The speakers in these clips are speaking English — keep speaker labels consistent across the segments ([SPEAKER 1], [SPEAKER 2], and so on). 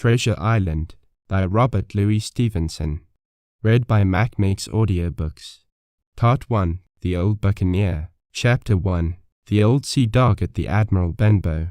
[SPEAKER 1] Treasure Island by Robert Louis Stevenson. Read by Mack makes Audiobooks. Part 1, The Old Buccaneer. Chapter 1, The Old Sea Dog at the Admiral Benbow.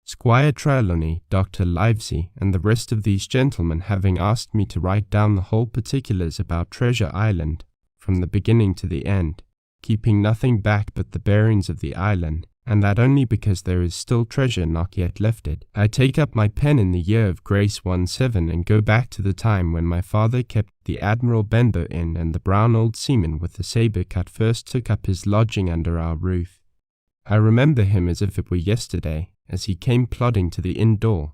[SPEAKER 1] Squire Trelawney, Dr. Livesey, and the rest of these gentlemen having asked me to write down the whole particulars about Treasure Island, from the beginning to the end, keeping nothing back but the bearings of the island, and that only because there is still treasure not yet lifted, I take up my pen in the year of grace 17 and go back to the time when my father kept the Admiral Benbow Inn, and the brown old seaman with the sabre cut first took up his lodging under our roof. I remember him as if it were yesterday, as he came plodding to the inn door,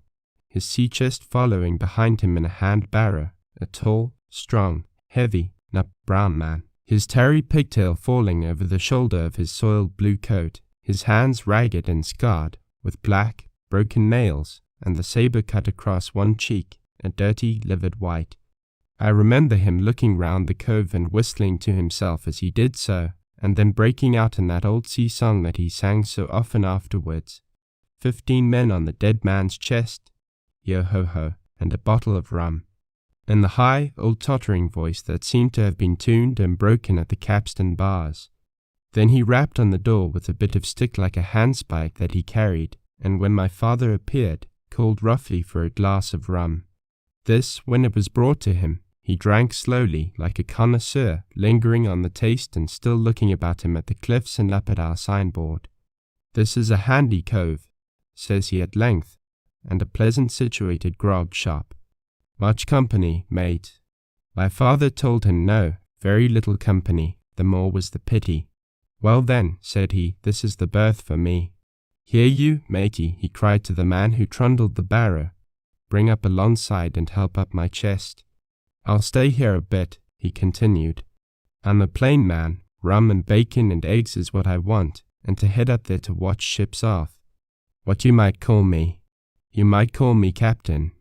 [SPEAKER 1] his sea-chest following behind him in a hand-barrow, a tall, strong, heavy, nut brown man, his tarry pigtail falling over the shoulder of his soiled blue coat, his hands ragged and scarred, with black, broken nails, and the sabre cut across one cheek, a dirty, livid white. I remember him looking round the cove and whistling to himself as he did so, and then breaking out in that old sea song that he sang so often afterwards. 15 men on the dead man's chest, yo-ho-ho, and a bottle of rum, in the high, old tottering voice that seemed to have been tuned and broken at the capstan bars. Then he rapped on the door with a bit of stick like a handspike that he carried, and when my father appeared, called roughly for a glass of rum. This, when it was brought to him, he drank slowly, like a connoisseur, lingering on the taste and still looking about him at the cliffs and up at our signboard. "This is a handy cove," says he at length, "and a pleasant situated grog shop. Much company, mate." My father told him no, very little company, the more was the pity. "Well then," said he, "this is the berth for me." "Hear you, matey," he cried to the man who trundled the barrow. "Bring up alongside and help up my chest." "I'll stay here a bit," he continued. "I'm a plain man, rum and bacon and eggs is what I want, and to head up there to watch ships off. What you might call me. You might call me captain.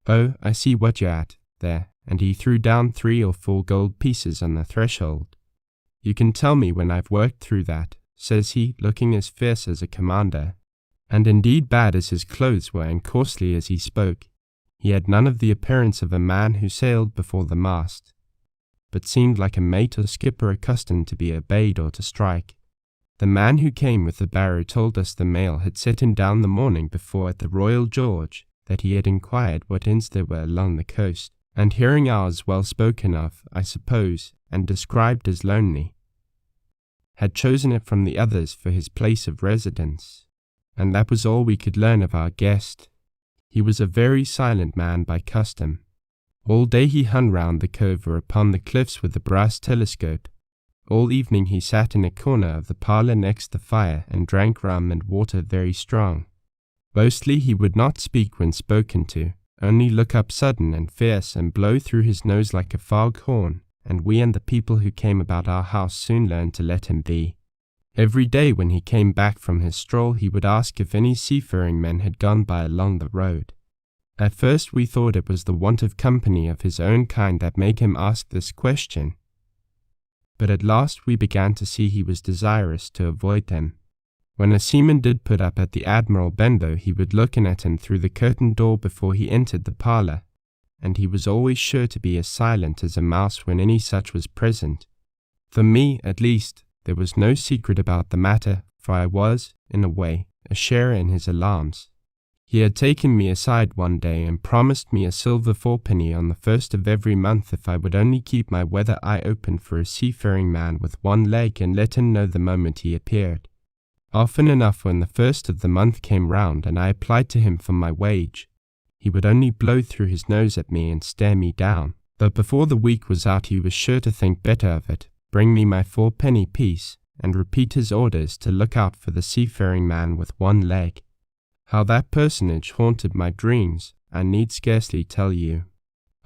[SPEAKER 1] Oh, I see what you're at, there," and he threw down 3 or 4 gold pieces on the threshold. "You can tell me when I've worked through that," says he, looking as fierce as a commander. And indeed bad as his clothes were and coarsely as he spoke, he had none of the appearance of a man who sailed before the mast, but seemed like a mate or skipper accustomed to be obeyed or to strike. The man who came with the barrow told us the mail had set him down the morning before at the Royal George, that he had inquired what inns there were along the coast, and hearing ours well spoken of, I suppose, and described as lonely, had chosen it from the others for his place of residence. And that was all we could learn of our guest. He was a very silent man by custom. All day he hung round the cove or upon the cliffs with a brass telescope. All evening he sat in a corner of the parlour next the fire and drank rum and water very strong. Mostly he would not speak when spoken to, only look up sudden and fierce and blow through his nose like a fog horn, and we and the people who came about our house soon learned to let him be. Every day when he came back from his stroll he would ask if any seafaring men had gone by along the road. At first we thought it was the want of company of his own kind that made him ask this question, but at last we began to see he was desirous to avoid them. When a seaman did put up at the Admiral Benbow he would look in at him through the curtained door before he entered the parlour, and he was always sure to be as silent as a mouse when any such was present. For me, at least, there was no secret about the matter, for I was, in a way, a sharer in his alarms. He had taken me aside one day and promised me a silver 4penny on the 1st of every month if I would only keep my weather eye open for a seafaring man with one leg and let him know the moment he appeared. Often enough when the 1st of the month came round and I applied to him for my wage, he would only blow through his nose at me and stare me down, but before the week was out he was sure to think better of it, bring me my 4penny piece, and repeat his orders to look out for the seafaring man with one leg. How that personage haunted my dreams, I need scarcely tell you.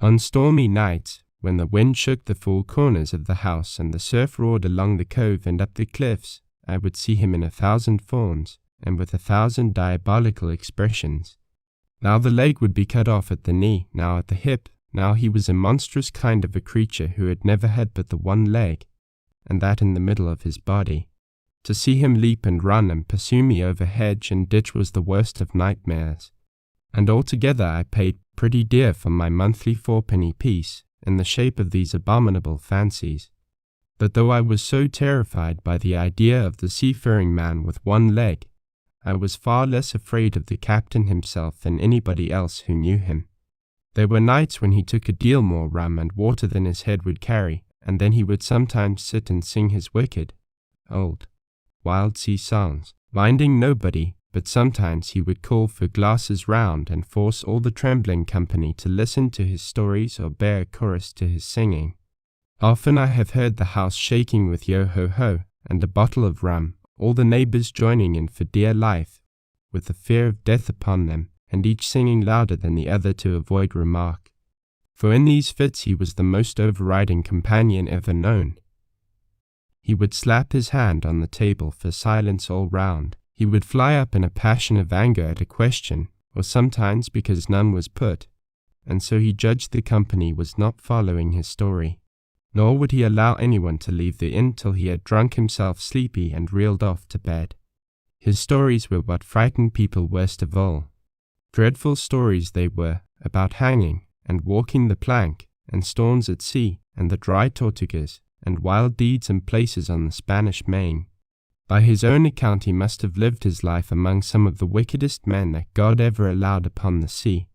[SPEAKER 1] On stormy nights, when the wind shook the full corners of the house and the surf roared along the cove and up the cliffs, I would see him in 1,000 forms, and with 1,000 diabolical expressions. Now the leg would be cut off at the knee, now at the hip, now he was a monstrous kind of a creature who had never had but the one leg, and that in the middle of his body. To see him leap and run and pursue me over hedge and ditch was the worst of nightmares. and altogether I paid pretty dear for my monthly 4-penny piece in the shape of these abominable fancies. But though I was so terrified by the idea of the seafaring man with one leg, I was far less afraid of the captain himself than anybody else who knew him. There were nights when he took a deal more rum and water than his head would carry, and then he would sometimes sit and sing his wicked, old, wild sea songs, minding nobody, but sometimes he would call for glasses round and force all the trembling company to listen to his stories or bear a chorus to his singing. Often I have heard the house shaking with yo-ho-ho and a bottle of rum, all the neighbours joining in for dear life, with the fear of death upon them, and each singing louder than the other to avoid remark. For in these fits he was the most overriding companion ever known. He would slap his hand on the table for silence all round. He would fly up in a passion of anger at a question, or sometimes because none was put, and so he judged the company was not following his story. Nor would he allow anyone to leave the inn till he had drunk himself sleepy and reeled off to bed. His stories were what frightened people worst of all. Dreadful stories they were, about hanging, and walking the plank, and storms at sea, and the dry Tortugas, and wild deeds and places on the Spanish Main. By his own account he must have lived his life among some of the wickedest men that God ever allowed upon the sea,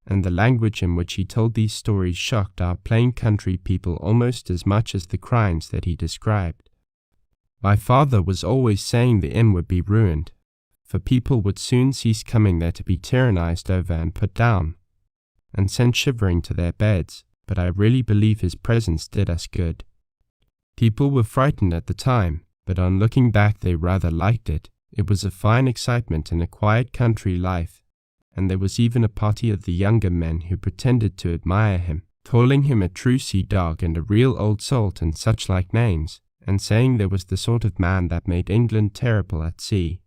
[SPEAKER 1] and the language in which he told these stories shocked our plain country people almost as much as the crimes that he described. My father was always saying the inn would be ruined, for people would soon cease coming there to be tyrannized over and put down, and sent shivering to their beds, but I really believe his presence did us good. People were frightened at the time, but on looking back they rather liked it. It was a fine excitement in a quiet country life, and there was even a party of the younger men who pretended to admire him, calling him a true sea dog and a real old salt and such like names, and saying there was the sort of man that made England terrible at sea.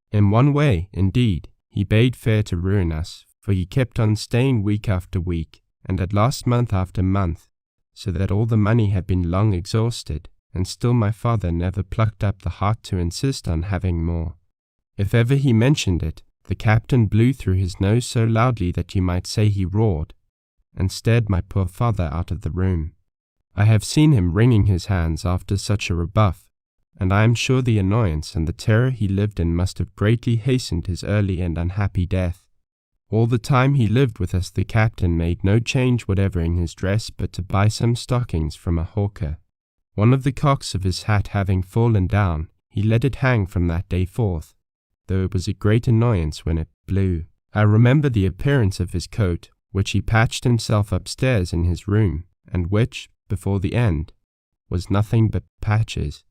[SPEAKER 1] In one way, indeed, he bade fair to ruin us, for he kept on staying week after week, and at last month after month, so that all the money had been long exhausted, and still my father never plucked up the heart to insist on having more. If ever he mentioned it, the captain blew through his nose so loudly that you might say he roared, and stared my poor father out of the room. I have seen him wringing his hands after such a rebuff, and I am sure the annoyance and the terror he lived in must have greatly hastened his early and unhappy death. All the time he lived with us the captain made no change whatever in his dress but to buy some stockings from a hawker. One of the cocks of his hat having fallen down, he let it hang from that day forth, though it was a great annoyance when it blew. I remember the appearance of his coat, which he patched himself upstairs in his room, and which, before the end, was nothing but patches.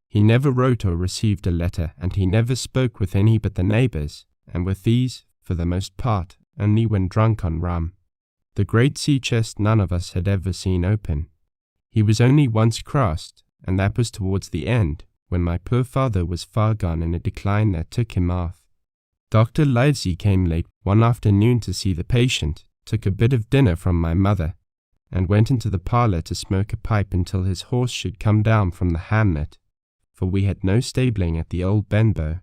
[SPEAKER 1] He never wrote or received a letter, and he never spoke with any but the neighbours, and with these, for the most part, only when drunk on rum. The great sea chest none of us had ever seen open. He was only once crossed, and that was towards the end, when my poor father was far gone in a decline that took him off. Dr. Livesey came late one afternoon to see the patient, took a bit of dinner from my mother, and went into the parlour to smoke a pipe until his horse should come down from the hamlet, for we had no stabling at the old Benbow.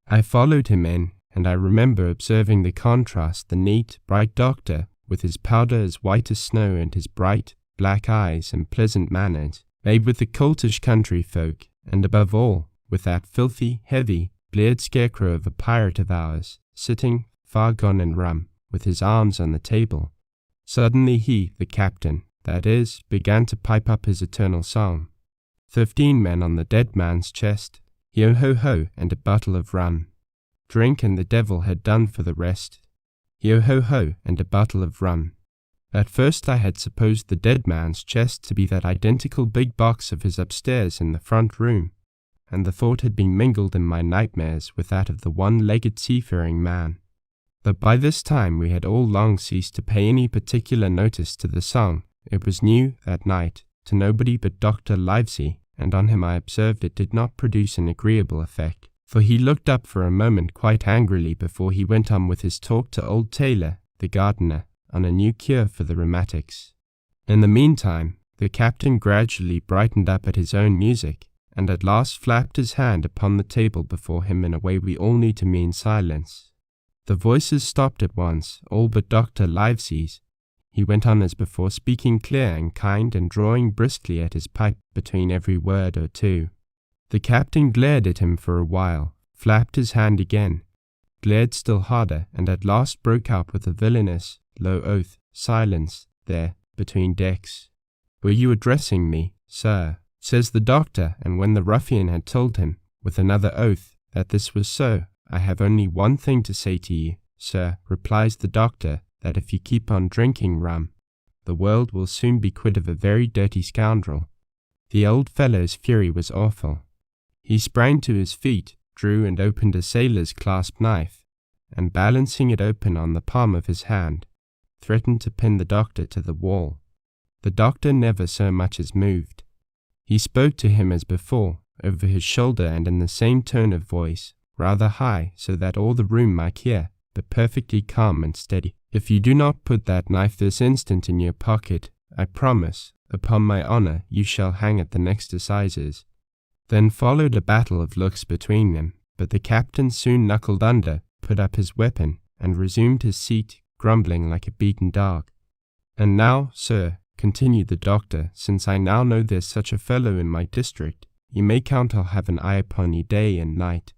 [SPEAKER 1] I followed him in, and I remember observing the contrast the neat, bright doctor, with his powder as white as snow and his bright, black eyes and pleasant manners, made with the coltish country folk, and above all, with that filthy, heavy, bleared scarecrow of a pirate of ours, sitting, far gone in rum, with his arms on the table. Suddenly he, the captain, that is, began to pipe up his eternal song. 15 men on the dead man's chest, yo-ho-ho and a bottle of rum. Drink and the devil had done for the rest. Yo-ho-ho and a bottle of rum. At first I had supposed the dead man's chest to be that identical big box of his upstairs in the front room, and the thought had been mingled in my nightmares with that of the one-legged seafaring man. But by this time we had all long ceased to pay any particular notice to the song. It was new, that night, to nobody but Dr. Livesey, and on him I observed it did not produce an agreeable effect, for he looked up for a moment quite angrily before he went on with his talk to old Taylor, the gardener, on a new cure for the rheumatics. In the meantime, the captain gradually brightened up at his own music, and at last flapped his hand upon the table before him in a way we all knew to mean silence. The voices stopped at once, all but Dr. Livesey's. He went on as before, speaking clear and kind and drawing briskly at his pipe between every word or two. The captain glared at him for a while, flapped his hand again, glared still harder, and at last broke out with a villainous, low oath. Silence, there, between decks. "Were you addressing me, sir?" says the doctor, and when the ruffian had told him, with another oath, that this was so, "I have only one thing to say to you, sir," replies the doctor, "that if you keep on drinking rum, the world will soon be quit of a very dirty scoundrel." The old fellow's fury was awful. He sprang to his feet, drew and opened a sailor's clasp knife, and balancing it open on the palm of his hand, threatened to pin the doctor to the wall. The doctor never so much as moved. He spoke to him as before, over his shoulder and in the same tone of voice, rather high, so that all the room might hear, but perfectly calm and steady. "If you do not put that knife this instant in your pocket, I promise, upon my honor, you shall hang at the next assizes." Then followed a battle of looks between them, but the captain soon knuckled under, put up his weapon, and resumed his seat, grumbling like a beaten dog. "And now, sir," continued the doctor, "since I now know there's such a fellow in my district, you may count I'll have an eye upon you day and night.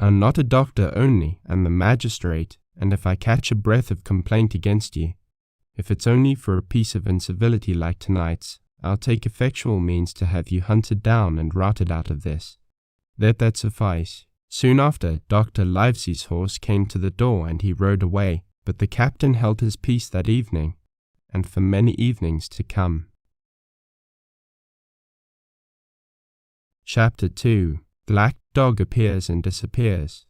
[SPEAKER 1] I'm not a doctor only, I'm a magistrate, and if I catch a breath of complaint against you, if it's only for a piece of incivility like tonight's, I'll take effectual means to have you hunted down and routed out of this. Let that suffice." Soon after, Dr. Livesey's horse came to the door and he rode away, but the captain held his peace that evening, and for many evenings to come. Chapter 2. Black Dog Appears and Disappears.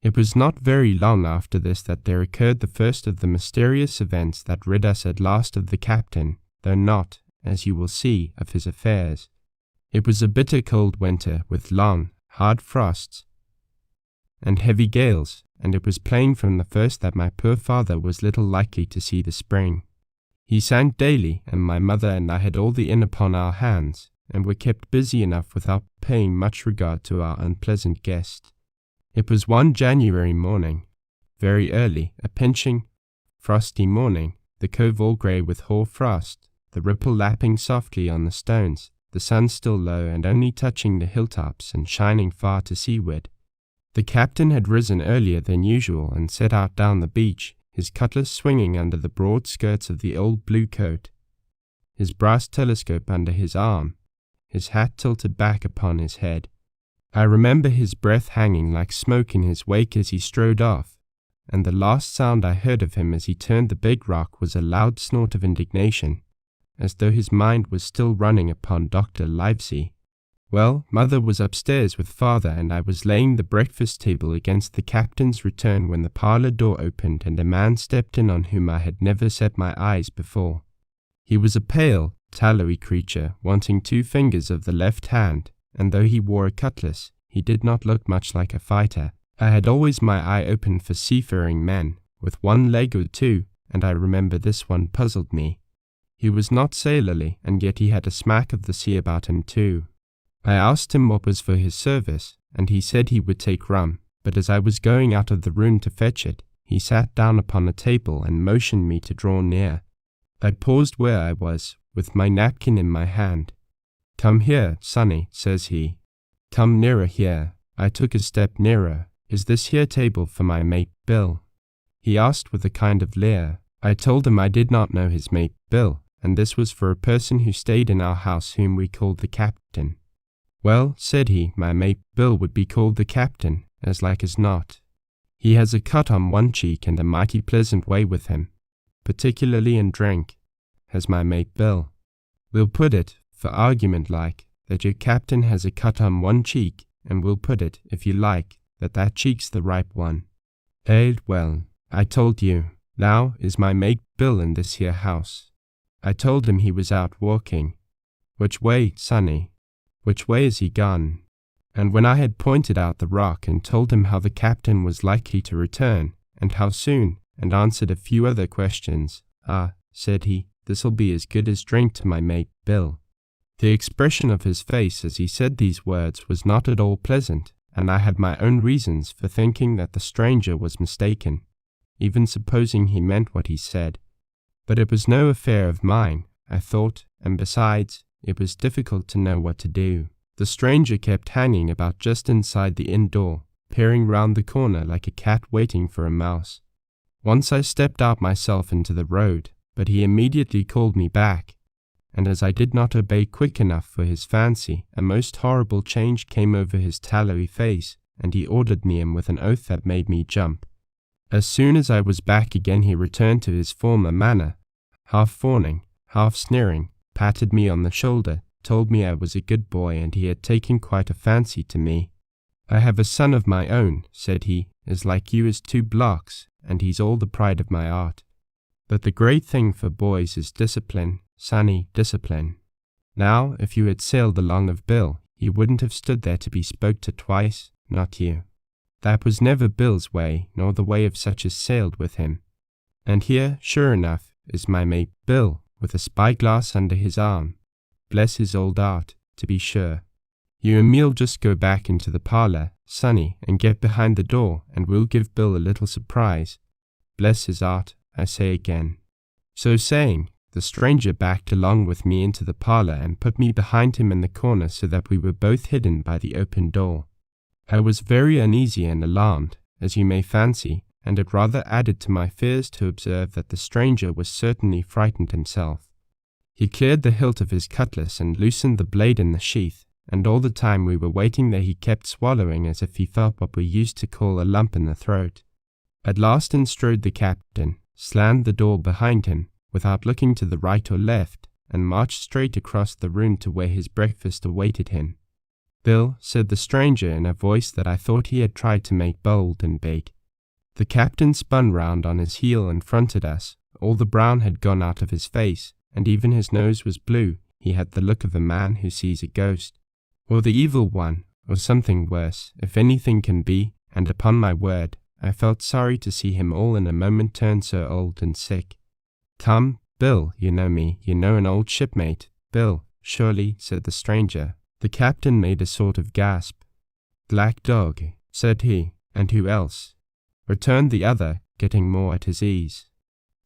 [SPEAKER 1] It was not very long after this that there occurred the first of the mysterious events that rid us at last of the captain, though not, as you will see, of his affairs. It was a bitter cold winter, with long, hard frosts and heavy gales, and it was plain from the first that my poor father was little likely to see the spring. He sank daily, and my mother and I had all the inn upon our hands, and were kept busy enough without paying much regard to our unpleasant guest. It was one January morning, very early, a pinching, frosty morning, the cove all grey with hoar frost, the ripple lapping softly on the stones, the sun still low and only touching the hilltops and shining far to seaward. The captain had risen earlier than usual and set out down the beach, his cutlass swinging under the broad skirts of the old blue coat, his brass telescope under his arm, his hat tilted back upon his head. I remember his breath hanging like smoke in his wake as he strode off, and the last sound I heard of him as he turned the big rock was a loud snort of indignation, as though his mind was still running upon Dr. Livesey. Well, mother was upstairs with father, and I was laying the breakfast table against the captain's return when the parlour door opened and a man stepped in on whom I had never set my eyes before. He was a pale, tallowy creature, wanting 2 fingers of the left hand, and though he wore a cutlass, he did not look much like a fighter. I had always my eye open for seafaring men, with 1 leg or 2, and I remember this one puzzled me. He was not sailorly, and yet he had a smack of the sea about him too. I asked him what was for his service, and he said he would take rum, but as I was going out of the room to fetch it, he sat down upon a table and motioned me to draw near. I paused where I was, with my napkin in my hand. "Come here, sonny," says he. "Come nearer here." I took a step nearer. "Is this here table for my mate Bill?" he asked with a kind of leer. I told him I did not know his mate Bill, and this was for a person who stayed in our house whom we called the captain. "Well," said he, "my mate Bill would be called the captain, as like as not. He has a cut on one cheek and a mighty pleasant way with him, particularly in drink, has my mate Bill. We'll put it, for argument like, that your captain has a cut on one cheek, and we'll put it, if you like, that that cheek's the ripe one. Well, I told you, now is my mate Bill in this here house. I told him he was out walking. Which way, sonny? Which way is he gone?" And when I had pointed out the rock and told him how the captain was likely to return, and how soon, and answered a few other questions, "Ah," said he, "this'll be as good as drink to my mate Bill." The expression of his face as he said these words was not at all pleasant, and I had my own reasons for thinking that the stranger was mistaken. even supposing he meant what he said. But it was no affair of mine, I thought, and besides, it was difficult to know what to do. The stranger kept hanging about just inside the inn door, peering round the corner like a cat waiting for a mouse. Once I stepped out myself into the road, but he immediately called me back, and as I did not obey quick enough for his fancy, a most horrible change came over his tallowy face, and he ordered me in with an oath that made me jump. As soon as I was back again he returned to his former manner, half fawning, half sneering, patted me on the shoulder, told me I was a good boy and he had taken quite a fancy to me. I have a son of my own, said he, as like you as 2 blocks, and he's all the pride of my art. But the great thing for boys is discipline, sonny, discipline. Now, if you had sailed along of Bill, he wouldn't have stood there to be spoke to twice, not you. That was never Bill's way, nor the way of such as sailed with him. And here, sure enough, is my mate Bill, with a spyglass under his arm. Bless his old art, to be sure. You and me'll just go back into the parlour, Sonny, and get behind the door, and we'll give Bill a little surprise. Bless his art, I say again. So saying, the stranger backed along with me into the parlour and put me behind him in the corner so that we were both hidden by the open door. I was very uneasy and alarmed, as you may fancy, and it rather added to my fears to observe that the stranger was certainly frightened himself. He cleared the hilt of his cutlass and loosened the blade in the sheath, and all the time we were waiting there he kept swallowing as if he felt what we used to call a lump in the throat. At last in strode the captain, slammed the door behind him, without looking to the right or left, and marched straight across the room to where his breakfast awaited him. Bill, said the stranger in a voice that I thought he had tried to make bold and big. The captain spun round on his heel and fronted us. All the brown had gone out of his face, and even his nose was blue. He had the look of a man who sees a ghost, or the evil one, or something worse, if anything can be, and upon my word, I felt sorry to see him all in a moment turn so old and sick. Come, Bill, you know me, you know an old shipmate. Bill, surely, said the stranger. The captain made a sort of gasp. Black dog, said he, and who else? Returned the other, getting more at his ease.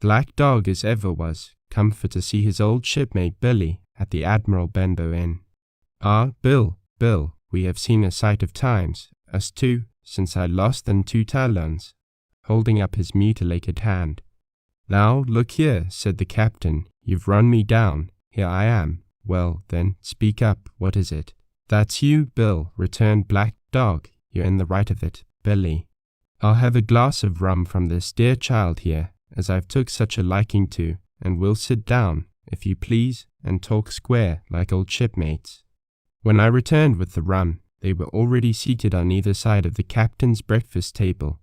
[SPEAKER 1] Black dog as ever was, come for to see his old shipmate Billy at the Admiral Benbow Inn. Ah, Bill, we have seen a sight of times, us two, since I lost them 2 talons, holding up his mutilated hand. Now, look here, said the captain, you've run me down, here I am. Well, then, speak up, what is it? That's you, Bill, returned Black Dog, you're in the right of it, Billy. I'll have a glass of rum from this dear child here, as I've took such a liking to, and we'll sit down, if you please, and talk square, like old shipmates. When I returned with the rum, they were already seated on either side of the captain's breakfast table,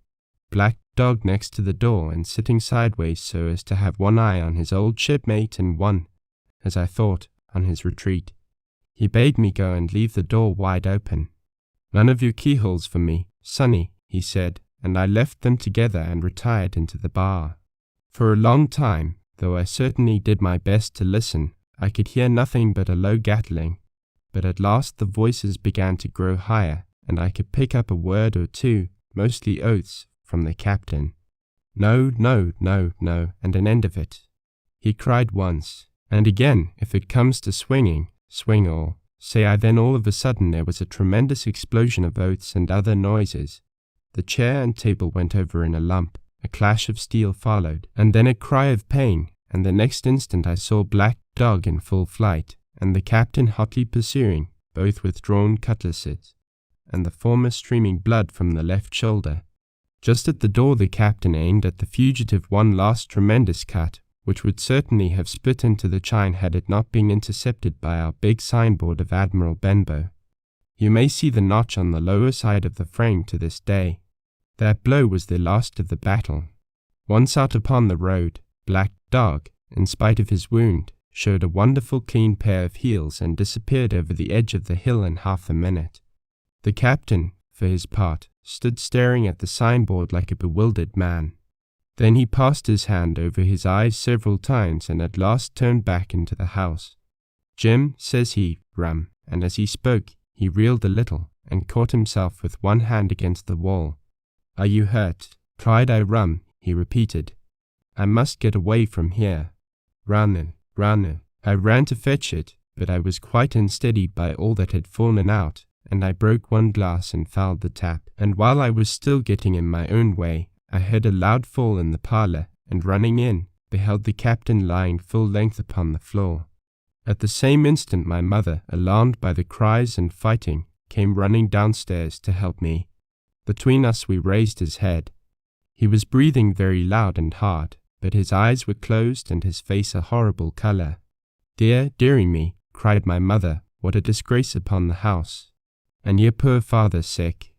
[SPEAKER 1] Black Dog next to the door and sitting sideways so as to have one eye on his old shipmate and one, as I thought, on his retreat. He bade me go and leave the door wide open. None of your keyholes for me, Sonny, he said, and I left them together and retired into the bar. For a long time, though I certainly did my best to listen, I could hear nothing but a low gattling, but at last the voices began to grow higher, and I could pick up a word or two, mostly oaths, from the captain. No, and an end of it. He cried once, and again, if it comes to swinging, swing all. Say I then all of a sudden there was a tremendous explosion of oaths and other noises. The chair and table went over in a lump, a clash of steel followed, and then a cry of pain, and the next instant I saw Black Dog in full flight, and the captain hotly pursuing, both with drawn cutlasses, and the former streaming blood from the left shoulder. Just at the door the captain aimed at the fugitive one last tremendous cut, which would certainly have split into the chine had it not been intercepted by our big signboard of Admiral Benbow. You may see the notch on the lower side of the frame to this day. That blow was the last of the battle. Once out upon the road, Black Dog, in spite of his wound, showed a wonderful clean pair of heels and disappeared over the edge of the hill in half a minute. The captain, for his part, stood staring at the signboard like a bewildered man. Then he passed his hand over his eyes several times and at last turned back into the house. Jim, says he, rum, and as he spoke, he reeled a little and caught himself with one hand against the wall. Are you hurt? Cried I, rum, he repeated. I must get away from here. Run. I ran to fetch it, but I was quite unsteady by all that had fallen out, and I broke one glass and fouled the tap. And while I was still getting in my own way, I heard a loud fall in the parlour, and running in, beheld the captain lying full length upon the floor. At the same instant my mother, alarmed by the cries and fighting, came running downstairs to help me. Between us we raised his head. He was breathing very loud and hard, but his eyes were closed and his face a horrible colour. Dearie me, cried my mother, what a disgrace upon the house! And your poor father sick.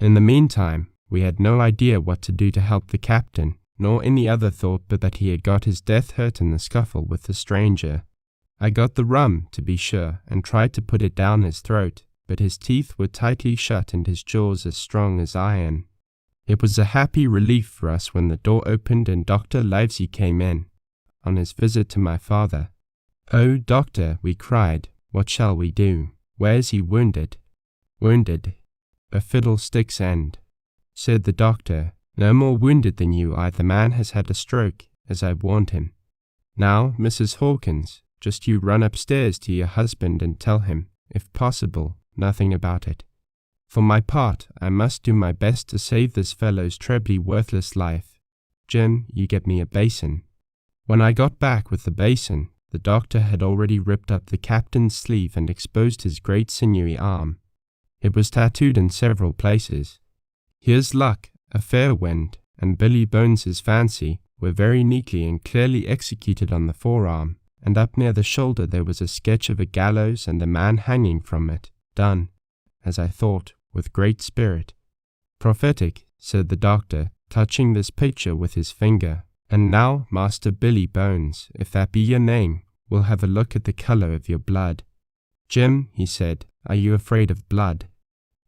[SPEAKER 1] In the meantime, we had no idea what to do to help the captain, nor any other thought but that he had got his death hurt in the scuffle with the stranger. I got the rum, to be sure, and tried to put it down his throat, but his teeth were tightly shut and his jaws as strong as iron. It was a happy relief for us when the door opened and Dr. Livesey came in, on his visit to my father. Oh, doctor, we cried, what shall we do? Where's he wounded? Wounded? A fiddlestick's end, said the doctor. No more wounded than you are. The man has had a stroke, as I warned him. Now, Mrs. Hawkins, just you run upstairs to your husband and tell him, if possible, nothing about it. For my part, I must do my best to save this fellow's trebly worthless life. Jim, you get me a basin. When I got back with the basin, the doctor had already ripped up the captain's sleeve and exposed his great sinewy arm. It was tattooed in several places. Here's luck, a fair wind, and Billy Bones's fancy were very neatly and clearly executed on the forearm, and up near the shoulder there was a sketch of a gallows and a man hanging from it, done, as I thought, with great spirit. Prophetic, said the doctor, touching this picture with his finger. And now, Master Billy Bones, if that be your name, we'll have a look at the colour of your blood. Jim, he said, are you afraid of blood?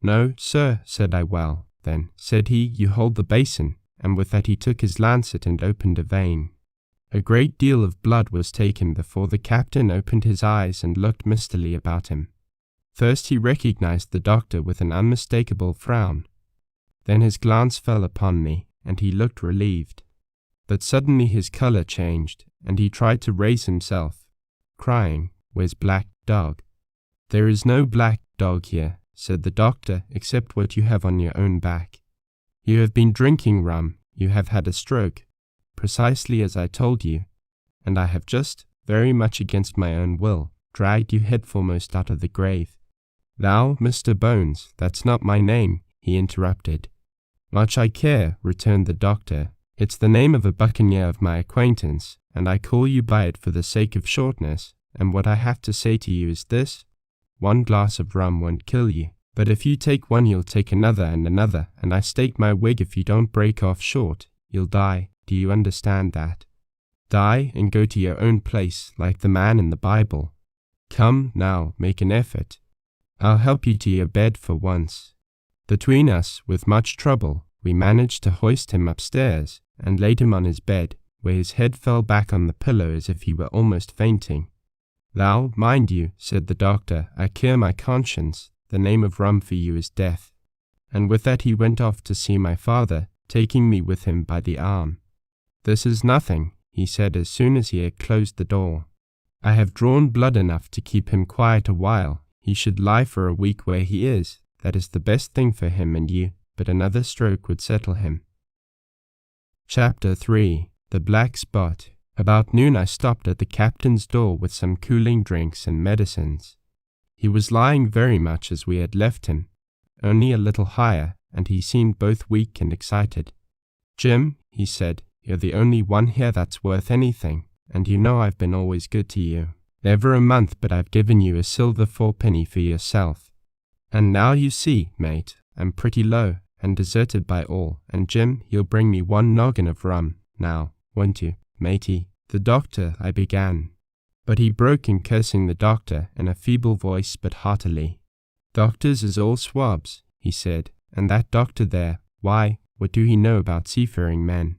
[SPEAKER 1] No, sir, said I. Well, then, said he, you hold the basin, and with that he took his lancet and opened a vein. A great deal of blood was taken before the captain opened his eyes and looked mistily about him. First he recognized the doctor with an unmistakable frown. Then his glance fell upon me, and he looked relieved. But suddenly his colour changed, and he tried to raise himself, crying, Where's black dog? There is no black dog here, said the doctor, except what you have on your own back. You have been drinking rum, you have had a stroke, precisely as I told you, and I have just, very much against my own will, dragged you headforemost out of the grave. Thou, Mr. Bones, that's not my name, he interrupted. Much I care, returned the doctor. It's the name of a buccaneer of my acquaintance, and I call you by it for the sake of shortness, and what I have to say to you is this. 1 glass of rum won't kill you, but if you take one you'll take another, and I stake my wig if you don't break off short, you'll die. Do you understand that? Die and go to your own place, like the man in the Bible. Come, now, make an effort. I'll help you to your bed for once. Between us, with much trouble, we managed to hoist him upstairs, and laid him on his bed, where his head fell back on the pillow as if he were almost fainting. Thou, mind you, said the doctor, I clear my conscience, the name of rum for you is death. And with that he went off to see my father, taking me with him by the arm. This is nothing, he said as soon as he had closed the door. I have drawn blood enough to keep him quiet a while. He should lie for a week where he is. That is the best thing for him and you, but another stroke would settle him. Chapter 3. The Black Spot. About noon I stopped at the captain's door with some cooling drinks and medicines. He was lying very much as we had left him, only a little higher, and he seemed both weak and excited. Jim, he said, you're the only one here that's worth anything, and you know I've been always good to you. Never a month but I've given you a silver 4-penny for yourself. And now you see, mate, I'm pretty low, and deserted by all, and Jim, you'll bring me 1 noggin of rum, now, won't you, matey? The doctor, I began. But he broke in cursing the doctor in a feeble voice but heartily. Doctors is all swabs, he said, and that doctor there, why, what do he know about seafaring men?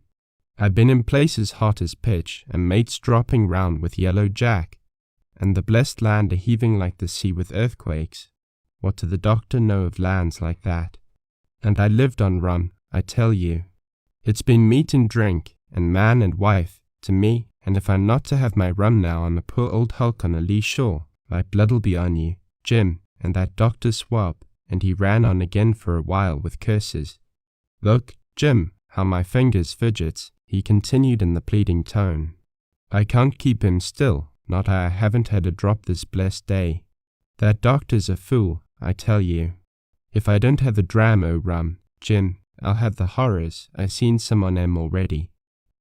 [SPEAKER 1] I've been in places hot as pitch, and mates dropping round with yellow jack, and the blessed land a heaving like the sea with earthquakes. What do the doctor know of lands like that? And I lived on rum, I tell you. It's been meat and drink, and man and wife, to me, and if I'm not to have my rum now, I'm a poor old hulk on a lee shore. My blood'll be on you, Jim, and that doctor swab," and he ran on again for a while with curses. "Look, Jim, how my fingers fidgets," he continued in the pleading tone. "I can't keep him still, not I haven't had a drop this blessed day. That doctor's a fool, I tell you. If I don't have a dram o' rum, Jim, I'll have the horrors. I seen some on 'em already.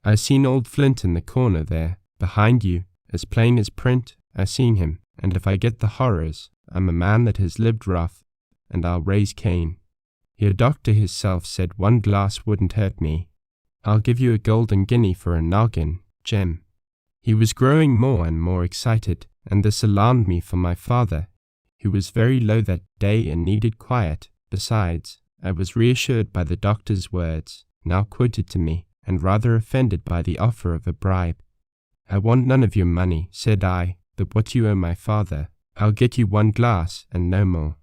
[SPEAKER 1] I seen old Flint in the corner there, behind you, as plain as print. I seen him, and if I get the horrors, I'm a man that has lived rough, and I'll raise Cain. Your doctor hisself said 1 glass wouldn't hurt me. I'll give you a golden guinea for a noggin, Jim." He was growing more and more excited, and this alarmed me for my father, who was very low that day and needed quiet. Besides, I was reassured by the doctor's words, now quoted to me, and rather offended by the offer of a bribe. "I want none of your money," said I, "but what you owe my father. I'll get you 1 glass, and no more."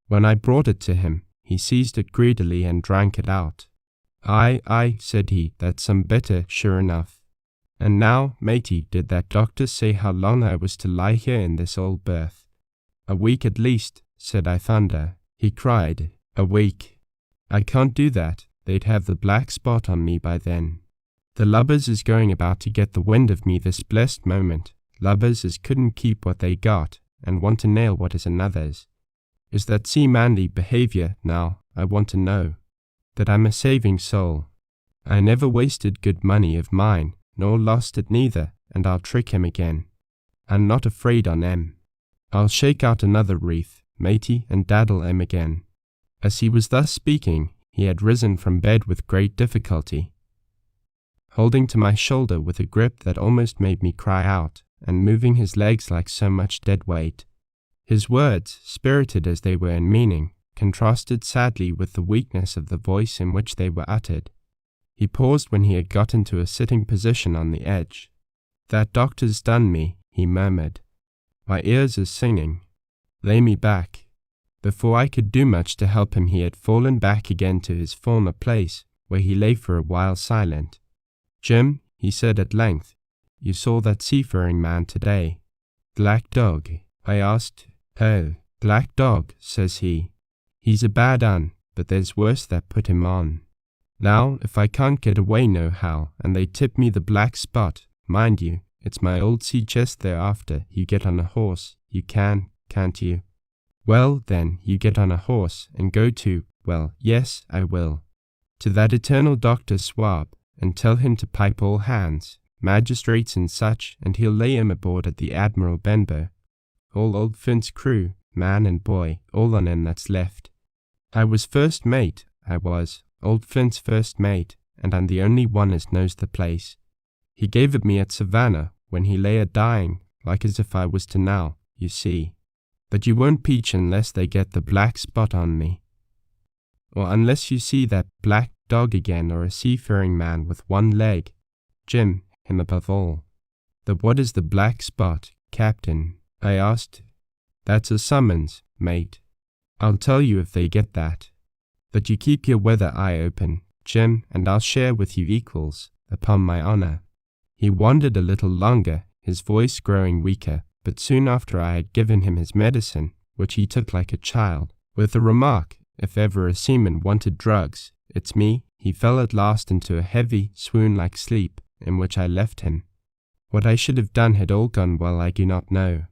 [SPEAKER 1] When I brought it to him, he seized it greedily and drank it out. Aye, said he, "that's some better, sure enough. And now, matey, did that doctor say how long I was to lie here in this old berth?" "A week at least," said I. "Thunder," he cried, "a week. I can't do that. They'd have the black spot on me by then. The lubbers is going about to get the wind of me this blessed moment. Lubbers as couldn't keep what they got, and want to nail what is another's. Is that seamanly behaviour, now, I want to know. That I'm a saving soul. I never wasted good money of mine, nor lost it neither, and I'll trick him again. I'm not afraid on 'em. I'll shake out another wreath, matey, and daddle 'em again." As he was thus speaking, he had risen from bed with great difficulty, holding to my shoulder with a grip that almost made me cry out, and moving his legs like so much dead weight. His words, spirited as they were in meaning, contrasted sadly with the weakness of the voice in which they were uttered. He paused when he had got into a sitting position on the edge. "That doctor's done me," he murmured. "My ears is singing. Lay me back." Before I could do much to help him, he had fallen back again to his former place, where he lay for a while silent. "Jim," he said at length, "you saw that seafaring man today." "Black dog?" I asked. "Oh, black dog," says he. "He's a bad un, but there's worse that put him on. Now, if I can't get away nohow, and they tip me the black spot, mind you, it's my old sea chest they're after. You get on a horse, you can, can't you? Well, then, you get on a horse, and go to, well, yes, I will, to that eternal Dr. Swab, and tell him to pipe all hands, magistrates and such, and he'll lay him aboard at the Admiral Benbow. All old Flint's crew, man and boy, all on 'em that's left. I was first mate, I was, old Flint's first mate, and I'm the only one as knows the place. He gave it me at Savannah, when he lay a-dying, like as if I was to now, you see. But you won't peach unless they get the black spot on me, or unless you see that black dog again, or a seafaring man with 1 leg. Jim, him above all. But what is the black spot, Captain? I asked. That's a summons, mate. I'll tell you if they get that. But you keep your weather eye open, Jim, and I'll share with you equals, upon my honour. He wondered a little longer, his voice growing weaker, but soon after I had given him his medicine, which he took like a child, with the remark, if ever a seaman wanted drugs, it's me, he fell at last into a heavy, swoon-like sleep, in which I left him. What I should have done had all gone well I do not know.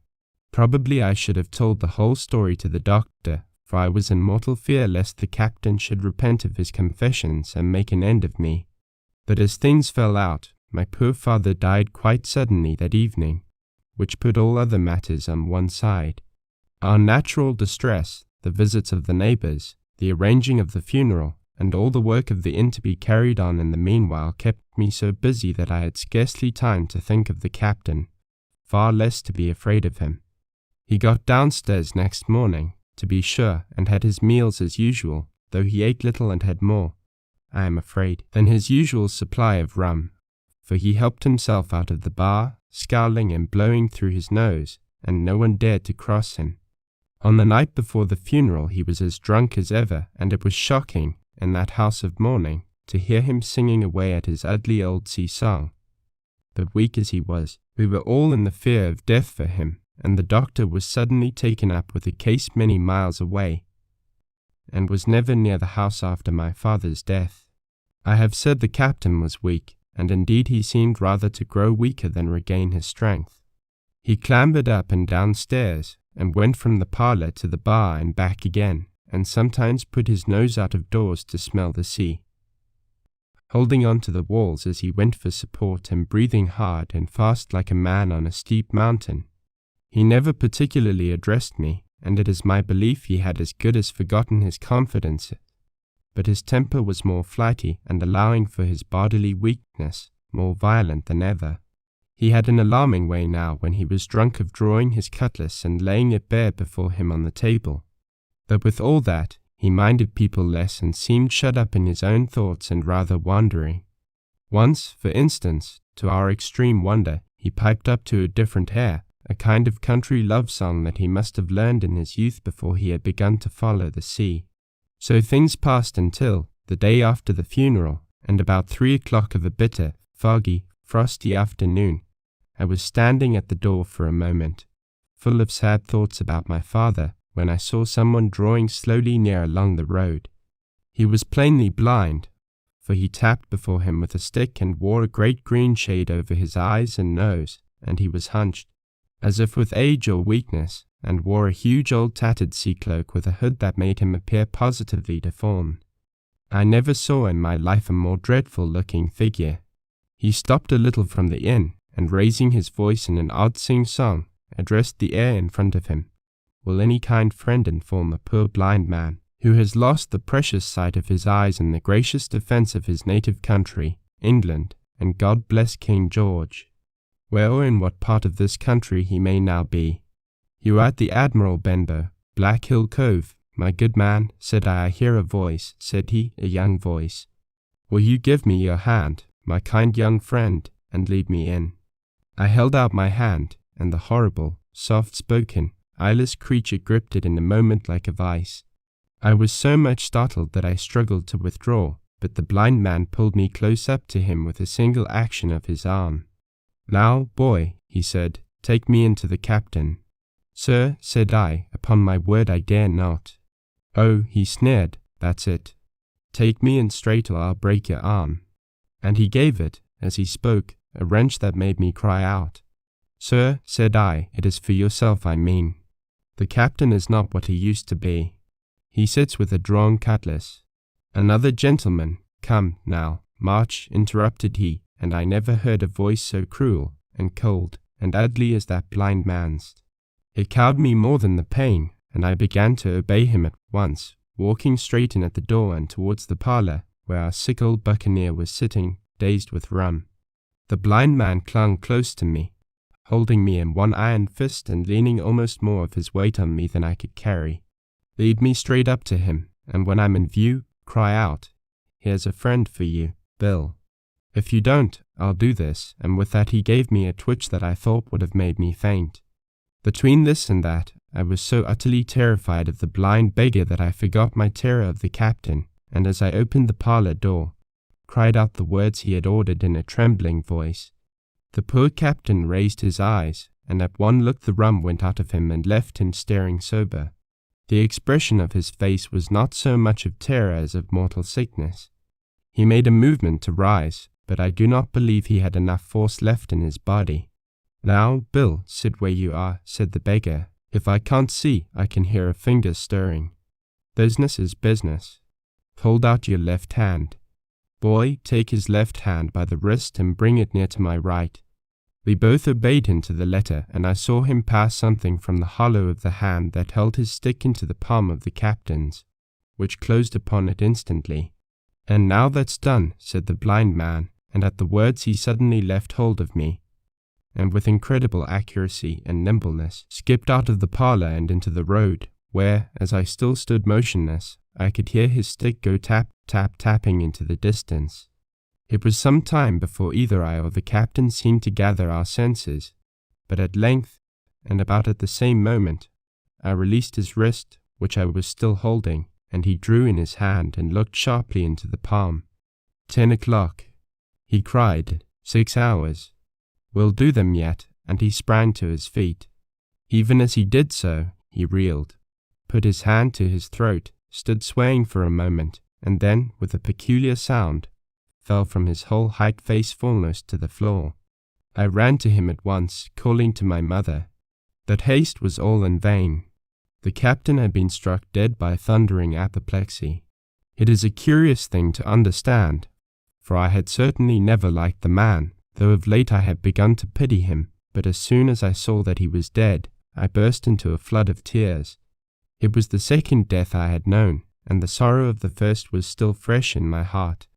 [SPEAKER 1] Probably I should have told the whole story to the doctor, for I was in mortal fear lest the captain should repent of his confessions and make an end of me. But as things fell out, my poor father died quite suddenly that evening, which put all other matters on one side. Our natural distress, the visits of the neighbours, the arranging of the funeral, and all the work of the inn to be carried on in the meanwhile kept me so busy that I had scarcely time to think of the captain, far less to be afraid of him. He got downstairs next morning, to be sure, and had his meals as usual, though he ate little and had more, I am afraid, than his usual supply of rum, for he helped himself out of the bar, scowling and blowing through his nose, and no one dared to cross him. On the night before the funeral he was as drunk as ever, and it was shocking, in that house of mourning, to hear him singing away at his ugly old sea song. But weak as he was, we were all in the fear of death for him, and the doctor was suddenly taken up with a case many miles away, and was never near the house after my father's death. I have said the captain was weak, and indeed he seemed rather to grow weaker than regain his strength. He clambered up and down stairs, and went from the parlour to the bar and back again, and sometimes put his nose out of doors to smell the sea, holding on to the walls as he went for support and breathing hard and fast like a man on a steep mountain. He never particularly addressed me, and it is my belief he had as good as forgotten his confidence, but his temper was more flighty, and allowing for his bodily weakness, more violent than ever. He had an alarming way now when he was drunk of drawing his cutlass and laying it bare before him on the table. But with all that, he minded people less and seemed shut up in his own thoughts and rather wandering. Once, for instance, to our extreme wonder, he piped up to a different air, a kind of country love song that he must have learned in his youth before he had begun to follow the sea. So things passed until, the day after the funeral, and about 3 o'clock of a bitter, foggy, frosty afternoon, I was standing at the door for a moment, full of sad thoughts about my father, when I saw someone drawing slowly near along the road. He was plainly blind, for he tapped before him with a stick and wore a great green shade over his eyes and nose, and he was hunched, as if with age or weakness, and wore a huge old tattered sea cloak with a hood that made him appear positively deformed. I never saw in my life a more dreadful-looking figure. He stopped a little from the inn, and raising his voice in an odd sing-song, addressed the air in front of him. Will any kind friend inform a poor blind man, who has lost the precious sight of his eyes in the gracious defence of his native country, England, and God bless King George, where or in what part of this country he may now be? You are at the Admiral Benbow, Black Hill Cove, my good man, said I hear a voice, said he, a young voice. Will you give me your hand, my kind young friend, and lead me in? I held out my hand, and the horrible, soft-spoken, eyeless creature gripped it in a moment like a vice. I was so much startled that I struggled to withdraw, but the blind man pulled me close up to him with a single action of his arm. Now, boy, he said, take me in to the captain. Sir, said I, upon my word I dare not. Oh, he sneered, that's it. Take me in straight or I'll break your arm. And he gave it, as he spoke, a wrench that made me cry out. Sir, said I, it is for yourself I mean. The captain is not what he used to be. He sits with a drawn cutlass. Another gentleman, come, now, march, interrupted he, and I never heard a voice so cruel, and cold, and ugly as that blind man's. It cowed me more than the pain, and I began to obey him at once, walking straight in at the door and towards the parlour, where our sick old buccaneer was sitting, dazed with rum. The blind man clung close to me, holding me in one iron fist and leaning almost more of his weight on me than I could carry. Lead me straight up to him, and when I'm in view, cry out, here's a friend for you, Bill. If you don't, I'll do this, and with that he gave me a twitch that I thought would have made me faint. Between this and that, I was so utterly terrified of the blind beggar that I forgot my terror of the captain, and as I opened the parlour door, cried out the words he had ordered in a trembling voice. The poor captain raised his eyes, and at one look the rum went out of him and left him staring sober. The expression of his face was not so much of terror as of mortal sickness. He made a movement to rise, but I do not believe he had enough force left in his body. Now, Bill, sit where you are, said the beggar. If I can't see, I can hear a finger stirring. Business is business. Hold out your left hand. Boy, take his left hand by the wrist and bring it near to my right. We both obeyed him to the letter, and I saw him pass something from the hollow of the hand that held his stick into the palm of the captain's, which closed upon it instantly. And now that's done, said the blind man, and at the words he suddenly left hold of me, and with incredible accuracy and nimbleness skipped out of the parlour and into the road, where, as I still stood motionless, I could hear his stick go tap, tap, tapping into the distance. It was some time before either I or the captain seemed to gather our senses, but at length, and about at the same moment, I released his wrist, which I was still holding, and he drew in his hand and looked sharply into the palm. 10 o'clock. He cried, 6 hours. We'll do them yet, and he sprang to his feet. Even as he did so, he reeled, put his hand to his throat, stood swaying for a moment, and then, with a peculiar sound, fell from his whole height face foremost to the floor. I ran to him at once, calling to my mother. That haste was all in vain. The captain had been struck dead by thundering apoplexy. It is a curious thing to understand, for I had certainly never liked the man, though of late I had begun to pity him, but as soon as I saw that he was dead, I burst into a flood of tears. It was the second death I had known, and the sorrow of the first was still fresh in my heart.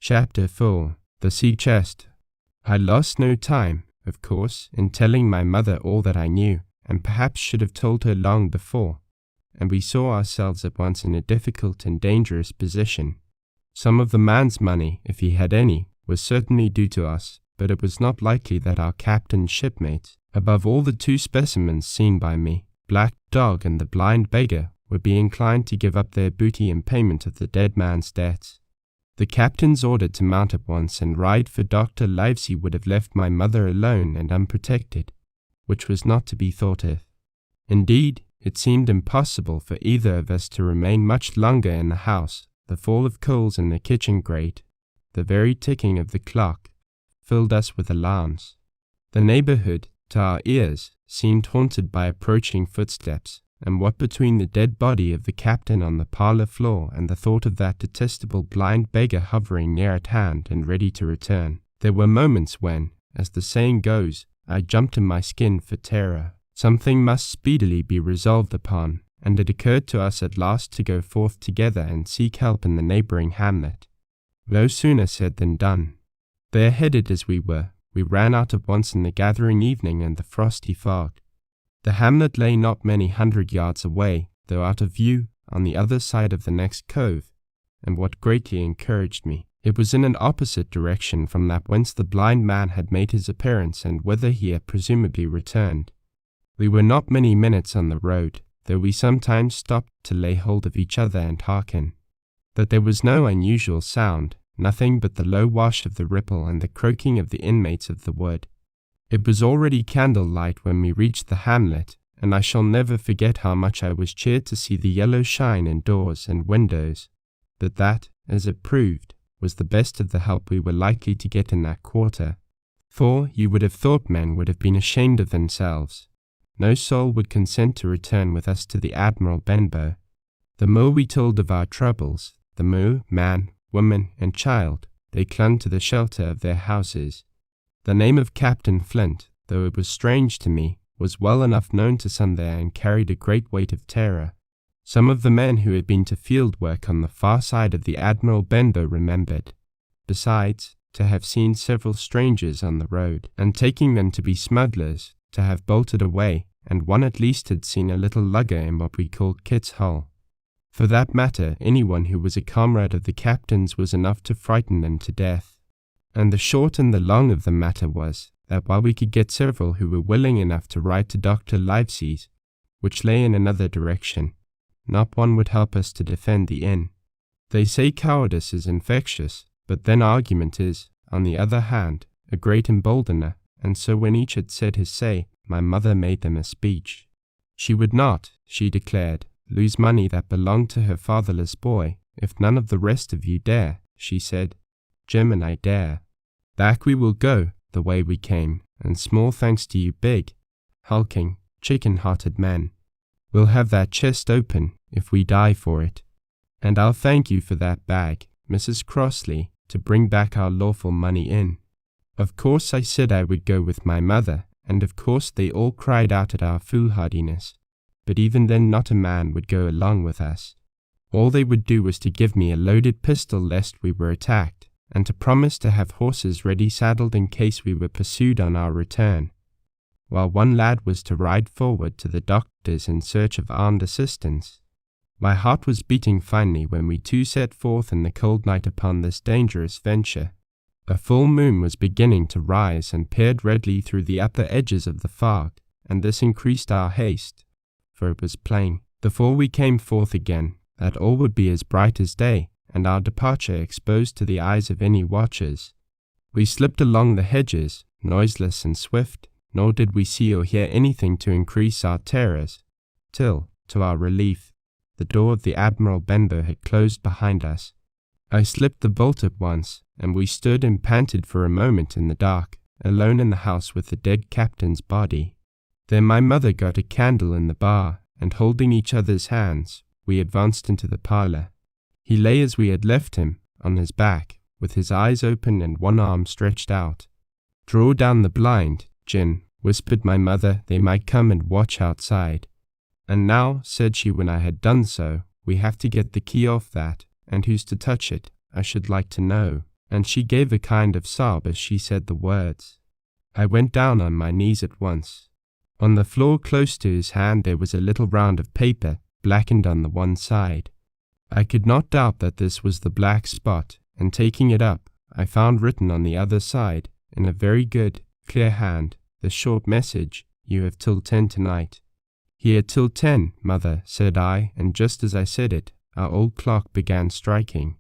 [SPEAKER 1] Chapter 4. The Sea Chest. I lost no time, of course, in telling my mother all that I knew, and perhaps should have told her long before, and we saw ourselves at once in a difficult and dangerous position. Some of the man's money, if he had any, was certainly due to us, but it was not likely that our captain's shipmates, above all the 2 specimens seen by me, Black Dog and the blind beggar, would be inclined to give up their booty in payment of the dead man's debts. The captain's order to mount at once and ride for Dr. Livesey would have left my mother alone and unprotected, which was not to be thought of. Indeed, it seemed impossible for either of us to remain much longer in the house. The fall of coals in the kitchen grate, the very ticking of the clock, filled us with alarms. The neighborhood, to our ears, seemed haunted by approaching footsteps, and what between the dead body of the captain on the parlor floor and the thought of that detestable blind beggar hovering near at hand and ready to return, there were moments when, as the saying goes, I jumped in my skin for terror. Something must speedily be resolved upon, and it occurred to us at last to go forth together and seek help in the neighboring hamlet. No sooner said than done. Bareheaded as we were, we ran out at once in the gathering evening and the frosty fog. The hamlet lay not many 100 yards away, though out of view, on the other side of the next cove, and what greatly encouraged me, it was in an opposite direction from that whence the blind man had made his appearance and whither he had presumably returned. We were not many minutes on the road, though we sometimes stopped to lay hold of each other and hearken. That there was no unusual sound, nothing but the low wash of the ripple and the croaking of the inmates of the wood. It was already candlelight when we reached the hamlet, and I shall never forget how much I was cheered to see the yellow shine in doors and windows, but that, as it proved, was the best of the help we were likely to get in that quarter, for you would have thought men would have been ashamed of themselves. No soul would consent to return with us to the Admiral Benbow. The more we told of our troubles, the more, man, woman, and child, they clung to the shelter of their houses. The name of Captain Flint, though it was strange to me, was well enough known to some there and carried a great weight of terror. Some of the men who had been to field work on the far side of the Admiral Benbow remembered, besides, to have seen several strangers on the road, and taking them to be smugglers, to have bolted away, and one at least had seen a little lugger in what we called Kit's Hull. For that matter, anyone who was a comrade of the captain's was enough to frighten them to death. And the short and the long of the matter was, that while we could get several who were willing enough to ride to Dr. Livesey's, which lay in another direction, not one would help us to defend the inn. They say cowardice is infectious, but then argument is, on the other hand, a great emboldener, and so when each had said his say, my mother made them a speech. She would not, she declared, lose money that belonged to her fatherless boy, if none of the rest of you dare, she said. Jim and I dare. Back we will go, the way we came, and small thanks to you big, hulking, chicken-hearted men. We'll have that chest open, if we die for it. And I'll thank you for that bag, Mrs. Crossley, to bring back our lawful money in. Of course I said I would go with my mother, and of course they all cried out at our foolhardiness, but even then not a man would go along with us. All they would do was to give me a loaded pistol lest we were attacked, and to promise to have horses ready saddled in case we were pursued on our return, while one lad was to ride forward to the doctor's in search of armed assistance. My heart was beating finely when we two set forth in the cold night upon this dangerous venture. A full moon was beginning to rise and peered redly through the upper edges of the fog, and this increased our haste, for it was plain, before we came forth again, that all would be as bright as day, and our departure exposed to the eyes of any watchers. We slipped along the hedges, noiseless and swift, nor did we see or hear anything to increase our terrors, till, to our relief, the door of the Admiral Benbow had closed behind us. I slipped the bolt at once, and we stood and panted for a moment in the dark, alone in the house with the dead captain's body. Then my mother got a candle in the bar, and holding each other's hands, we advanced into the parlour. He lay as we had left him, on his back, with his eyes open and one arm stretched out. "Draw down the blind, Jim," whispered my mother, "they might come and watch outside." "And now," said she when I had done so, "we have to get the key off that, and who's to touch it, I should like to know." And she gave a kind of sob as she said the words. I went down on my knees at once. On the floor close to his hand there was a little round of paper, blackened on the one side. I could not doubt that this was the black spot, and taking it up, I found written on the other side, in a very good, clear hand, the short message, "You have till 10 tonight." "Here till 10, mother," said I, and just as I said it, our old clock began striking.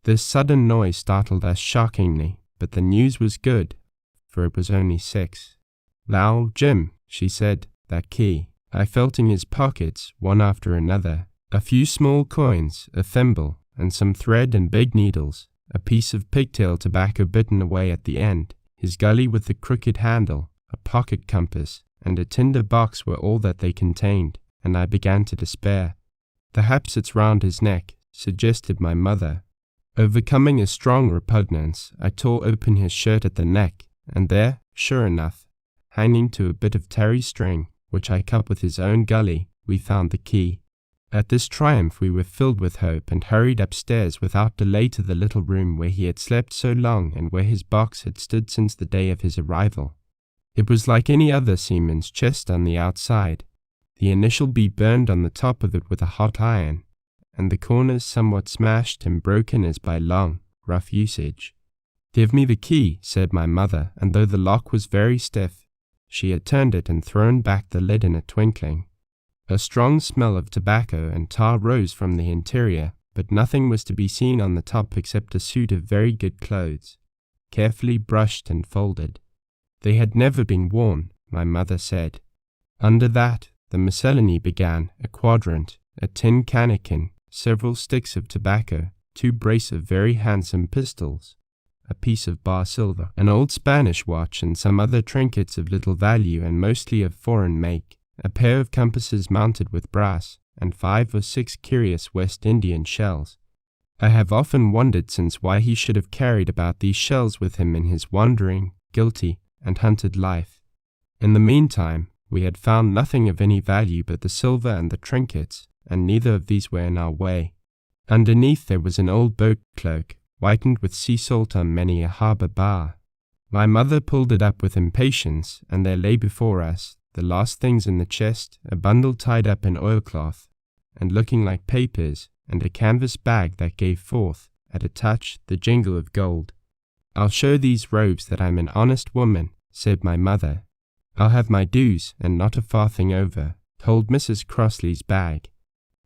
[SPEAKER 1] This sudden noise startled us shockingly, but the news was good, for it was only 6. "Now, Jim," she said, "that key." I felt in his pockets, one after another, a few small coins, a thimble, and some thread and big needles, a piece of pigtail tobacco bitten away at the end, his gully with the crooked handle, a pocket compass, and a tinder box were all that they contained, and I began to despair. "The happsets round his neck," suggested my mother. Overcoming a strong repugnance, I tore open his shirt at the neck, and there, sure enough, hanging to a bit of tarry string, which I cut with his own gully, we found the key. At this triumph we were filled with hope, and hurried upstairs without delay to the little room where he had slept so long and where his box had stood since the day of his arrival. It was like any other seaman's chest on the outside, the initial B burned on the top of it with a hot iron, and the corners somewhat smashed and broken as by long, rough usage. "Give me the key," said my mother, and though the lock was very stiff, she had turned it and thrown back the lid in a twinkling. A strong smell of tobacco and tar rose from the interior, but nothing was to be seen on the top except a suit of very good clothes, carefully brushed and folded. They had never been worn, my mother said. Under that, the miscellany began, a quadrant, a tin cannikin, several sticks of tobacco, 2 brace of very handsome pistols, a piece of bar silver, an old Spanish watch, and some other trinkets of little value and mostly of foreign make, a pair of compasses mounted with brass, and 5 or 6 curious West Indian shells. I have often wondered since why he should have carried about these shells with him in his wandering, guilty, and hunted life. In the meantime, we had found nothing of any value but the silver and the trinkets, and neither of these were in our way. Underneath there was an old boat cloak, whitened with sea salt on many a harbour bar. My mother pulled it up with impatience, and there lay before us, the last things in the chest, a bundle tied up in oilcloth, and looking like papers, and a canvas bag that gave forth, at a touch, the jingle of gold. "I'll show these robes that I'm an honest woman," said my mother. "I'll have my dues, and not a farthing over. Hold Mrs. Crossley's bag."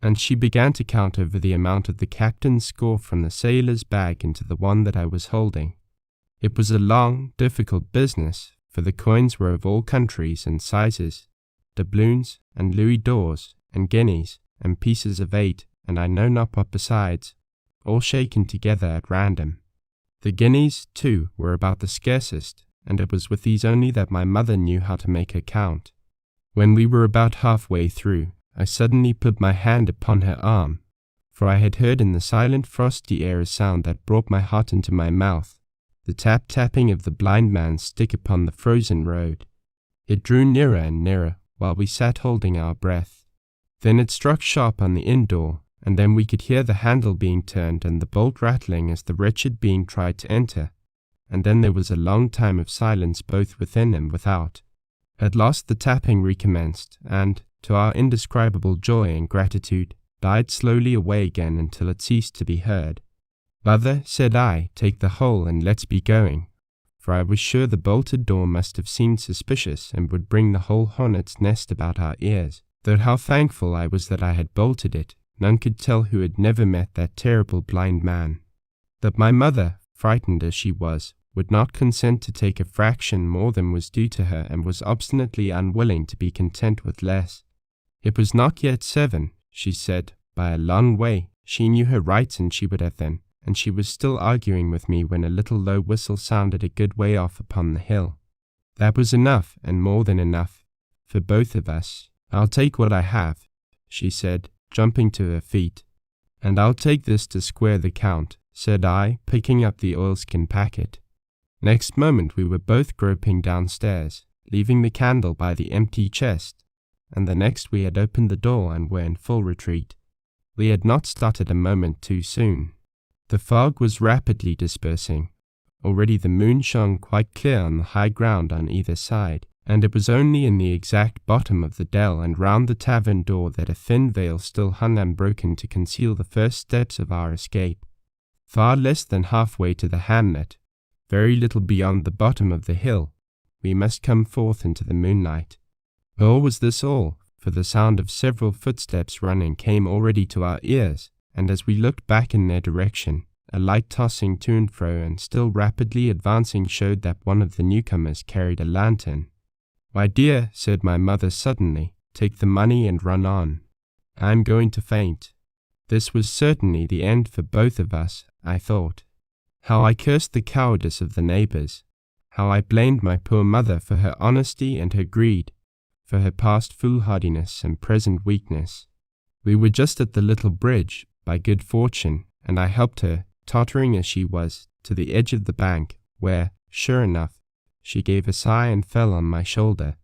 [SPEAKER 1] And she began to count over the amount of the captain's score from the sailor's bag into the one that I was holding. It was a long, difficult business, for the coins were of all countries and sizes, doubloons and louis d'ors and guineas and pieces of 8, and I know not what besides, all shaken together at random. The guineas, too, were about the scarcest, and it was with these only that my mother knew how to make her count. When we were about halfway through, I suddenly put my hand upon her arm, for I had heard in the silent frosty air a sound that brought my heart into my mouth, the tap-tapping of the blind man's stick upon the frozen road. It drew nearer and nearer, while we sat holding our breath. Then it struck sharp on the inn door, and then we could hear the handle being turned and the bolt rattling as the wretched being tried to enter, and then there was a long time of silence both within and without. At last the tapping recommenced, and, to our indescribable joy and gratitude, died slowly away again until it ceased to be heard. "Mother," said I, "take the whole and let's be going," for I was sure the bolted door must have seemed suspicious and would bring the whole hornet's nest about our ears. Though how thankful I was that I had bolted it, none could tell who had never met that terrible blind man. That my mother, frightened as she was, would not consent to take a fraction more than was due to her, and was obstinately unwilling to be content with less. It was not yet 7, she said, by a long way. She knew her rights and she would have them, and she was still arguing with me when a little low whistle sounded a good way off upon the hill. That was enough, and more than enough, for both of us. I'll take what I have, she said, jumping to her feet. And I'll take this to square the count, said I, picking up the oilskin packet. Next moment we were both groping downstairs, leaving the candle by the empty chest, and the next we had opened the door and were in full retreat. We had not started a moment too soon. The fog was rapidly dispersing. Already the moon shone quite clear on the high ground on either side, and it was only in the exact bottom of the dell and round the tavern door that a thin veil still hung unbroken to conceal the first steps of our escape. Far less than halfway to the hamlet, very little beyond the bottom of the hill, we must come forth into the moonlight. Nor was this all, for the sound of several footsteps running came already to our ears, and as we looked back in their direction, a light tossing to and fro and still rapidly advancing showed that one of the newcomers carried a lantern. "My dear," said my mother suddenly, "take the money and run on. I am going to faint." This was certainly the end for both of us, I thought. How I cursed the cowardice of the neighbors. How I blamed my poor mother for her honesty and her greed, for her past foolhardiness and present weakness. We were just at the little bridge, by good fortune, and I helped her, tottering as she was, to the edge of the bank, where, sure enough, she gave a sigh and fell on my shoulder.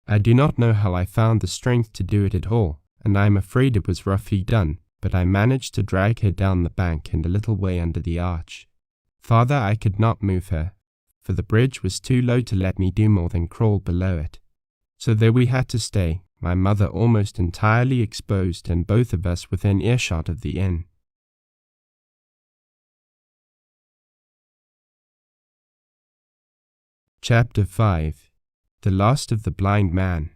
[SPEAKER 1] I do not know how I found the strength to do it at all, and I am afraid it was roughly done, but I managed to drag her down the bank and a little way under the arch. Farther I could not move her, for the bridge was too low to let me do more than crawl below it. So there we had to stay, my mother almost entirely exposed and both of us within earshot of the inn. Chapter 5. The Last of the Blind Man.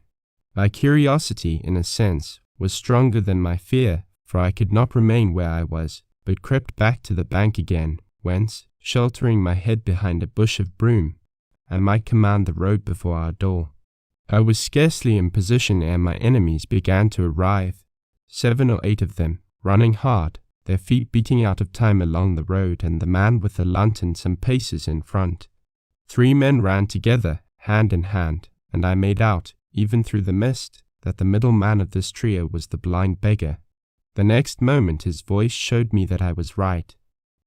[SPEAKER 1] My curiosity, in a sense, was stronger than my fear, for I could not remain where I was, but crept back to the bank again, whence, sheltering my head behind a bush of broom, I might command the road before our door. I was scarcely in position ere my enemies began to arrive, 7 or 8 of them, running hard, their feet beating out of time along the road, and the man with the lantern some paces in front. 3 men ran together, hand in hand, and I made out, even through the mist, that the middle man of this trio was the blind beggar. The next moment his voice showed me that I was right.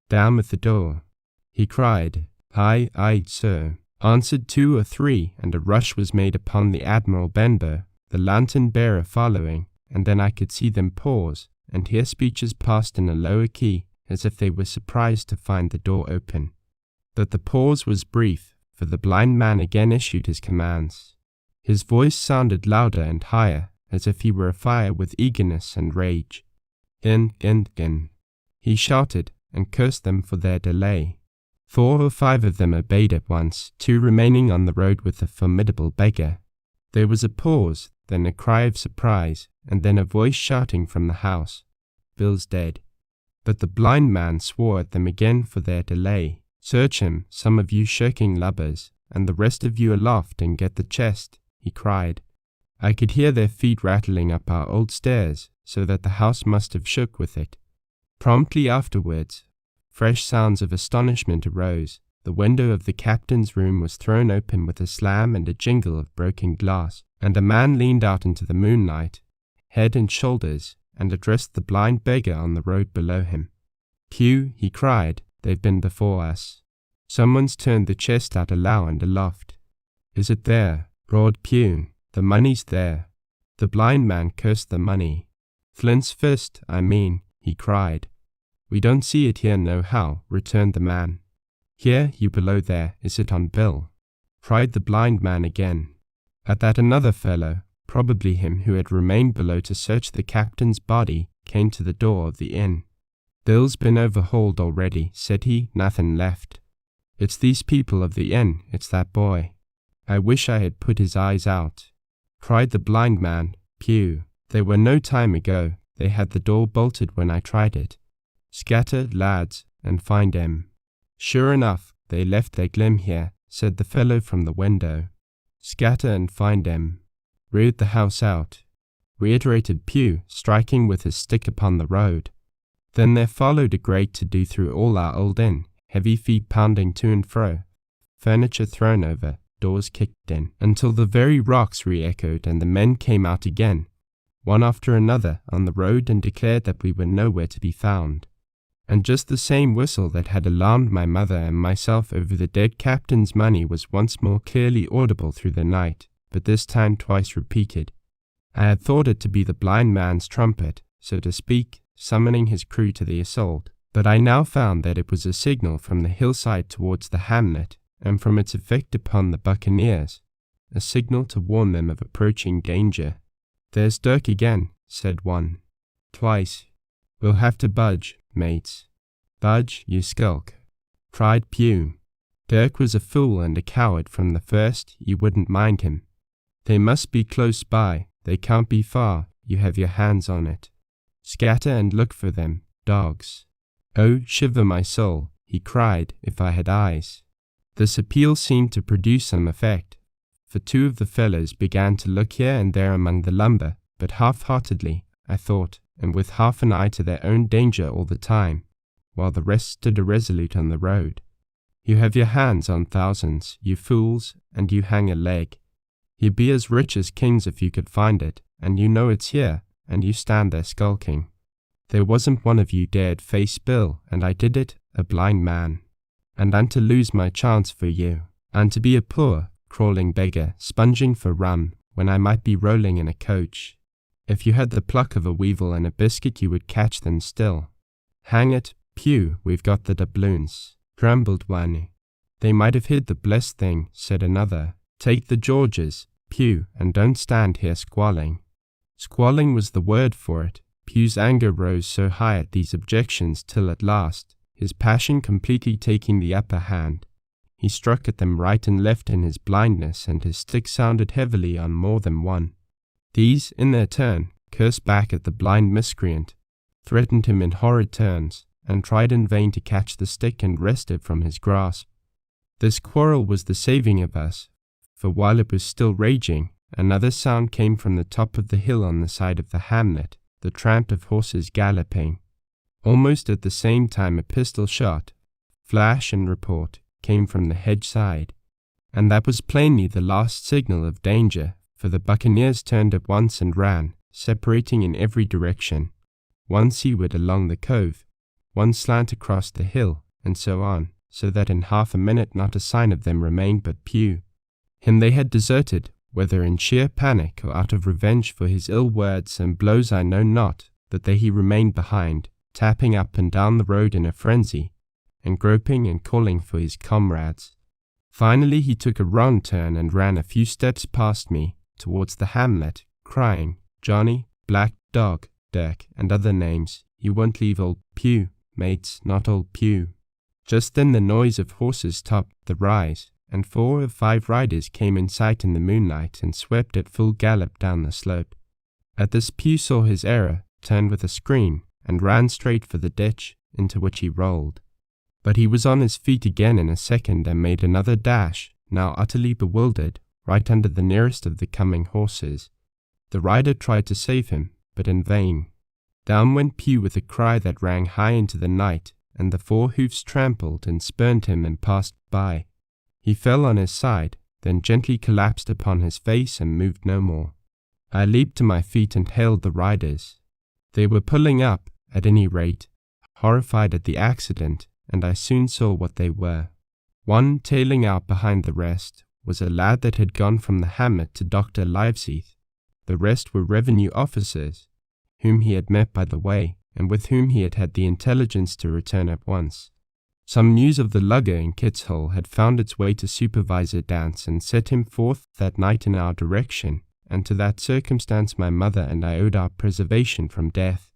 [SPEAKER 1] "Down with the door," he cried. "Aye, sir," answered 2 or 3, and a rush was made upon the Admiral Benbow, the lantern-bearer following, and then I could see them pause, and hear speeches passed in a lower key, as if they were surprised to find the door open. But the pause was brief, for the blind man again issued his commands. His voice sounded louder and higher, as if he were afire with eagerness and rage. In. He shouted, and cursed them for their delay. 4 or 5 of them obeyed at once, 2 remaining on the road with the formidable beggar. There was a pause, then a cry of surprise, and then a voice shouting from the house, "Bill's dead." But the blind man swore at them again for their delay. "Search him, some of you shirking lubbers, and the rest of you aloft and get the chest," he cried. I could hear their feet rattling up our old stairs, so that the house must have shook with it. Promptly afterwards, fresh sounds of astonishment arose. The window of the captain's room was thrown open with a slam and a jingle of broken glass, and a man leaned out into the moonlight, head and shoulders, and addressed the blind beggar on the road below him. "Q," he cried, "they've been before us. Someone's turned the chest out alow and aloft." "Is it there?" roared Q. "The money's there." The blind man cursed the money. "Flint's fist, I mean," he cried. "We don't see it here nohow," returned the man. "Here, you below there, is it on Bill?" cried the blind man again. At that another fellow, probably him who had remained below to search the captain's body, came to the door of the inn. "Bill's been overhauled already," said he, "nothing left. It's these people of the inn, it's that boy. I wish I had put his eyes out," cried the blind man. "Pew, They were no time ago. They had the door bolted when I tried it. Scatter, lads, and find 'em. Sure enough, they left their glim here, said the fellow from the window. Scatter and find 'em. Reared the house out, reiterated Pew, striking with his stick upon the road. Then there followed a great to-do through all our old inn, heavy feet pounding to and fro, furniture thrown over, doors kicked in, until the very rocks re-echoed and the men came out again, one after another, on the road and declared that we were nowhere to be found. And just the same whistle that had alarmed my mother and myself over the dead captain's money was once more clearly audible through the night, but this time twice repeated. I had thought it to be the blind man's trumpet, so to speak, summoning his crew to the assault, but I now found that it was a signal from the hillside towards the hamlet, and from its effect upon the buccaneers, a signal to warn them of approaching danger. "There's Dirk again," said one. "Twice. We'll have to budge, mates." "Budge, you skulk," cried Pew. "Dirk was a fool and a coward from the first, you wouldn't mind him. They must be close by, they can't be far, you have your hands on it. Scatter and look for them, dogs." "Oh, shiver my soul," he cried, "if I had eyes." This appeal seemed to produce some effect, for two of the fellows began to look here and there among the lumber, but half-heartedly, I thought, and with half an eye to their own danger all the time, while the rest stood irresolute on the road. "You have your hands on thousands, you fools, and you hang a leg. You'd be as rich as kings if you could find it, and you know it's here, and you stand there skulking. There wasn't one of you dared face Bill, and I did it, a blind man. And I'm to lose my chance for you, and to be a poor, crawling beggar, sponging for rum, when I might be rolling in a coach. If you had the pluck of a weevil and a biscuit you would catch them still." "Hang it, Pew, we've got the doubloons," grumbled one. "They might have hid the blessed thing," said another. "Take the Georges, Pew, and don't stand here squalling." Squalling was the word for it. Pew's anger rose so high at these objections till at last, his passion completely taking the upper hand, he struck at them right and left in his blindness, and his stick sounded heavily on more than one. These, in their turn, cursed back at the blind miscreant, threatened him in horrid terms, and tried in vain to catch the stick and wrest it from his grasp. This quarrel was the saving of us, for while it was still raging, another sound came from the top of the hill on the side of the hamlet, the tramp of horses galloping. Almost at the same time a pistol shot, flash and report, came from the hedge side, and that was plainly the last signal of danger, for the buccaneers turned at once and ran, separating in every direction, one seaward along the cove, one slant across the hill, and so on, so that in half a minute not a sign of them remained but Pew. Him they had deserted, whether in sheer panic or out of revenge for his ill words and blows I know not, but there he remained behind, tapping up and down the road in a frenzy, and groping and calling for his comrades. Finally he took a wrong turn and ran a few steps past me, towards the hamlet, crying, "Johnny, Black Dog, Dirk, and other names, you won't leave old Pew, mates, not old Pew." Just then the noise of horses topped the rise, and 4 or 5 riders came in sight in the moonlight and swept at full gallop down the slope. At this Pew saw his error, turned with a scream, and ran straight for the ditch, into which he rolled. But he was on his feet again in a second and made another dash, now utterly bewildered, right under the nearest of the coming horses. The rider tried to save him, but in vain. Down went Pew with a cry that rang high into the night, and the 4 hoofs trampled and spurned him and passed by. He fell on his side, then gently collapsed upon his face and moved no more. I leaped to my feet and hailed the riders. They were pulling up, at any rate, horrified at the accident, and I soon saw what they were. One, tailing out behind the rest, was a lad that had gone from the hamlet to Dr. Liveseath. The rest were revenue officers, whom he had met by the way, and with whom he had had the intelligence to return at once. Some news of the lugger in Kit's Hole had found its way to Supervisor Dance and set him forth that night in our direction, and to that circumstance my mother and I owed our preservation from death.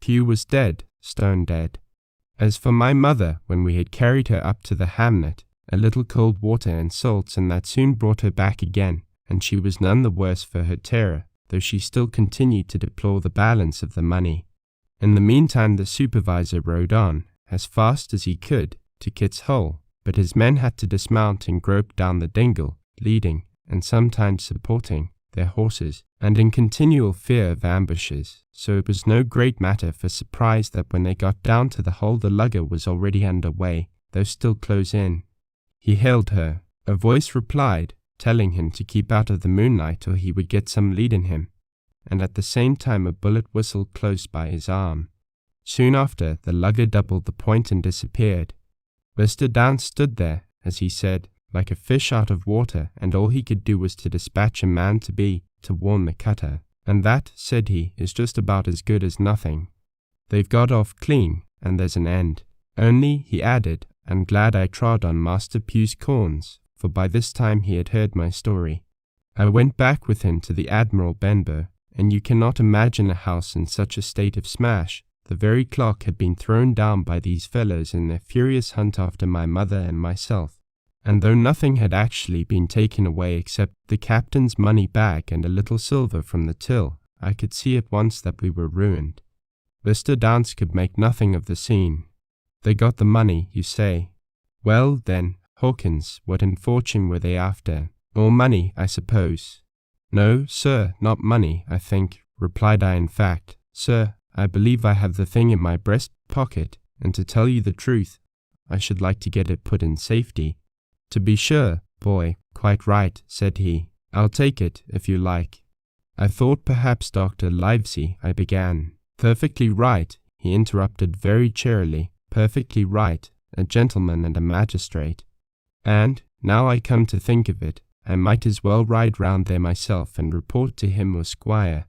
[SPEAKER 1] Pew was dead, stone dead. As for my mother, when we had carried her up to the hamlet, a little cold water and salts, and that soon brought her back again, and she was none the worse for her terror, though she still continued to deplore the balance of the money. In the meantime the supervisor rode on, as fast as he could, to Kit's Hole, but his men had to dismount and grope down the dingle, leading, and sometimes supporting, their horses, and in continual fear of ambushes, so it was no great matter for surprise that when they got down to the hole the lugger was already under way, though still close in. He hailed her. A voice replied, telling him to keep out of the moonlight or he would get some lead in him, and at the same time a bullet whistled close by his arm. Soon after, the lugger doubled the point and disappeared. Mr. Downs stood there, as he said, like a fish out of water, and all he could do was to dispatch a man to warn the cutter, and that, said he, is just about as good as nothing. They've got off clean, and there's an end. Only, he added, I'm glad I trod on Master Pugh's corns, for by this time he had heard my story. I went back with him to the Admiral Benbow, and you cannot imagine a house in such a state of smash. The very clock had been thrown down by these fellows in their furious hunt after my mother and myself, and though nothing had actually been taken away except the captain's money bag and a little silver from the till, I could see at once that we were ruined. Mr. Downs could make nothing of the scene. They got the money, you say. Well, then, Hawkins, what in fortune were they after? More money, I suppose. No, sir, not money, I think, replied I. In fact, sir, I believe I have the thing in my breast pocket, and to tell you the truth, I should like to get it put in safety. To be sure, boy, quite right, said he. I'll take it, if you like. I thought perhaps Dr. Livesey, I began. Perfectly right, he interrupted very cheerily. Perfectly right, a gentleman and a magistrate. And, now I come to think of it, I might as well ride round there myself and report to him or squire.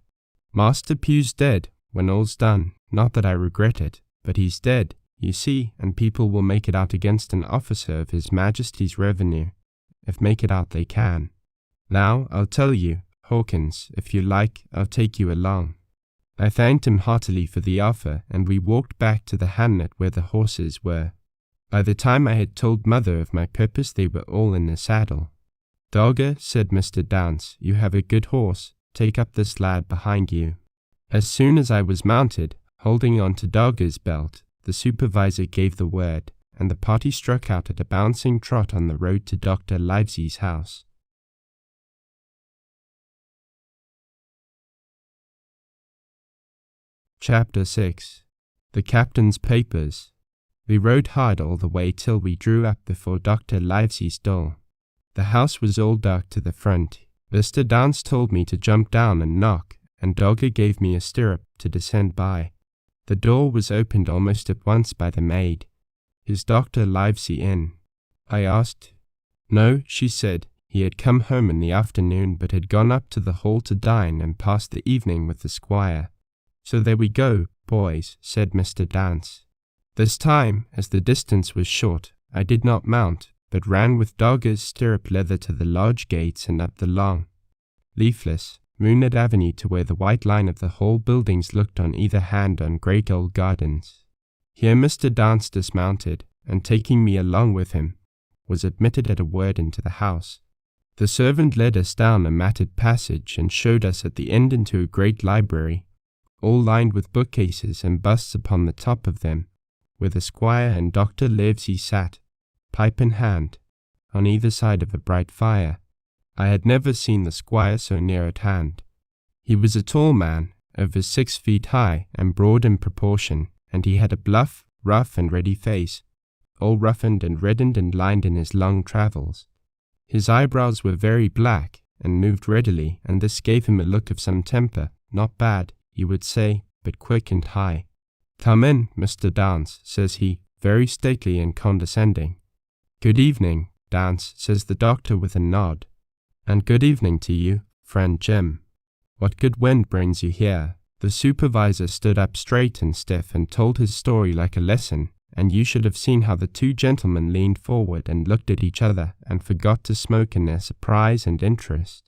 [SPEAKER 1] Master Pugh's dead, when all's done. Not that I regret it, but he's dead, you see, and people will make it out against an officer of His Majesty's revenue, if make it out they can. Now, I'll tell you, Hawkins, if you like, I'll take you along. I thanked him heartily for the offer, and we walked back to the hamlet where the horses were. By the time I had told Mother of my purpose, they were all in the saddle. Dogger, said Mr. Downs, you have a good horse. Take up this lad behind you. As soon as I was mounted, holding on to Dogger's belt, the supervisor gave the word, and the party struck out at a bouncing trot on the road to Dr. Livesey's house. Chapter 6. The Captain's Papers. We rode hard all the way till we drew up before Dr. Livesey's door. The house was all dark to the front. Mr. Downs told me to jump down and knock, and Dogger gave me a stirrup to descend by. The door was opened almost at once by the maid. Is Dr. Livesey in? I asked. No, she said. He had come home in the afternoon, but had gone up to the hall to dine and passed the evening with the squire. So there we go, boys, said Mr. Downs. This time, as the distance was short, I did not mount, but ran with Dogger's stirrup leather to the lodge gates and up the long, leafless, moonlit avenue to where the white line of the whole buildings looked on either hand on great old gardens. Here Mr. Downs dismounted, and taking me along with him, was admitted at a word into the house. The servant led us down a matted passage and showed us at the end into a great library, all lined with bookcases and busts upon the top of them, where the squire and Dr. Livesey sat, pipe in hand, on either side of a bright fire. I had never seen the squire so near at hand. He was a tall man, over 6 feet high and broad in proportion, and he had a bluff, rough and ready face, all roughened and reddened and lined in his long travels. His eyebrows were very black, and moved readily, and this gave him a look of some temper, not bad, you would say, but quick and high. Come in, Mr. Downs, says he, very stately and condescending. Good evening, Downs, says the doctor with a nod. And good evening to you, friend Jim. What good wind brings you here? The supervisor stood up straight and stiff and told his story like a lesson, and you should have seen how the two gentlemen leaned forward and looked at each other and forgot to smoke in their surprise and interest.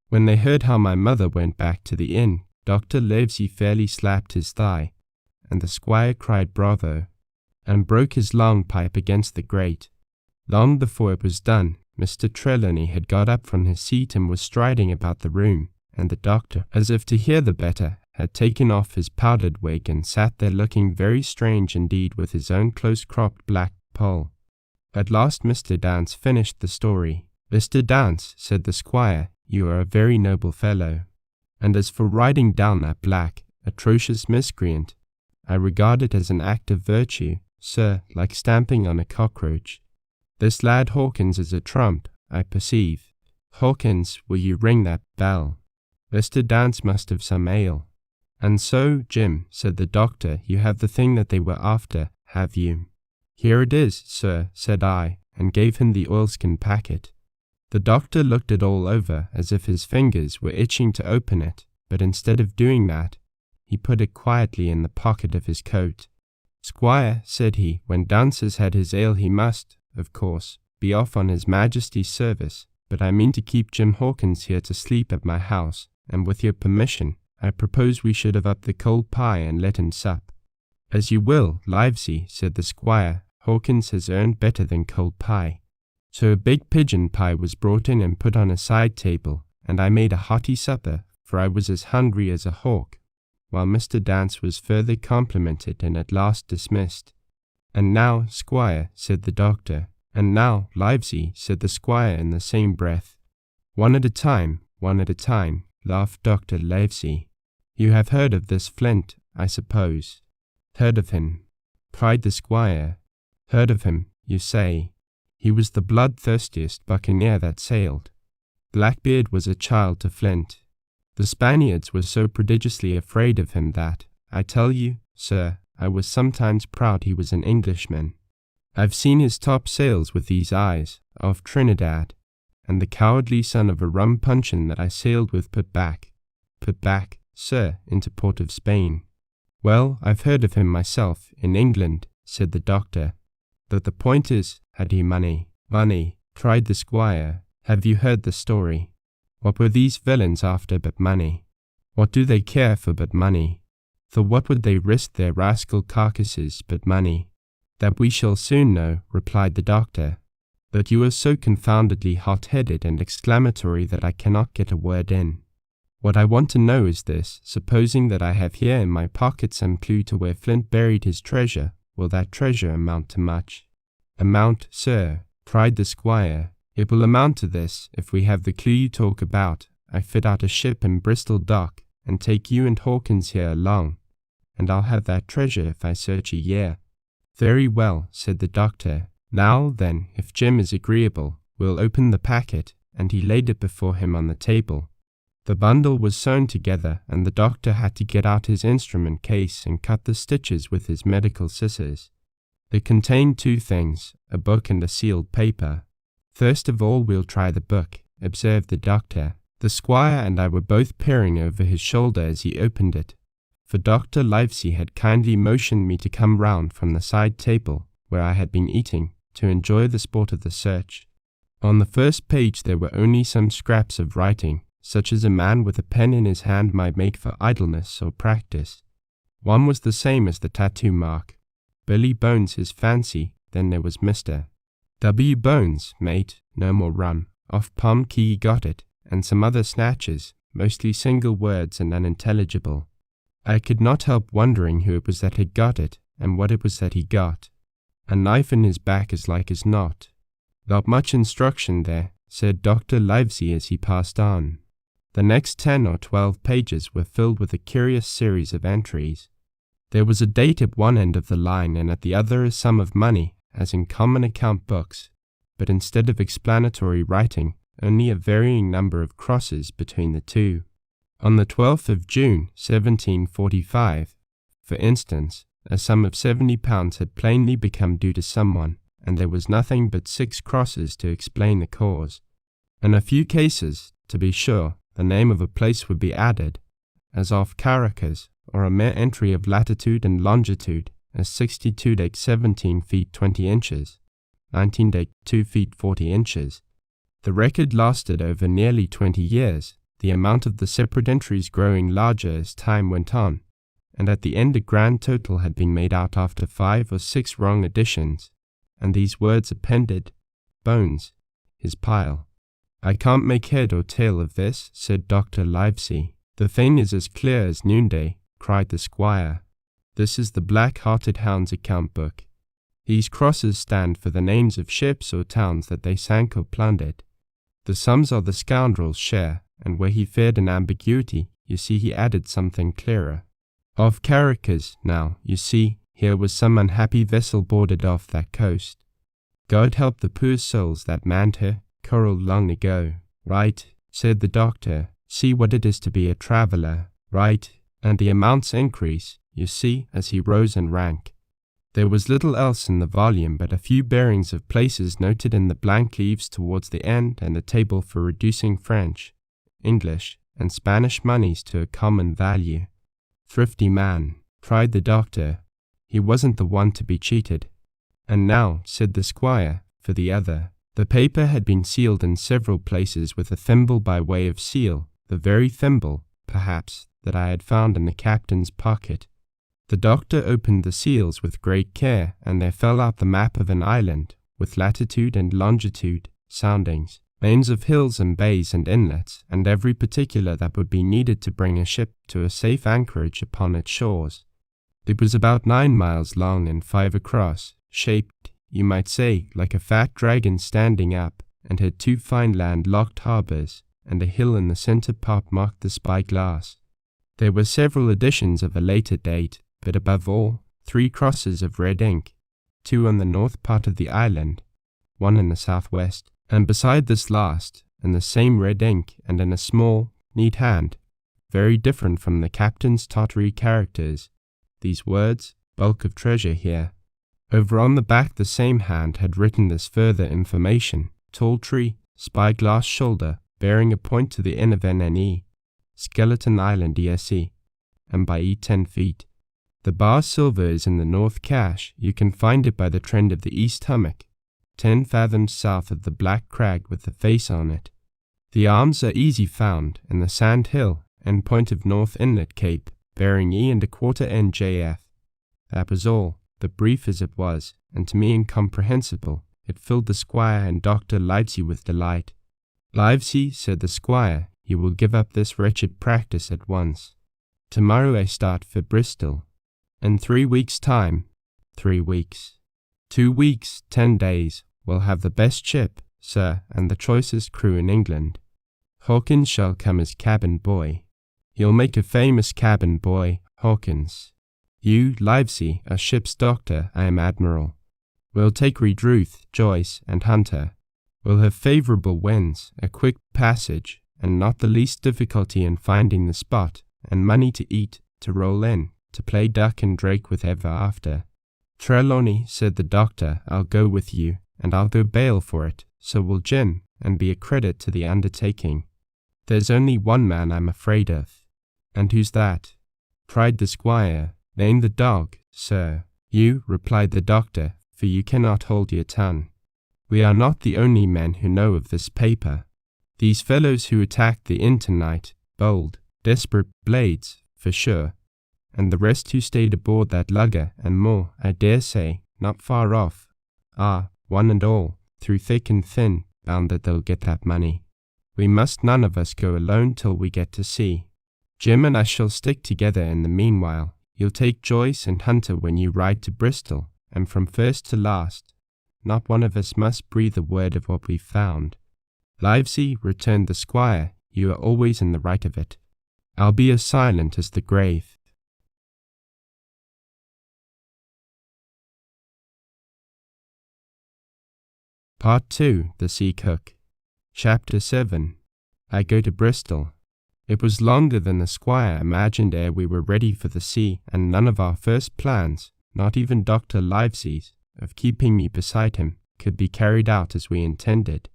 [SPEAKER 1] When they heard how my mother went back to the inn, Dr. Livesey fairly slapped his thigh, and the squire cried bravo, and broke his long pipe against the grate. Long before it was done, Mr. Trelawney had got up from his seat and was striding about the room, and the doctor, as if to hear the better, had taken off his powdered wig and sat there looking very strange indeed with his own close-cropped black poll. At last Mr. Dance finished the story. "Mr. Dance," said the squire, "you are a very noble fellow. And as for writing down that black, atrocious miscreant, I regard it as an act of virtue, sir, like stamping on a cockroach. This lad Hawkins is a trump, I perceive. Hawkins, will you ring that bell? Mr. Dance must have some ale." "And so, Jim," said the doctor, "you have the thing that they were after, have you?" "Here it is, sir," said I, and gave him the oilskin packet. The doctor looked it all over as if his fingers were itching to open it, but instead of doing that, he put it quietly in the pocket of his coat. "Squire," said he, "when Dance has had his ale he must, of course, be off on his Majesty's service, but I mean to keep Jim Hawkins here to sleep at my house, and with your permission, I propose we should have up the cold pie and let him sup." "As you will, Livesey," said the squire. "Hawkins has earned better than cold pie." So a big pigeon pie was brought in and put on a side table, and I made a hearty supper, for I was as hungry as a hawk, while Mr. Dance was further complimented and at last dismissed. "And now, squire," said the doctor. "And now, Livesey," said the squire in the same breath. One at a time, laughed Dr. Livesey. "You have heard of this Flint, I suppose?" "Heard of him," cried the squire. "Heard of him, you say? He was the bloodthirstiest buccaneer that sailed. Blackbeard was a child to Flint. The Spaniards were so prodigiously afraid of him that, I tell you, sir, I was sometimes proud he was an Englishman. I've seen his top sails with these eyes, off Trinidad, and the cowardly son of a rum puncheon that I sailed with put back, sir, into port of Spain. Well, I've heard of him myself, in England," said the doctor. "But the point is, had he money?" "Money," cried the squire. "Have you heard the story? What were these villains after but money? What do they care for but money? For what would they risk their rascal carcasses but money?" "That we shall soon know," replied the doctor. "But you are so confoundedly hot-headed and exclamatory that I cannot get a word in. What I want to know is this: supposing that I have here in my pocket some clue to where Flint buried his treasure, will that treasure amount to much?" "Amount, sir," cried the squire. "It will amount to this: if we have the clue you talk about, I fit out a ship in Bristol dock, and take you and Hawkins here along, and I'll have that treasure if I search a year." "Very well," said the doctor. "Now, then, if Jim is agreeable, we'll open the packet," and he laid it before him on the table. The bundle was sewn together, and the doctor had to get out his instrument case and cut the stitches with his medical scissors. It contained two things, a book and a sealed paper. "First of all we'll try the book," observed the doctor. The squire and I were both peering over his shoulder as he opened it, for Dr. Livesey had kindly motioned me to come round from the side table, where I had been eating, to enjoy the sport of the search. On the first page there were only some scraps of writing, such as a man with a pen in his hand might make for idleness or practice. One was the same as the tattoo mark: "Billy Bones his fancy." Then there was Mr. W. Bones, mate, no more rum, off Palm Key got it, and some other snatches, mostly single words and unintelligible. I could not help wondering who it was that had got it, and what it was that he got. "A knife in his back as like as not." "Not much instruction there," said Dr. Livesey as he passed on. The next 10 or 12 pages were filled with a curious series of entries. There was a date at one end of the line, and at the other a sum of money, as in common account books, but instead of explanatory writing, only a varying number of crosses between the two. On the 12th of June, 1745, for instance, a sum of £70 had plainly become due to someone, and there was nothing but 6 crosses to explain the cause. In a few cases, to be sure, the name of a place would be added, as off Caracas, or a mere entry of latitude and longitude, as 62 17 feet 20 inches, 19 2 feet 40 inches. The record lasted over nearly 20 years, the amount of the separate entries growing larger as time went on, and at the end a grand total had been made out after 5 or 6 wrong additions, and these words appended: "Bones, his pile." I can't make head or tail of this, said Dr. Livesey. The thing is as clear as noonday, cried the squire. This is the black-hearted hound's account book. These crosses stand for the names of ships or towns that they sank or plundered. The sums are the scoundrel's share, and where he feared an ambiguity, you see he added something clearer. Of caracas, now, you see, here was some unhappy vessel boarded off that coast. God help the poor souls that manned her, coral long ago. Right, said the doctor, see what it is to be a traveller. Right, and the amounts increase, you see, as he rose in rank. There was little else in the volume but a few bearings of places noted in the blank leaves towards the end and a table for reducing French, English, and Spanish moneys to a common value. Thrifty man, cried the doctor. He wasn't the one to be cheated. And now, said the squire, for the other. The paper had been sealed in several places with a thimble by way of seal, the very thimble, perhaps, that I had found in the captain's pocket. The doctor opened the seals with great care, and there fell out the map of an island, with latitude and longitude, soundings, names of hills and bays and inlets, and every particular that would be needed to bring a ship to a safe anchorage upon its shores. It was about 9 miles long and 5 across, shaped, you might say, like a fat dragon standing up, and had 2 fine land-locked harbours, and a hill in the centre part marked the spyglass. There were several editions of a later date, but above all, 3 crosses of red ink, 2 on the north part of the island, 1 in the southwest, and beside this last, in the same red ink and in a small, neat hand, very different from the captain's tottery characters, these words, bulk of treasure here. Over on the back the same hand had written this further information, tall tree, spyglass shoulder, bearing a point to the N of NNE, Skeleton Island ESE, and by E 10 feet. The bar silver is in the north cache. You can find it by the trend of the east hummock, 10 fathoms south of the black crag with the face on it. The arms are easy found, in the sand hill and point of North Inlet Cape, bearing E and a quarter NJF. That was all, but brief as it was, and to me incomprehensible. It filled the squire and Dr. Livesey with delight. Livesey, said the squire, you will give up this wretched practice at once. Tomorrow I start for Bristol. In 3 weeks' time, 3 weeks, 2 weeks, 10 days, we'll have the best ship, sir, and the choicest crew in England. Hawkins shall come as cabin boy. He'll make a famous cabin boy, Hawkins. You, Livesey, are ship's doctor, I am admiral. We'll take Redruth, Joyce, and Hunter. We'll have favourable winds, a quick passage, and not the least difficulty in finding the spot, and money to eat, to roll in, to play duck and drake with ever after. Trelawney, said the doctor, I'll go with you, and I'll go bail for it, so will Jim, and be a credit to the undertaking. There's only one man I'm afraid of. And who's that? Cried the squire. Name the dog, sir. You, replied the doctor, for you cannot hold your tongue. We are not the only men who know of this paper. These fellows who attacked the inn tonight, bold, desperate blades, for sure, and the rest who stayed aboard that lugger, and more, I dare say, not far off, are, one and all, through thick and thin, bound that they'll get that money. We must none of us go alone till we get to sea. Jim and I shall stick together in the meanwhile. You'll take Joyce and Hunter when you ride to Bristol, and from first to last, not one of us must breathe a word of what we've found. Livesey, returned the squire, you are always in the right of it. I'll be as silent as the grave. Part 2, The Sea Cook. Chapter 7. I go to Bristol. It was longer than the squire imagined ere we were ready for the sea, and none of our first plans, not even Dr. Livesey's, of keeping me beside him, could be carried out as we intended.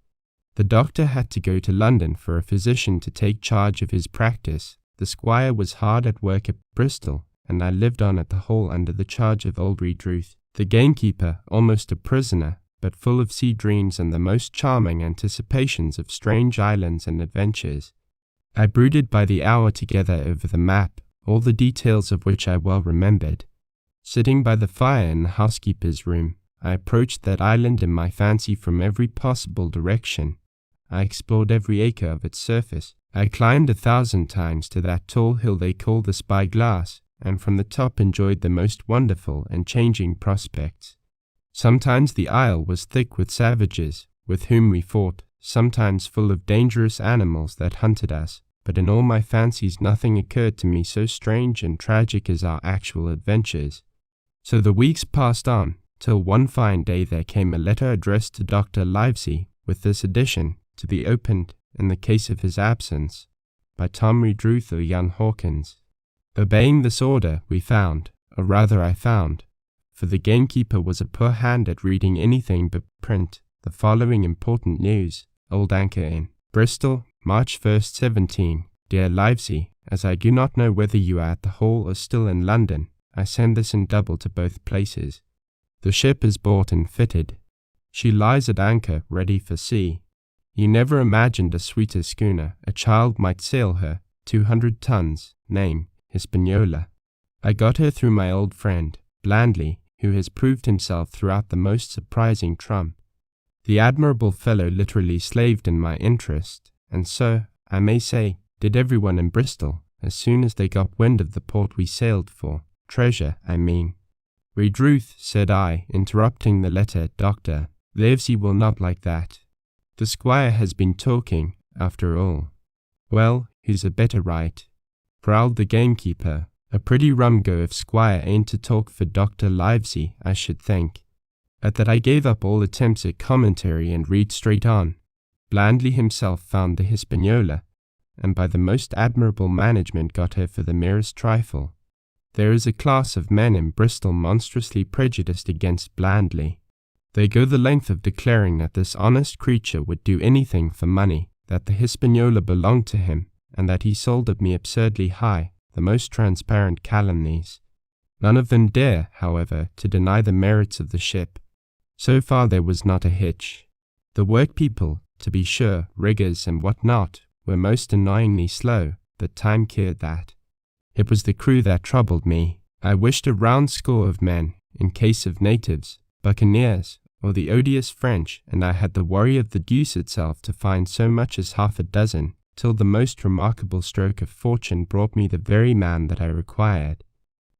[SPEAKER 1] The doctor had to go to London for a physician to take charge of his practice. The squire was hard at work at Bristol, and I lived on at the Hall under the charge of old Redruth, the gamekeeper, almost a prisoner, but full of sea dreams and the most charming anticipations of strange islands and adventures. I brooded by the hour together over the map, all the details of which I well remembered. Sitting by the fire in the housekeeper's room, I approached that island in my fancy from every possible direction. I explored every acre of its surface. I climbed 1,000 times to that tall hill they call the Spyglass, and from the top enjoyed the most wonderful and changing prospects. Sometimes the isle was thick with savages, with whom we fought, sometimes full of dangerous animals that hunted us, but in all my fancies nothing occurred to me so strange and tragic as our actual adventures. So the weeks passed on, till one fine day there came a letter addressed to Dr. Livesey, with this addition, to be opened, in the case of his absence, by Tom Redruth or young Hawkins. Obeying this order, we found, or rather I found, for the gamekeeper was a poor hand at reading anything but print, the following important news. Old Anchor Inn, Bristol, March 1st, 17. Dear Livesey, as I do not know whether you are at the Hall or still in London, I send this in double to both places. The ship is bought and fitted. She lies at anchor, ready for sea. You never imagined a sweeter schooner. A child might sail her, 200 tons, name, Hispaniola. I got her through my old friend, Blandly, who has proved himself throughout the most surprising trump. The admirable fellow literally slaved in my interest, and so, I may say, did everyone in Bristol, as soon as they got wind of the port we sailed for. Treasure, I mean. Redruth, said I, interrupting the letter, Doctor, Livesey will not like that. The squire has been talking, after all. Well, he's a better right, growled the gamekeeper. A pretty rum go if squire ain't to talk for Dr. Livesey, I should think. At that I gave up all attempts at commentary and read straight on. Blandly himself found the Hispaniola, and by the most admirable management got her for the merest trifle. There is a class of men in Bristol monstrously prejudiced against Blandly. They go the length of declaring that this honest creature would do anything for money, that the Hispaniola belonged to him, and that he sold at me absurdly high, the most transparent calumnies. None of them dare, however, to deny the merits of the ship. So far there was not a hitch. The workpeople, to be sure, riggers and what not, were most annoyingly slow, but time cured that. It was the crew that troubled me. I wished a round score of men, in case of natives, buccaneers, or the odious French, and I had the worry of the deuce itself to find so much as half a dozen, till the most remarkable stroke of fortune brought me the very man that I required.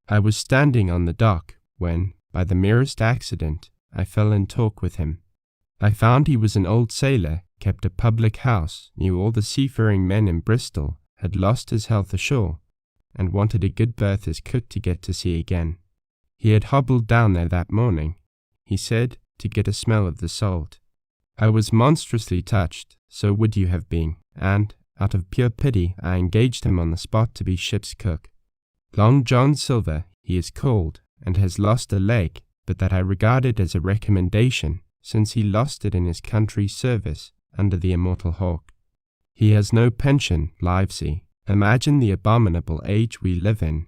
[SPEAKER 1] I was standing on the dock, when, by the merest accident, I fell in talk with him. I found he was an old sailor, kept a public house, knew all the seafaring men in Bristol, had lost his health ashore, and wanted a good berth as cook to get to sea again. He had hobbled down there that morning, he said, to get a smell of the salt. I was monstrously touched, so would you have been, and, out of pure pity, I engaged him on the spot to be ship's cook. Long John Silver, he is called, and has lost a leg, but that I regarded as a recommendation, since he lost it in his country's service, under the immortal Hawk. He has no pension, Livesey. Imagine the abominable age we live in.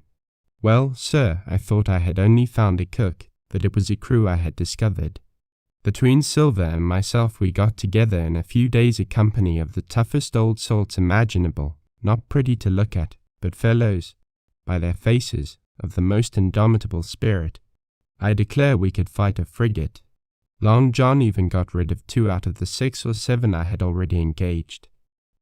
[SPEAKER 1] Well, sir, I thought I had only found a cook, but it was a crew I had discovered. Between Silver and myself we got together in a few days a company of the toughest old salts imaginable, not pretty to look at, but fellows, by their faces, of the most indomitable spirit. I declare we could fight a frigate. Long John even got rid of 2 out of the 6 or 7 I had already engaged.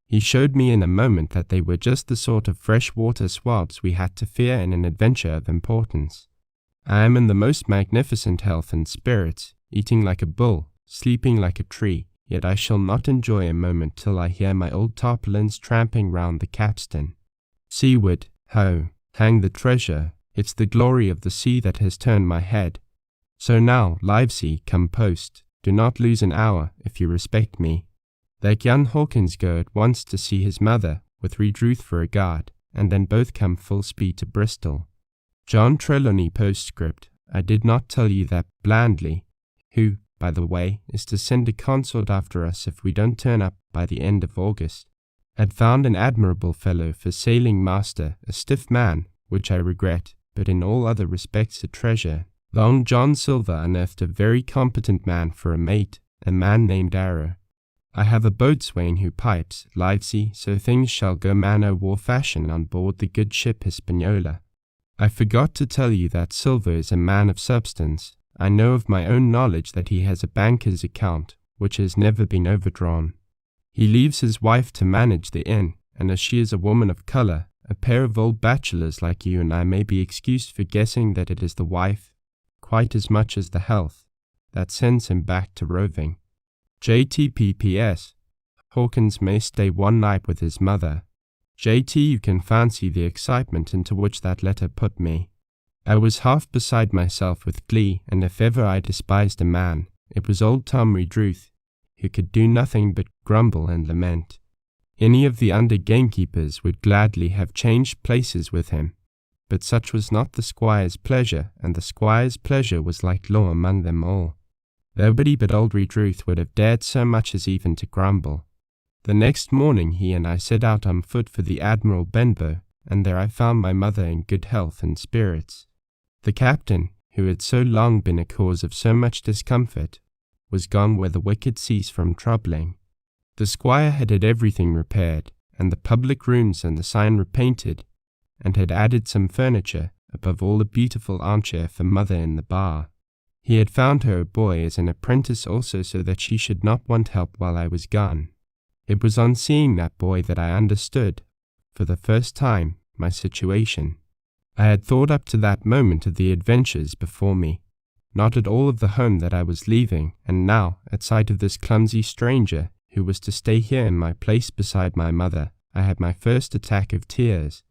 [SPEAKER 1] He showed me in a moment that they were just the sort of fresh-water swabs we had to fear in an adventure of importance. I am in the most magnificent health and spirits, eating like a bull, sleeping like a tree, yet I shall not enjoy a moment till I hear my old tarpaulins tramping round the capstan. Seaward, ho, hang the treasure, it's the glory of the sea that has turned my head. So now, Livesey, come post, do not lose an hour, if you respect me. Let young Hawkins go at once to see his mother, with Redruth for a guard, and then both come full speed to Bristol. John Trelawney postscript, I did not tell you that Blandly, who, by the way, is to send a consort after us if we don't turn up by the end of August, had found an admirable fellow for sailing master, a stiff man, which I regret, but in all other respects a treasure. Long John Silver unearthed a very competent man for a mate, a man named Arrow. I have a boatswain who pipes, Livesey, so things shall go man-o'-war fashion on board the good ship Hispaniola. I forgot to tell you that Silver is a man of substance. I know of my own knowledge that he has a banker's account, which has never been overdrawn. He leaves his wife to manage the inn, and as she is a woman of colour, a pair of old bachelors like you and I may be excused for guessing that it is the wife, quite as much as the health, that sends him back to roving. JTPPS. Hawkins may stay one night with his mother. JT, you can fancy the excitement into which that letter put me. I was half beside myself with glee, and if ever I despised a man, it was old Tom Redruth, who could do nothing but grumble and lament. Any of the under gamekeepers would gladly have changed places with him, but such was not the squire's pleasure, and the squire's pleasure was like law among them all. Nobody but old Redruth would have dared so much as even to grumble. The next morning he and I set out on foot for the Admiral Benbow, and there I found my mother in good health and spirits. The captain, who had so long been a cause of so much discomfort, was gone where the wicked cease from troubling. The squire had everything repaired, and the public rooms and the sign repainted, and had added some furniture, above all a beautiful armchair for mother in the bar. He had found her a boy as an apprentice also, so that she should not want help while I was gone. It was on seeing that boy that I understood, for the first time, my situation. I had thought up to that moment of the adventures before me, not at all of the home that I was leaving, and now, at sight of this clumsy stranger, who was to stay here in my place beside my mother, I had my first attack of tears.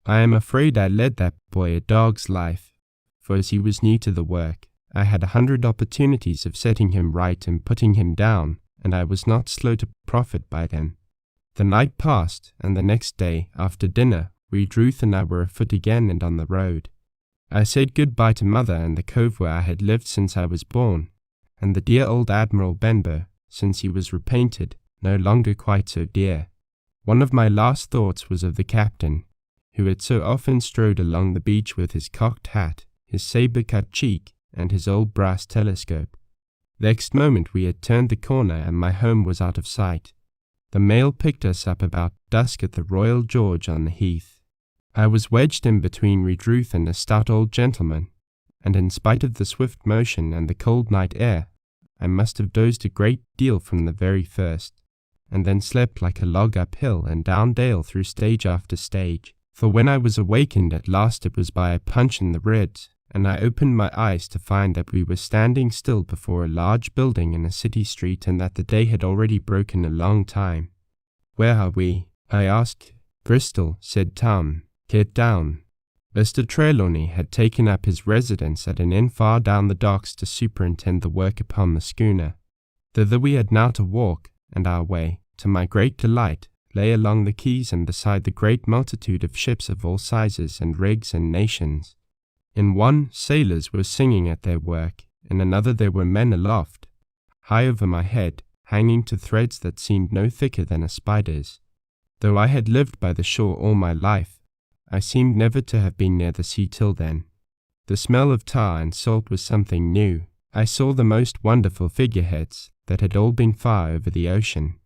[SPEAKER 1] I am afraid I led that boy a dog's life, for as he was new to the work, I had 100 opportunities of setting him right and putting him down, and I was not slow to profit by them. The night passed, and the next day, after dinner, Redruth and I were afoot again and on the road. I said good-bye to mother and the cove where I had lived since I was born, and the dear old Admiral Benbow, since he was repainted, no longer quite so dear. One of my last thoughts was of the captain, who had so often strode along the beach with his cocked hat, his sabre-cut cheek, and his old brass telescope. Next moment we had turned the corner and my home was out of sight. The mail picked us up about dusk at the Royal George on the heath. I was wedged in between Redruth and a stout old gentleman, and in spite of the swift motion and the cold night air, I must have dozed a great deal from the very first, and then slept like a log uphill and down dale through stage after stage. For when I was awakened at last it was by a punch in the ribs, and I opened my eyes to find that we were standing still before a large building in a city street, and that the day had already broken a long time. "Where are we?" I asked. "Bristol," said Tom. "Get down." Mr. Trelawney had taken up his residence at an inn far down the docks to superintend the work upon the schooner. Thither we had now to walk, and our way, to my great delight, lay along the quays and beside the great multitude of ships of all sizes and rigs and nations. In one, sailors were singing at their work, in another there were men aloft, high over my head, hanging to threads that seemed no thicker than a spider's. Though I had lived by the shore all my life, I seemed never to have been near the sea till then. The smell of tar and salt was something new. I saw the most wonderful figureheads that had all been far over the ocean.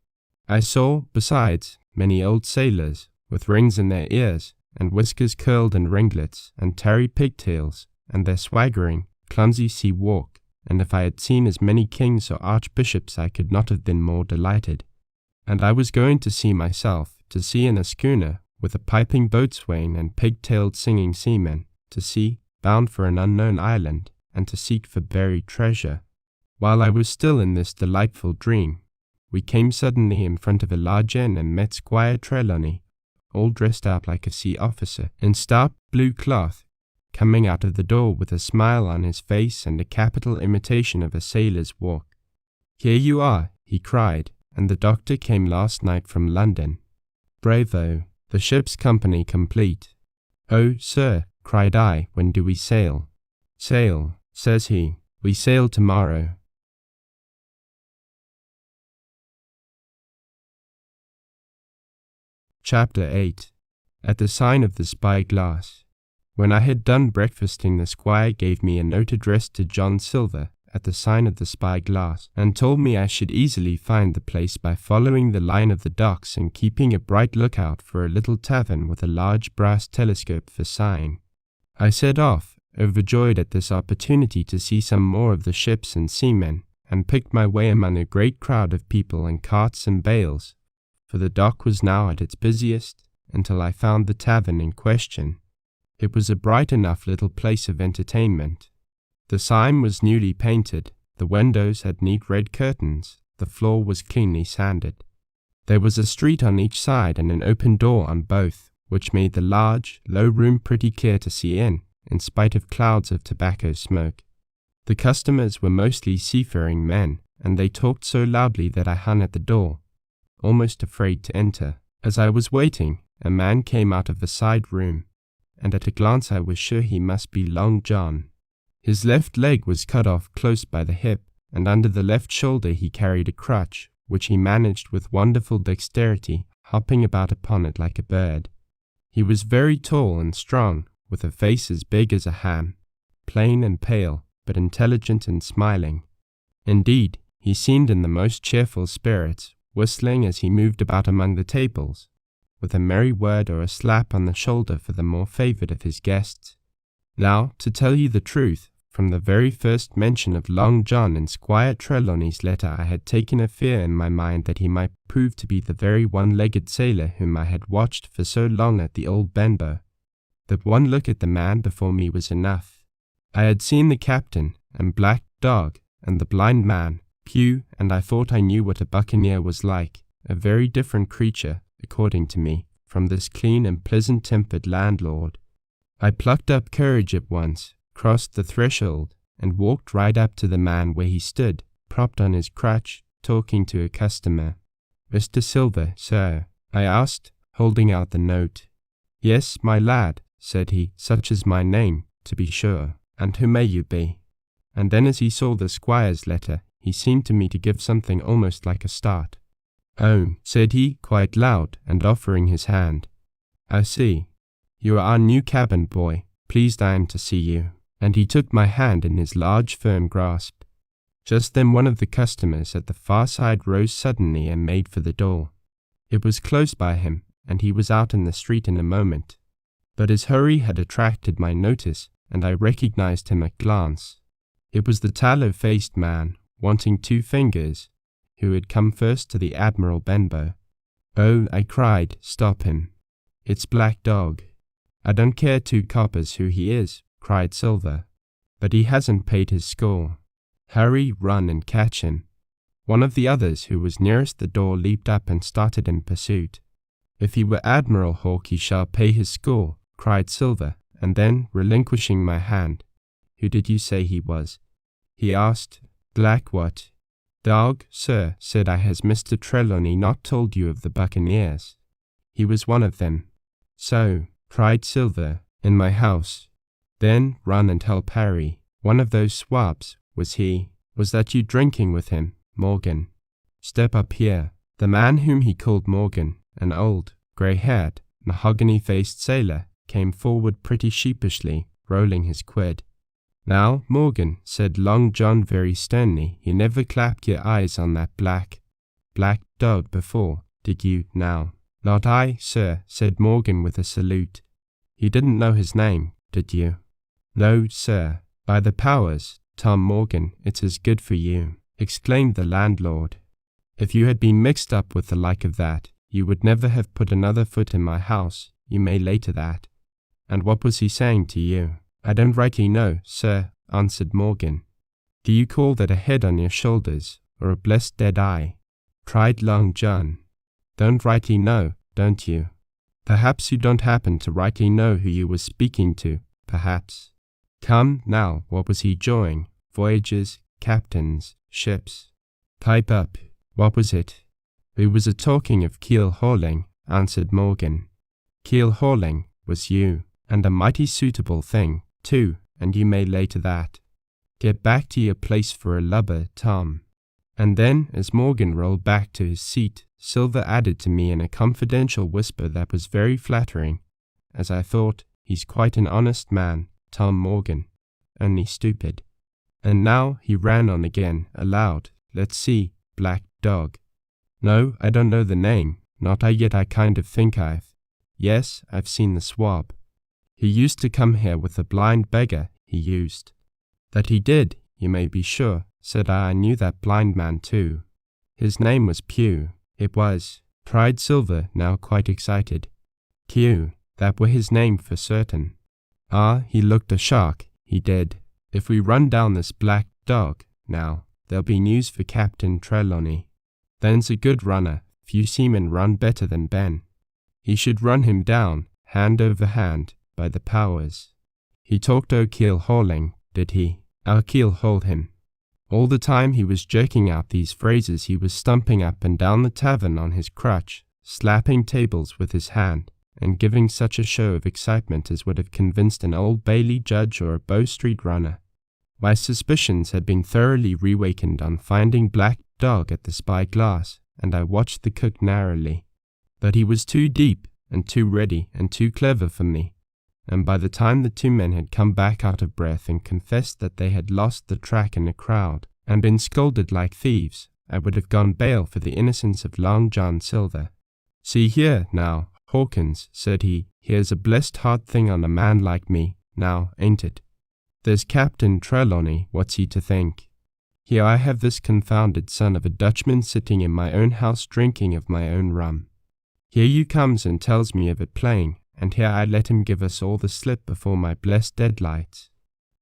[SPEAKER 1] I saw, besides, many old sailors, with rings in their ears, and whiskers curled and ringlets, and tarry pigtails, and their swaggering, clumsy sea walk, and if I had seen as many kings or archbishops I could not have been more delighted. And I was going to sea myself, to sea in a schooner, with a piping boatswain and pig-tailed singing seamen, to sea, bound for an unknown island, and to seek for buried treasure. While I was still in this delightful dream, we came suddenly in front of a large inn and met Squire Trelawney, all dressed out like a sea officer, in stout blue cloth, coming out of the door with a smile on his face and a capital imitation of a sailor's walk. "Here you are," he cried, "and the doctor came last night from London. Bravo, the ship's company complete." "Oh, sir," cried I, "when do we sail?" "Sail," says he, "we sail tomorrow." Chapter 8. At the sign of the spy-glass. When I had done breakfasting, the squire gave me a note addressed to John Silver at the sign of the spy-glass, and told me I should easily find the place by following the line of the docks and keeping a bright lookout for a little tavern with a large brass telescope for sign. I set off, overjoyed at this opportunity to see some more of the ships and seamen, and picked my way among a great crowd of people and carts and bales, for the dock was now at its busiest, until I found the tavern in question. It was a bright enough little place of entertainment. The sign was newly painted, the windows had neat red curtains, the floor was cleanly sanded. There was a street on each side and an open door on both, which made the large, low room pretty clear to see in spite of clouds of tobacco smoke. The customers were mostly seafaring men, and they talked so loudly that I hung at the door, almost afraid to enter. As I was waiting, a man came out of a side room, and at a glance I was sure he must be Long John. His left leg was cut off close by the hip, and under the left shoulder he carried a crutch, which he managed with wonderful dexterity, hopping about upon it like a bird. He was very tall and strong, with a face as big as a ham, plain and pale, but intelligent and smiling. Indeed, he seemed in the most cheerful spirits, whistling as he moved about among the tables, with a merry word or a slap on the shoulder for the more favoured of his guests. Now, to tell you the truth, from the very first mention of Long John in Squire Trelawney's letter I had taken a fear in my mind that he might prove to be the very one-legged sailor whom I had watched for so long at the old Benbow. That one look at the man before me was enough. I had seen the captain, and Black Dog, and the blind man, Pew, and I thought I knew what a buccaneer was like, a very different creature, according to me, from this clean and pleasant-tempered landlord. I plucked up courage at once, crossed the threshold, and walked right up to the man where he stood, propped on his crutch, talking to a customer. "Mr. Silver, sir?" I asked, holding out the note. "Yes, my lad," said he, "such is my name, to be sure. And who may you be?" And then as he saw the squire's letter, he seemed to me to give something almost like a start. "Oh," said he, quite loud, and offering his hand. "I see. You are our new cabin boy. Pleased I am to see you." And he took my hand in his large, firm grasp. Just then one of the customers at the far side rose suddenly and made for the door. It was close by him, and he was out in the street in a moment. But his hurry had attracted my notice, and I recognized him at glance. It was the tallow-faced man, wanting 2 fingers, who had come first to the Admiral Benbow. "Oh," I cried, "stop him. It's Black Dog." "I don't care 2 coppers who he is," cried Silver, "but he hasn't paid his score. Hurry, run and catch him." One of the others who was nearest the door leaped up and started in pursuit. "If he were Admiral Hawke he shall pay his score," cried Silver, and then, relinquishing my hand, "Who did you say he was?" he asked. "Black what?" "Dog, sir," said I. "Has Mr. Trelawney not told you of the buccaneers? He was one of them." "So," cried Silver, "in my house. Then run and help Harry. One of those swabs, was he? Was that you drinking with him, Morgan? Step up here." The man whom he called Morgan, an old, grey-haired, mahogany-faced sailor, came forward pretty sheepishly, rolling his quid. "Now, Morgan," said Long John very sternly, "you never clapped your eyes on that black dog before, did you now?" "Not I, sir," said Morgan with a salute. "You didn't know his name, did you?" "No, sir." "By the powers, Tom Morgan, it's as good for you," exclaimed the landlord. "If you had been mixed up with the like of that, you would never have put another foot in my house, you may lay to that." "And what was he saying to you?" "I don't rightly know, sir," answered Morgan. "Do you call that a head on your shoulders, or a blessed dead eye?" cried Long John. "Don't rightly know, don't you? Perhaps you don't happen to rightly know who you were speaking to, perhaps. Come, now, what was he jawing? Voyages, captains, ships. Pipe up. What was it?" "We was a-talking of keel-hauling," answered Morgan. "Keel-hauling was you, and a mighty suitable thing, too, and you may lay to that. Get back to your place for a lubber, Tom." And then, as Morgan rolled back to his seat, Silver added to me in a confidential whisper that was very flattering, as I thought, "He's quite an honest man, Tom Morgan, only stupid." And now he ran on again, aloud, "Let's see, Black Dog. No, I don't know the name, not I yet. I kind of think yes, I've seen the swab. He used to come here with a blind beggar, he used." "That he did, you may be sure," said I. "I knew that blind man too. His name was Pew." "It was. cried Silver, now quite excited. Q, that were his name for certain. Ah, he looked a shark, he did. If we run down this black dog, now, there'll be news for Captain Trelawney. Ben's a good runner, few seamen run better than Ben. He should run him down, hand over hand, by the powers. He talked o' keel hauling, did he? I'll keel haul him. All the time he was jerking out these phrases he was stumping up and down the tavern on his crutch, slapping tables with his hand, and giving such a show of excitement as would have convinced an Old Bailey judge or a Bow Street runner. My suspicions had been thoroughly reawakened on finding Black Dog at the spy-glass, and I watched the cook narrowly. But he was too deep, and too ready, and too clever for me, and by the time the two men had come back out of breath and confessed that they had lost the track in a crowd, and been scolded like thieves, I would have gone bail for the innocence of Long John Silver. See here, now, Hawkins, said he, here's a blessed hard thing on a man like me, now, ain't it? There's Captain Trelawney, what's he to think? Here I have this confounded son of a Dutchman sitting in my own house drinking of my own rum. Here you comes and tells me of it plain, and here I let him give us all the slip before my blessed deadlights.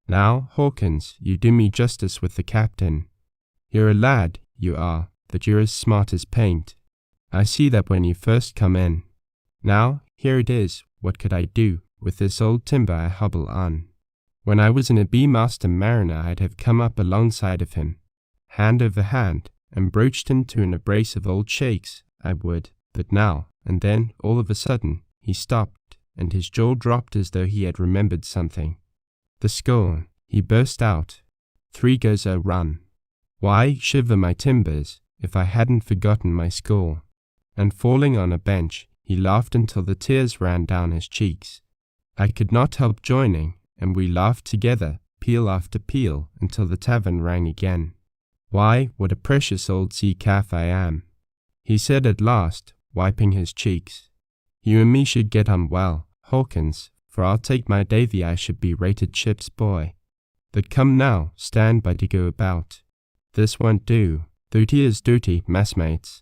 [SPEAKER 1] Now, Hawkins, you do me justice with the captain. You're a lad, you are, but you're as smart as paint. I see that when you first come in. Now, here it is, what could I do, with this old timber I hobble on? When I was in a Beemaster mariner I'd have come up alongside of him, hand over hand, and broached him to an embrace of old shakes, I would, but now, and then, all of a sudden, he stopped, and his jaw dropped as though he had remembered something. The scorn, he burst out. 3 goes a run. Why, shiver my timbers, if I hadn't forgotten my score. And falling on a bench, he laughed until the tears ran down his cheeks. I could not help joining, and we laughed together, peal after peal, until the tavern rang again. Why, what a precious old sea calf I am, he said at last, wiping his cheeks. You and me should get on well, Hawkins, for I'll take my davy I should be rated ship's boy. But come now, stand by to go about. This won't do. Duty is duty, messmates.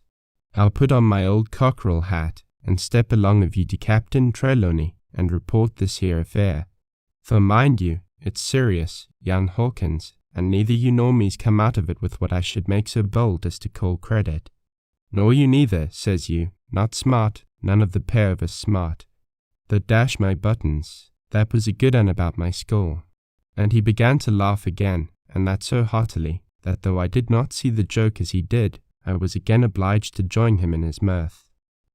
[SPEAKER 1] I'll put on my old cockerel hat, and step along of you to Captain Trelawney, and report this here affair. For mind you, it's serious, Jan Hawkins, and neither you nor me's come out of it with what I should make so bold as to call credit. Nor you neither, says you, not smart, none of the pair of us smart. But dash my buttons, that was a good un about my score. And he began to laugh again, and that so heartily, that though I did not see the joke as he did, I was again obliged to join him in his mirth.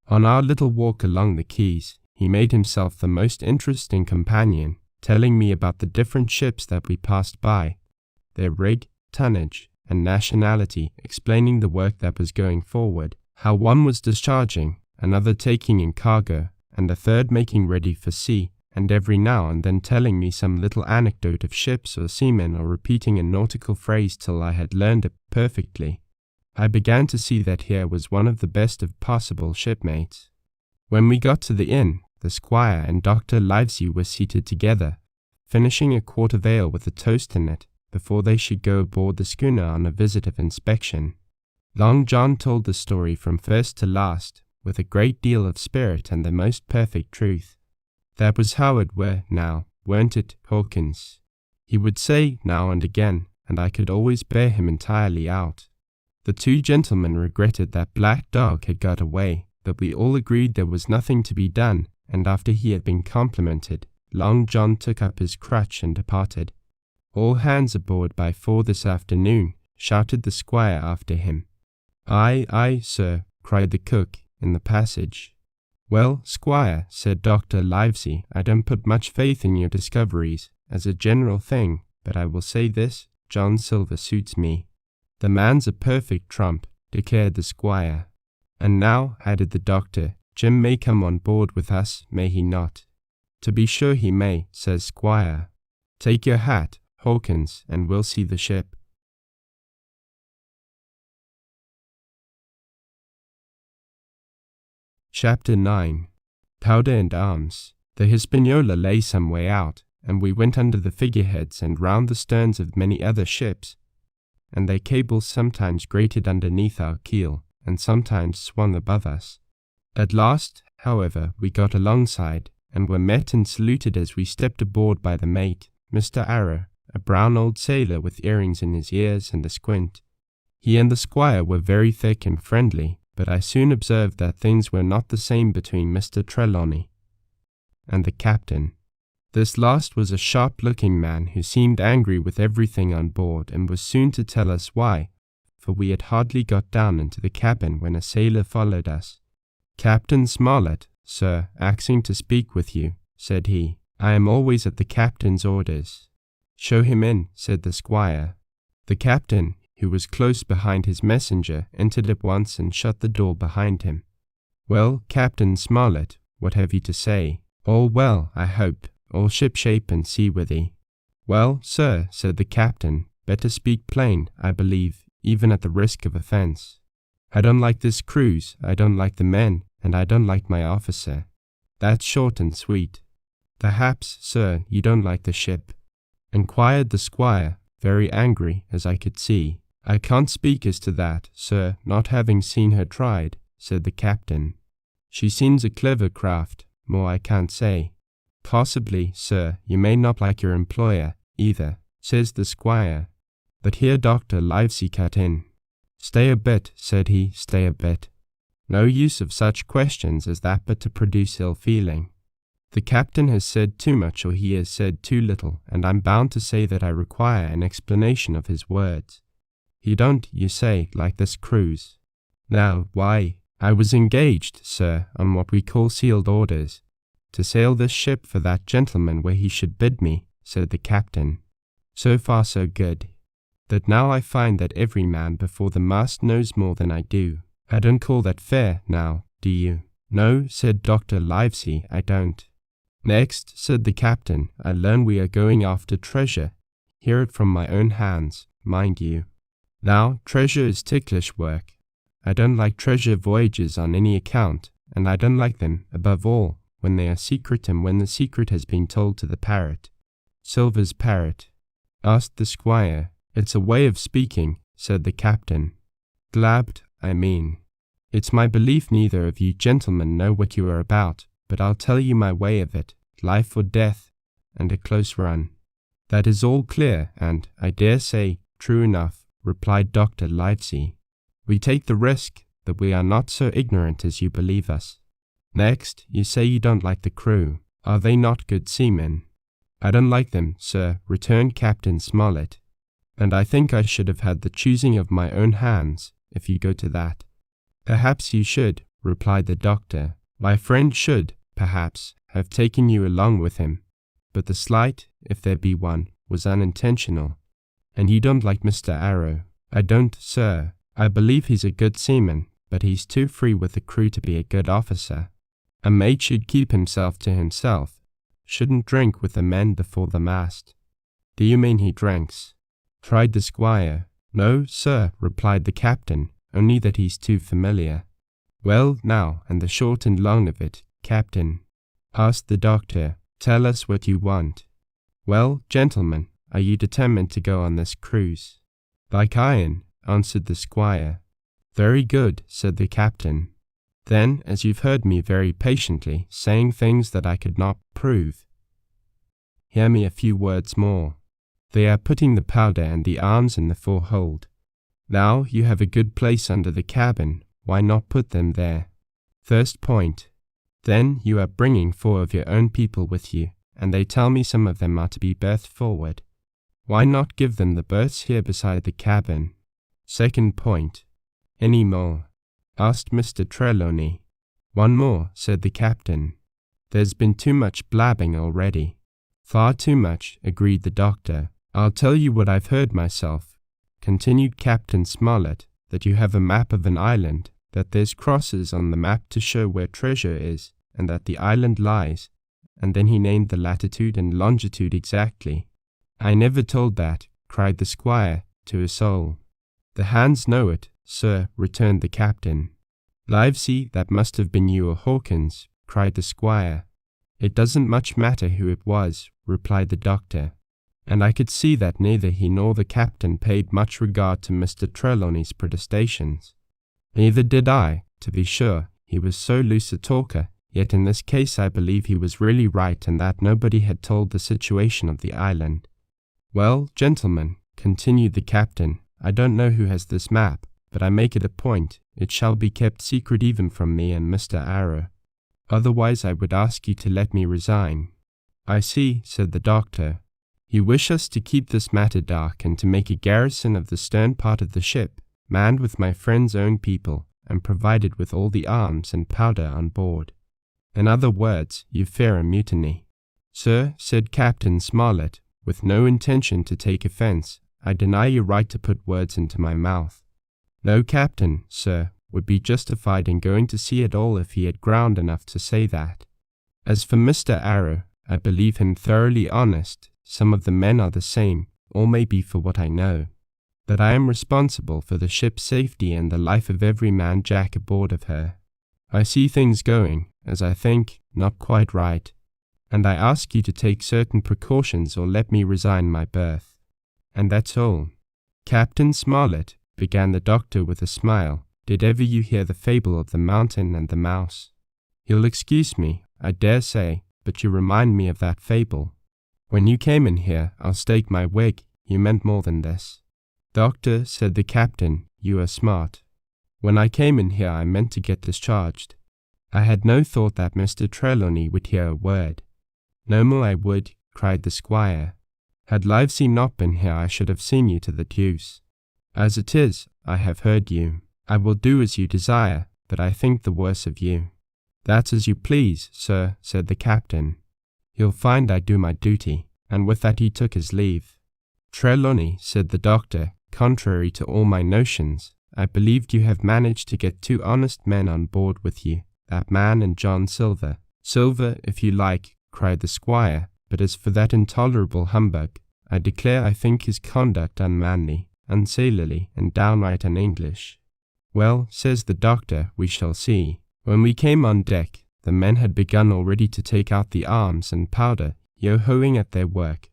[SPEAKER 1] On our little walk along the quays, he made himself the most interesting companion, telling me about the different ships that we passed by, their rig, tonnage, and nationality, explaining the work that was going forward, how one was discharging, another taking in cargo, and a third making ready for sea, and every now and then telling me some little anecdote of ships or seamen or repeating a nautical phrase till I had learned it perfectly. I began to see that here was one of the best of possible shipmates. When we got to the inn, the squire and Dr. Livesey were seated together, finishing a quart of ale with a toast in it, before they should go aboard the schooner on a visit of inspection. Long John told the story from first to last, with a great deal of spirit and the most perfect truth. That was how it were now, weren't it, Hawkins? He would say now and again, and I could always bear him entirely out. The 2 gentlemen regretted that Black Dog had got away, but we all agreed there was nothing to be done, and after he had been complimented, Long John took up his crutch and departed. All hands aboard by 4 this afternoon, shouted the squire after him. Aye, aye, sir, cried the cook in the passage. Well, squire, said Dr. Livesey, I don't put much faith in your discoveries, as a general thing, but I will say this, John Silver suits me. The man's a perfect trump, declared the squire. And now, added the doctor, Jim may come on board with us, may he not? To be sure he may, says squire. Take your hat, Hawkins, and we'll see the ship. Chapter 9. Powder and Arms. The Hispaniola lay some way out, and we went under the figureheads and round the sterns of many other ships, and their cables sometimes grated underneath our keel, and sometimes swung above us, At last, however, we got alongside, and were met and saluted as we stepped aboard by the mate, Mr. Arrow, a brown old sailor with earrings in his ears and a squint. He and the squire were very thick and friendly, but I soon observed that things were not the same between Mr. Trelawney and the captain. This last was a sharp-looking man who seemed angry with everything on board, and was soon to tell us why, for we had hardly got down into the cabin when a sailor followed us. "Captain Smollett, sir, asking to speak with you," said he. "I am always at the captain's orders." "Show him in," said the squire. The captain, who was close behind his messenger, entered at once and shut the door behind him. "Well, Captain Smollett, what have you to say? All well, I hope, all ship-shape and seaworthy." "Well, sir," said the captain, "better speak plain, I believe, even at the risk of offence. I don't like this cruise, I don't like the men, and I don't like my officer. That's short and sweet." "Perhaps, sir, you don't like the ship?" inquired the squire, very angry, as I could see. "I can't speak as to that, sir, not having seen her tried," said the captain. "She seems a clever craft, more I can't say." "Possibly, sir, you may not like your employer, either," says the squire. But here Dr. Livesey cut in. "Stay a bit," said he, "stay a bit. No use of such questions as that but to produce ill feeling. The captain has said too much or he has said too little, and I'm bound to say that I require an explanation of his words. You don't, you say, like this cruise. Now, why, I was engaged, sir, on what we call sealed orders, to sail this ship for that gentleman where he should bid me," said the captain. "So far so good. But now I find that every man before the mast knows more than I do. I don't call that fair, now, do you?" "No," said Dr. Livesey, "I don't." "Next," said the captain, "I learn we are going after treasure. Hear it from my own hands, mind you. Now, treasure is ticklish work. I don't like treasure voyages on any account, and I don't like them, above all, when they are secret and when the secret has been told to the parrot." "Silver's parrot?" asked the squire. "It's a way of speaking," said the captain. "Glabbed, I mean. It's my belief neither of you gentlemen know what you are about, but I'll tell you my way of it, life or death, and a close run." "That is all clear, and, I dare say, true enough," replied Dr. Livesey. "We take the risk, but we are not so ignorant as you believe us. Next, you say you don't like the crew. Are they not good seamen?" "I don't like them, sir," returned Captain Smollett, "and I think I should have had the choosing of my own hands, if you go to that." "Perhaps you should," replied the doctor. "My friend should, perhaps, have taken you along with him, but the slight, if there be one, was unintentional. And you don't like Mr. Arrow?" "I don't, sir. I believe he's a good seaman, but he's too free with the crew to be a good officer. A mate should keep himself to himself, shouldn't drink with the men before the mast." "Do you mean he drinks?" cried the squire. "No, sir," replied the captain, "only that he's too familiar." "Well, now, and the short and long of it, captain," asked the doctor, "tell us what you want." "Well, gentlemen, are you determined to go on this cruise?" "Like iron," answered the squire. "Very good," said the captain. "Then, as you've heard me very patiently, saying things that I could not prove, hear me a few words more. They are putting the powder and the arms in the forehold. Now you have a good place under the cabin, why not put them there? First point. Then you are bringing 4 of your own people with you, and they tell me some of them are to be berthed forward. Why not give them the berths here beside the cabin? Second point. Any more?" asked Mr. Trelawney. "One more," said the captain. "There's been too much blabbing already." "Far too much," agreed the doctor. "I'll tell you what I've heard myself," continued Captain Smollett, "that you have a map of an island, that there's crosses on the map to show where treasure is, and that the island lies," and then he named the latitude and longitude exactly. "I never told that," cried the squire, to a soul. "The hands know it, sir," returned the captain. "Livesey, that must have been you or Hawkins," cried the squire. "It doesn't much matter who it was," replied the doctor, and I could see that neither he nor the captain paid much regard to Mr. Trelawney's protestations. "Neither did I, to be sure," he was so loose a talker, yet in this case I believe he was really right and that nobody had told the situation of the island. "Well, gentlemen," continued the captain, "I don't know who has this map, but I make it a point, it shall be kept secret even from me and Mr. Arrow. Otherwise I would ask you to let me resign." "I see," said the doctor. "You wish us to keep this matter dark and to make a garrison of the stern part of the ship, manned with my friend's own people, and provided with all the arms and powder on board. In other words, you fear a mutiny." "Sir," said Captain Smollett, with no intention to take offence, "I deny your right to put words into my mouth. No captain, sir, would be justified in going to sea at all if he had ground enough to say that. As for Mr. Arrow, I believe him thoroughly honest. Some of the men are the same, or maybe for what I know. That I am responsible for the ship's safety and the life of every man Jack aboard of her. I see things going, as I think, not quite right, and I ask you to take certain precautions or let me resign my berth. And that's all." "Captain Smollett," began the doctor with a smile, "did ever you hear the fable of the mountain and the mouse? You'll excuse me, I dare say, but you remind me of that fable. When you came in here, I'll stake my wig, you meant more than this." "Doctor," said the captain, "you are smart. When I came in here I meant to get discharged. I had no thought that Mr. Trelawney would hear a word." "No more I would," cried the squire. "Had Livesey not been here I should have seen you to the deuce. As it is, I have heard you. I will do as you desire, but I think the worse of you." "That's as you please, sir," said the captain. "You'll find I do my duty," and with that he took his leave. "Trelawney," said the doctor, "contrary to all my notions, I believe you have managed to get 2 honest men on board with you, that man and John Silver." "Silver, if you like," cried the squire, "but as for that intolerable humbug, I declare I think his conduct unmanly, unsailorly, and downright un-English." "Well," says the doctor, "we shall see." When we came on deck, the men had begun already to take out the arms and powder, yo-hoing at their work,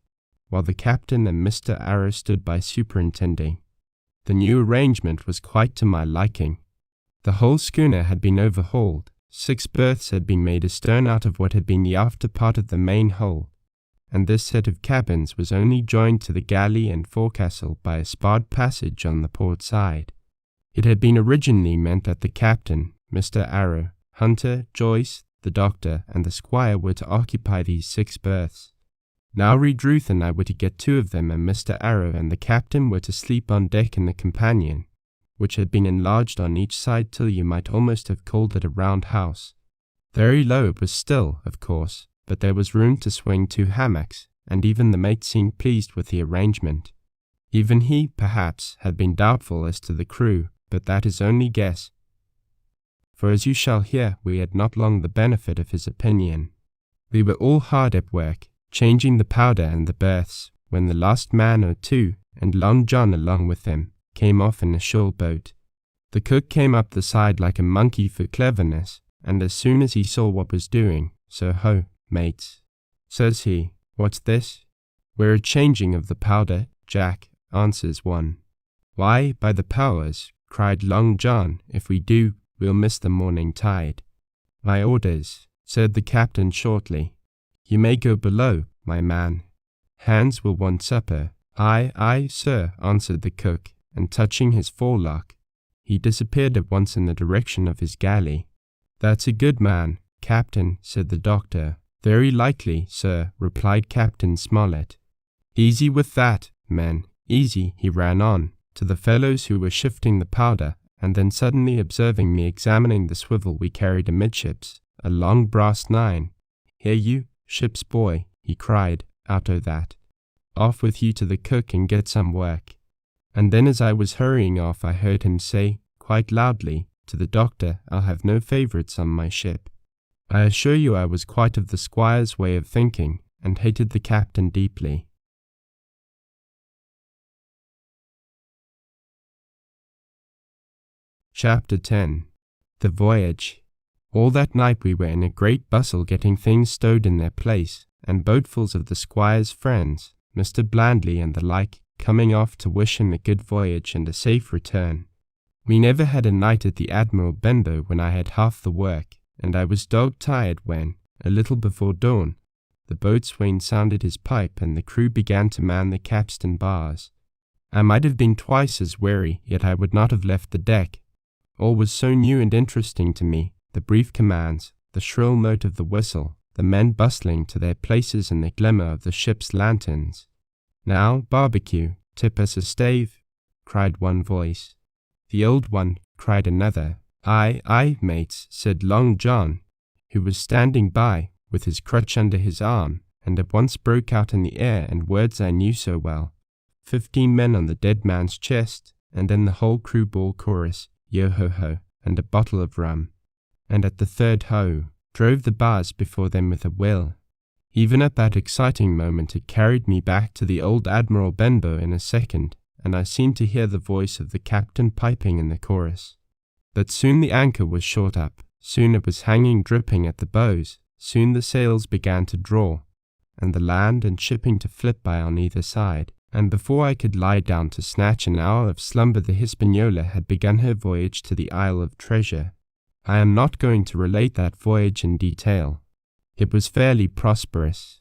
[SPEAKER 1] while the captain and Mr. Arrow stood by superintending. The new arrangement was quite to my liking. The whole schooner had been overhauled, 6 berths had been made astern out of what had been the after part of the main hull, and this set of cabins was only joined to the galley and forecastle by a sparred passage on the port side. It had been originally meant that the captain, Mr. Arrow, Hunter, Joyce, the doctor, and the squire were to occupy these 6 berths. Now Reed Ruth and I were to get 2 of them, and Mr. Arrow and the captain were to sleep on deck in the companion, which had been enlarged on each side till you might almost have called it a round house. Very low it was still, of course, but there was room to swing 2 hammocks, and even the mate seemed pleased with the arrangement. Even he, perhaps, had been doubtful as to the crew, but that is only guess, for as you shall hear, we had not long the benefit of his opinion. We were all hard at work, changing the powder and the berths, when the last man or 2, and Long John along with them, came off in a shoal boat. The cook came up the side like a monkey for cleverness, and as soon as he saw what was doing, "So ho, mates," says he, "what's this?" "We're a changing of the powder, Jack," answers one. "Why, by the powers," cried Long John, "if we do, we'll miss the morning tide." "My orders," said the captain shortly. "You may go below, my man. Hands will want supper." "Aye, aye, sir," answered the cook, and touching his forelock, he disappeared at once in the direction of his galley. "That's a good man, captain," said the doctor. "Very likely, sir," replied Captain Smollett. "Easy with that, men, easy," he ran on, to the fellows who were shifting the powder, and then suddenly observing me examining the swivel we carried amidships, a long brass 9. "Here you, ship's boy," he cried, out o' that. "Off with you to the cook and get some work." And then as I was hurrying off I heard him say, quite loudly, to the doctor, "I'll have no favourites on my ship." I assure you I was quite of the squire's way of thinking, and hated the captain deeply. Chapter 10. The Voyage. All that night we were in a great bustle getting things stowed in their place, and boatfuls of the squire's friends, Mr. Blandley and the like, coming off to wish him a good voyage and a safe return. We never had a night at the Admiral Benbow when I had half the work, and I was dog-tired when, a little before dawn, the boatswain sounded his pipe and the crew began to man the capstan bars. I might have been twice as weary, yet I would not have left the deck. All was so new and interesting to me, the brief commands, the shrill note of the whistle, the men bustling to their places in the glimmer of the ship's lanterns. "Now, Barbecue, tip us a stave," cried one voice. "The old one," cried another. "Aye, aye, mates," said Long John, who was standing by, with his crutch under his arm, and at once broke out in the air in words I knew so well. 15 men on the dead man's chest, and then the whole crew bore chorus, yo-ho-ho, and a bottle of rum. And at the third ho, drove the bars before them with a will. Even at that exciting moment it carried me back to the old Admiral Benbow in a second, and I seemed to hear the voice of the captain piping in the chorus. But soon the anchor was short up, soon it was hanging dripping at the bows, soon the sails began to draw, and the land and shipping to flit by on either side, and before I could lie down to snatch an hour of slumber the Hispaniola had begun her voyage to the Isle of Treasure. I am not going to relate that voyage in detail. It was fairly prosperous.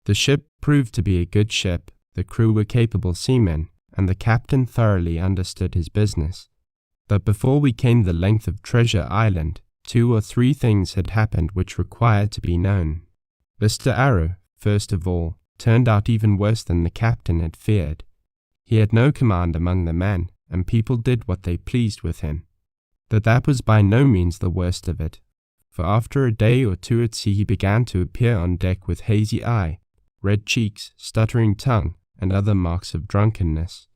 [SPEAKER 1] The ship proved to be a good ship, the crew were capable seamen, and the captain thoroughly understood his business. But before we came the length of Treasure Island, 2 or 3 things had happened which required to be known. Mr. Arrow, first of all, turned out even worse than the captain had feared. He had no command among the men, and people did what they pleased with him. But that was by no means the worst of it, for after a day or 2 at sea he began to appear on deck with hazy eye, red cheeks, stuttering tongue, and other marks of drunkenness.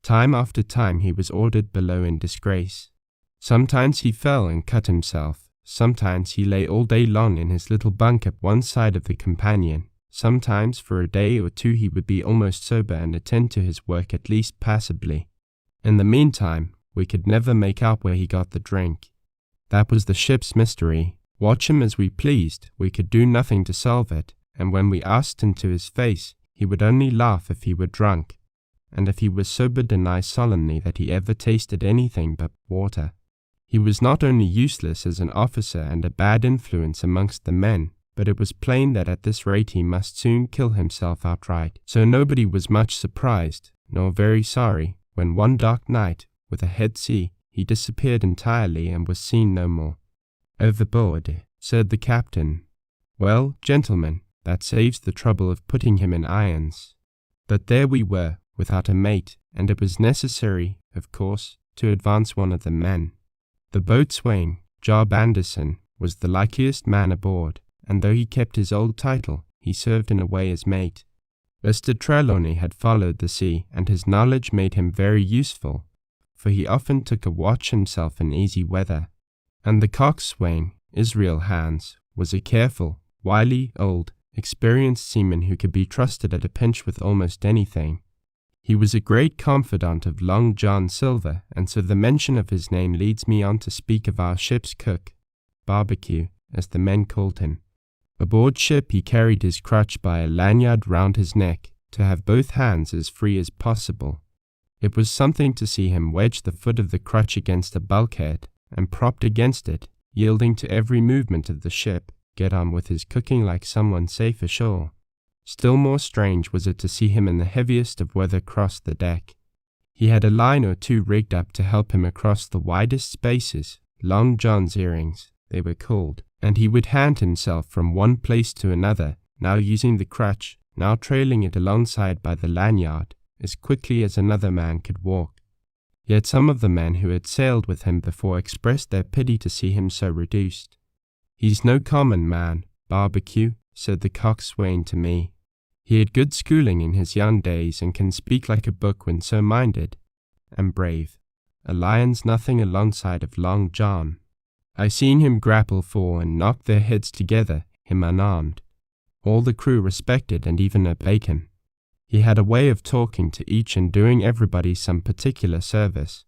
[SPEAKER 1] Time after time he was ordered below in disgrace. Sometimes he fell and cut himself, sometimes he lay all day long in his little bunk at one side of the companion, sometimes for a day or 2 he would be almost sober and attend to his work at least passably. In the meantime, we could never make out where he got the drink. That was the ship's mystery. Watch him as we pleased, we could do nothing to solve it, and when we asked him to his face, he would only laugh if he were drunk, and if he was sober deny solemnly that he ever tasted anything but water. He was not only useless as an officer and a bad influence amongst the men, but it was plain that at this rate he must soon kill himself outright, so nobody was much surprised, nor very sorry, when one dark night, with a head sea, he disappeared entirely and was seen no more. "Overboard," said the captain. "Well, gentlemen, that saves the trouble of putting him in irons." But there we were, without a mate, and it was necessary, of course, to advance one of the men. The boatswain, Job Anderson, was the likeliest man aboard, and though he kept his old title, he served in a way as mate. Mr. Trelawney had followed the sea, and his knowledge made him very useful, for he often took a watch himself in easy weather. And the coxswain, Israel Hands, was a careful, wily, old, experienced seaman who could be trusted at a pinch with almost anything. He was a great confidant of Long John Silver, and so the mention of his name leads me on to speak of our ship's cook, Barbecue, as the men called him. Aboard ship he carried his crutch by a lanyard round his neck, to have both hands as free as possible. It was something to see him wedge the foot of the crutch against a bulkhead, and propped against it, yielding to every movement of the ship, get on with his cooking like someone safe ashore. Still more strange was it to see him in the heaviest of weather cross the deck. He had a line or 2 rigged up to help him across the widest spaces, Long John's earrings, they were called, and he would hand himself from one place to another, now using the crutch, now trailing it alongside by the lanyard, as quickly as another man could walk. Yet some of the men who had sailed with him before expressed their pity to see him so reduced. "He's no common man, Barbecue," said the coxswain to me. "He had good schooling in his young days, and can speak like a book when so minded, and brave. A lion's nothing alongside of Long John. I seen him grapple for and knock their heads together, him unarmed. All the crew respected and even obeyed him. He had a way of talking to each and doing everybody some particular service.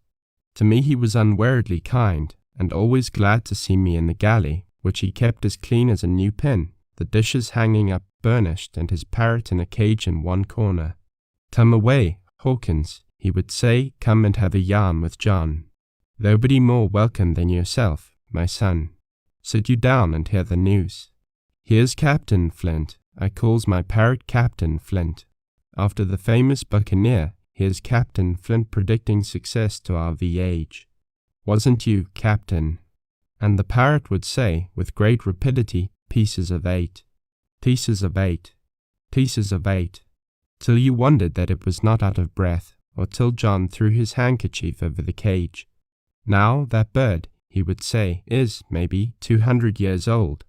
[SPEAKER 1] To me he was unweariedly kind, and always glad to see me in the galley, which he kept as clean as a new pin, the dishes hanging up burnished, and his parrot in a cage in one corner. "Come away, Hawkins," he would say, "come and have a yarn with John." Nobody more welcome than yourself, my son. Sit you down and hear the news. Here's Captain Flint. I calls my parrot Captain Flint. After the famous buccaneer, here's Captain Flint predicting success to our voyage. Wasn't you, Captain? And the parrot would say, with great rapidity, pieces of 8. Pieces of 8. Pieces of 8. Till you wondered that it was not out of breath, or till John threw his handkerchief over the cage. Now that bird, he would say, is, maybe, 200 years old.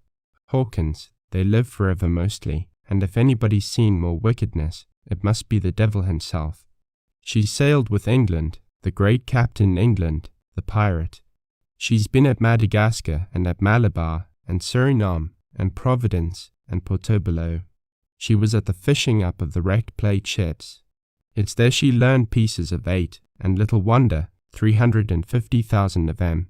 [SPEAKER 1] Hawkins, they live forever mostly, and if anybody's seen more wickedness, it must be the devil himself. She sailed with England, the great Captain England, the pirate. She's been at Madagascar and at Malabar and Suriname and Providence and Portobello. She was at the fishing up of the wrecked plate ships. It's there she learned pieces of 8, and little wonder, 350,000 of them.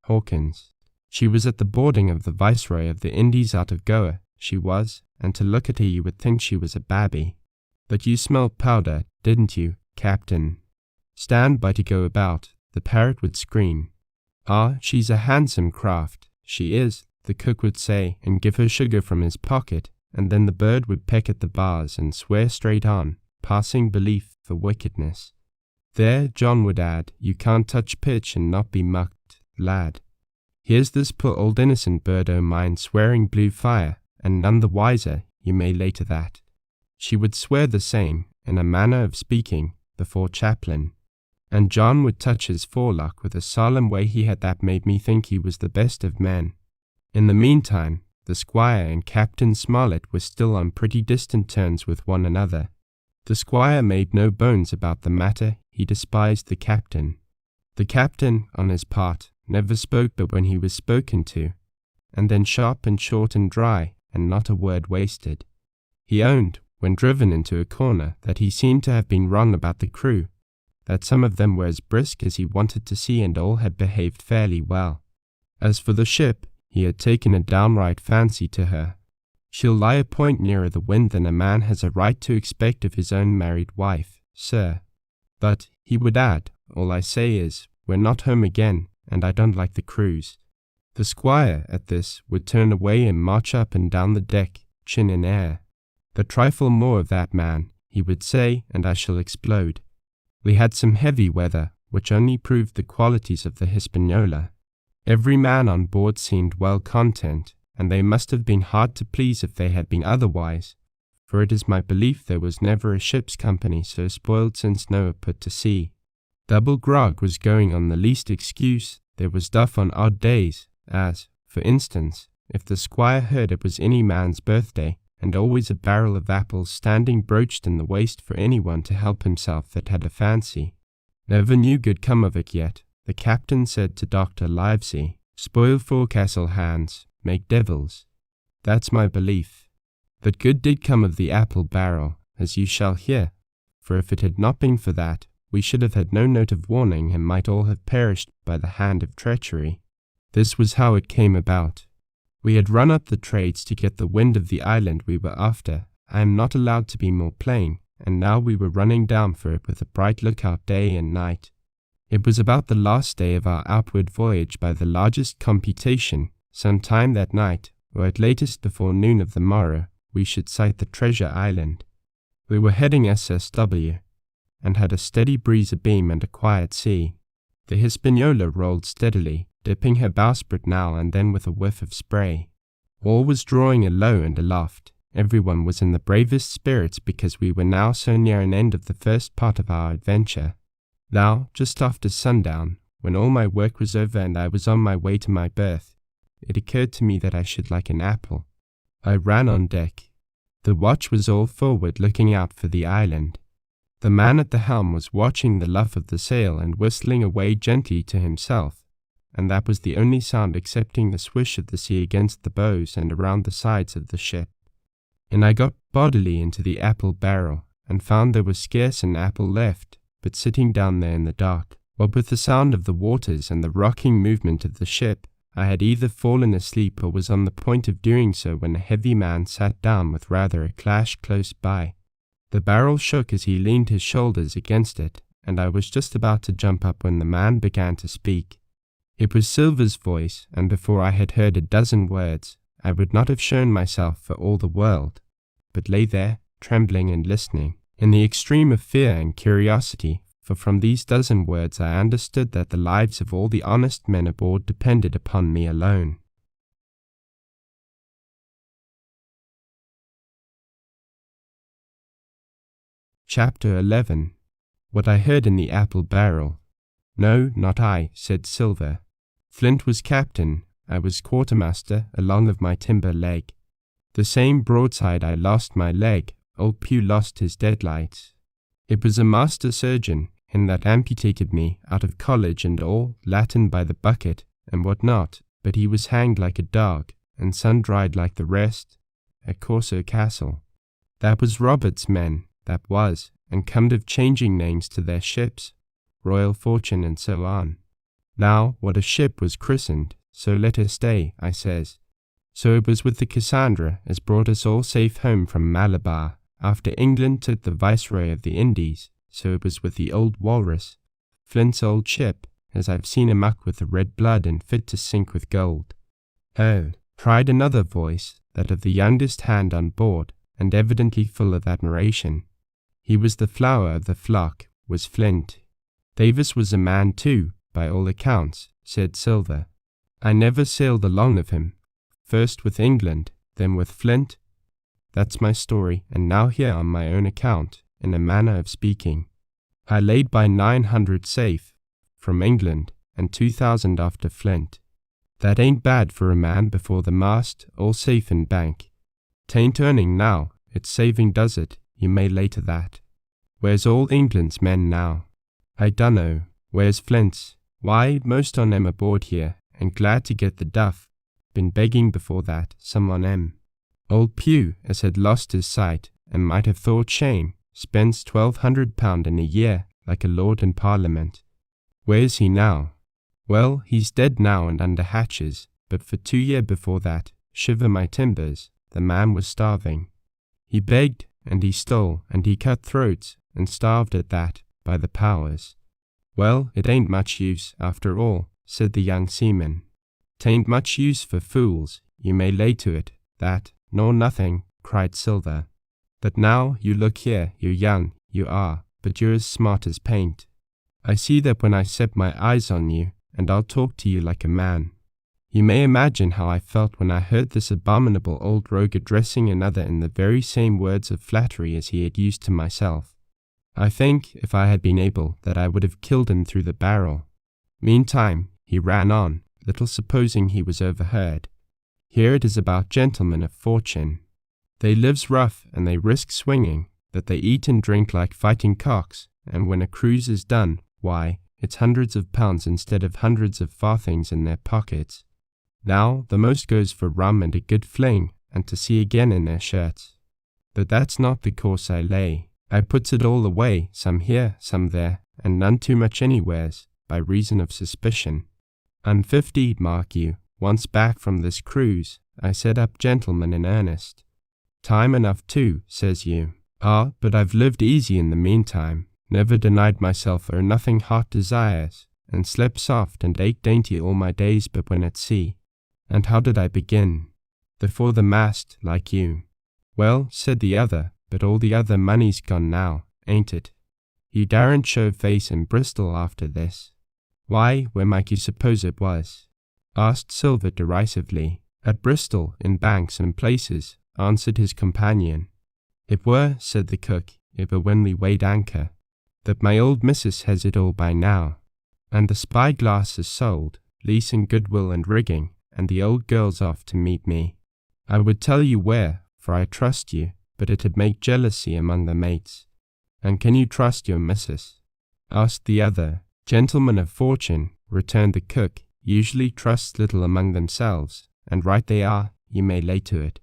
[SPEAKER 1] Hawkins. She was at the boarding of the Viceroy of the Indies out of Goa, she was, and to look at her you would think she was a babby. But you smelled powder, didn't you, Captain? Stand by to go about, the parrot would scream. Ah, she's a handsome craft, she is, the cook would say, and give her sugar from his pocket, and then the bird would peck at the bars and swear straight on, passing belief for wickedness. There, John would add, you can't touch pitch and not be mucked, lad. Here's this poor old innocent bird o' mine swearing blue fire, and none the wiser, you may lay to that. She would swear the same, in a manner of speaking, before Chaplain. And John would touch his forelock with a solemn way he had that made me think he was the best of men. In the meantime, the squire and Captain Smollett were still on pretty distant terms with one another. The squire made no bones about the matter, he despised the captain. The captain, on his part, never spoke but when he was spoken to, and then sharp and short and dry, and not a word wasted. He owned, when driven into a corner, that he seemed to have been wrong about the crew, that some of them were as brisk as he wanted to see and all had behaved fairly well. As for the ship, he had taken a downright fancy to her. She'll lie a point nearer the wind than a man has a right to expect of his own married wife, sir. But, he would add, all I say is, we're not home again, and I don't like the cruise. The squire, at this, would turn away and march up and down the deck, chin in air. The trifle more of that man, he would say, and I shall explode. We had some heavy weather, which only proved the qualities of the Hispaniola. Every man on board seemed well content, and they must have been hard to please if they had been otherwise, for it is my belief there was never a ship's company so spoiled since Noah put to sea. Double grog was going on the least excuse, there was duff on odd days, as, for instance, if the squire heard it was any man's birthday, and always a barrel of apples standing broached in the waist for anyone to help himself that had a fancy. Never knew good come of it yet, the captain said to Dr. Livesey, spoil forecastle hands, make devils. That's my belief. But good did come of the apple barrel, as you shall hear, for if it had not been for that, we should have had no note of warning and might all have perished by the hand of treachery. This was how it came about. We had run up the trades to get the wind of the island we were after. I am not allowed to be more plain, and now we were running down for it with a bright lookout day and night. It was about the last day of our outward voyage by the largest computation. Some time that night, or at latest before noon of the morrow, we should sight the treasure island. We were heading SSW, and had a steady breeze abeam and a quiet sea. The Hispaniola rolled steadily, dipping her bowsprit now and then with a whiff of spray. All was drawing alow and aloft. Everyone was in the bravest spirits because we were now so near an end of the first part of our adventure. Now, just after sundown, when all my work was over and I was on my way to my berth, it occurred to me that I should like an apple. I ran on deck. The watch was all forward looking out for the island. The man at the helm was watching the luff of the sail and whistling away gently to himself, and that was the only sound excepting the swish of the sea against the bows and around the sides of the ship. And I got bodily into the apple barrel, and found there was scarce an apple left, but sitting down there in the dark, what with the sound of the waters and the rocking movement of the ship, I had either fallen asleep or was on the point of doing so when a heavy man sat down with rather a clash close by. The barrel shook as he leaned his shoulders against it, and I was just about to jump up when the man began to speak. It was Silver's voice, and before I had heard a dozen words, I would not have shown myself for all the world, but lay there, trembling and listening, in the extreme of fear and curiosity, for from these dozen words I understood that the lives of all the honest men aboard depended upon me alone. Chapter 11. What I heard in the apple barrel. No, not I, said Silver. Flint was captain, I was quartermaster along of my timber leg. The same broadside I lost my leg, old Pew lost his deadlights. It was a master surgeon, in that amputated me out of college and all, Latin by the bucket, and what not, but he was hanged like a dog, and sun-dried like the rest, at Corso Castle. That was Robert's men, that was, and comed of changing names to their ships, Royal Fortune and so on. Now, what a ship was christened, so let her stay, I says. So it was with the Cassandra as brought us all safe home from Malabar, after England took the Viceroy of the Indies, so it was with the old Walrus, Flint's old ship, as I've seen him up with the red blood and fit to sink with gold. Oh, cried another voice, that of the youngest hand on board, and evidently full of admiration. He was the flower of the flock, was Flint. Davis was a man too, by all accounts, said Silver. I never sailed along of him, first with England, then with Flint. That's my story, and now here on my own account, in a manner of speaking. I laid by 900 safe, from England, and 2,000 after Flint. That ain't bad for a man before the mast, all safe in bank. 'Tain't earning now, it's saving does it, you may lay to that. Where's all England's men now? I dunno. Where's Flint's? Why, most on 'em aboard here, and glad to get the duff. Been begging before that, some on 'em. Old Pew, as had lost his sight, and might have thought shame, spends £1,200 in a year, like a lord in Parliament. Where's he now? Well, he's dead now and under hatches, but for 2 year before that, shiver my timbers, the man was starving. He begged, and he stole, and he cut throats, and starved at that, by the powers. Well, it ain't much use, after all, said the young seaman. 'Tain't much use for fools, you may lay to it, that, nor nothing, cried Silver. But now, you look here, you're young, you are, but you're as smart as paint. I see that when I set my eyes on you, and I'll talk to you like a man. You may imagine how I felt when I heard this abominable old rogue addressing another in the very same words of flattery as he had used to myself. I think, if I had been able, that I would have killed him through the barrel. Meantime, he ran on, little supposing he was overheard. Here it is about gentlemen of fortune. They lives rough, and they risk swinging, that they eat and drink like fighting cocks, and when a cruise is done, why, it's hundreds of pounds instead of hundreds of farthings in their pockets. Now, the most goes for rum and a good fling, and to sea again in their shirts. But that's not the course I lay. I puts it all away, some here, some there, and none too much anywheres, by reason of suspicion. And 50, mark you, once back from this cruise, I set up gentlemen in earnest. Time enough too, says you. Ah, but I've lived easy in the meantime, never denied myself or nothing heart desires, and slept soft and ate dainty all my days but when at sea. And how did I begin? Before the mast, like you. Well, said the other, but all the other money's gone now, ain't it? You daren't show face in Bristol after this. Why, where might you suppose it was? Asked Silver derisively. At Bristol, in banks and places, answered his companion. It were, said the cook, it were when we weighed anchor. That my old missus has it all by now. And the spy-glass is sold, lease and goodwill and rigging, and the old girl's off to meet me. I would tell you where, for I trust you, but it'd make jealousy among the mates. And can you trust your missus? Asked the other. Gentlemen of fortune, returned the cook, usually trust little among themselves, and right they are, you may lay to it.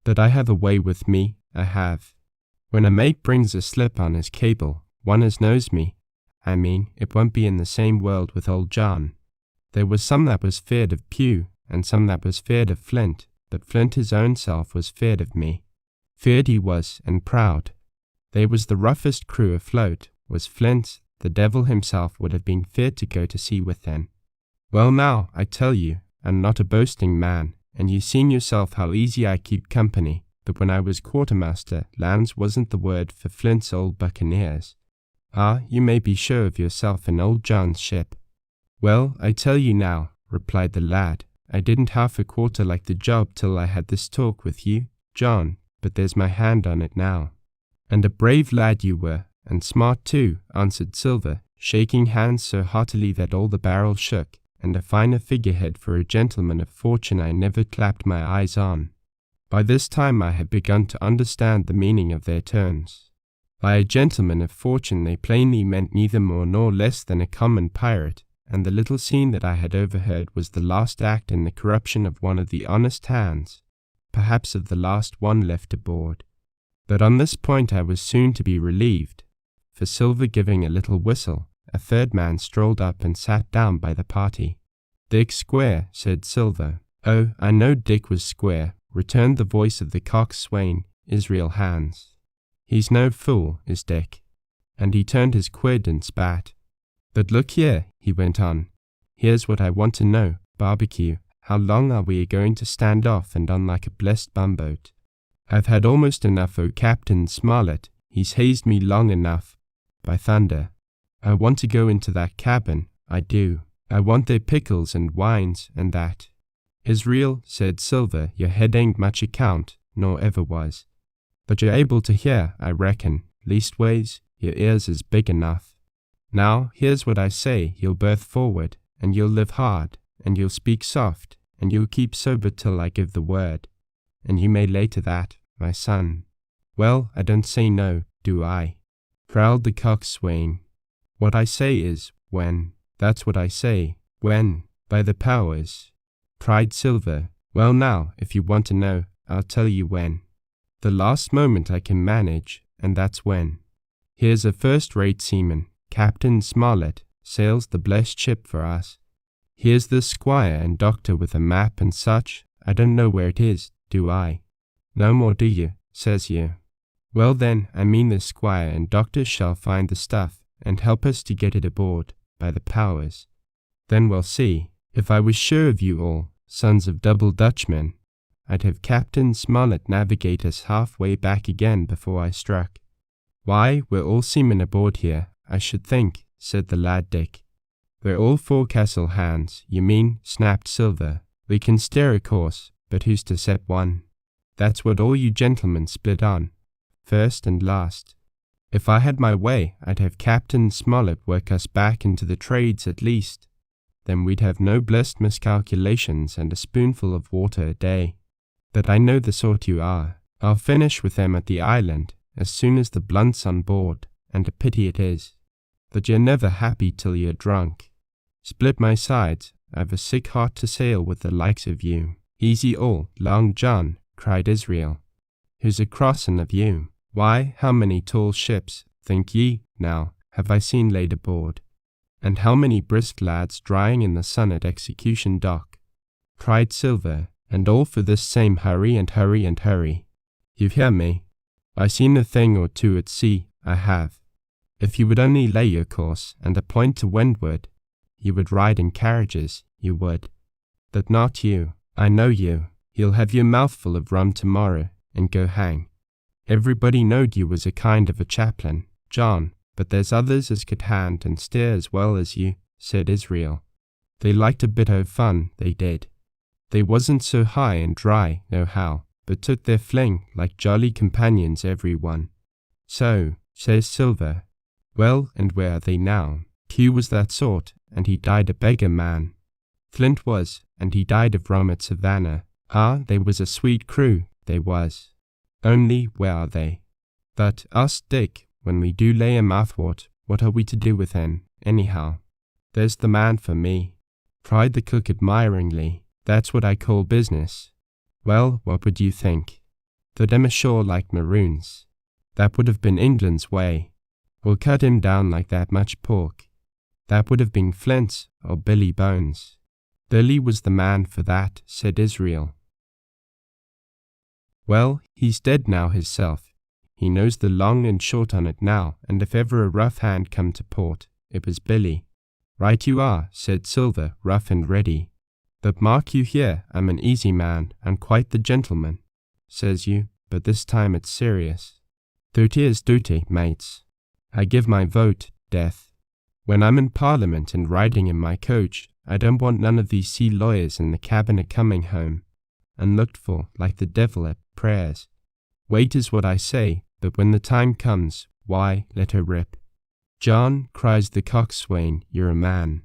[SPEAKER 1] But I have a way with me, I have. When a mate brings a slip on his cable, one as knows me, I mean, it won't be in the same world with old John. There was some that was feared of Pew, and some that was feared of Flint, but Flint his own self was feared of me. Feared he was, and proud. They was the roughest crew afloat, was Flint, the devil himself would have been feared to go to sea with them. Well now, I tell you, I'm not a boasting man, and you seen yourself how easy I keep company, but when I was quartermaster, lands wasn't the word for Flint's old buccaneers. Ah, you may be sure of yourself in old John's ship. Well, I tell you now, replied the lad, I didn't half a quarter like the job till I had this talk with you, John, but there's my hand on it now. And a brave lad you were, and smart too, answered Silver, shaking hands so heartily that all the barrel shook, and a finer figurehead for a gentleman of fortune I never clapped my eyes on. By this time I had begun to understand the meaning of their terms. By a gentleman of fortune they plainly meant neither more nor less than a common pirate, and the little scene that I had overheard was the last act in the corruption of one of the honest hands, perhaps of the last one left aboard. But on this point I was soon to be relieved, for Silver giving a little whistle, a third man strolled up and sat down by the party. Dick Square, said Silver. Oh, I know Dick was square, returned the voice of the coxswain, Israel Hands. He's no fool, is Dick. And he turned his quid and spat. But look here, he went on. Here's what I want to know, Barbecue. How long are we going to stand off and on like a blessed bumboat? I've had almost enough o' Captain Smollett. He's hazed me long enough. By thunder, I want to go into that cabin, I do. I want their pickles and wines and that. Israel, said Silver, your head ain't much account, nor ever was. But you're able to hear, I reckon. Leastways, your ears is big enough. Now, here's what I say, you'll berth forward, and you'll live hard, and you'll speak soft, and you'll keep sober till I give the word. And you may lay to that, my son. Well, I don't say no, do I? Growled the coxswain. What I say is, when. That's what I say, when. By the powers. Cried Silver. Well now, if you want to know, I'll tell you when. The last moment I can manage, and that's when. Here's a first-rate seaman, Captain Smollett, sails the blessed ship for us. Here's the squire and doctor with a map and such. I don't know where it is, do I? No more do you, says you. Well then, I mean the squire and doctor shall find the stuff, and help us to get it aboard, by the powers. Then we'll see. If I was sure of you all, sons of double Dutchmen, I'd have Captain Smollett navigate us halfway back again before I struck. Why, we're all seamen aboard here, I should think, said the lad Dick. We're all forecastle hands, you mean, snapped Silver. We can steer a course, but who's to set one? That's what all you gentlemen split on, first and last. If I had my way, I'd have Captain Smollett work us back into the trades at least. Then we'd have no blessed miscalculations and a spoonful of water a day. But I know the sort you are. I'll finish with them at the island, as soon as the blunt's on board, and a pity it is, that you're never happy till you're drunk. Split my sides, I've a sick heart to sail with the likes of you. Easy all, Long John, cried Israel. Who's a crossin' of you? Why, how many tall ships, think ye, now, have I seen laid aboard? And how many brisk lads drying in the sun at Execution Dock? Cried Silver, and all for this same hurry and hurry and hurry. You hear me? I seen a thing or two at sea, I have. If you would only lay your course, and a point to windward, you would ride in carriages, you would. But not you, I know you. You'll have your mouthful of rum tomorrow, and go hang. Everybody knowed you was a kind of a chaplain, John, but there's others as could hand and steer as well as you, said Israel. They liked a bit o' fun, they did. They wasn't so high and dry, nohow, but took their fling like jolly companions every one. So, says Silver. Well, and where are they now? Q was that sort, and he died a beggar man. Flint was, and he died of rum at Savannah. Ah, they was a sweet crew, they was. Only, where are they? But us, Dick, when we do lay a mouthwort, what are we to do with him, anyhow? There's the man for me, cried the cook admiringly. That's what I call business. Well, what would you think? Put them ashore like maroons. That would have been England's way. We'll cut him down like that much pork. That would have been Flint's or Billy Bones. Billy was the man for that, said Israel. Well, he's dead now hisself. He knows the long and short on it now, and if ever a rough hand come to port, it was Billy. Right you are, said Silver, rough and ready. But mark you here, I'm an easy man, and quite the gentleman, says you, but this time it's serious. 30 is duty, mates. I give my vote, death. When I'm in Parliament and riding in my coach, I don't want none of these sea lawyers in the cabinet coming home, unlooked for, like the devil at prayers. Wait is what I say, but when the time comes, why, let her rip. John, cries the coxswain, you're a man.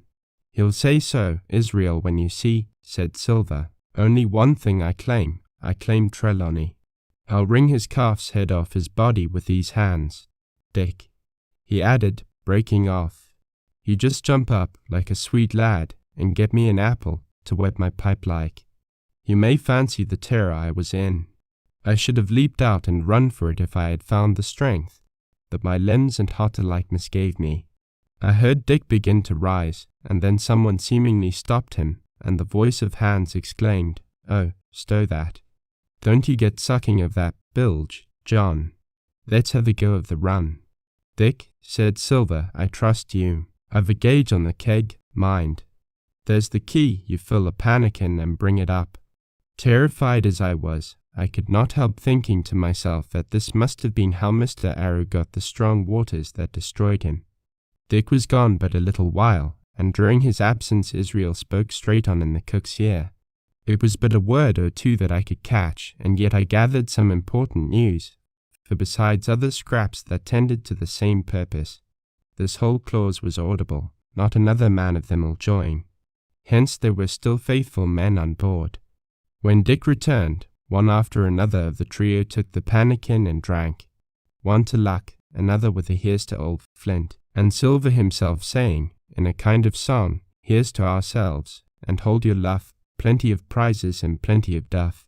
[SPEAKER 1] He'll say so, Israel, when you see, said Silver. Only one thing I claim Trelawney. I'll wring his calf's head off his body with these hands. Dick, he added, breaking off. You just jump up, like a sweet lad, and get me an apple, to wet my pipe like. You may fancy the terror I was in. I should have leaped out and run for it if I had found the strength, but my limbs and heart alike misgave me. I heard Dick begin to rise, and then someone seemingly stopped him, and the voice of Hans exclaimed, Oh, stow that. Don't you get sucking of that bilge, John. Let's have a go of the run. Dick, said Silver, I trust you. I've a gauge on the keg, mind. There's the key, you fill a pannikin and bring it up. Terrified as I was, I could not help thinking to myself that this must have been how Mr. Arrow got the strong waters that destroyed him. Dick was gone but a little while, and during his absence Israel spoke straight on in the cook's ear. It was but a word or two that I could catch, and yet I gathered some important news, for besides other scraps that tended to the same purpose, this whole clause was audible, not another man of them will join. Hence there were still faithful men on board. When Dick returned, one after another of the trio took the pannikin and drank, one to Luck, another with a here's to old Flint, and Silver himself saying, in a kind of song, here's to ourselves, and hold your luff, plenty of prizes and plenty of duff.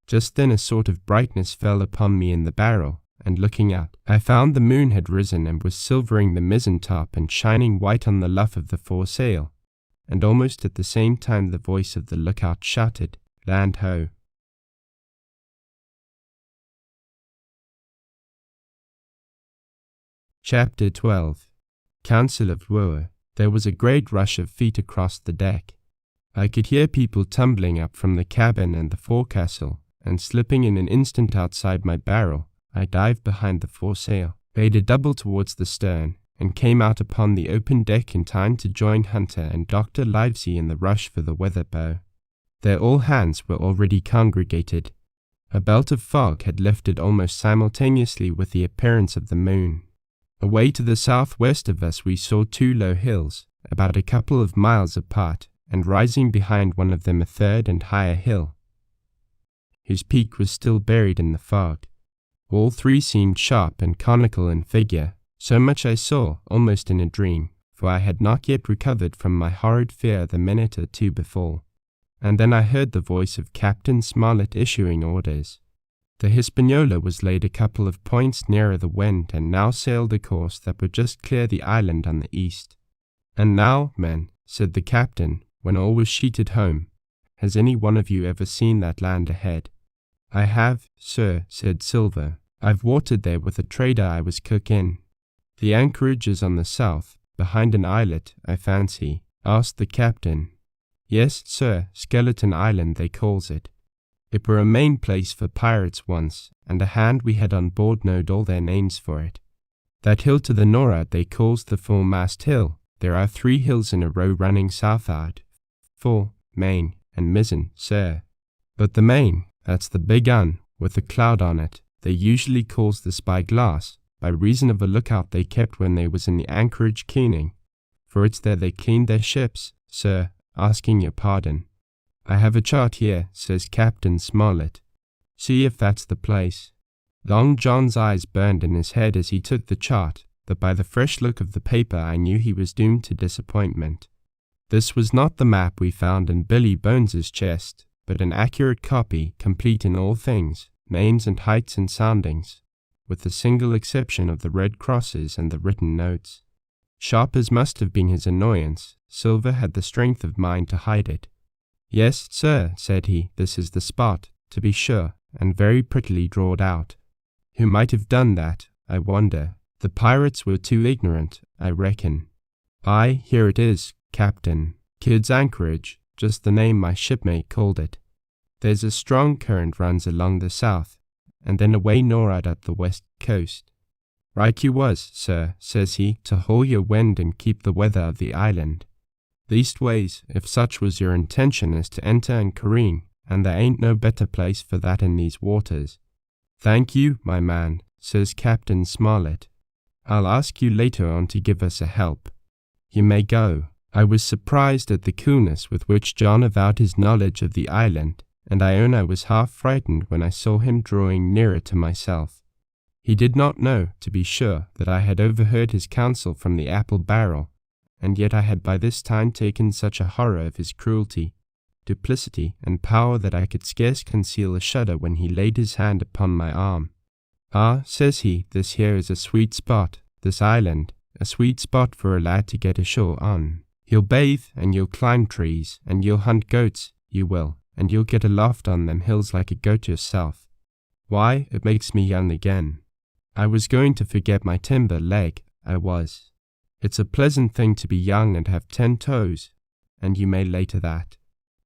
[SPEAKER 1] Just then a sort of brightness fell upon me in the barrel, and looking out, I found the moon had risen and was silvering the mizzen top and shining white on the luff of the foresail, and almost at the same time the voice of the lookout shouted, Land ho! Chapter 12. Council of War. There was a great rush of feet across the deck. I could hear people tumbling up from the cabin and the forecastle, and slipping in an instant outside my barrel, I dived behind the foresail, made a double towards the stern, and came out upon the open deck in time to join Hunter and Dr. Livesey in the rush for the weather bow. There all hands were already congregated. A belt of fog had lifted almost simultaneously with the appearance of the moon. Away to the southwest of us we saw two low hills, about a couple of miles apart, and rising behind one of them a third and higher hill, whose peak was still buried in the fog. All three seemed sharp and conical in figure, so much I saw, almost in a dream, for I had not yet recovered from my horrid fear the minute or two before. And then I heard the voice of Captain Smollett issuing orders. The Hispaniola was laid a couple of points nearer the wind, and now sailed a course that would just clear the island on the east. And now, men, said the captain, when all was sheeted home, has any one of you ever seen that land ahead? I have, sir, said Silver. I've watered there with a trader I was cook in. The anchorage is on the south, behind an islet, I fancy, asked the captain. Yes, sir, Skeleton Island they calls it. It were a main place for pirates once, and a hand we had on board knowed all their names for it. That hill to the nor'ard they calls the foremast hill. There are 3 hills in a row running south'ard, fore, main, and mizzen, sir. But the main, that's the big un, with the cloud on it, they usually calls the spy-glass, by reason of a lookout they kept when they was in the anchorage cleaning, for it's there they cleaned their ships, sir, asking your pardon. I have a chart here, says Captain Smollett. See if that's the place. Long John's eyes burned in his head as he took the chart, but by the fresh look of the paper I knew he was doomed to disappointment. This was not the map we found in Billy Bones's chest, but an accurate copy, complete in all things, names and heights and soundings, with the single exception of the red crosses and the written notes. Sharp as must have been his annoyance, Silver had the strength of mind to hide it. Yes, sir, said he, this is the spot, to be sure, and very prettily drawed out. Who might have done that, I wonder? The pirates were too ignorant, I reckon. Aye, here it is, Captain. Kidd's Anchorage, just the name my shipmate called it. There's a strong current runs along the south, and then away nor'ard up the west coast. Right you was, sir, says he, to haul your wind and keep the weather of the island. Leastways, if such was your intention as to enter and careen, and there ain't no better place for that in these waters. Thank you, my man, says Captain Smollett. I'll ask you later on to give us a help. You may go. I was surprised at the coolness with which John avowed his knowledge of the island, and I own I was half frightened when I saw him drawing nearer to myself. He did not know, to be sure, that I had overheard his counsel from the apple barrel, and yet I had by this time taken such a horror of his cruelty, duplicity, and power that I could scarce conceal a shudder when he laid his hand upon my arm. Ah, says he, this here is a sweet spot, this island, a sweet spot for a lad to get ashore on. You'll bathe, and you'll climb trees, and you'll hunt goats, you will, and you'll get aloft on them hills like a goat yourself. Why, it makes me young again. I was going to forget my timber leg, I was. It's a pleasant thing to be young and have 10 toes, and you may lay to that.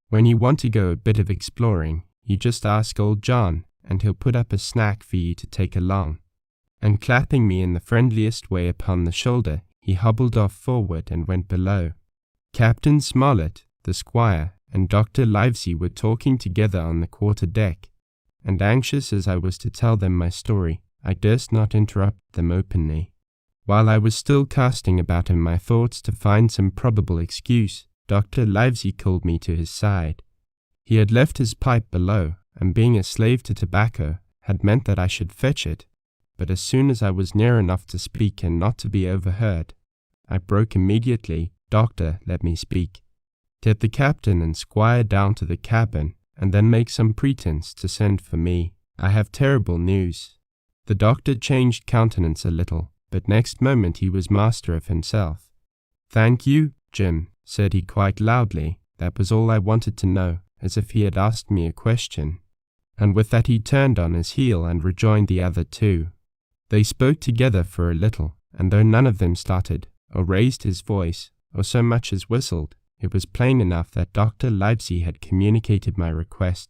[SPEAKER 1] When you want to go a bit of exploring, you just ask old John, and he'll put up a snack for you to take along. And clapping me in the friendliest way upon the shoulder, he hobbled off forward and went below. Captain Smollett, the squire, and Dr. Livesey were talking together on the quarter-deck, and anxious as I was to tell them my story, I durst not interrupt them openly. While I was still casting about in my thoughts to find some probable excuse, Dr. Livesey called me to his side. He had left his pipe below, and being a slave to tobacco, had meant that I should fetch it, but as soon as I was near enough to speak and not to be overheard, I broke immediately. Doctor, let me speak. Get the captain and squire down to the cabin, and then make some pretence to send for me. I have terrible news. The doctor changed countenance a little, but next moment he was master of himself. Thank you, Jim, said he quite loudly. That was all I wanted to know, as if he had asked me a question. And with that he turned on his heel and rejoined the other two. They spoke together for a little, and though none of them started, or raised his voice, or so much as whistled, it was plain enough that Dr. Livesey had communicated my request.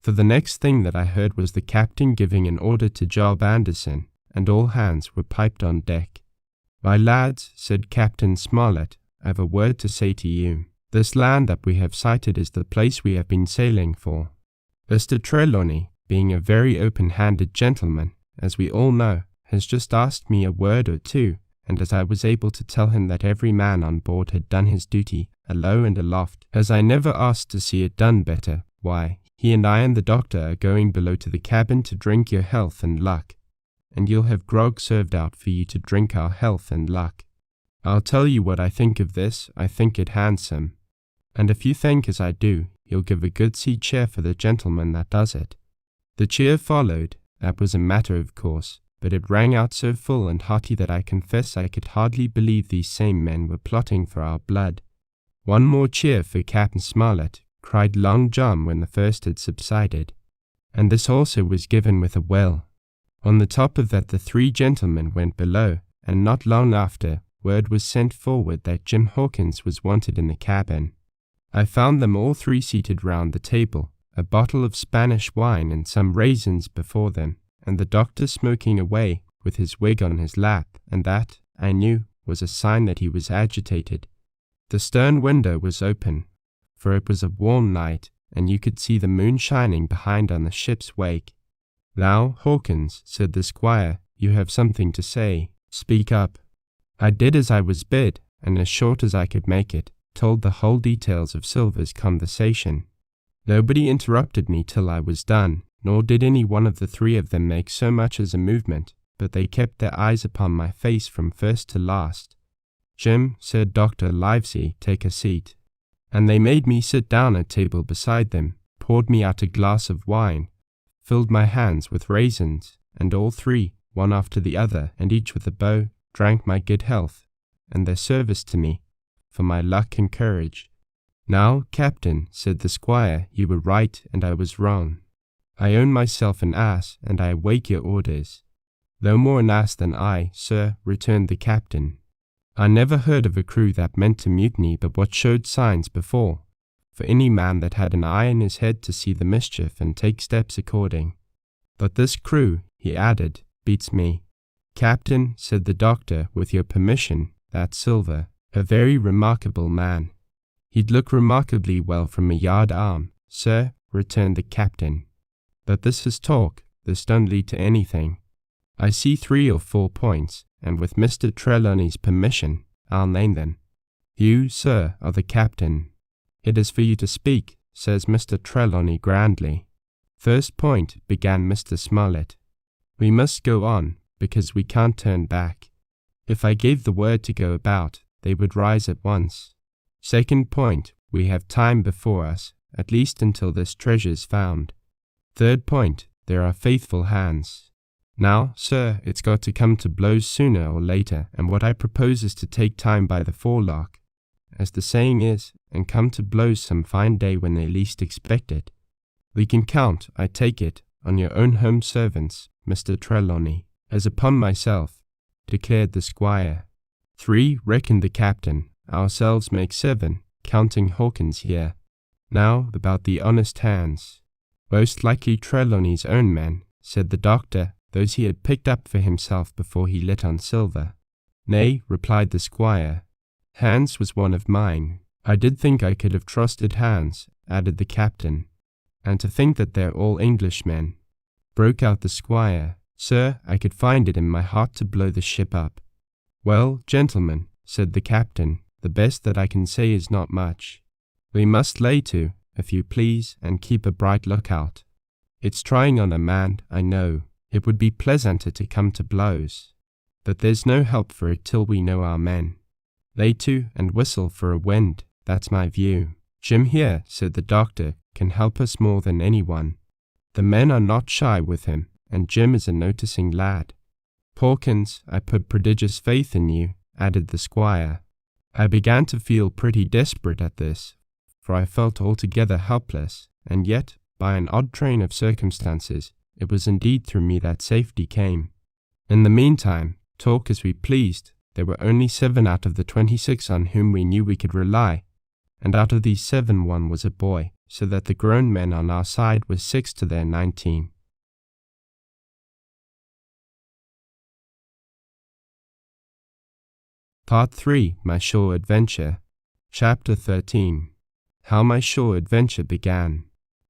[SPEAKER 1] For the next thing that I heard was the captain giving an order to Job Anderson, and all hands were piped on deck. My lads, said Captain Smollett, I've a word to say to you. This land that we have sighted is the place we have been sailing for. Mr. Trelawney, being a very open-handed gentleman, as we all know, has just asked me a word or two, and as I was able to tell him that every man on board had done his duty, alow and aloft, as I never asked to see it done better, why, he and I and the doctor are going below to the cabin to drink your health and luck, and you'll have grog served out for you to drink our health and luck. I'll tell you what I think of this. I think it handsome, and if you think as I do, you'll give a good sea cheer for the gentleman that does it. The cheer followed. That was a matter of course, but it rang out so full and hearty that I confess I could hardly believe these same men were plotting for our blood. One more cheer for Captain Smollett, cried Long John when the first had subsided, and this also was given with a will. On the top of that the 3 gentlemen went below, and not long after, word was sent forward that Jim Hawkins was wanted in the cabin. I found them all 3 seated round the table, a bottle of Spanish wine and some raisins before them, and the doctor smoking away with his wig on his lap, and that, I knew, was a sign that he was agitated. The stern window was open, for it was a warm night, and you could see the moon shining behind on the ship's wake. Now, Hawkins, said the squire, you have something to say. Speak up. I did as I was bid, and as short as I could make it, told the whole details of Silver's conversation. Nobody interrupted me till I was done, nor did any one of the 3 of them make so much as a movement, but they kept their eyes upon my face from first to last. Jim, said Dr. Livesey, take a seat. And they made me sit down at table beside them, poured me out a glass of wine, filled my hands with raisins, and all 3, one after the other, and each with a bow, drank my good health, and their service to me, for my luck and courage. Now, Captain, said the squire, you were right, and I was wrong. I own myself an ass, and I await your orders. No more an ass than I, sir, returned the captain. I never heard of a crew that meant to mutiny but what showed signs before, for any man that had an eye in his head to see the mischief and take steps according. But this crew, he added, beats me. Captain, said the doctor, with your permission, that's Silver, a very remarkable man. He'd look remarkably well from a yard arm, sir, returned the captain. But this is talk, this don't lead to anything. I see 3 or 4 points, and with Mr. Trelawney's permission, I'll name them. You, sir, are the captain. It is for you to speak, says Mr. Trelawney grandly. First point, began Mr. Smollett. We must go on, because we can't turn back. If I gave the word to go about, they would rise at once. Second point, we have time before us, at least until this treasure's found. Third point, there are faithful hands. Now, sir, it's got to come to blows sooner or later, and what I propose is to take time by the forelock, as the saying is, and come to blows some fine day when they least expect it. We can count, I take it, on your own home servants, Mr. Trelawney, as upon myself, declared the squire. 3, reckoned the captain, ourselves make 7, counting Hawkins here. Now, about the honest hands. Most likely Trelawney's own men, said the doctor, those he had picked up for himself before he lit on Silver. Nay, replied the squire, Hans was one of mine. I did think I could have trusted Hans, added the captain. And to think that they're all Englishmen, broke out the squire. Sir, I could find it in my heart to blow the ship up. Well, gentlemen, said the captain, the best that I can say is not much. We must lay to, if you please, and keep a bright lookout. It's trying on a man, I know. It would be pleasanter to come to blows. But there's no help for it till we know our men. Lay to and whistle for a wind, that's my view. Jim here, said the doctor, can help us more than anyone. The men are not shy with him, and Jim is a noticing lad. Hawkins, I put prodigious faith in you, added the squire. I began to feel pretty desperate at this, for I felt altogether helpless, and yet, by an odd train of circumstances, it was indeed through me that safety came. In the meantime, talk as we pleased, there were only 7 out of the 26 on whom we knew we could rely, and out of these 7 one was a boy, so that the grown men on our side were 6 to their 19. Part 3, My Shore Adventure. Chapter 13. How my shore adventure began.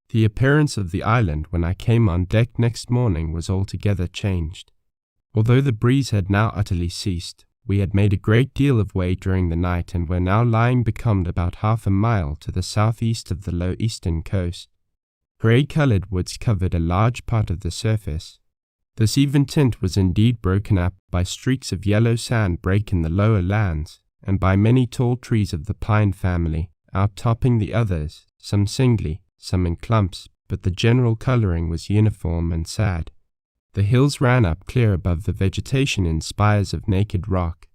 [SPEAKER 1] The appearance of the island when I came on deck next morning was altogether changed. Although the breeze had now utterly ceased, we had made a great deal of way during the night and were now lying becalmed about half a mile to the southeast of the low eastern coast. Grey-coloured woods covered a large part of the surface. This even tint was indeed broken up by streaks of yellow sand break in the lower lands, and by many tall trees of the pine family, outtopping the others, some singly, some in clumps, but the general colouring was uniform and sad. The hills ran up clear above the vegetation in spires of naked rock.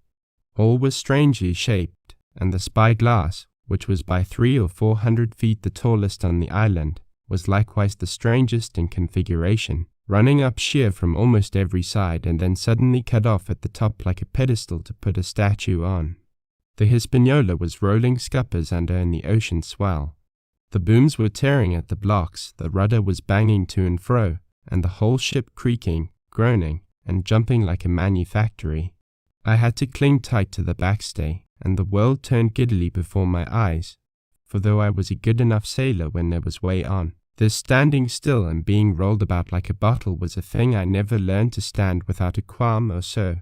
[SPEAKER 1] All was strangely shaped, and the spyglass, which was by 300 or 400 feet the tallest on the island, was likewise the strangest in configuration, running up sheer from almost every side and then suddenly cut off at the top like a pedestal to put a statue on. The Hispaniola was rolling scuppers under in the ocean swell. The booms were tearing at the blocks, the rudder was banging to and fro, and the whole ship creaking, groaning, and jumping like a manufactory. I had to cling tight to the backstay, and the world turned giddily before my eyes, for though I was a good enough sailor when there was way on, this standing still and being rolled about like a bottle was a thing I never learned to stand without a qualm or so,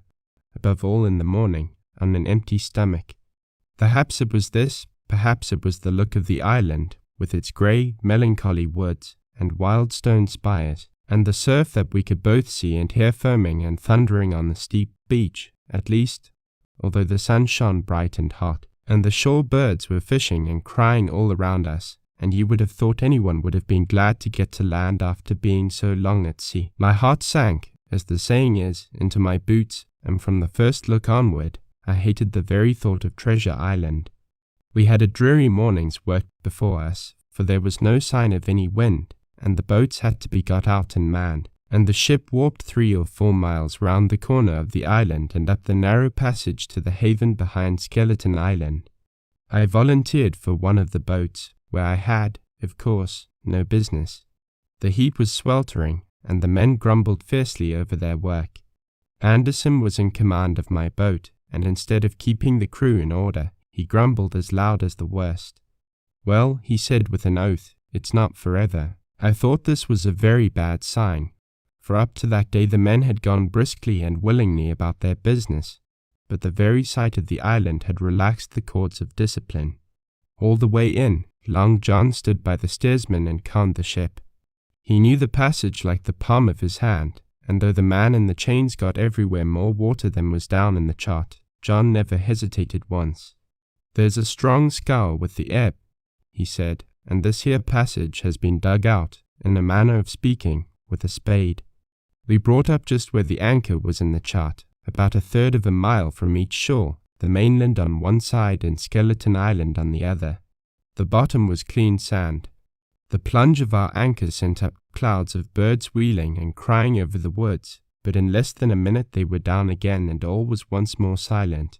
[SPEAKER 1] above all in the morning, on an empty stomach. Perhaps it was this, perhaps it was the look of the island, with its grey, melancholy woods, and wild stone spires, and the surf that we could both see and hear foaming and thundering on the steep beach, at least, although the sun shone bright and hot, and the shore birds were fishing and crying all around us, and you would have thought anyone would have been glad to get to land after being so long at sea. My heart sank, as the saying is, into my boots, and from the first look onward, I hated the very thought of Treasure Island. We had a dreary morning's work before us, for there was no sign of any wind, and the boats had to be got out and manned, and the ship warped 3 or 4 miles round the corner of the island and up the narrow passage to the haven behind Skeleton Island. I volunteered for one of the boats, where I had, of course, no business. The heat was sweltering, and the men grumbled fiercely over their work. Anderson was in command of my boat, and instead of keeping the crew in order, he grumbled as loud as the worst. "Well," he said with an oath, "it's not forever." I thought this was a very bad sign, for up to that day the men had gone briskly and willingly about their business, but the very sight of the island had relaxed the cords of discipline. All the way in, Long John stood by the steersman and conned the ship. He knew the passage like the palm of his hand, and though the man in the chains got everywhere more water than was down in the chart, John never hesitated once. "There's a strong scour with the ebb," he said, "and this here passage has been dug out, in a manner of speaking, with a spade. We brought up just where the anchor was in the chart, about 1/3 of a mile from each shore, the mainland on one side and Skeleton Island on the other. The bottom was clean sand. The plunge of our anchor sent up clouds of birds wheeling and crying over the woods, but in less than a minute they were down again and all was once more silent.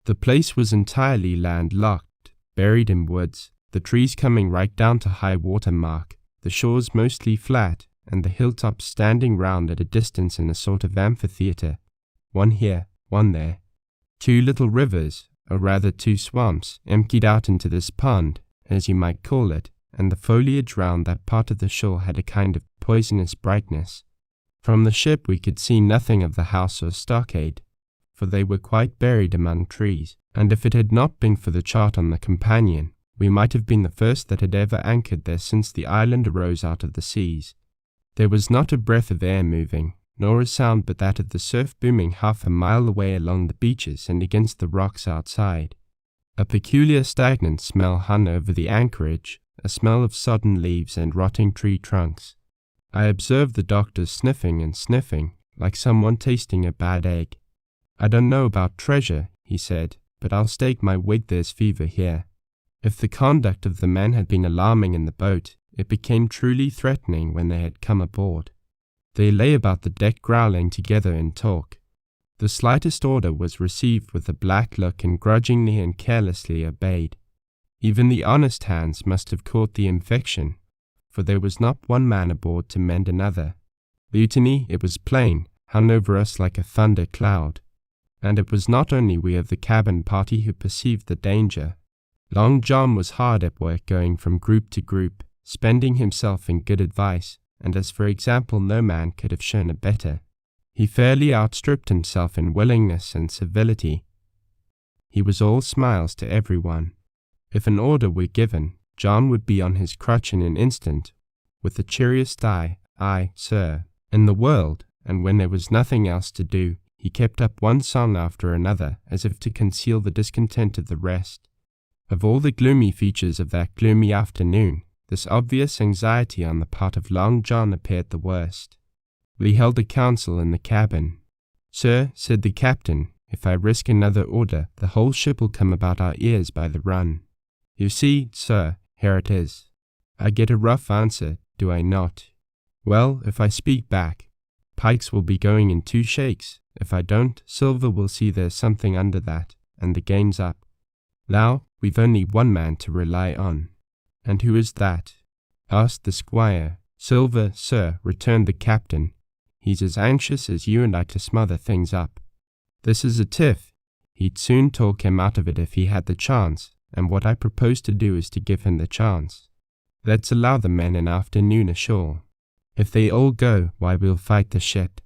[SPEAKER 1] The place was entirely landlocked, buried in woods, the trees coming right down to high water mark, the shores mostly flat, and the hilltops standing round at a distance in a sort of amphitheatre, one here, one there. 2 little rivers, or rather 2 swamps, emptied out into this pond, as you might call it, and the foliage round that part of the shore had a kind of poisonous brightness. From the ship we could see nothing of the house or stockade, for they were quite buried among trees, and if it had not been for the chart on the companion, we might have been the first that had ever anchored there since the island arose out of the seas. There was not a breath of air moving, nor a sound but that of the surf booming half a mile away along the beaches and against the rocks outside. A peculiar stagnant smell hung over the anchorage, a smell of sodden leaves and rotting tree trunks. I observed the doctor sniffing and sniffing, like someone tasting a bad egg. "I don't know about treasure," he said, "but I'll stake my wig there's fever here." If the conduct of the men had been alarming in the boat, it became truly threatening when they had come aboard. They lay about the deck growling together in talk. The slightest order was received with a black look and grudgingly and carelessly obeyed. Even the honest hands must have caught the infection, for there was not one man aboard to mend another. Mutiny, it was plain, hung over us like a thunder cloud, and it was not only we of the cabin party who perceived the danger. Long John was hard at work going from group to group, spending himself in good advice, and as for example no man could have shown a better. He fairly outstripped himself in willingness and civility. He was all smiles to everyone. If an order were given, John would be on his crutch in an instant, with the cheeriest "Aye, sir," in the world, and when there was nothing else to do, he kept up one song after another, as if to conceal the discontent of the rest. Of all the gloomy features of that gloomy afternoon, this obvious anxiety on the part of Long John appeared the worst. We held a council in the cabin. "Sir," said the captain, "if I risk another order, the whole ship will come about our ears by the run. You see, sir, here it is. I get a rough answer, do I not? Well, if I speak back, Pikes will be going in 2 shakes. If I don't, Silver will see there's something under that, and the game's up. Now, we've only one man to rely on." "And who is that?" asked the squire. "Silver, sir," returned the captain. "He's as anxious as you and I to smother things up. This is a tiff. He'd soon talk him out of it if he had the chance, and what I propose to do is to give him the chance. Let's allow the men an afternoon ashore. If they all go, why we'll fight the ship.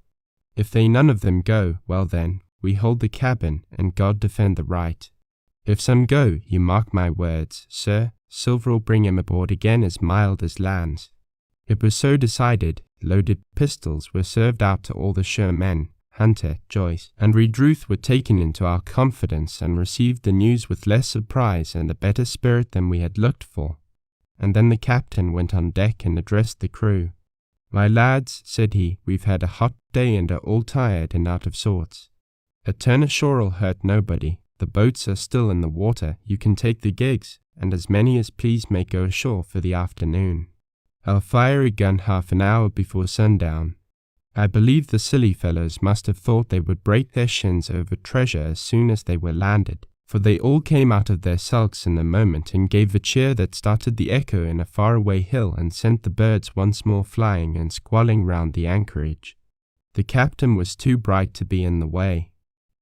[SPEAKER 1] If they none of them go, well then, we hold the cabin, and God defend the right. If some go, you mark my words, sir, Silver'll bring him aboard again as mild as lambs." It was so decided. Loaded pistols were served out to all the sure men. Hunter, Joyce, and Redruth were taken into our confidence and received the news with less surprise and a better spirit than we had looked for. And then the captain went on deck and addressed the crew. "My lads," said he, "we've had a hot day and are all tired and out of sorts. A turn ashore'll hurt nobody. The boats are still in the water. You can take the gigs, and as many as please may go ashore for the afternoon. I'll fire a gun half an hour before sundown. I believe the silly fellows must have thought they would break their shins over treasure as soon as they were landed, for they all came out of their sulks in a moment and gave a cheer that started the echo in a faraway hill and sent the birds once more flying and squalling round the anchorage. The captain was too bright to be in the way.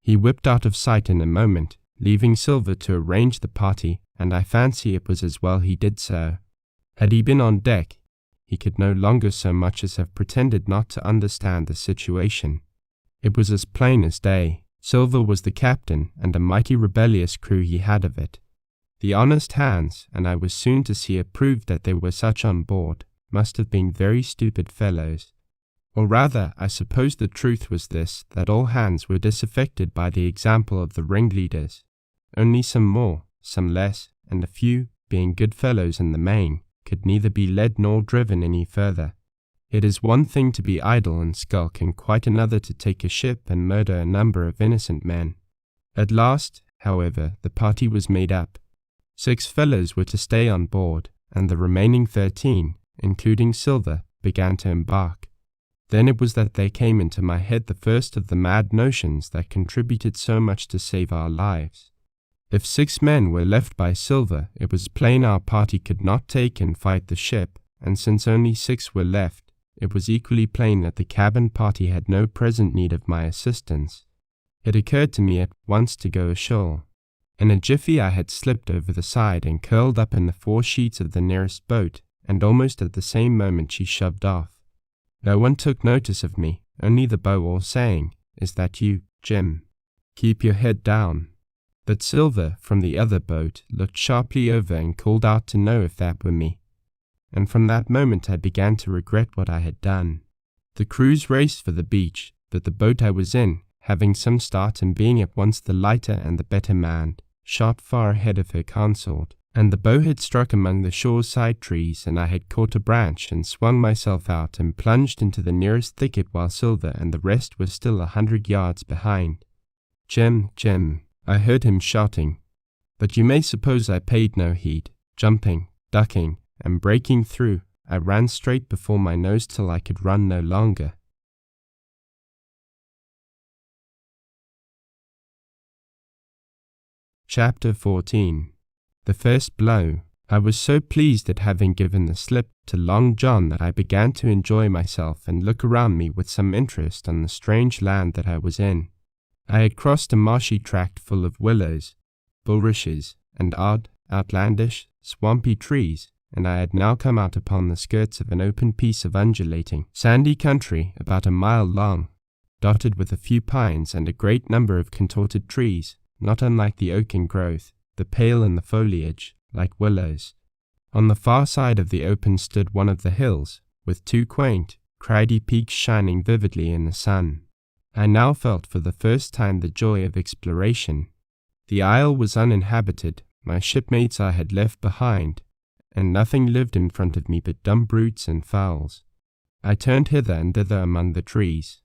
[SPEAKER 1] He whipped out of sight in a moment, leaving Silver to arrange the party, and I fancy it was as well he did so. Had he been on deck, he could no longer so much as have pretended not to understand the situation. It was as plain as day. Silver was the captain, and a mighty rebellious crew he had of it. The honest hands, and I was soon to see it proved that there were such on board, must have been very stupid fellows. Or rather, I suppose the truth was this, that all hands were disaffected by the example of the ringleaders. Only some more, some less, and a few, being good fellows in the main, could neither be led nor driven any further. It is one thing to be idle and skulk, and quite another to take a ship and murder a number of innocent men. At last, however, the party was made up. 6 fellows were to stay on board, and the remaining 13, including Silver, began to embark. Then it was that there came into my head the first of the mad notions that contributed so much to save our lives. If 6 men were left by Silver, it was plain our party could not take and fight the ship, and since only 6 were left, it was equally plain that the cabin party had no present need of my assistance. It occurred to me at once to go ashore. In a jiffy I had slipped over the side and curled up in the fore-sheets of the nearest boat, and almost at the same moment she shoved off. No one took notice of me, only the bow-oar saying, "Is that you, Jim? Keep your head down." But Silver, from the other boat, looked sharply over and called out to know if that were me. And from that moment I began to regret what I had done. The crews raced for the beach, but the boat I was in, having some start and being at once the lighter and the better manned, shot far ahead of her consort, and the bow had struck among the shore-side trees, and I had caught a branch and swung myself out and plunged into the nearest thicket while Silver and the rest were still 100 yards behind. "Jim, Jim," I heard him shouting, but you may suppose I paid no heed. Jumping, ducking, and breaking through, I ran straight before my nose till I could run no longer. Chapter 14. The First Blow. I was so pleased at having given the slip to Long John that I began to enjoy myself and look around me with some interest on the strange land that I was in. I had crossed a marshy tract full of willows, bulrushes, and odd, outlandish, swampy trees, and I had now come out upon the skirts of an open piece of undulating, sandy country about a mile long, dotted with a few pines and a great number of contorted trees, not unlike the oak in growth, but pale in the foliage, like willows. On the far side of the open stood one of the hills, with 2 quaint, craggy peaks shining vividly in the sun. I now felt for the first time the joy of exploration. The isle was uninhabited, my shipmates I had left behind, and nothing lived in front of me but dumb brutes and fowls. I turned hither and thither among the trees.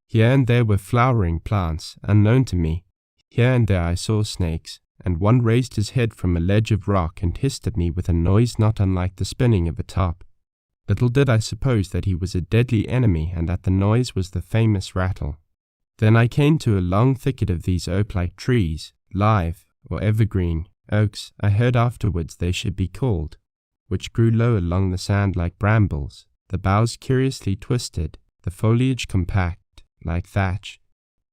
[SPEAKER 1] Here and there were flowering plants, unknown to me. Here and there I saw snakes, and one raised his head from a ledge of rock and hissed at me with a noise not unlike the spinning of a top. Little did I suppose that he was a deadly enemy and that the noise was the famous rattle. Then I came to a long thicket of these oak-like trees, live, or evergreen, oaks, I heard afterwards they should be called, which grew low along the sand like brambles, the boughs curiously twisted, the foliage compact, like thatch.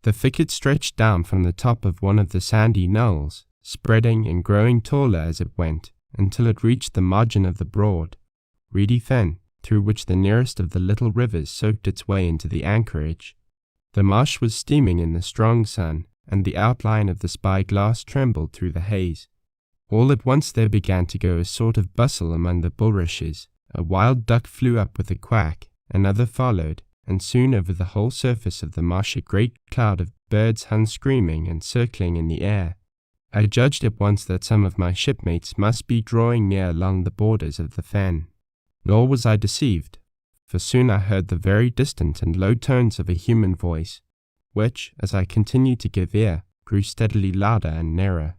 [SPEAKER 1] The thicket stretched down from the top of one of the sandy knolls, spreading and growing taller as it went, until it reached the margin of the broad, reedy fen, through which the nearest of the little rivers soaked its way into the anchorage. The marsh was steaming in the strong sun, and the outline of the spy-glass trembled through the haze. All at once there began to go a sort of bustle among the bulrushes. A wild duck flew up with a quack, another followed, and soon over the whole surface of the marsh a great cloud of birds hung screaming and circling in the air. I judged at once that some of my shipmates must be drawing near along the borders of the fen. Nor was I deceived, for soon I heard the very distant and low tones of a human voice, which, as I continued to give ear, grew steadily louder and nearer.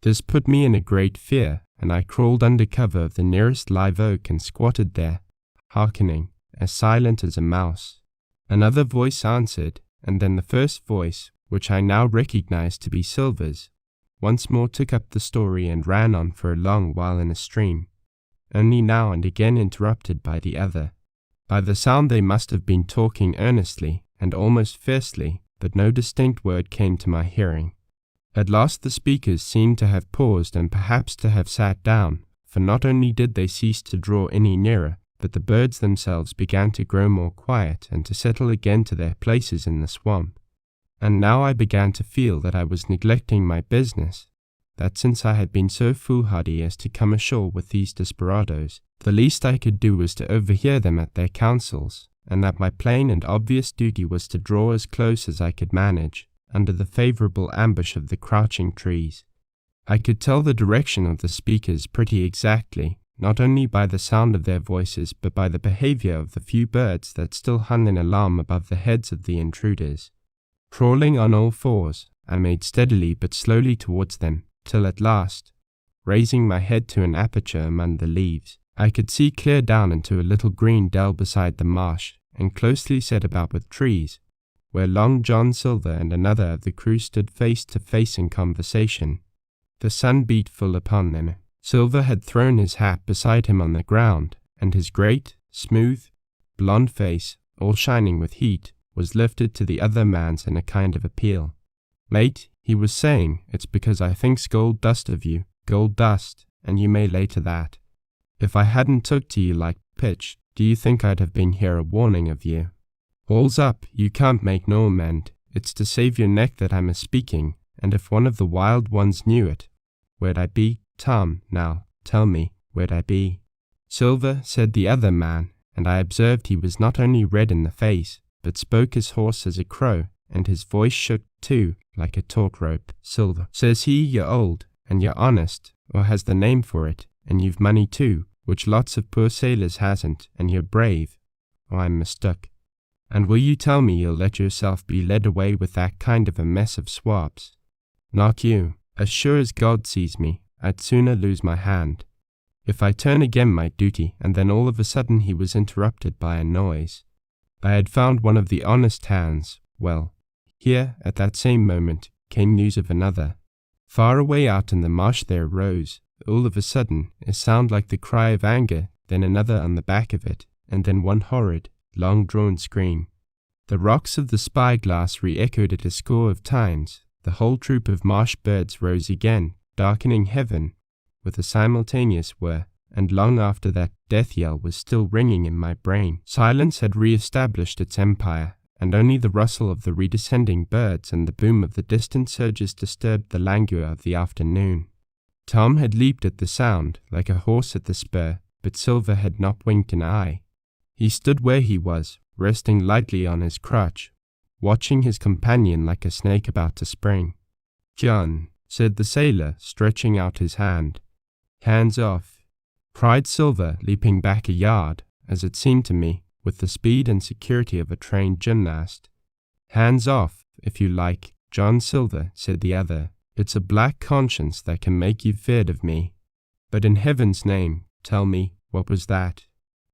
[SPEAKER 1] This put me in a great fear, and I crawled under cover of the nearest live oak and squatted there, hearkening, as silent as a mouse. Another voice answered, and then the first voice, which I now recognized to be Silver's, once more took up the story and ran on for a long while in a stream, only now and again interrupted by the other. By the sound they must have been talking earnestly and almost fiercely, but no distinct word came to my hearing. At last the speakers seemed to have paused and perhaps to have sat down, for not only did they cease to draw any nearer, but the birds themselves began to grow more quiet and to settle again to their places in the swamp. And now I began to feel that I was neglecting my business, that since I had been so foolhardy as to come ashore with these desperadoes, the least I could do was to overhear them at their councils, and that my plain and obvious duty was to draw as close as I could manage, under the favourable ambush of the crouching trees. I could tell the direction of the speakers pretty exactly, not only by the sound of their voices, but by the behaviour of the few birds that still hung in alarm above the heads of the intruders. Crawling on all fours, I made steadily but slowly towards them, till at last, raising my head to an aperture among the leaves, I could see clear down into a little green dell beside the marsh, and closely set about with trees, where Long John Silver and another of the crew stood face to face in conversation. The sun beat full upon them. Silver had thrown his hat beside him on the ground, and his great, smooth, blond face, all shining with heat, was lifted to the other man's in a kind of appeal. "Mate," he was saying, "it's because I thinks gold dust of you, gold dust, and you may lay to that. If I hadn't took to you like pitch, do you think I'd have been here a warning of you? All's up, you can't make no amend. It's to save your neck that I'm a-speaking, and if one of the wild ones knew it, where'd I be? Tom, now, tell me, where'd I be?" "Silver," said the other man, and I observed he was not only red in the face, but spoke as hoarse as a crow, and his voice shook too, like a torque rope. "Silver," says he, "you're old, and you're honest, or has the name for it, and you've money too, which lots of poor sailors hasn't, and you're brave, or I'm mistook. And will you tell me you'll let yourself be led away with that kind of a mess of swabs? Not you. As sure as God sees me, I'd sooner lose my hand. If I turn again my duty," and then all of a sudden he was interrupted by a noise. I had found one of the honest hands. Well, here, at that same moment, came news of another. Far away out in the marsh there arose, all of a sudden, a sound like the cry of anger, then another on the back of it, and then one horrid, long-drawn scream. The rocks of the spyglass re-echoed it a score of times. The whole troop of marsh birds rose again, darkening heaven with a simultaneous whir, and long after that death yell was still ringing in my brain. Silence had re-established its empire, and only the rustle of the redescending birds and the boom of the distant surges disturbed the languor of the afternoon. Tom had leaped at the sound, like a horse at the spur, but Silver had not winked an eye. He stood where he was, resting lightly on his crutch, watching his companion like a snake about to spring. "John," said the sailor, stretching out his hand. "Hands off," cried Silver, leaping back a yard, as it seemed to me, with the speed and security of a trained gymnast. "Hands off, if you like, John Silver," said the other. "It's a black conscience that can make you feared of me. But in heaven's name, tell me, what was that?"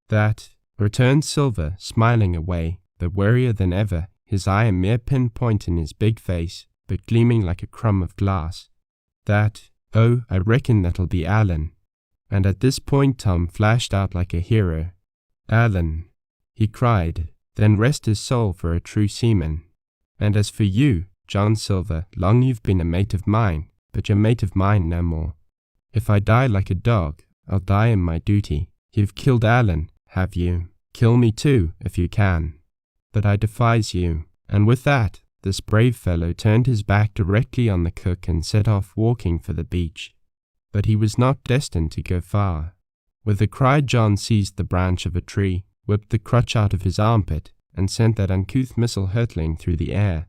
[SPEAKER 1] "That," returned Silver, smiling away, but warier than ever, his eye a mere pinpoint in his big face, but gleaming like a crumb of glass. "That, oh, I reckon that'll be Allen." And at this point Tom flashed out like a hero. "Allen," he cried, "then rest his soul for a true seaman. And as for you, John Silver, long you've been a mate of mine, but you're mate of mine no more. If I die like a dog, I'll die in my duty. You've killed Allen, have you? Kill me too, if you can. But I defies you." And with that, this brave fellow turned his back directly on the cook and set off walking for the beach. But he was not destined to go far. With a cry, John seized the branch of a tree, whipped the crutch out of his armpit, and sent that uncouth missile hurtling through the air.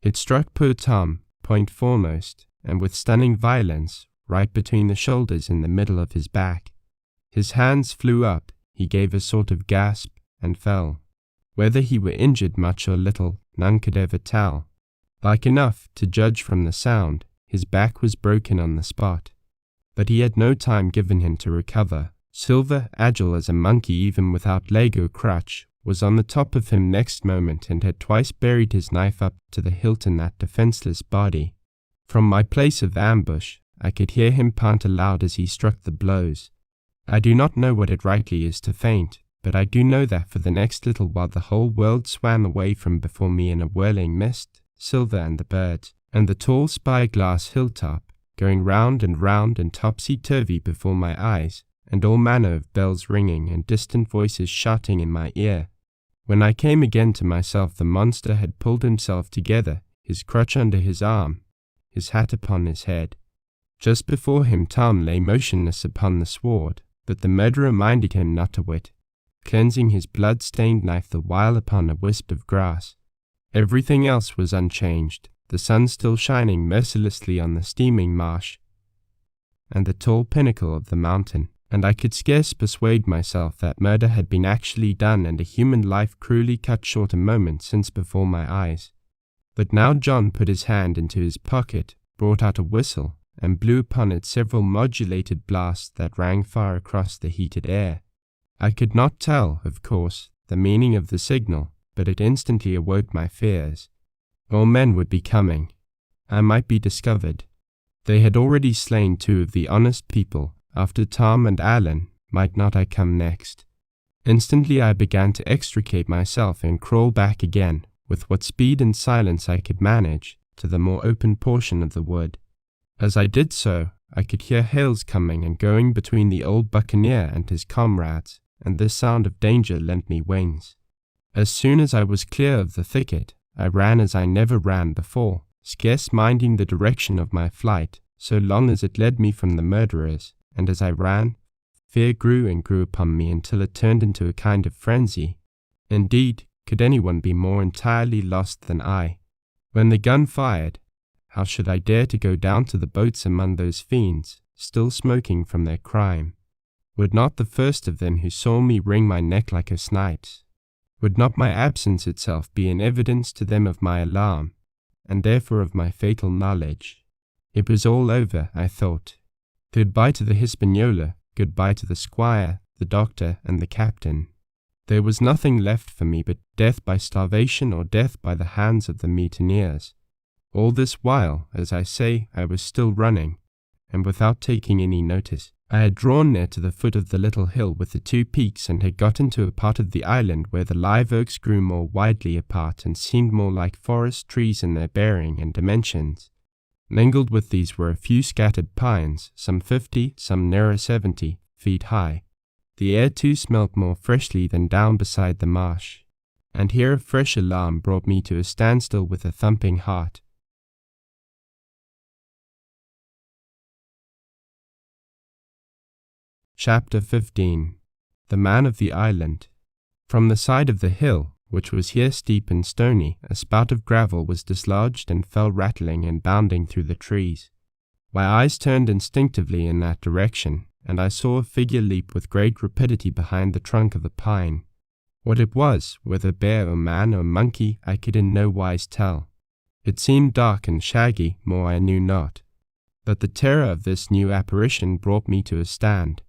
[SPEAKER 1] It struck poor Tom, point foremost, and with stunning violence, right between the shoulders in the middle of his back. His hands flew up, he gave a sort of gasp, and fell. Whether he were injured much or little, none could ever tell. Like enough, to judge from the sound, his back was broken on the spot. But he had no time given him to recover. Silver, agile as a monkey even without leg or crutch, was on the top of him next moment and had twice buried his knife up to the hilt in that defenseless body. From my place of ambush, I could hear him pant aloud as he struck the blows. I do not know what it rightly is to faint, but I do know that for the next little while the whole world swam away from before me in a whirling mist, Silver and the birds, and the tall spy-glass hilltop, going round and topsy-turvy before my eyes, and all manner of bells ringing and distant voices shouting in my ear. When I came again to myself, the monster had pulled himself together, his crutch under his arm, his hat upon his head. Just before him Tom lay motionless upon the sward, but the murderer minded him not a whit, cleansing his blood-stained knife the while upon a wisp of grass. Everything else was unchanged, the sun still shining mercilessly on the steaming marsh and the tall pinnacle of the mountain, and I could scarce persuade myself that murder had been actually done and a human life cruelly cut short a moment since before my eyes. But now John put his hand into his pocket, brought out a whistle, and blew upon it several modulated blasts that rang far across the heated air. I could not tell, of course, the meaning of the signal, but it instantly awoke my fears. All men would be coming. I might be discovered. They had already slain 2 of the honest people. After Tom and Alan, might not I come next? Instantly I began to extricate myself and crawl back again, with what speed and silence I could manage, to the more open portion of the wood. As I did so, I could hear hails coming and going between the old buccaneer and his comrades, and this sound of danger lent me wings. As soon as I was clear of the thicket, I ran as I never ran before, scarce minding the direction of my flight, so long as it led me from the murderers, and as I ran, fear grew and grew upon me until it turned into a kind of frenzy. Indeed, could anyone be more entirely lost than I? When the gun fired, how should I dare to go down to the boats among those fiends, still smoking from their crime? Would not the first of them who saw me wring my neck like a snipe's? Would not my absence itself be an evidence to them of my alarm, and therefore of my fatal knowledge? It was all over, I thought. Goodbye to the Hispaniola, goodbye to the squire, the doctor, and the captain. There was nothing left for me but death by starvation or death by the hands of the mutineers. All this while, as I say, I was still running, and without taking any notice. I had drawn near to the foot of the little hill with the 2 peaks and had got into a part of the island where the live oaks grew more widely apart and seemed more like forest trees in their bearing and dimensions. Mingled with these were a few scattered pines, some 50, some nearer 70 feet high. The air too smelt more freshly than down beside the marsh, and here a fresh alarm brought me to a standstill with a thumping heart. Chapter 15. The Man of the Island. From the side of the hill, which was here steep and stony, a spout of gravel was dislodged and fell rattling and bounding through the trees. My eyes turned instinctively in that direction, and I saw a figure leap with great rapidity behind the trunk of a pine. What it was, whether bear or man or monkey, I could in no wise tell. It seemed dark and shaggy, more I knew not. But the terror of this new apparition brought me to a stand.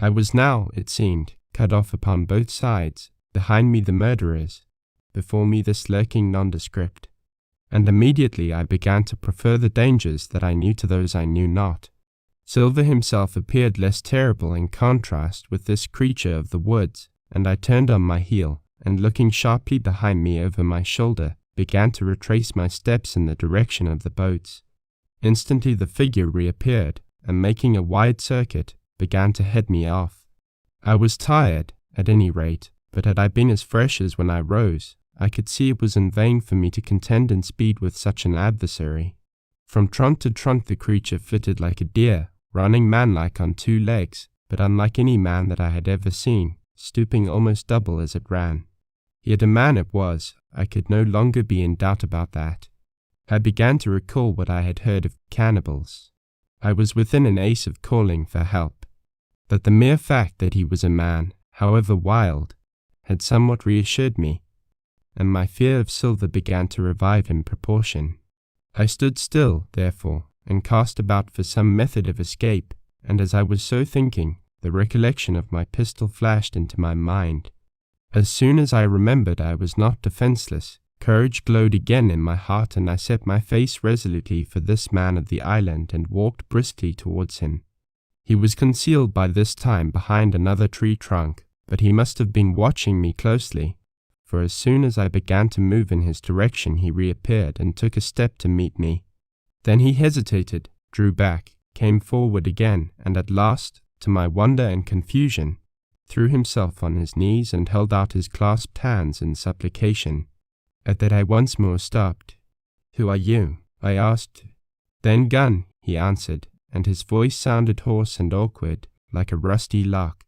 [SPEAKER 1] I was now, it seemed, cut off upon both sides, behind me the murderers, before me this lurking nondescript. And immediately I began to prefer the dangers that I knew to those I knew not. Silver himself appeared less terrible in contrast with this creature of the woods, and I turned on my heel, and looking sharply behind me over my shoulder, began to retrace my steps in the direction of the boats. Instantly the figure reappeared, and making a wide circuit, began to head me off. I was tired, at any rate, but had I been as fresh as when I rose, I could see it was in vain for me to contend in speed with such an adversary. From trunk to trunk the creature flitted like a deer, running manlike on 2 legs, but unlike any man that I had ever seen, stooping almost double as it ran. Yet a man it was, I could no longer be in doubt about that. I began to recall what I had heard of cannibals. I was within an ace of calling for help. But the mere fact that he was a man, however wild, had somewhat reassured me, and my fear of Silver began to revive in proportion. I stood still, therefore, and cast about for some method of escape, and as I was so thinking, the recollection of my pistol flashed into my mind. As soon as I remembered I was not defenseless, courage glowed again in my heart, and I set my face resolutely for this man of the island and walked briskly towards him. He was concealed by this time behind another tree trunk, but he must have been watching me closely, for as soon as I began to move in his direction he reappeared and took a step to meet me. Then he hesitated, drew back, came forward again, and at last, to my wonder and confusion, threw himself on his knees and held out his clasped hands in supplication. At that I once more stopped. "Who are you?" I asked. "Ben Gunn," he answered, and his voice sounded hoarse and awkward, like a rusty lock.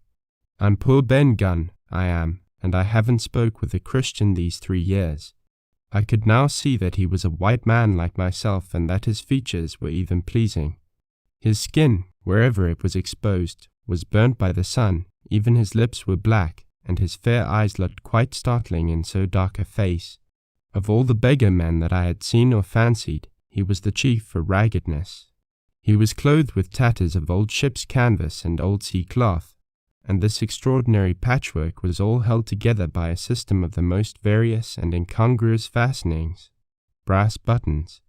[SPEAKER 1] "I'm poor Ben Gunn, I am, and I haven't spoke with a Christian these 3 years." I could now see that he was a white man like myself, and that his features were even pleasing. His skin, wherever it was exposed, was burnt by the sun, even his lips were black, and his fair eyes looked quite startling in so dark a face. Of all the beggar men that I had seen or fancied, he was the chief for raggedness. He was clothed with tatters of old ship's canvas and old sea cloth, and this extraordinary patchwork was all held together by a system of the most various and incongruous fastenings, brass buttons,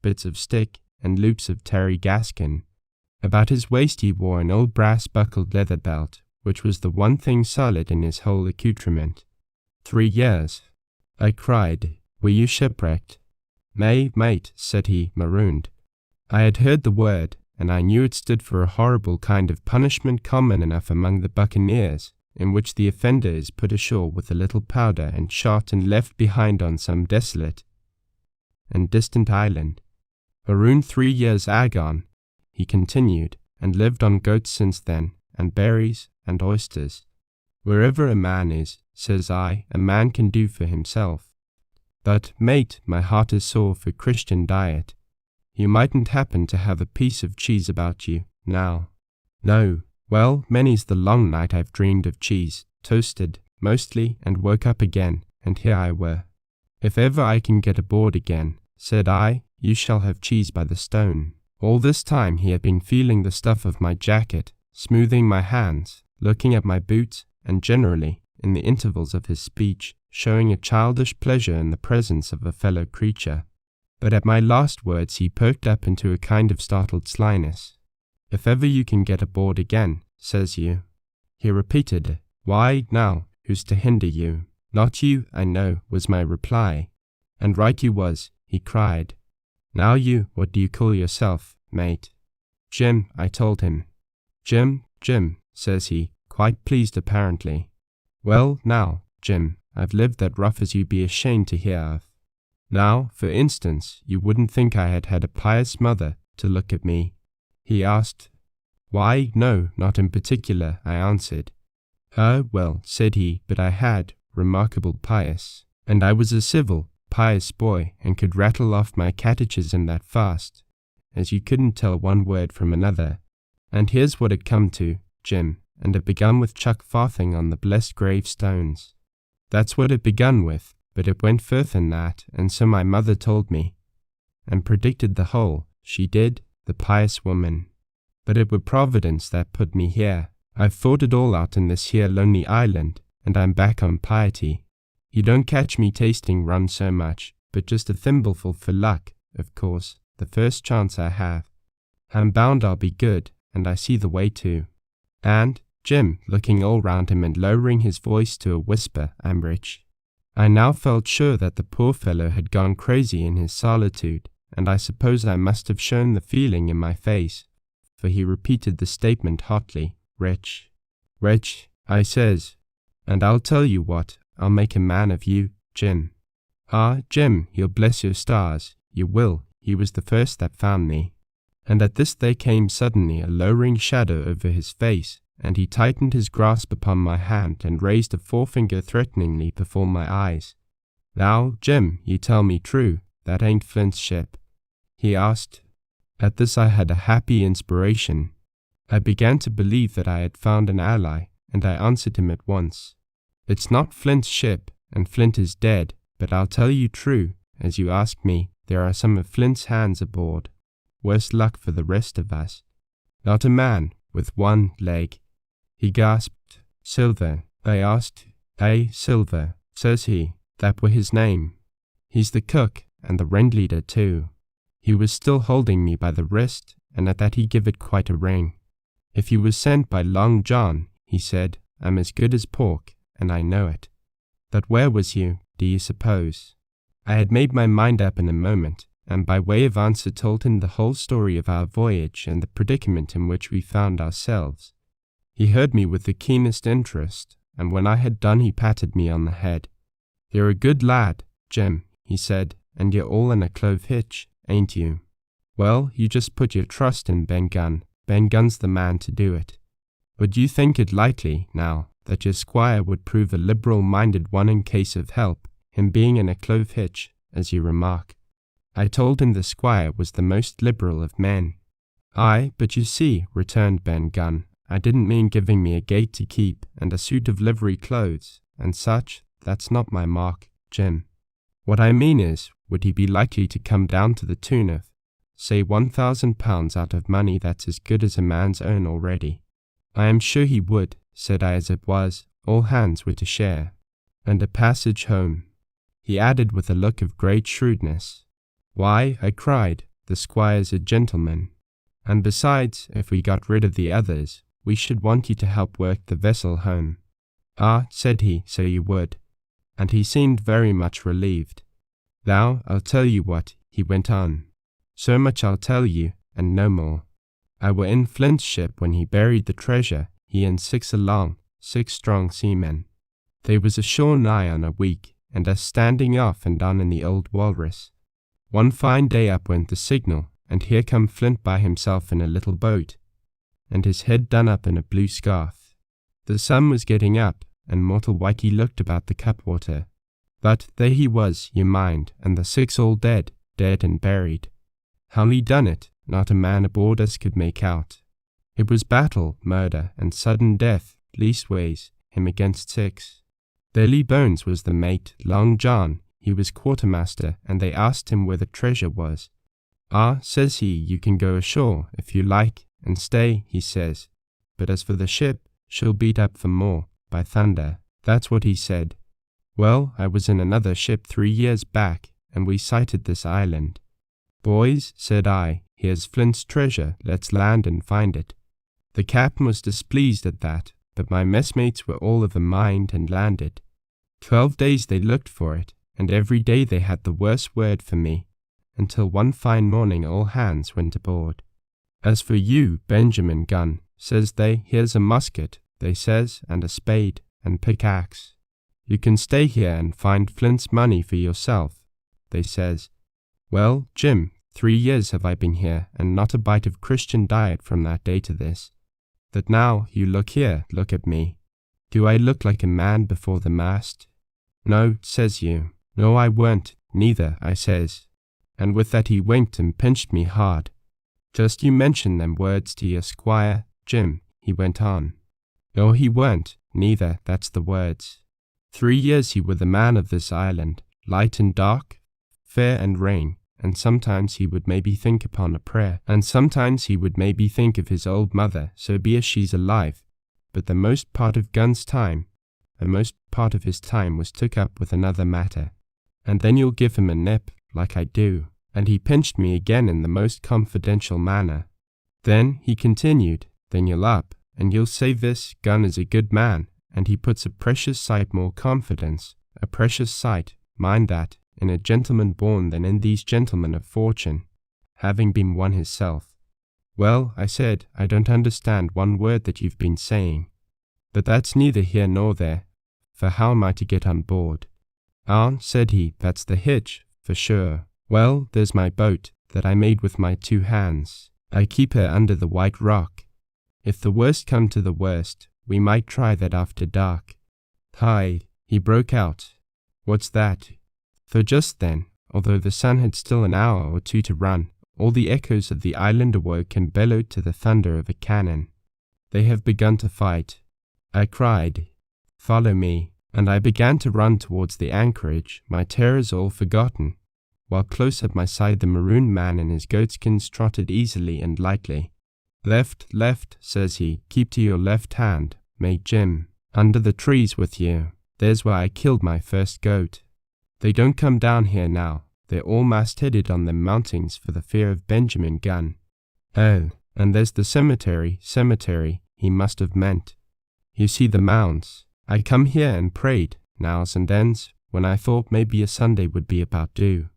[SPEAKER 1] bits of stick, and loops of tarry gaskin. About his waist he wore an old brass-buckled leather belt, which was the one thing solid in his whole accoutrement. 3 years, I cried. Were you shipwrecked? Mate, said he, marooned. I had heard the word, and I knew it stood for a horrible kind of punishment common enough among the buccaneers, in which the offender is put ashore with a little powder and shot and left behind on some desolate and distant island. Marooned 3 years agone, he continued, and lived on goats since then, and berries, and oysters. Wherever a man is, says I, a man can do for himself. But, mate, my heart is sore for Christian diet. You mightn't happen to have a piece of cheese about you, now. No, well, many's the long night I've dreamed of cheese, toasted, mostly, and woke up again, and here I were. If ever I can get aboard again, said I, you shall have cheese by the stone. All this time he had been feeling the stuff of my jacket, smoothing my hands, looking at my boots, and generally, in the intervals of his speech, showing a childish pleasure in the presence of a fellow creature. But at my last words he perked up into a kind of startled slyness. If ever you can get aboard again, says you. He repeated, why, now, who's to hinder you? Not you, I know, was my reply. And right you was, he cried. Now you, what do you call yourself, mate? Jim, I told him. Jim, says he, quite pleased apparently. Well, now, Jim, I've lived that rough as you'd be ashamed to hear of. Now, for instance, you wouldn't think I had had a pious mother to look at me. He asked. Why, no, not in particular, I answered. Well, said he, but I had, remarkable pious, and I was a civil, pious boy, and could rattle off my catechism that fast, as you couldn't tell one word from another. And here's what it come to, Jim, and it begun with chuck farthing on the blessed gravestones. That's what it begun with, but it went further than that, and so my mother told me, and predicted the whole, she did, the pious woman. But it were Providence that put me here. I've thought it all out in this here lonely island, and I'm back on piety. You don't catch me tasting rum so much, but just a thimbleful for luck, of course, the first chance I have. I'm bound I'll be good, and I see the way too. And, Jim, looking all round him and lowering his voice to a whisper, I'm rich. I now felt sure that the poor fellow had gone crazy in his solitude, and I suppose I must have shown the feeling in my face, for he repeated the statement hotly, rich. Rich, I says, and I'll tell you what, I'll make a man of you, Jim. Ah, Jim, you'll bless your stars, you will, he was the first that found me. And at this there came suddenly a lowering shadow over his face, and he tightened his grasp upon my hand and raised a forefinger threateningly before my eyes. Now, Jim, you tell me true, that ain't Flint's ship? He asked. At this I had a happy inspiration. I began to believe that I had found an ally, and I answered him at once. It's not Flint's ship, and Flint is dead, but I'll tell you true, as you ask me, there are some of Flint's hands aboard. Worse luck for the rest of us. Not a man, with one leg. He gasped. Silver, I asked. "Hey, Silver," says he, that were his name. "He's the cook and the ringleader too." He was still holding me by the wrist, and at that he give it quite a ring. "If you was sent by Long John," he said, "I'm as good as pork, and I know it." But where was you, do you suppose? I had made my mind up in a moment, and by way of answer told him the whole story of our voyage and the predicament in which we found ourselves. He heard me with the keenest interest, and when I had done he patted me on the head. "You're a good lad, Jim," he said, "and you're all in a clove hitch, ain't you? Well, you just put your trust in Ben Gunn. Ben Gunn's the man to do it. Would you think it likely, now, that your squire would prove a liberal-minded one in case of help, him being in a clove hitch, as you remark?" I told him the squire was the most liberal of men. "Aye, but you see," returned Ben Gunn, "I didn't mean giving me a gate to keep, and a suit of livery clothes, and such. That's not my mark, Jim. What I mean is, would he be likely to come down to the tune of, say, £1,000 out of money that's as good as a man's own already?" "I am sure he would," said I, as it was. All hands were to share. "And a passage home," he added with a look of great shrewdness. "Why," I cried, "the squire's a gentleman. And besides, if we got rid of the others, we should want you to help work the vessel home." "Ah," said he, "so you would." And he seemed very much relieved. "Now, I'll tell you what," he went on. "So much I'll tell you, and no more. I were in Flint's ship when he buried the treasure, he and 6 strong seamen. They was ashore nigh on a week, and us standing off and on in the old Walrus. One fine day up went the signal, and here come Flint by himself in a little boat, and his head done up in a blue scarf. The sun was getting up, and mortal Whitey looked about the cupwater. But there he was, you mind, and the 6 all dead and buried. How he done it, not a man aboard us could make out. It was battle, murder, and sudden death, leastways, him against 6. Their bones was the mate, Long John. He was quartermaster, and they asked him where the treasure was. "Ah," says he, "you can go ashore, if you like, and stay," he says. "But as for the ship, she'll beat up for more, by thunder." That's what he said. Well, I was in another ship 3 years back, and we sighted this island. "Boys," said I, "here's Flint's treasure, let's land and find it." The captain was displeased at that, but my messmates were all of a mind and landed. 12 days they looked for it, and every day they had the worst word for me, until one fine morning all hands went aboard. "As for you, Benjamin Gunn," says they, "here's a musket," they says, "and a spade and pickaxe. You can stay here and find Flint's money for yourself," they says. Well, Jim, 3 years have I been here, and not a bite of Christian diet from that day to this. That now, you look here, look at me. Do I look like a man before the mast? "No," says you. "No, I weren't, neither," I says. And with that he winked and pinched me hard. "Just you mention them words to your squire, Jim," he went on. "No, he weren't, neither, that's the words. 3 years he were the man of this island, light and dark, fair and rain, and sometimes he would maybe think upon a prayer, and sometimes he would maybe think of his old mother, so be as she's alive, but the most part of Gunn's time, the most part of his time was took up with another matter. And then you'll give him a nip, like I do." And he pinched me again in the most confidential manner. "Then," he continued, "then you'll up, and you'll say this Gunn is a good man, and he puts a precious sight more confidence, a precious sight, mind that, in a gentleman born than in these gentlemen of fortune, having been one himself." "Well," I said, "I don't understand one word that you've been saying. But that's neither here nor there, for how am I to get on board?" "Ah," said he, "that's the hitch, for sure. Well, there's my boat, that I made with my 2 hands. I keep her under the White Rock. If the worst come to the worst, we might try that after dark." "Hi," he broke out. "What's that?" For just then, although the sun had still an hour or 2 to run, all the echoes of the island awoke and bellowed to the thunder of a cannon. "They have begun to fight," I cried. "Follow me," and I began to run towards the anchorage, my terrors all forgotten, while close at my side the maroon man in his goatskins trotted easily and lightly. "Left, left," says he, "keep to your left hand, mate Jim. Under the trees with you. There's where I killed my first goat. They don't come down here now. They're all mast-headed on them mountings for the fear of Benjamin Gunn. Oh, and there's the cemetery, he must have meant. You see the mounds. I come here and prayed, nows and thens, when I thought maybe a Sunday would be about due.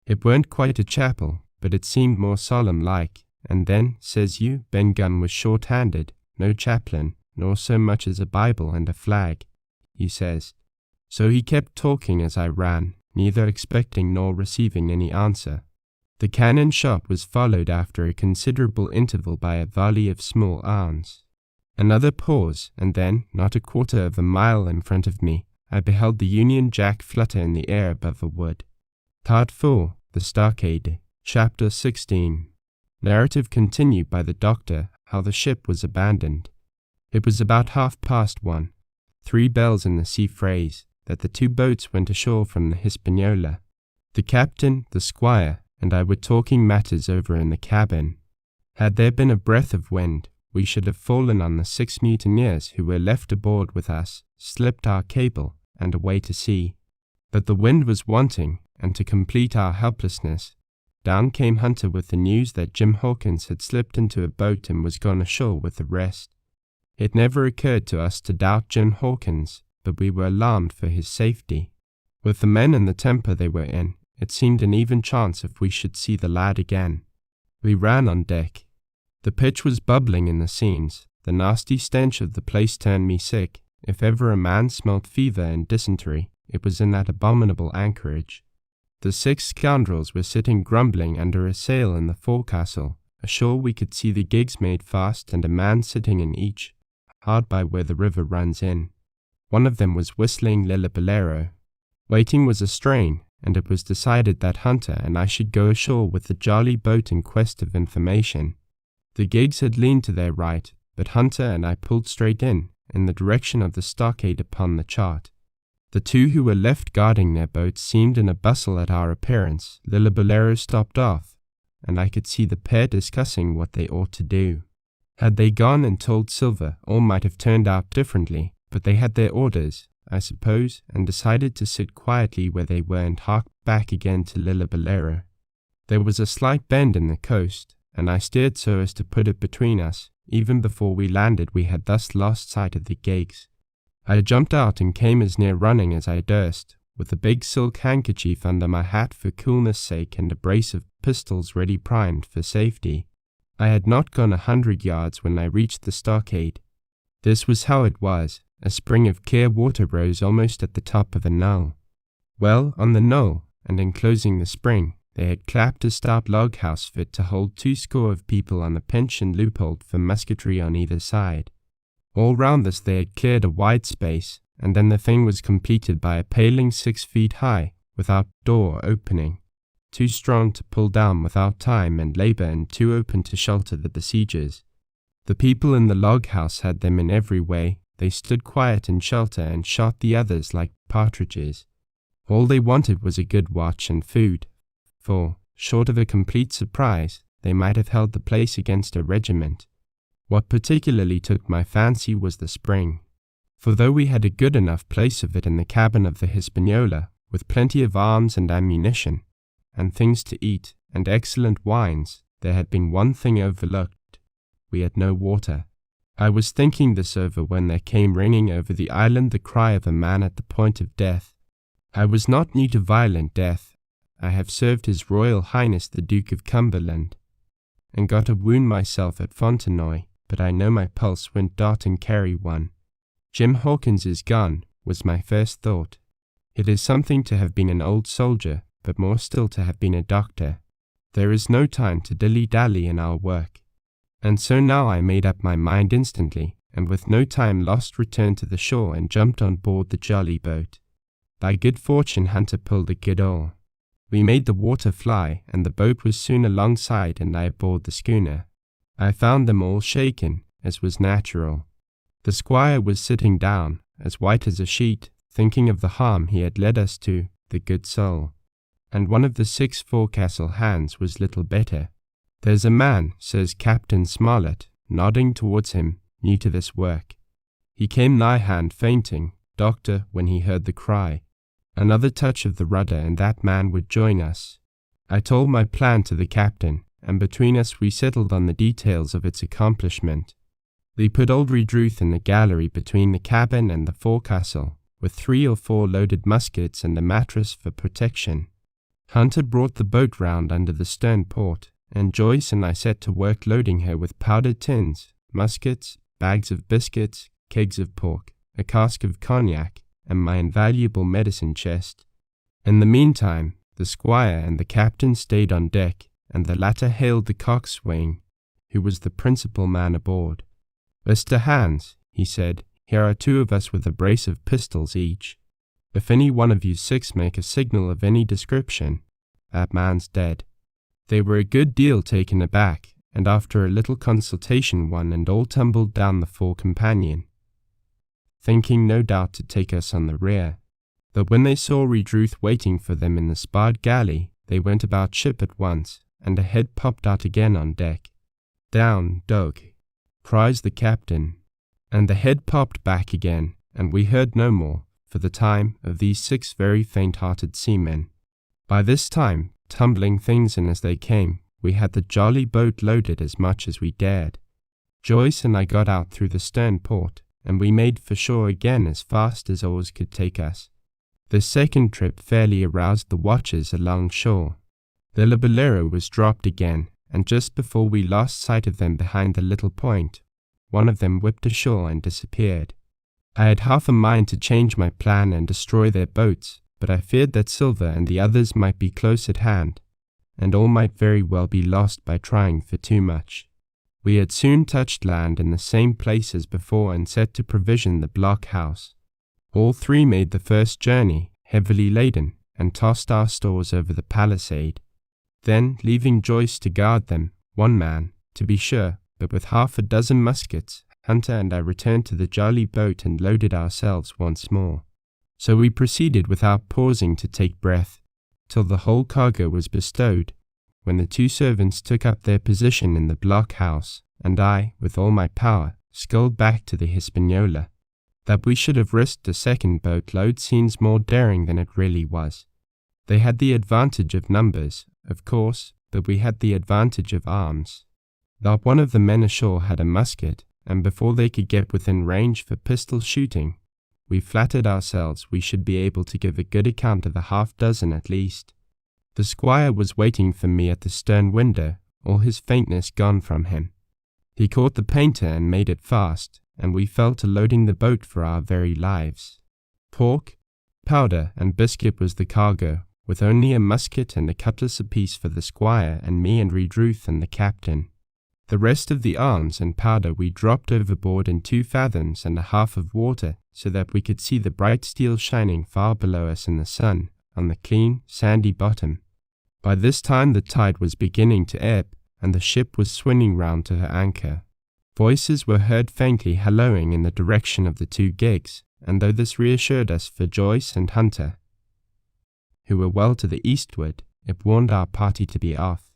[SPEAKER 1] It weren't quite a chapel, but it seemed more solemn-like, and then, says you, Ben Gunn was short-handed, no chaplain, nor so much as a Bible and a flag, he says. So he kept talking as I ran, neither expecting nor receiving any answer. The cannon shot was followed after a considerable interval by a volley of small arms. Another pause, and then, not a quarter of a mile in front of me, I beheld the Union Jack flutter in the air above a wood. Part 4, The Stockade, Chapter 16. Narrative continued by the doctor how the ship was abandoned. It was about 1:30, 3 bells in the sea phrase, that the 2 boats went ashore from the Hispaniola. The captain, the squire, and I were talking matters over in the cabin. Had there been a breath of wind, we should have fallen on the 6 mutineers who were left aboard with us, slipped our cable, and away to sea. But the wind was wanting, and to complete our helplessness, down came Hunter with the news that Jim Hawkins had slipped into a boat and was gone ashore with the rest. It never occurred to us to doubt Jim Hawkins, but we were alarmed for his safety. With the men and the temper they were in, it seemed an even chance if we should see the lad again. We ran on deck. The pitch was bubbling in the seams. The nasty stench of the place turned me sick. If ever a man smelt fever and dysentery, it was in that abominable anchorage. The 6 scoundrels were sitting grumbling under a sail in the forecastle. Ashore we could see the gigs made fast and a man sitting in each, hard by where the river runs in. One of them was whistling Lillibolero. Waiting was a strain, and it was decided that Hunter and I should go ashore with the jolly boat in quest of information. The gigs had leaned to their right, but Hunter and I pulled straight in the direction of the stockade upon the chart. The 2 who were left guarding their boats seemed in a bustle at our appearance. Lillibolero stopped off, and I could see the pair discussing what they ought to do. Had they gone and told Silver, all might have turned out differently, but they had their orders, I suppose, and decided to sit quietly where they were and hark back again to Lillibolero. There was a slight bend in the coast, and I steered so as to put it between us. Even before we landed we had thus lost sight of the gigs. I jumped out and came as near running as I durst, with a big silk handkerchief under my hat for coolness' sake and a brace of pistols ready primed for safety. I had not gone 100 yards when I reached the stockade. This was how it was. A spring of clear water rose almost at the top of a knoll. Well, on the knoll, and enclosing the spring, they had clapped a stout log house fit to hold 20 of people on a pension loophole for musketry on either side. All round this they had cleared a wide space, and then the thing was completed by a paling 6 feet high, without door or opening, too strong to pull down without time and labour and too open to shelter the besiegers. The people in the log house had them in every way. They stood quiet in shelter and shot the others like partridges. All they wanted was a good watch and food, for, short of a complete surprise, they might have held the place against a regiment. What particularly took my fancy was the spring, for though we had a good enough place of it in the cabin of the Hispaniola, with plenty of arms and ammunition, and things to eat, and excellent wines, there had been one thing overlooked. We had no water. I was thinking this over when there came ringing over the island the cry of a man at the point of death. I was not new to violent death. I have served His Royal Highness the Duke of Cumberland, and got a wound myself at Fontenoy, but I know my pulse won't dart and carry one. Jim Hawkins is gone, was my first thought. It is something to have been an old soldier, but more still to have been a doctor. There is no time to dilly-dally in our work. And so now I made up my mind instantly, and with no time lost returned to the shore and jumped on board the jolly boat. By good fortune Hunter pulled a good oar. We made the water fly, and the boat was soon alongside and I aboard the schooner. I found them all shaken, as was natural. The squire was sitting down, as white as a sheet, thinking of the harm he had led us to, the good soul. And one of the 6 forecastle hands was little better. "There's a man," says Captain Smollett, nodding towards him, new to this work. He came nigh hand fainting, "Doctor," when he heard the cry. Another touch of the rudder and that man would join us. I told my plan to the captain, and between us we settled on the details of its accomplishment. We put old Redruth in the gallery between the cabin and the forecastle, with 3 or 4 loaded muskets and a mattress for protection. Hunter brought the boat round under the stern port, and Joyce and I set to work loading her with powdered tins, muskets, bags of biscuits, kegs of pork, a cask of cognac, and my invaluable medicine chest. In the meantime, the squire and the captain stayed on deck, and the latter hailed the coxswain, who was the principal man aboard. "Mr. Hans," he said, "here are 2 of us with a brace of pistols each. If any one of you 6 make a signal of any description, that man's dead." They were a good deal taken aback, and after a little consultation one and all tumbled down the fore companion, thinking no doubt to take us on the rear. But when they saw Redruth waiting for them in the sparred galley, they went about ship at once, and a head popped out again on deck. "Down, dog," cries the captain, and the head popped back again, and we heard no more, for the time, of these 6 very faint-hearted seamen. By this time, tumbling things in as they came, we had the jolly boat loaded as much as we dared. Joyce and I got out through the stern port, and we made for shore again as fast as oars could take us. This second trip fairly aroused the watchers along shore. The Bolero was dropped again, and just before we lost sight of them behind the little point, one of them whipped ashore and disappeared. I had half a mind to change my plan and destroy their boats, but I feared that Silver and the others might be close at hand, and all might very well be lost by trying for too much. We had soon touched land in the same place as before and set to provision the blockhouse. All 3 made the first journey, heavily laden, and tossed our stores over the palisade. Then, leaving Joyce to guard them, 1 man, to be sure, but with half a dozen muskets, Hunter and I returned to the jolly boat and loaded ourselves once more. So we proceeded without pausing to take breath, till the whole cargo was bestowed, when the 2 servants took up their position in the blockhouse, and I, with all my power, sculled back to the Hispaniola. That we should have risked a second boatload seems more daring than it really was. They had the advantage of numbers, of course, but we had the advantage of arms. Not one of the men ashore had a musket, and before they could get within range for pistol shooting, we flattered ourselves we should be able to give a good account of a half-dozen at least. The squire was waiting for me at the stern window, all his faintness gone from him. He caught the painter and made it fast, and we fell to loading the boat for our very lives. Pork, powder, and biscuit was the cargo, with only a musket and a cutlass apiece for the squire and me and Redruth and the captain. The rest of the arms and powder we dropped overboard in 2 fathoms and a half of water, so that we could see the bright steel shining far below us in the sun, on the clean, sandy bottom. By this time the tide was beginning to ebb, and the ship was swinging round to her anchor. Voices were heard faintly hallooing in the direction of the 2 gigs, and though this reassured us for Joyce and Hunter, who were well to the eastward, it warned our party to be off.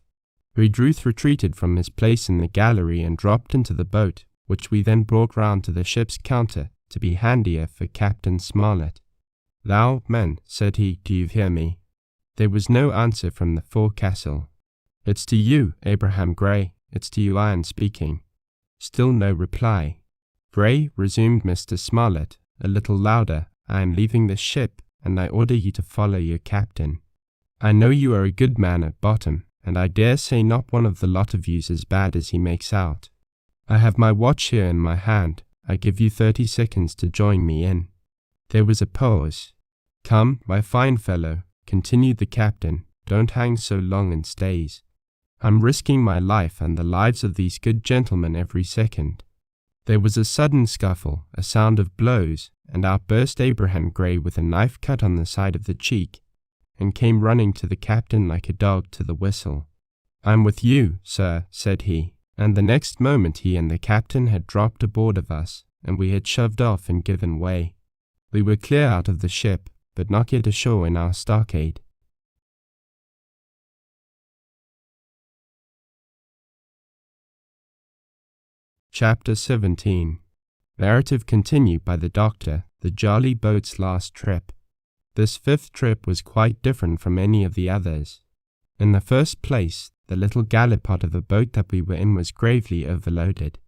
[SPEAKER 1] Redruth retreated from his place in the gallery and dropped into the boat, which we then brought round to the ship's counter to be handier for Captain Smollett. "Thou, man," said he, "do you hear me?" There was no answer from the forecastle. "It's to you, Abraham Gray, it's to you I am speaking." Still no reply. "Gray," resumed Mr. Smollett, a little louder, "I am leaving this ship, and I order you to follow your captain. I know you are a good man at bottom, and I dare say not one of the lot of you's as bad as he makes out. I have my watch here in my hand. I give you 30 seconds to join me in." There was a pause. "Come, my fine fellow," continued the captain, "don't hang so long in stays. I'm risking my life and the lives of these good gentlemen every second." There was a sudden scuffle, a sound of blows, and out burst Abraham Gray with a knife cut on the side of the cheek, and came running to the captain like a dog to the whistle. "I'm with you, sir," said he, and the next moment he and the captain had dropped aboard of us, and we had shoved off and given way. We were clear out of the ship, but not yet ashore in our stockade. Chapter 17. Narrative continued by the Doctor, the jolly boat's last trip. This fifth trip was quite different from any of the others. In the first place, the little gallipot of a boat that we were in was gravely overloaded.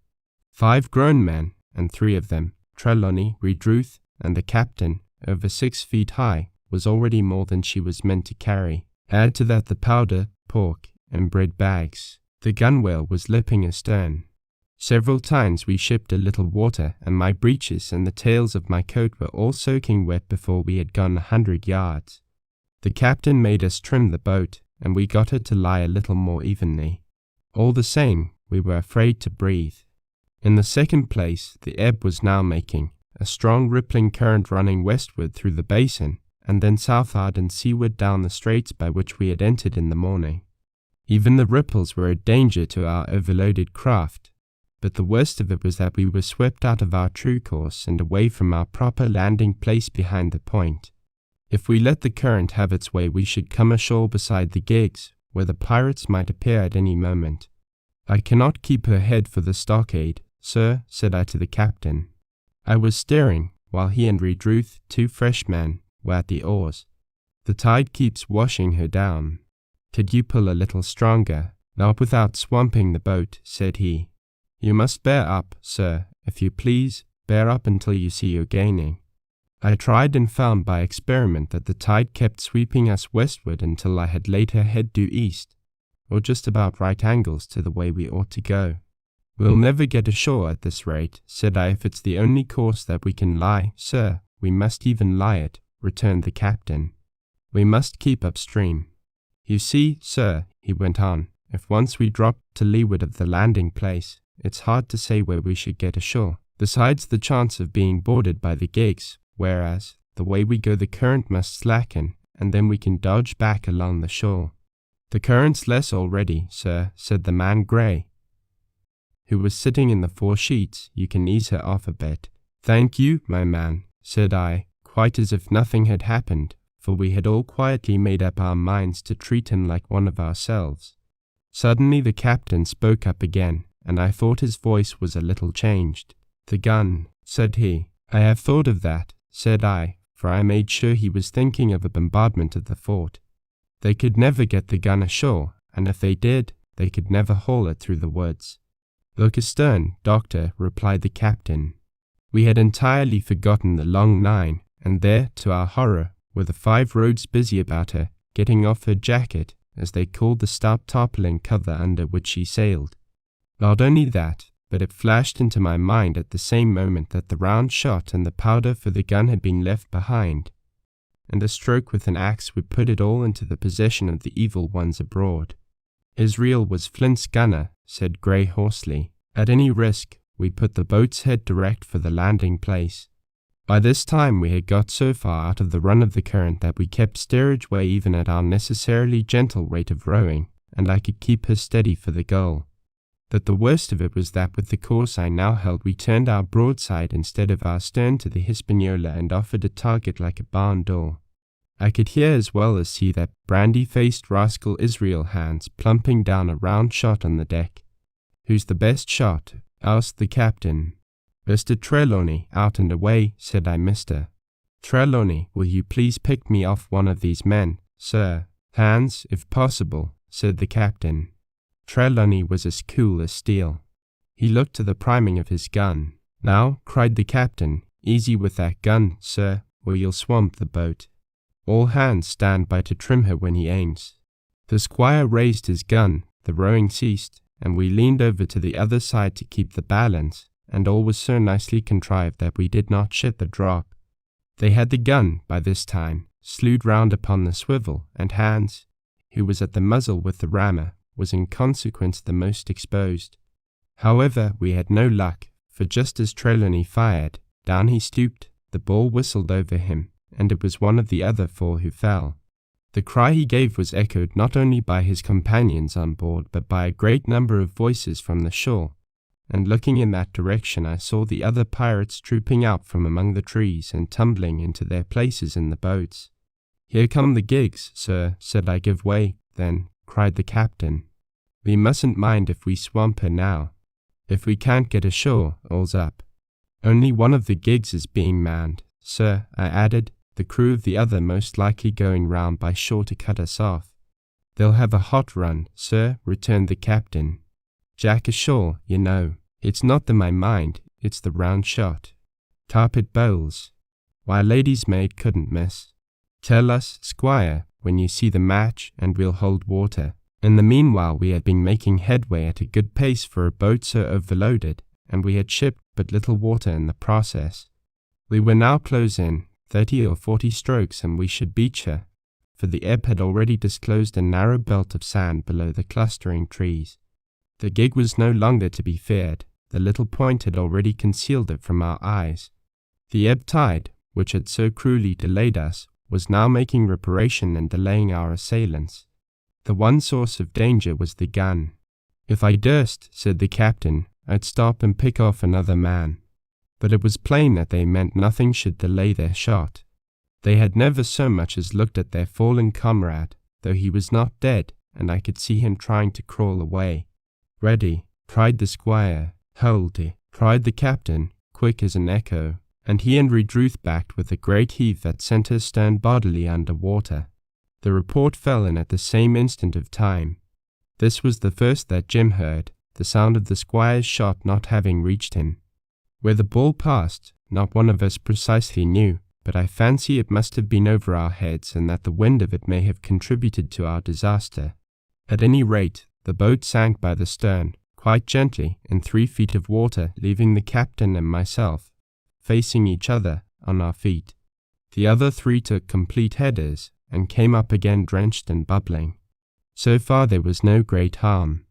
[SPEAKER 1] 5 grown men, and 3 of them, Trelawney, Redruth, and the captain, over 6 feet high, was already more than she was meant to carry. Add to that the powder, pork, and bread bags. The gunwale was lipping astern. Several times we shipped a little water, and my breeches and the tails of my coat were all soaking wet before we had gone 100 yards. The captain made us trim the boat, and we got her to lie a little more evenly. All the same, we were afraid to breathe. In the second place, the ebb was now making, a strong rippling current running westward through the basin, and then southward and seaward down the straits by which we had entered in the morning. Even the ripples were a danger to our overloaded craft, but the worst of it was that we were swept out of our true course and away from our proper landing place behind the point. If we let the current have its way, we should come ashore beside the gigs, where the pirates might appear at any moment. "I cannot keep her head for the stockade, sir," said I to the captain. I was steering, while he and Redruth, 2 fresh men, were at the oars. "The tide keeps washing her down. Could you pull a little stronger? Not without swamping the boat," said he. "You must bear up, sir, if you please, bear up until you see you're gaining." I tried and found by experiment that the tide kept sweeping us westward until I had laid her head due east, or just about right angles to the way we ought to go. "We'll never get ashore at this rate," said I. "If it's the only course that we can lie, sir, we must even lie it," returned the captain. "We must keep upstream. You see, sir," he went on, "if once we drop to leeward of the landing place, it's hard to say where we should get ashore, besides the chance of being boarded by the gigs, whereas, the way we go the current must slacken, and then we can dodge back along the shore." "The current's less already, sir," said the man Gray, who was sitting in the fore sheets. "You can ease her off a bit." "Thank you, my man," said I, quite as if nothing had happened, for we had all quietly made up our minds to treat him like one of ourselves. Suddenly the captain spoke up again, and I thought his voice was a little changed. "The gun," said he. "I have thought of that," said I, for I made sure he was thinking of a bombardment of the fort. "They could never get the gun ashore, and if they did, they could never haul it through the woods." "Look astern, doctor," replied the captain. We had entirely forgotten the long 9, and there, to our horror, were the 5 roads busy about her, getting off her jacket, as they called the stout tarpaulin cover under which she sailed. Not only that, but it flashed into my mind at the same moment that the round shot and the powder for the gun had been left behind, and a stroke with an axe would put it all into the possession of the evil ones abroad. "Israel was Flint's gunner," said Gray hoarsely. "At any risk, we put the boat's head direct for the landing place." By this time we had got so far out of the run of the current that we kept steerage way even at our necessarily gentle rate of rowing, and I could keep her steady for the goal. But the worst of it was that with the course I now held, we turned our broadside instead of our stern to the Hispaniola and offered a target like a barn door. I could hear as well as see that brandy-faced rascal Israel Hands plumping down a round shot on the deck. "Who's the best shot?" asked the captain. "Mr. Trelawney, out and away," said I. "Mr. Trelawney, will you please pick me off one of these men, sir?" "Hands, if possible," said the captain. Trelawney was as cool as steel. He looked to the priming of his gun. "Now," cried the captain, "easy with that gun, sir, or you'll swamp the boat. All hands stand by to trim her when he aims." The squire raised his gun, the rowing ceased, and we leaned over to the other side to keep the balance, and all was so nicely contrived that we did not shed the drop. They had the gun, by this time, slewed round upon the swivel, and Hans, who was at the muzzle with the rammer, was in consequence the most exposed. However, we had no luck, for just as Trelawney fired, down he stooped, the ball whistled over him, and it was one of the other 4 who fell. The cry he gave was echoed not only by his companions on board, but by a great number of voices from the shore, and looking in that direction I saw the other pirates trooping out from among the trees and tumbling into their places in the boats. "Here come the gigs, sir," said I. "Give way, then," cried the captain. "We mustn't mind if we swamp her now. If we can't get ashore, all's up. Only one of the gigs is being manned, sir," I added, "the crew of the other most likely going round by shore to cut us off." "They'll have a hot run, sir," returned the captain. "Jack ashore, you know. It's not the my mind, it's the round shot. Tarpit bowls. Why, lady's maid couldn't miss. Tell us, squire, when you see the match, and we'll hold water." In the meanwhile we had been making headway at a good pace for a boat so overloaded, and we had shipped but little water in the process. We were now close in, 30 or 40 strokes, and we should beach her, for the ebb had already disclosed a narrow belt of sand below the clustering trees. The gig was no longer to be feared. The little point had already concealed it from our eyes. The ebb tide, which had so cruelly delayed us, was now making reparation and delaying our assailants. The one source of danger was the gun. "If I durst," said the captain, "I'd stop and pick off another man." But it was plain that they meant nothing should delay their shot. They had never so much as looked at their fallen comrade, though he was not dead, and I could see him trying to crawl away. "Ready," cried the squire. "Hold," cried the captain, quick as an echo, and he and Redruth backed with a great heave that sent her stern bodily under water. The report fell in at the same instant of time. This was the first that Jim heard, the sound of the squire's shot not having reached him. Where the ball passed, not one of us precisely knew, but I fancy it must have been over our heads, and that the wind of it may have contributed to our disaster. At any rate, the boat sank by the stern, quite gently, in 3 feet of water, leaving the captain and myself, facing each other, on our feet. The other 3 took complete headers, and came up again drenched and bubbling. So far there was no great harm.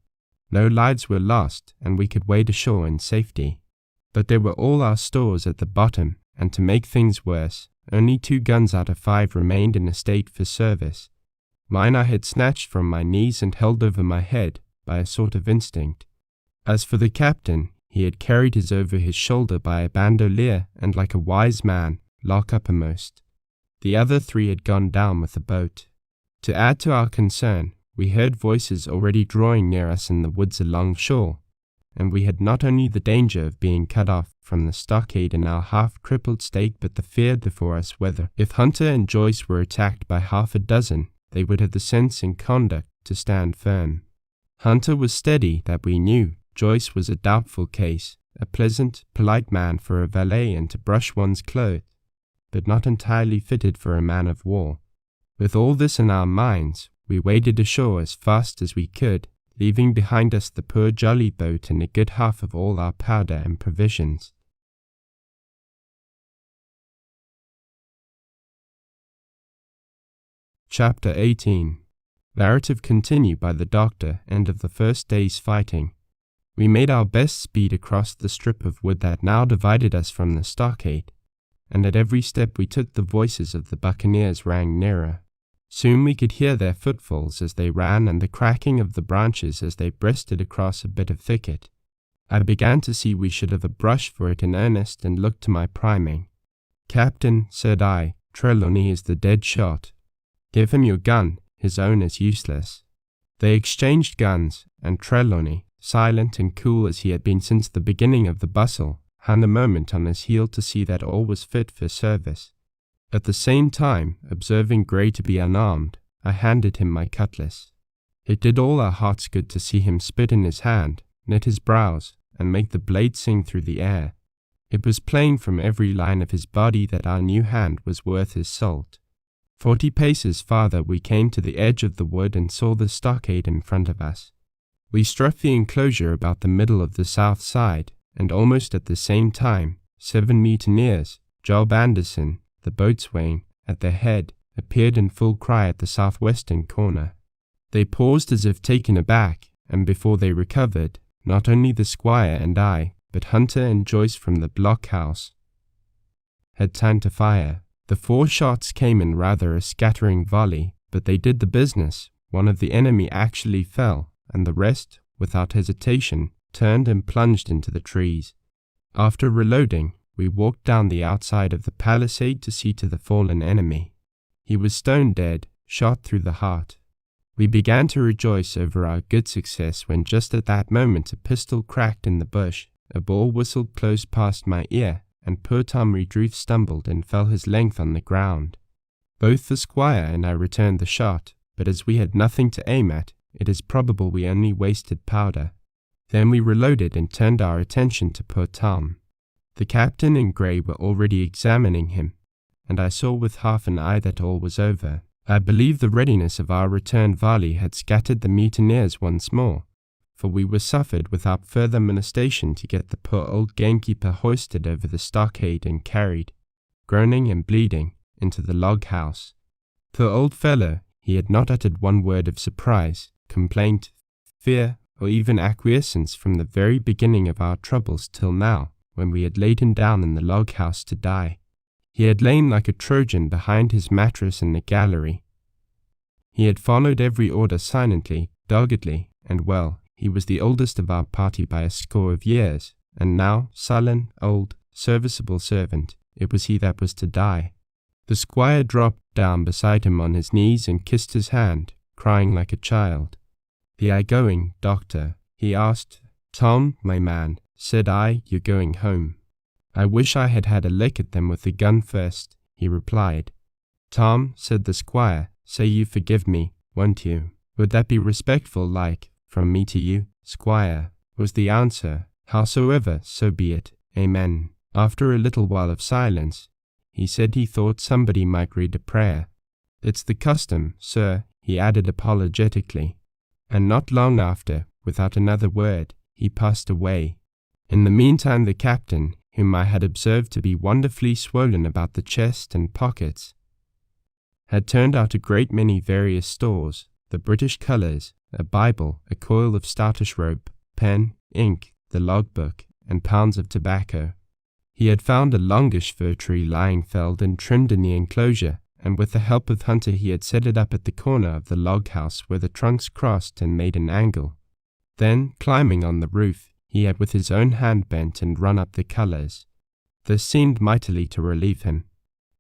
[SPEAKER 1] No lives were lost, and we could wade ashore in safety. But there were all our stores at the bottom, and to make things worse, only 2 guns out of 5 remained in a state for service. Mine I had snatched from my knees and held over my head, by a sort of instinct. As for the captain, he had carried his over his shoulder by a bandolier, and like a wise man, lock uppermost. The other 3 had gone down with the boat. To add to our concern, we heard voices already drawing near us in the woods along shore, and we had not only the danger of being cut off from the stockade in our half-crippled state, but the fear before us whether, if Hunter and Joyce were attacked by half a dozen, they would have the sense and conduct to stand firm. Hunter was steady, that we knew. Joyce was a doubtful case, a pleasant, polite man for a valet and to brush one's clothes, but not entirely fitted for a man of war. With all this in our minds, we waded ashore as fast as we could, leaving behind us the poor jolly boat and a good half of all our powder and provisions. Chapter 18. Narrative continued by the doctor. End of the first day's fighting. We made our best speed across the strip of wood that now divided us from the stockade, and at every step we took the voices of the buccaneers rang nearer. Soon we could hear their footfalls as they ran and the cracking of the branches as they breasted across a bit of thicket. I began to see we should have a brush for it in earnest, and looked to my priming. "Captain," said I, "Trelawney is the dead shot. Give him your gun, his own is useless." They exchanged guns, and Trelawney, silent and cool as he had been since the beginning of the bustle, hung a moment on his heel to see that all was fit for service. At the same time, observing Grey to be unarmed, I handed him my cutlass. It did all our hearts good to see him spit in his hand, knit his brows, and make the blade sing through the air. It was plain from every line of his body that our new hand was worth his salt. 40 paces farther we came to the edge of the wood and saw the stockade in front of us. We struck the enclosure about the middle of the south side, and almost at the same time, 7 mutineers, Job Anderson, the boatswain, at their head, appeared in full cry at the southwestern corner. They paused as if taken aback, and before they recovered, not only the squire and I, but Hunter and Joyce from the blockhouse, had time to fire. The 4 shots came in rather a scattering volley, but they did the business. One of the enemy actually fell, and the rest, without hesitation, turned and plunged into the trees. After reloading, we walked down the outside of the palisade to see to the fallen enemy. He was stone dead, shot through the heart. We began to rejoice over our good success when just at that moment a pistol cracked in the bush, a ball whistled close past my ear, and poor Tom Redruth stumbled and fell his length on the ground. Both the squire and I returned the shot, but as we had nothing to aim at, it is probable we only wasted powder. Then we reloaded and turned our attention to poor Tom. The captain and Grey were already examining him, and I saw with half an eye that all was over. I believe the readiness of our returned volley had scattered the mutineers once more, for we were suffered without further molestation to get the poor old gamekeeper hoisted over the stockade and carried, groaning and bleeding, into the log house. Poor old fellow, he had not uttered one word of surprise, complaint, fear, or even acquiescence from the very beginning of our troubles till now, when we had laid him down in the log house to die. He had lain like a Trojan behind his mattress in the gallery. He had followed every order silently, doggedly, and well. He was the oldest of our party by a score of years, and now, sullen, old, serviceable servant, it was he that was to die. The squire dropped down beside him on his knees and kissed his hand, crying like a child. "Be I going, doctor?" he asked. "Tom, my man," said I, "you're going home." "I wish I had had a lick at them with the gun first," he replied. "Tom," said the squire, "say you forgive me, won't you? Would that be respectful like, from me to you?" "Squire," was the answer. "Howsoever, so be it. Amen." After a little while of silence, he said he thought somebody might read a prayer. "It's the custom, sir," he added apologetically. And not long after, without another word, he passed away. In the meantime the captain, whom I had observed to be wonderfully swollen about the chest and pockets, had turned out a great many various stores, the British colours, a Bible, a coil of stoutish rope, pen, ink, the logbook, and pounds of tobacco. He had found a longish fir tree lying felled and trimmed in the enclosure, and with the help of Hunter he had set it up at the corner of the log house where the trunks crossed and made an angle. Then, climbing on the roof, he had with his own hand bent and run up the colours. This seemed mightily to relieve him.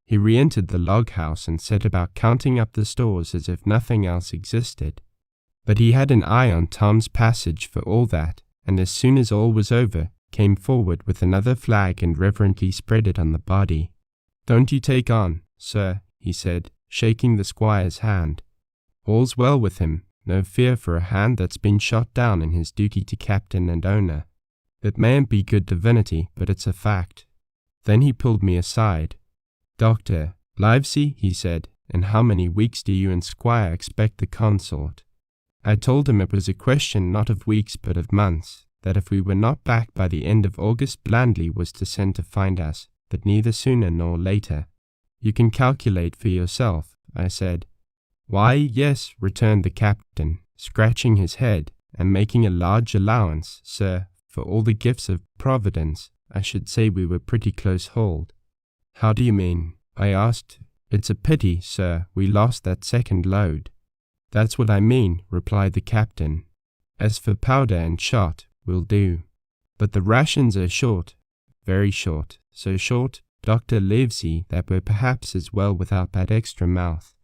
[SPEAKER 1] He re-entered the log house and set about counting up the stores as if nothing else existed. But he had an eye on Tom's passage for all that, and as soon as all was over, came forward with another flag and reverently spread it on the body. "Don't you take on, sir," he said, shaking the squire's hand. "All's well with him, no fear for a hand that's been shot down in his duty to captain and owner. It mayn't be good divinity, but it's a fact." Then he pulled me aside. "Doctor, Livesey," he said, "in how many weeks do you and squire expect the consort?" I told him it was a question not of weeks but of months, that if we were not back by the end of August Blandley was to send to find us, but neither sooner nor later. "You can calculate for yourself," I said. "Why, yes," returned the captain, scratching his head, "and making a large allowance, sir, for all the gifts of Providence, I should say we were pretty close hauled." "How do you mean?" I asked. "It's a pity, sir, we lost that second load." "That's what I mean," replied the captain. "As for powder and shot, will do. But the rations are short, very short, so short, Dr. Livesey, that we're perhaps as well without that extra mouth."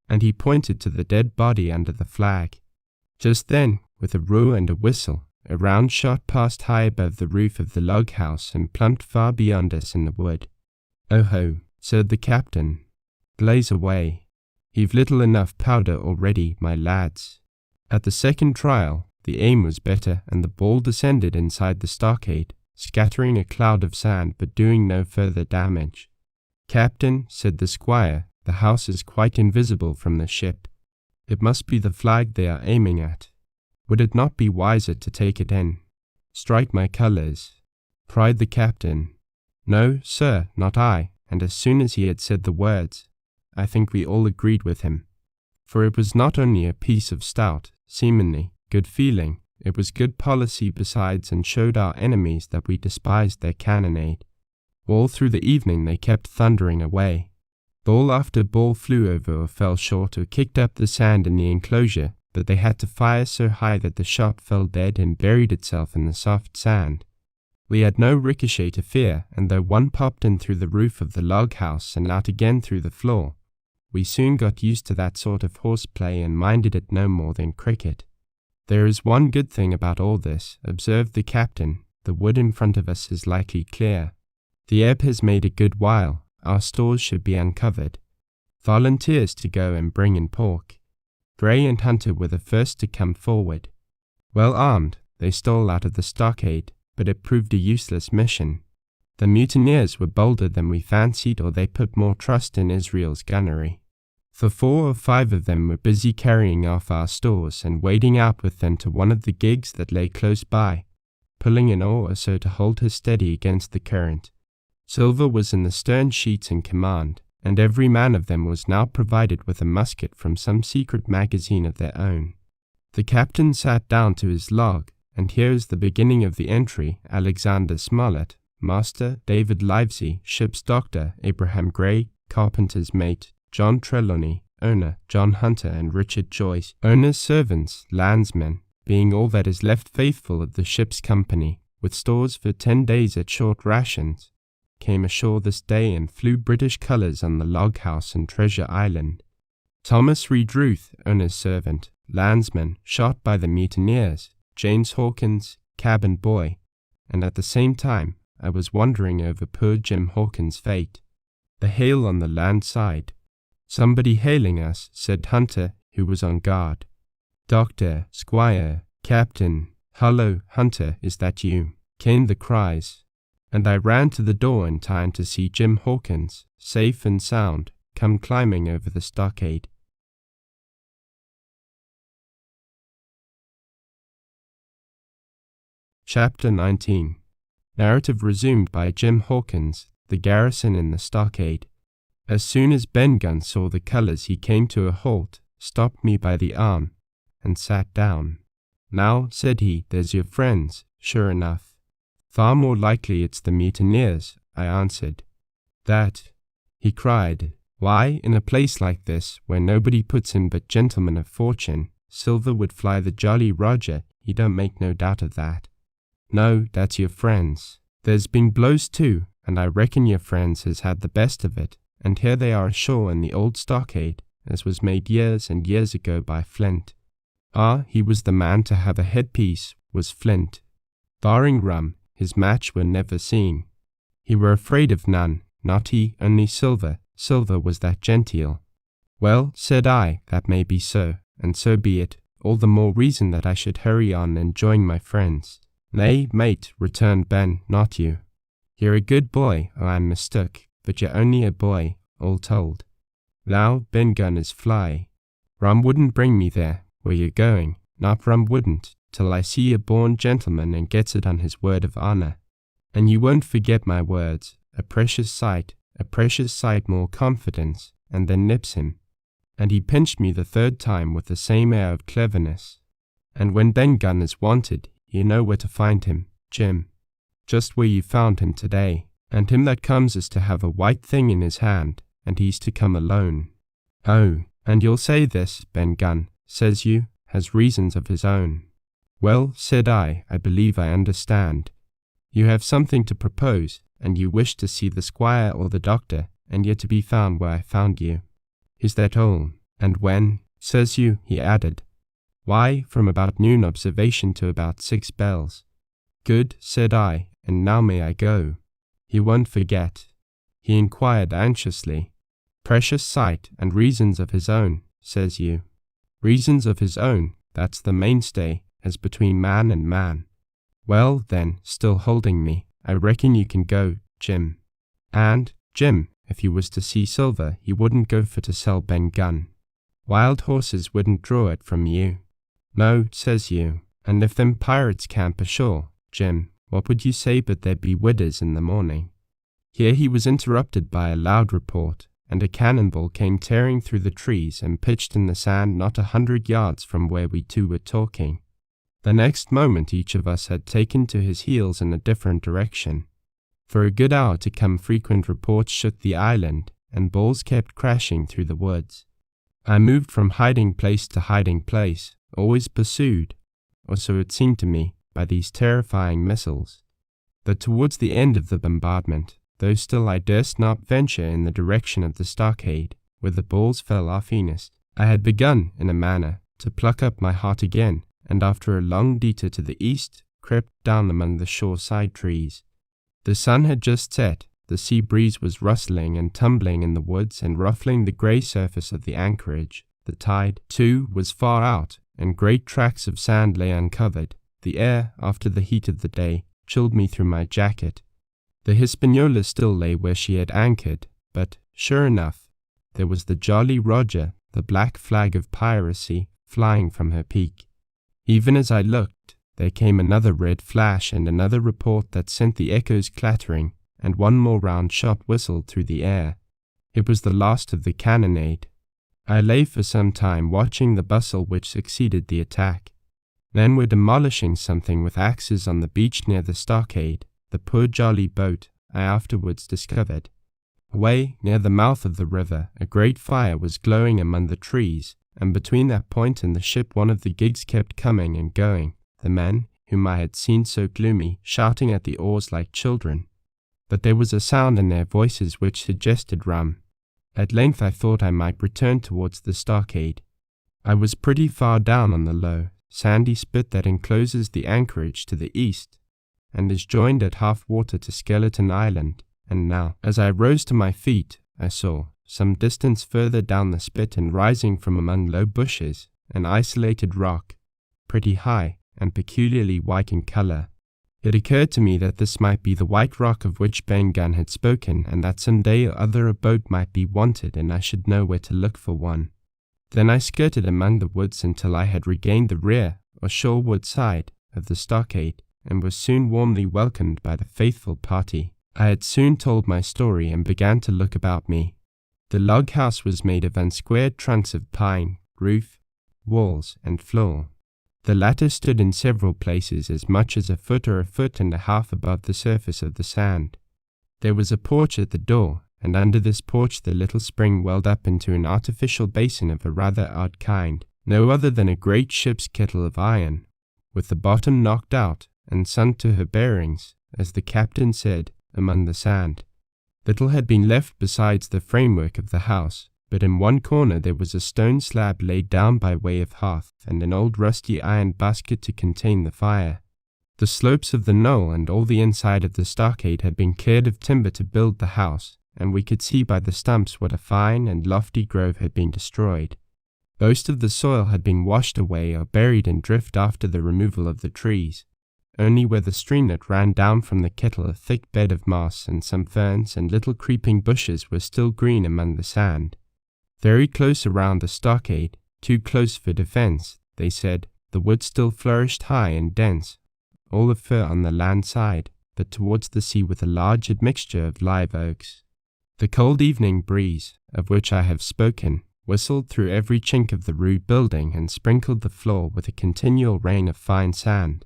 [SPEAKER 1] And he pointed to the dead body under the flag. Just then, with a roar and a whistle, a round shot passed high above the roof of the log house and plumped far beyond us in the wood. "Oh ho," said the captain, "blaze away. You've little enough powder already, my lads." At the second trial, the aim was better, and the ball descended inside the stockade, scattering a cloud of sand but doing no further damage. "Captain," said the squire, "the house is quite invisible from the ship. It must be the flag they are aiming at. Would it not be wiser to take it in?" "Strike my colours," cried the captain. "No, sir, not I," and as soon as he had said the words, I think we all agreed with him. For it was not only a piece of stout, seemingly, good feeling, it was good policy besides, and showed our enemies that we despised their cannonade. All through the evening they kept thundering away. Ball after ball flew over or fell short or kicked up the sand in the enclosure, but they had to fire so high that the shot fell dead and buried itself in the soft sand. We had no ricochet to fear, and though one popped in through the roof of the log house and out again through the floor, we soon got used to that sort of horseplay and minded it no more than cricket. "There is one good thing about all this," observed the captain. "The wood in front of us is likely clear." The ebb has made a good while. Our stores should be uncovered. Volunteers to go and bring in pork. Gray and Hunter were the first to come forward. Well armed, they stole out of the stockade, but it proved a useless mission. The mutineers were bolder than we fancied, or they put more trust in Israel's gunnery. For 4 or 5 of them were busy carrying off our stores and wading out with them to one of the gigs that lay close by, pulling an oar so to hold her steady against the current. Silver was in the stern sheets in command, and every man of them was now provided with a musket from some secret magazine of their own. The captain sat down to his log, and here is the beginning of the entry: Alexander Smollett, Master; David Livesey, ship's doctor; Abraham Gray, carpenter's mate; John Trelawney, owner; John Hunter and Richard Joyce, owners' servants, landsmen, being all that is left faithful of the ship's company, with stores for 10 days at short rations, came ashore this day and flew British colours on the log house and Treasure Island. Thomas Reed Ruth, owner's servant, landsman, shot by the mutineers; James Hawkins, cabin boy, and at the same time I was wondering over poor Jim Hawkins' fate. The hail on the land side. Somebody hailing us, said Hunter, who was on guard. Doctor, Squire, Captain, Hullo, Hunter, is that you? Came the cries, and I ran to the door in time to see Jim Hawkins, safe and sound, come climbing over the stockade. Chapter 19. Narrative resumed by Jim Hawkins, the garrison in the stockade. As soon as Ben Gunn saw the colours, he came to a halt, stopped me by the arm, and sat down. Now, said he, there's your friends, sure enough. Far more likely it's the mutineers, I answered. That, he cried. Why, in a place like this, where nobody puts in but gentlemen of fortune, Silver would fly the Jolly Roger, he don't make no doubt of that. No, that's your friends. There's been blows too, and I reckon your friends has had the best of it, and here they are ashore in the old stockade, as was made years and years ago by Flint. Ah, he was the man to have a headpiece, was Flint. Barring rum, his match were never seen. He were afraid of none, not he, only Silver. Silver was that genteel. Well, said I, that may be so, and so be it, all the more reason that I should hurry on and join my friends. Nay, mate, returned Ben, not you. You're a good boy, or I'm mistook, but you're only a boy, all told. Now, Ben Gunn is fly. Rum wouldn't bring me there, where you're going, not rum wouldn't, till I see a born gentleman and gets it on his word of honour. And you won't forget my words, a precious sight more confidence, and then nips him. And he pinched me the 3rd time with the same air of cleverness. And when Ben Gunn is wanted, you know where to find him, Jim. Just where you found him today. And him that comes is to have a white thing in his hand, and he's to come alone. Oh, and you'll say this, Ben Gunn, says you, has reasons of his own. Well, said I believe I understand. You have something to propose, and you wish to see the squire or the doctor, and you're to be found where I found you. Is that all? And when? Says you, he added. Why, from about noon observation to about 6 bells. Good, said I, and now may I go? He won't forget. He inquired anxiously. Precious sight, and reasons of his own, says you. Reasons of his own, that's the mainstay, as between man and man. Well, then, still holding me, I reckon you can go, Jim. And, Jim, if you was to see Silver, he wouldn't go for to sell Ben Gunn. Wild horses wouldn't draw it from you. No, says you, and if them pirates camp ashore, Jim, what would you say but there'd be widders in the morning? Here he was interrupted by a loud report, and a cannonball came tearing through the trees and pitched in the sand not 100 yards from where we two were talking. The next moment each of us had taken to his heels in a different direction. For a good hour to come frequent reports shook the island, and balls kept crashing through the woods. I moved from hiding place to hiding place, always pursued, or so it seemed to me, by these terrifying missiles. But towards the end of the bombardment, though still I durst not venture in the direction of the stockade, where the balls fell oftenest, I had begun, in a manner, to pluck up my heart again, and after a long detour to the east, crept down among the shore-side trees. The sun had just set, The sea breeze was rustling and tumbling in the woods and ruffling the grey surface of the anchorage. The tide, too, was far out, and great tracts of sand lay uncovered. The air, after the heat of the day, chilled me through my jacket. The Hispaniola still lay where she had anchored, but, sure enough, there was the Jolly Roger, the black flag of piracy, flying from her peak. Even as I looked, there came another red flash and another report that sent the echoes clattering, and one more round shot whistled through the air. It was the last of the cannonade. I lay for some time watching the bustle which succeeded the attack. Men were demolishing something with axes on the beach near the stockade, the poor jolly boat, I afterwards discovered. Away near the mouth of the river, a great fire was glowing among the trees, and between that point and the ship one of the gigs kept coming and going, the men, whom I had seen so gloomy, shouting at the oars like children. But there was a sound in their voices which suggested rum. At length I thought I might return towards the stockade. I was pretty far down on the low, sandy spit that encloses the anchorage to the east, and is joined at half water to Skeleton Island, and now, as I rose to my feet, I saw, some distance further down the spit and rising from among low bushes, an isolated rock, pretty high and peculiarly white in colour. It occurred to me that this might be the white rock of which Ben Gunn had spoken, and that some day or other a boat might be wanted and I should know where to look for one. Then I skirted among the woods until I had regained the rear, or shoreward side, of the stockade, and was soon warmly welcomed by the faithful party. I had soon told my story and began to look about me. The log house was made of unsquared trunks of pine, roof, walls, and floor. The latter stood in several places as much as a foot or a foot and a half above the surface of the sand. There was a porch at the door, and under this porch the little spring welled up into an artificial basin of a rather odd kind, no other than a great ship's kettle of iron, with the bottom knocked out and sunk to her bearings, as the captain said, among the sand. Little had been left besides the framework of the house, but in one corner there was a stone slab laid down by way of hearth, and an old rusty iron basket to contain the fire. The slopes of the knoll and all the inside of the stockade had been cleared of timber to build the house, and we could see by the stumps what a fine and lofty grove had been destroyed. Most of the soil had been washed away or buried in drift after the removal of the trees. Only where the streamlet ran down from the kettle a thick bed of moss and some ferns and little creeping bushes were still green among the sand. Very close around the stockade, too close for defence, they said, the wood still flourished high and dense, all of fir on the land side, but towards the sea with a large admixture of live oaks. The cold evening breeze, of which I have spoken, whistled through every chink of the rude building and sprinkled the floor with a continual rain of fine sand.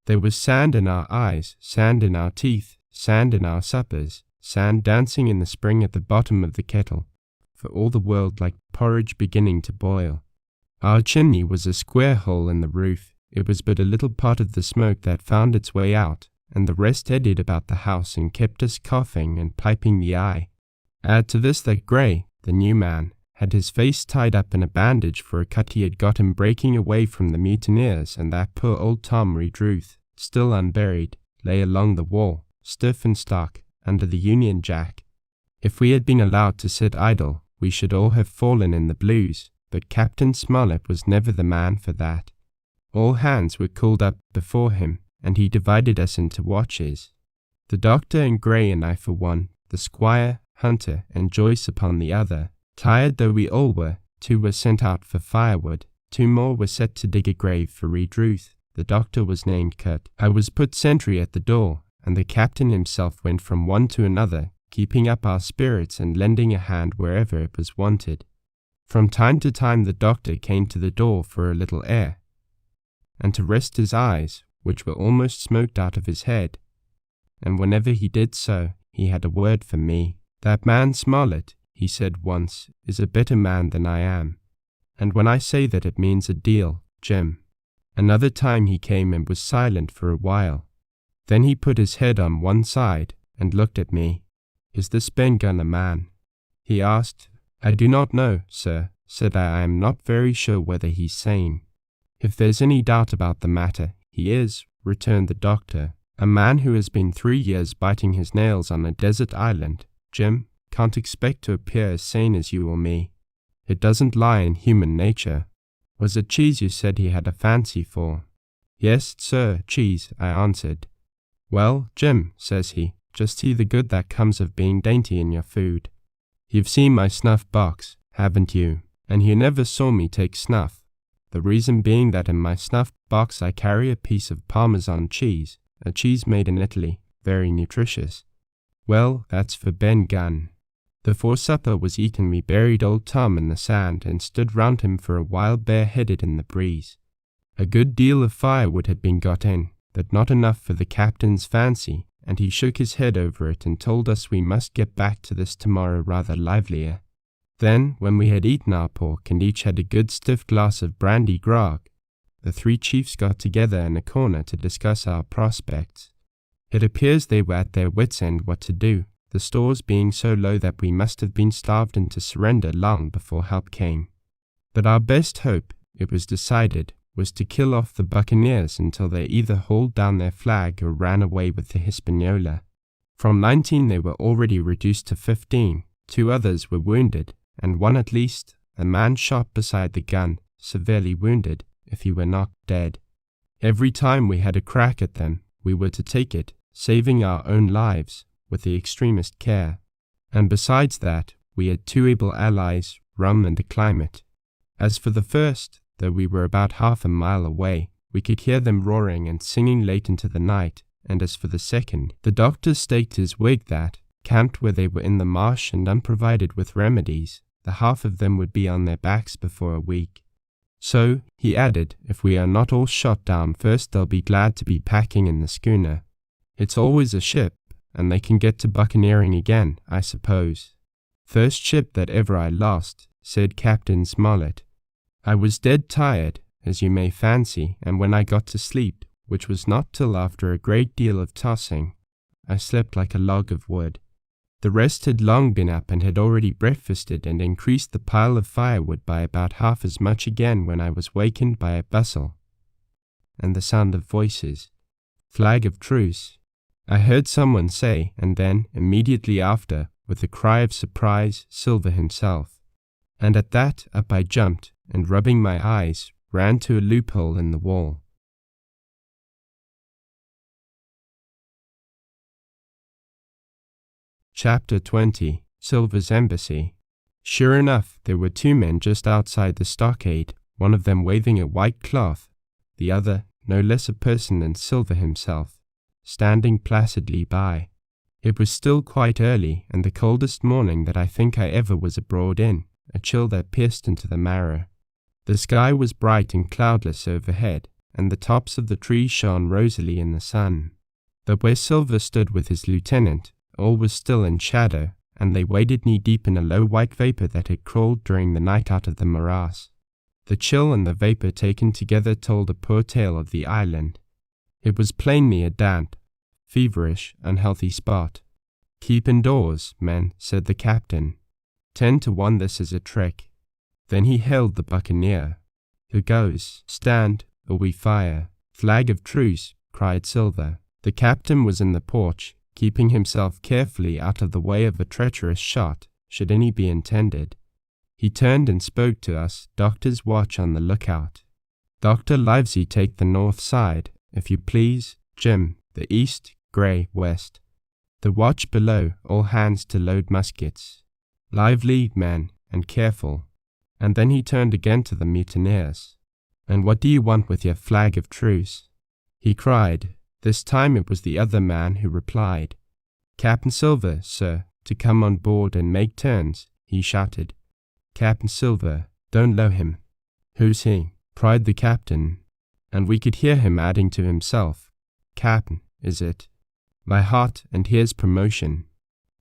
[SPEAKER 1] There was sand in our eyes, sand in our teeth, sand in our suppers, sand dancing in the spring at the bottom of the kettle, for all the world like porridge beginning to boil. Our chimney was a square hole in the roof. It was but a little part of the smoke that found its way out, and the rest eddied about the house and kept us coughing and piping the eye. Add to this that Gray, the new man, had his face tied up in a bandage for a cut he had got in breaking away from the mutineers, and that poor old Tom Redruth, still unburied, lay along the wall, stiff and stark, under the Union Jack. If we had been allowed to sit idle, we should all have fallen in the blues, but Captain Smollett was never the man for that. All hands were called up before him, and he divided us into watches. The doctor and Gray and I for one, the squire, Hunter, and Joyce upon the other. Tired though we all were, 2 were sent out for firewood, 2 more were set to dig a grave for Redruth. The doctor was named Kurt. I was put sentry at the door, and the captain himself went from one to another, keeping up our spirits and lending a hand wherever it was wanted. From time to time the doctor came to the door for a little air, and to rest his eyes, which were almost smoked out of his head, and whenever he did so, he had a word for me. "That man Smollett," he said once, "is a better man than I am, and when I say that it means a deal, Jim." Another time he came and was silent for a while. Then he put his head on one side and looked at me. "Is this Ben Gunn a man?" he asked. "I do not know, sir," said I am not very sure whether he's sane." "If there's any doubt about the matter, he is," returned the doctor. A man who has been 3 years biting his nails on a desert island, Jim, can't expect to appear as sane as you or me. It doesn't lie in human nature. Was it cheese you said he had a fancy for? Yes, sir, cheese, I answered. Well, Jim, says he, just see the good that comes of being dainty in your food. You've seen my snuff box, haven't you? And you never saw me take snuff. The reason being that in my snuff box I carry a piece of Parmesan cheese, a cheese made in Italy, very nutritious. Well, that's for Ben Gunn. Before supper was eaten we buried old Tom in the sand and stood round him for a while bareheaded in the breeze. A good deal of firewood had been got in, but not enough for the captain's fancy, and he shook his head over it and told us we must get back to this tomorrow rather livelier. Then, when we had eaten our pork and each had a good stiff glass of brandy grog, the 3 chiefs got together in a corner to discuss our prospects. It appears they were at their wits' end what to do, the stores being so low that we must have been starved into surrender long before help came. But our best hope, it was decided, was to kill off the buccaneers until they either hauled down their flag or ran away with the Hispaniola. From 19 they were already reduced to 15, 2 others were wounded, and one at least, a man shot beside the gun, severely wounded, if he were not dead. Every time we had a crack at them, we were to take it, saving our own lives, with the extremest care. And besides that, we had 2 able allies, rum and a climate. As for the first, though we were about half a mile away, we could hear them roaring and singing late into the night, and as for the second, the doctor staked his wig that, camped where they were in the marsh and unprovided with remedies, the half of them would be on their backs before a week. So, he added, if we are not all shot down first they'll be glad to be packing in the schooner. It's always a ship, and they can get to buccaneering again, I suppose. First ship that ever I lost, said Captain Smollett. I was dead tired, as you may fancy, and when I got to sleep, which was not till after a great deal of tossing, I slept like a log of wood. The rest had long been up and had already breakfasted and increased the pile of firewood by about half as much again when I was wakened by a bustle and the sound of voices. Flag of truce, I heard someone say, and then, immediately after, with a cry of surprise, Silver himself. And at that up I jumped, and rubbing my eyes, ran to a loophole in the wall. Chapter 20. Silver's Embassy. Sure enough, there were 2 men just outside the stockade, one of them waving a white cloth, the other, no less a person than Silver himself, standing placidly by. It was still quite early, and the coldest morning that I think I ever was abroad in, a chill that pierced into the marrow. The sky was bright and cloudless overhead, and the tops of the trees shone rosily in the sun. But where Silver stood with his lieutenant, all was still in shadow, and they waded knee-deep in a low white vapour that had crawled during the night out of the morass. The chill and the vapour taken together told a poor tale of the island. It was plainly a damp, feverish, unhealthy spot. "Keep indoors, men," said the captain. 10 to 1 this is a trick. Then he hailed the buccaneer. "Who goes? Stand, or we fire." "Flag of truce," cried Silver. The captain was in the porch, keeping himself carefully out of the way of a treacherous shot, should any be intended. He turned and spoke to us, doctor's watch on the lookout. "Dr. Livesey take the north side, if you please, Jim, the east, grey, west. The watch below, all hands to load muskets. Lively, men, and careful." And then he turned again to the mutineers. "And what do you want with your flag of truce?" he cried. This time it was the other man who replied. "Captain Silver, sir, to come on board and make turns," he shouted. "Captain Silver, don't low him." "Who's he?" cried the captain, and we could hear him adding to himself, "Captain, is it? My heart, and here's promotion."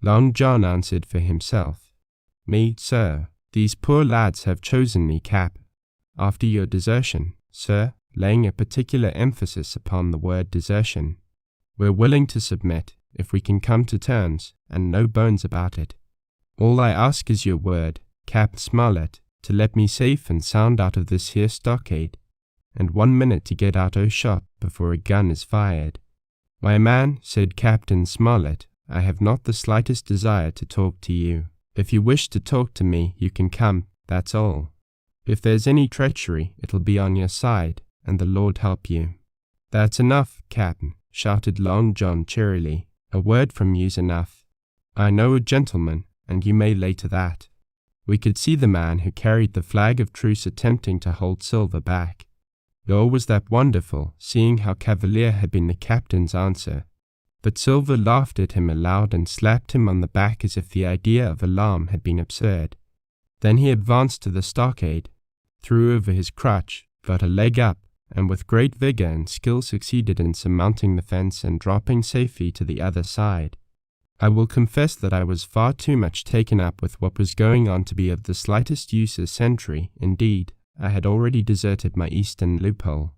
[SPEAKER 1] Long John answered for himself, "Me, sir. These poor lads have chosen me cap, after your desertion, sir," laying a particular emphasis upon the word desertion. "We're willing to submit, if we can come to terms, and no bones about it. All I ask is your word, Captain Smollett, to let me safe and sound out of this here stockade, and 1 minute to get out o' shot before a gun is fired." My man, said Captain Smollett, I have not the slightest desire to talk to you. If you wish to talk to me, you can come, that's all. If there's any treachery, it'll be on your side, and the Lord help you. That's enough, Captain, shouted Long John cheerily. A word from you's enough. I know a gentleman, and you may lay to that. We could see the man who carried the flag of truce attempting to hold Silver back. Nor was that wonderful, seeing how cavalier had been the captain's answer. But Silver laughed at him aloud and slapped him on the back as if the idea of alarm had been absurd. Then he advanced to the stockade, threw over his crutch, got a leg up, and with great vigor and skill succeeded in surmounting the fence and dropping safely to the other side. I will confess that I was far too much taken up with what was going on to be of the slightest use as sentry. Indeed, I had already deserted my eastern loophole,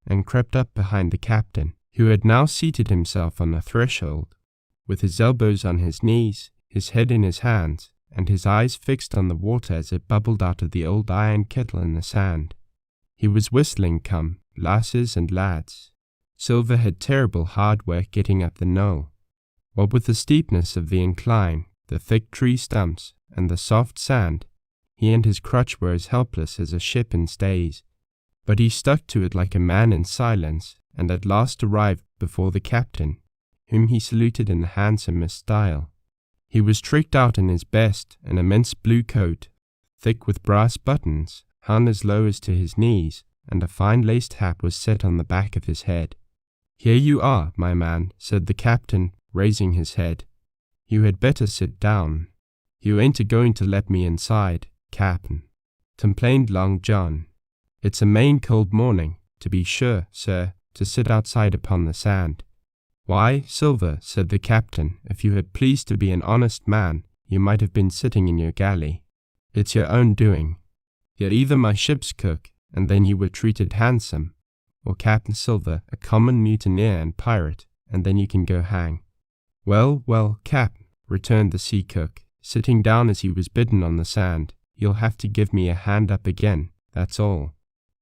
[SPEAKER 1] and crept up behind the captain, who had now seated himself on the threshold, with his elbows on his knees, his head in his hands, and his eyes fixed on the water as it bubbled out of the old iron kettle in the sand. He was whistling "Come, lasses and lads." Silver had terrible hard work getting up the knoll. What with the steepness of the incline, the thick tree stumps, and the soft sand, he and his crutch were as helpless as a ship in stays. But he stuck to it like a man in silence, and at last arrived before the captain, whom he saluted in the handsomest style. He was tricked out in his best, an immense blue coat, thick with brass buttons, hung as low as to his knees, and a fine laced hat was set on the back of his head. "Here you are, my man," said the captain, raising his head. "You had better sit down." "You ain't a-going to let me inside, Cap'n," complained Long John. "It's a main cold morning, to be sure, sir, to sit outside upon the sand." "Why, Silver," said the captain, "if you had pleased to be an honest man, you might have been sitting in your galley. It's your own doing. You're either my ship's cook, and then you were treated handsome, or Captain Silver, a common mutineer and pirate, and then you can go hang." "Well, well, Cap'n," returned the sea cook, sitting down as he was bidden on the sand, "you'll have to give me a hand up again, that's all.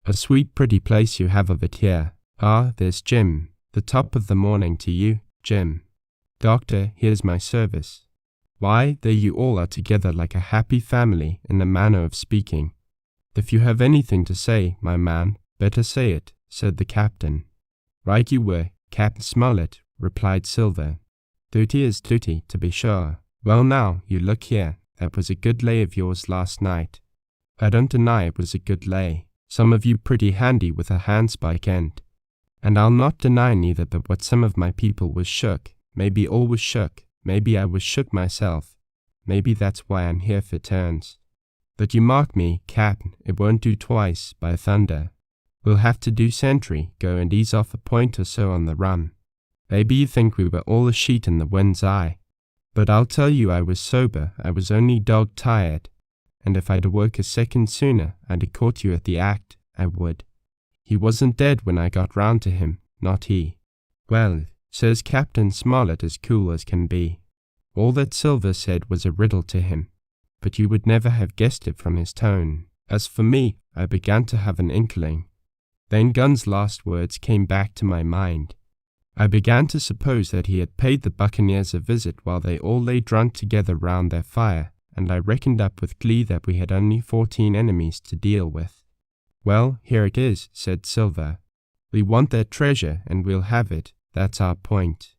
[SPEAKER 1] A sweet pretty place you have of it here. Ah, there's Jim. The top of the morning to you, Jim. Doctor, here's my service. Why, there you all are together like a happy family, in the manner of speaking. If you have anything to say, my man, better say it," said the captain. "Right you were, Captain Smollett," replied Silver. "Duty is duty, to be sure. Well now, you look here, that was a good lay of yours last night. I don't deny it was a good lay. Some of you pretty handy with a handspike end. And I'll not deny neither but what some of my people was shook. Maybe all was shook. Maybe I was shook myself. Maybe that's why I'm here for turns. But you mark me, Cap'n, it won't do twice, by thunder. We'll have to do sentry, go and ease off a point or so on the run. Maybe you think we were all a sheet in the wind's eye. But I'll tell you I was sober, I was only dog-tired. And if I'd awoke a second sooner, I'd have caught you at the act, I would. He wasn't dead when I got round to him, not he. Well, says Captain Smollett as cool as can be. All that Silver said was a riddle to him, but you would never have guessed it from his tone. As for me, I began to have an inkling. Then Gunn's last words came back to my mind. I began to suppose that he had paid the buccaneers a visit while they all lay drunk together round their fire, and I reckoned up with glee that we had only 14 enemies to deal with. "Well, here it is," said Silver. "We want their treasure, and we'll have it. That's our point.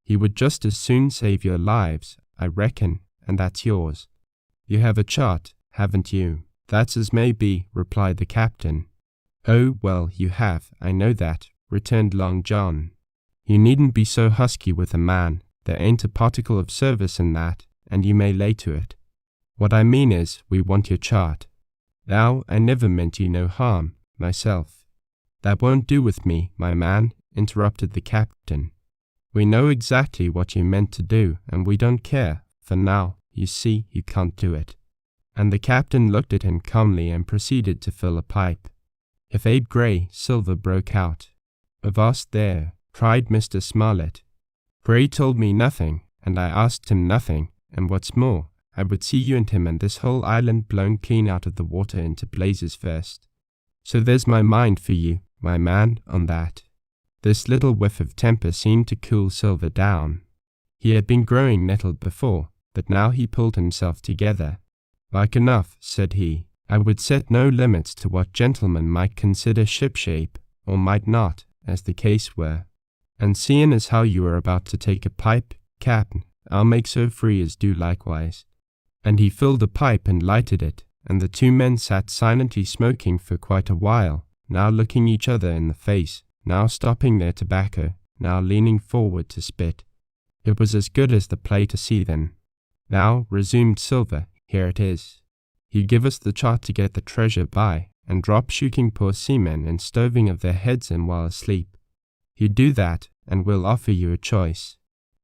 [SPEAKER 1] He would just as soon save your lives, I reckon, and that's yours. You have a chart, haven't you?" "That's as may be," replied the captain. "Oh, well, you have, I know that," returned Long John. "You needn't be so husky with a man. There ain't a particle of service in that, and you may lay to it. What I mean is, we want your chart. Now, I never meant you no harm, myself." "That won't do with me, my man," interrupted the captain. "We know exactly what you meant to do, and we don't care, for now, you see, you can't do it." And the captain looked at him calmly and proceeded to fill a pipe. "If Abe Gray," Silver broke out. "Avast there," cried Mr. Smollett. "Gray told me nothing, and I asked him nothing, and what's more, I would see you and him and this whole island blown clean out of the water into blazes first. So there's my mind for you, my man, on that." This little whiff of temper seemed to cool Silver down. He had been growing nettled before, but now he pulled himself together. "Like enough," said he. "I would set no limits to what gentlemen might consider shipshape, or might not, as the case were. And seeing as how you are about to take a pipe, Cap'n, I'll make so free as do likewise." And he filled a pipe and lighted it, and the two men sat silently smoking for quite a while, now looking each other in the face, now stopping their tobacco, now leaning forward to spit. It was as good as the play to see them. "Now," resumed Silver, "here it is. You give us the chart to get the treasure by, and drop shooting poor seamen and stoving of their heads in while asleep. You do that, and we'll offer you a choice.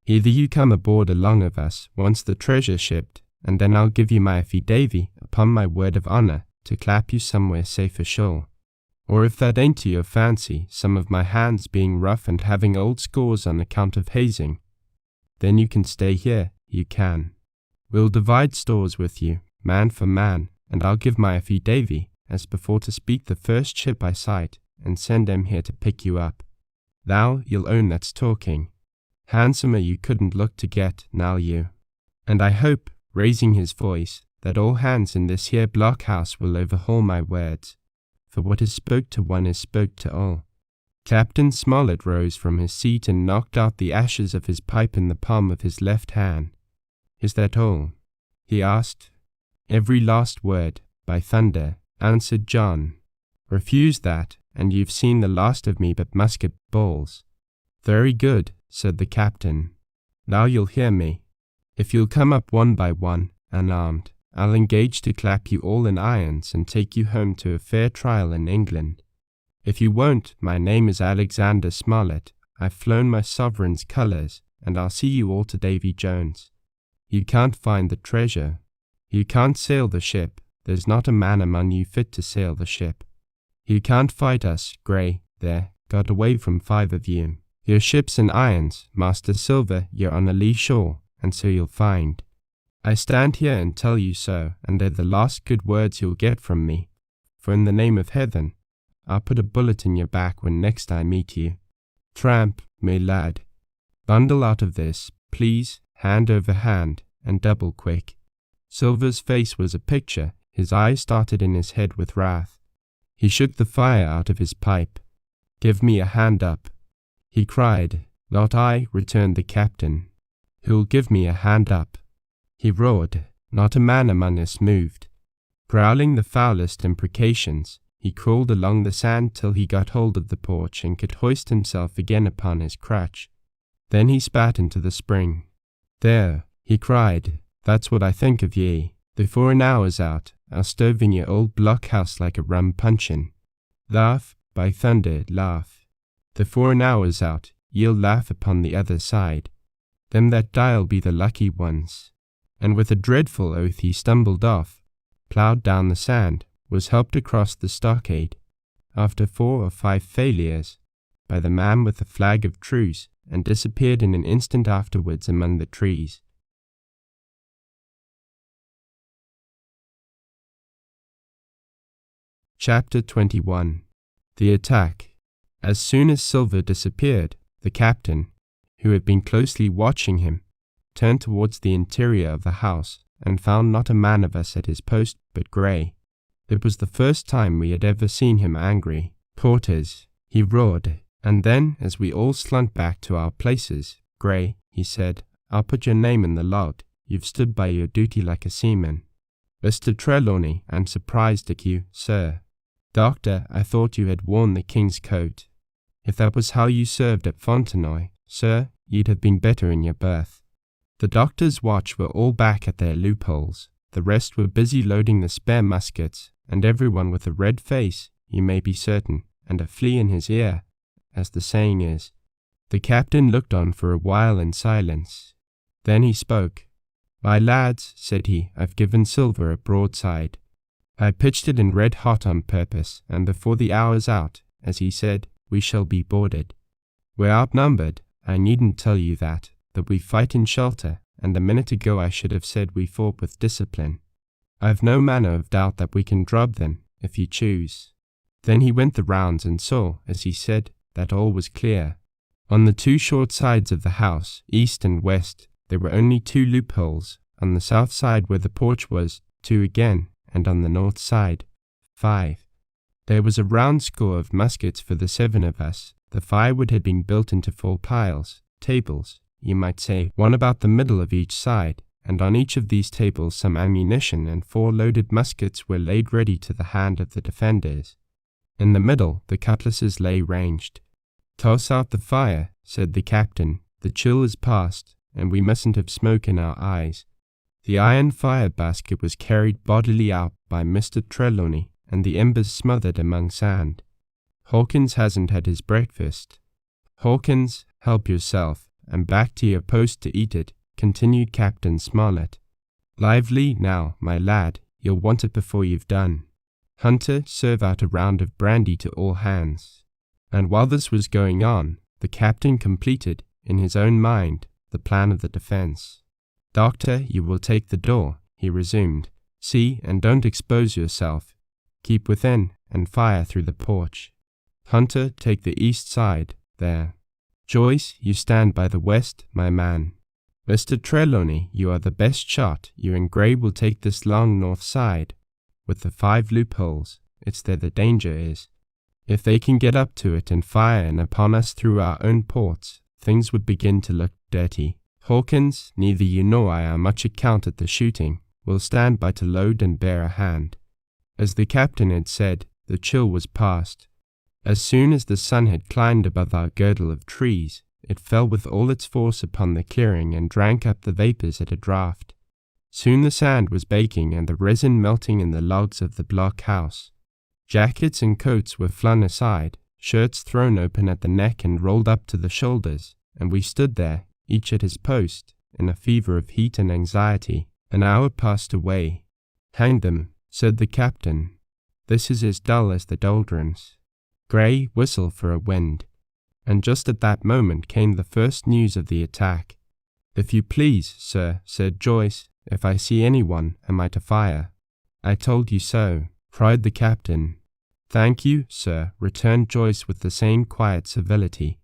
[SPEAKER 1] Either you come aboard along of us once the treasure shipped, and then I'll give you my affidavy, upon my word of honour, to clap you somewhere safe ashore. Or if that ain't to your fancy, some of my hands being rough and having old scores on account of hazing, then you can stay here, you can. We'll divide stores with you, man for man, and I'll give my affidavy, as before to speak the first ship I sight, and send them here to pick you up. Thou, you'll own that's talking. Handsomer you couldn't look to get, now you. And I hope," raising his voice, "that all hands in this here blockhouse will overhaul my words, for what is spoke to one is spoke to all." Captain Smollett rose from his seat and knocked out the ashes of his pipe in the palm of his left hand. "Is that all?" he asked. "Every last word, by thunder," answered John. "Refuse that, and you've seen the last of me but musket balls." "Very good," said the captain. "Now you'll hear me. If you'll come up one by one, unarmed, I'll engage to clap you all in irons and take you home to a fair trial in England. If you won't, my name is Alexander Smollett. I've flown my sovereign's colours, and I'll see you all to Davy Jones. You can't find the treasure. You can't sail the ship. There's not a man among you fit to sail the ship. You can't fight us, Grey, there, got away from 5 of you. Your ship's in irons, Master Silver, you're on a lee shore, and so you'll find. I stand here and tell you so, and they're the last good words you'll get from me. For in the name of heaven, I'll put a bullet in your back when next I meet you. Tramp, me lad. Bundle out of this, please, hand over hand, and double quick." Silver's face was a picture. His eyes started in his head with wrath. He shook the fire out of his pipe. "Give me a hand up," he cried. "Not I," returned the captain. "Who'll give me a hand up?" he roared. Not a man among us moved. Growling the foulest imprecations, he crawled along the sand till he got hold of the porch and could hoist himself again upon his crutch. Then he spat into the spring. "There," he cried, "that's what I think of ye. Before an hour's out, I'll stove in your old blockhouse like a rum punchin'. Laugh, by thunder, laugh. Before an hour's out, ye'll laugh upon the other side. Them that die'll be the lucky ones." And with a dreadful oath he stumbled off, ploughed down the sand, was helped across the stockade, after 4 or 5 failures, by the man with the flag of truce, and disappeared in an instant afterwards among the trees. Chapter 21. The Attack. As soon as Silver disappeared, the captain, who had been closely watching him, turned towards the interior of the house, and found not a man of us at his post but Grey. It was the first time we had ever seen him angry. "Quarters," he roared, and then, as we all slunk back to our places, "Grey," he said, "I'll put your name in the log. You've stood by your duty like a seaman. Mr. Trelawney, I'm surprised at you, sir. Doctor, I thought you had worn the king's coat. If that was how you served at Fontenoy, sir, you'd have been better in your berth." The doctor's watch were all back at their loopholes. The rest were busy loading the spare muskets, and everyone with a red face, you may be certain, and a flea in his ear, as the saying is. The captain looked on for a while in silence. Then he spoke. "My lads," said he, "I've given Silver a broadside. I pitched it in red hot on purpose, and before the hour's out, as he said, we shall be boarded. We're outnumbered, I needn't tell you that, but we fight in shelter, and a minute ago I should have said we fought with discipline. I've no manner of doubt that we can drub them, if you choose." Then he went the rounds and saw, as he said, that all was clear. On the two short sides of the house, east and west, there were only 2 loopholes. On the south side where the porch was, 2 again, and on the north side, 5. There was a round score of muskets for the 7 of us. The firewood had been built into 4 piles, tables, you might say, one about the middle of each side, and on each of these tables some ammunition and 4 loaded muskets were laid ready to the hand of the defenders. In the middle the cutlasses lay ranged. "Toss out the fire," said the captain. "The chill is past, and we mustn't have smoke in our eyes." The iron fire basket was carried bodily out by Mr. Trelawney, and the embers smothered among sand. "Hawkins hasn't had his breakfast." "Hawkins, help yourself, and back to your post to eat it," continued Captain Smollett. "Lively now, my lad, you'll want it before you've done. Hunter, serve out a round of brandy to all hands." And while this was going on, the captain completed, in his own mind, the plan of the defense. "Doctor, you will take the door," he resumed. "See, and don't expose yourself. Keep within, and fire through the porch. Hunter, take the east side, there. Joyce, you stand by the west, my man. Mr. Trelawney, you are the best shot. You and Gray will take this long north side, with the 5 loopholes. It's there the danger is. If they can get up to it and fire in upon us through our own ports, things would begin to look dirty. Hawkins, neither you nor I are much account at the shooting. We'll stand by to load and bear a hand." As the captain had said, the chill was past. As soon as the sun had climbed above our girdle of trees, it fell with all its force upon the clearing and drank up the vapors at a draught. Soon the sand was baking and the resin melting in the logs of the block house. Jackets and coats were flung aside, shirts thrown open at the neck and rolled up to the shoulders, and we stood there, each at his post, in a fever of heat and anxiety. An hour passed away. "Hang them," said the captain. "This is as dull as the doldrums. Gray, whistle for a wind." And just at that moment came the first news of the attack. "If you please, sir," said Joyce, "if I see anyone, am I to fire?" "I told you so," cried the captain. "Thank you, sir," returned Joyce with the same quiet civility.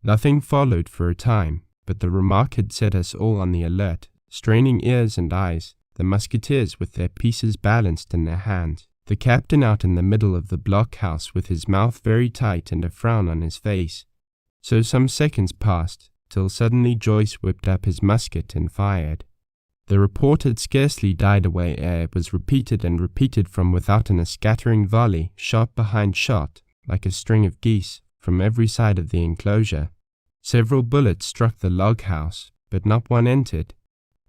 [SPEAKER 1] Nothing followed for a time, but the remark had set us all on the alert, straining ears and eyes, the musketeers with their pieces balanced in their hands, the captain out in the middle of the blockhouse with his mouth very tight and a frown on his face. So some seconds passed, till suddenly Joyce whipped up his musket and fired. The report had scarcely died away ere it was repeated and repeated from without in a scattering volley, shot behind shot, like a string of geese, from every side of the enclosure. Several bullets struck the log house, but not one entered,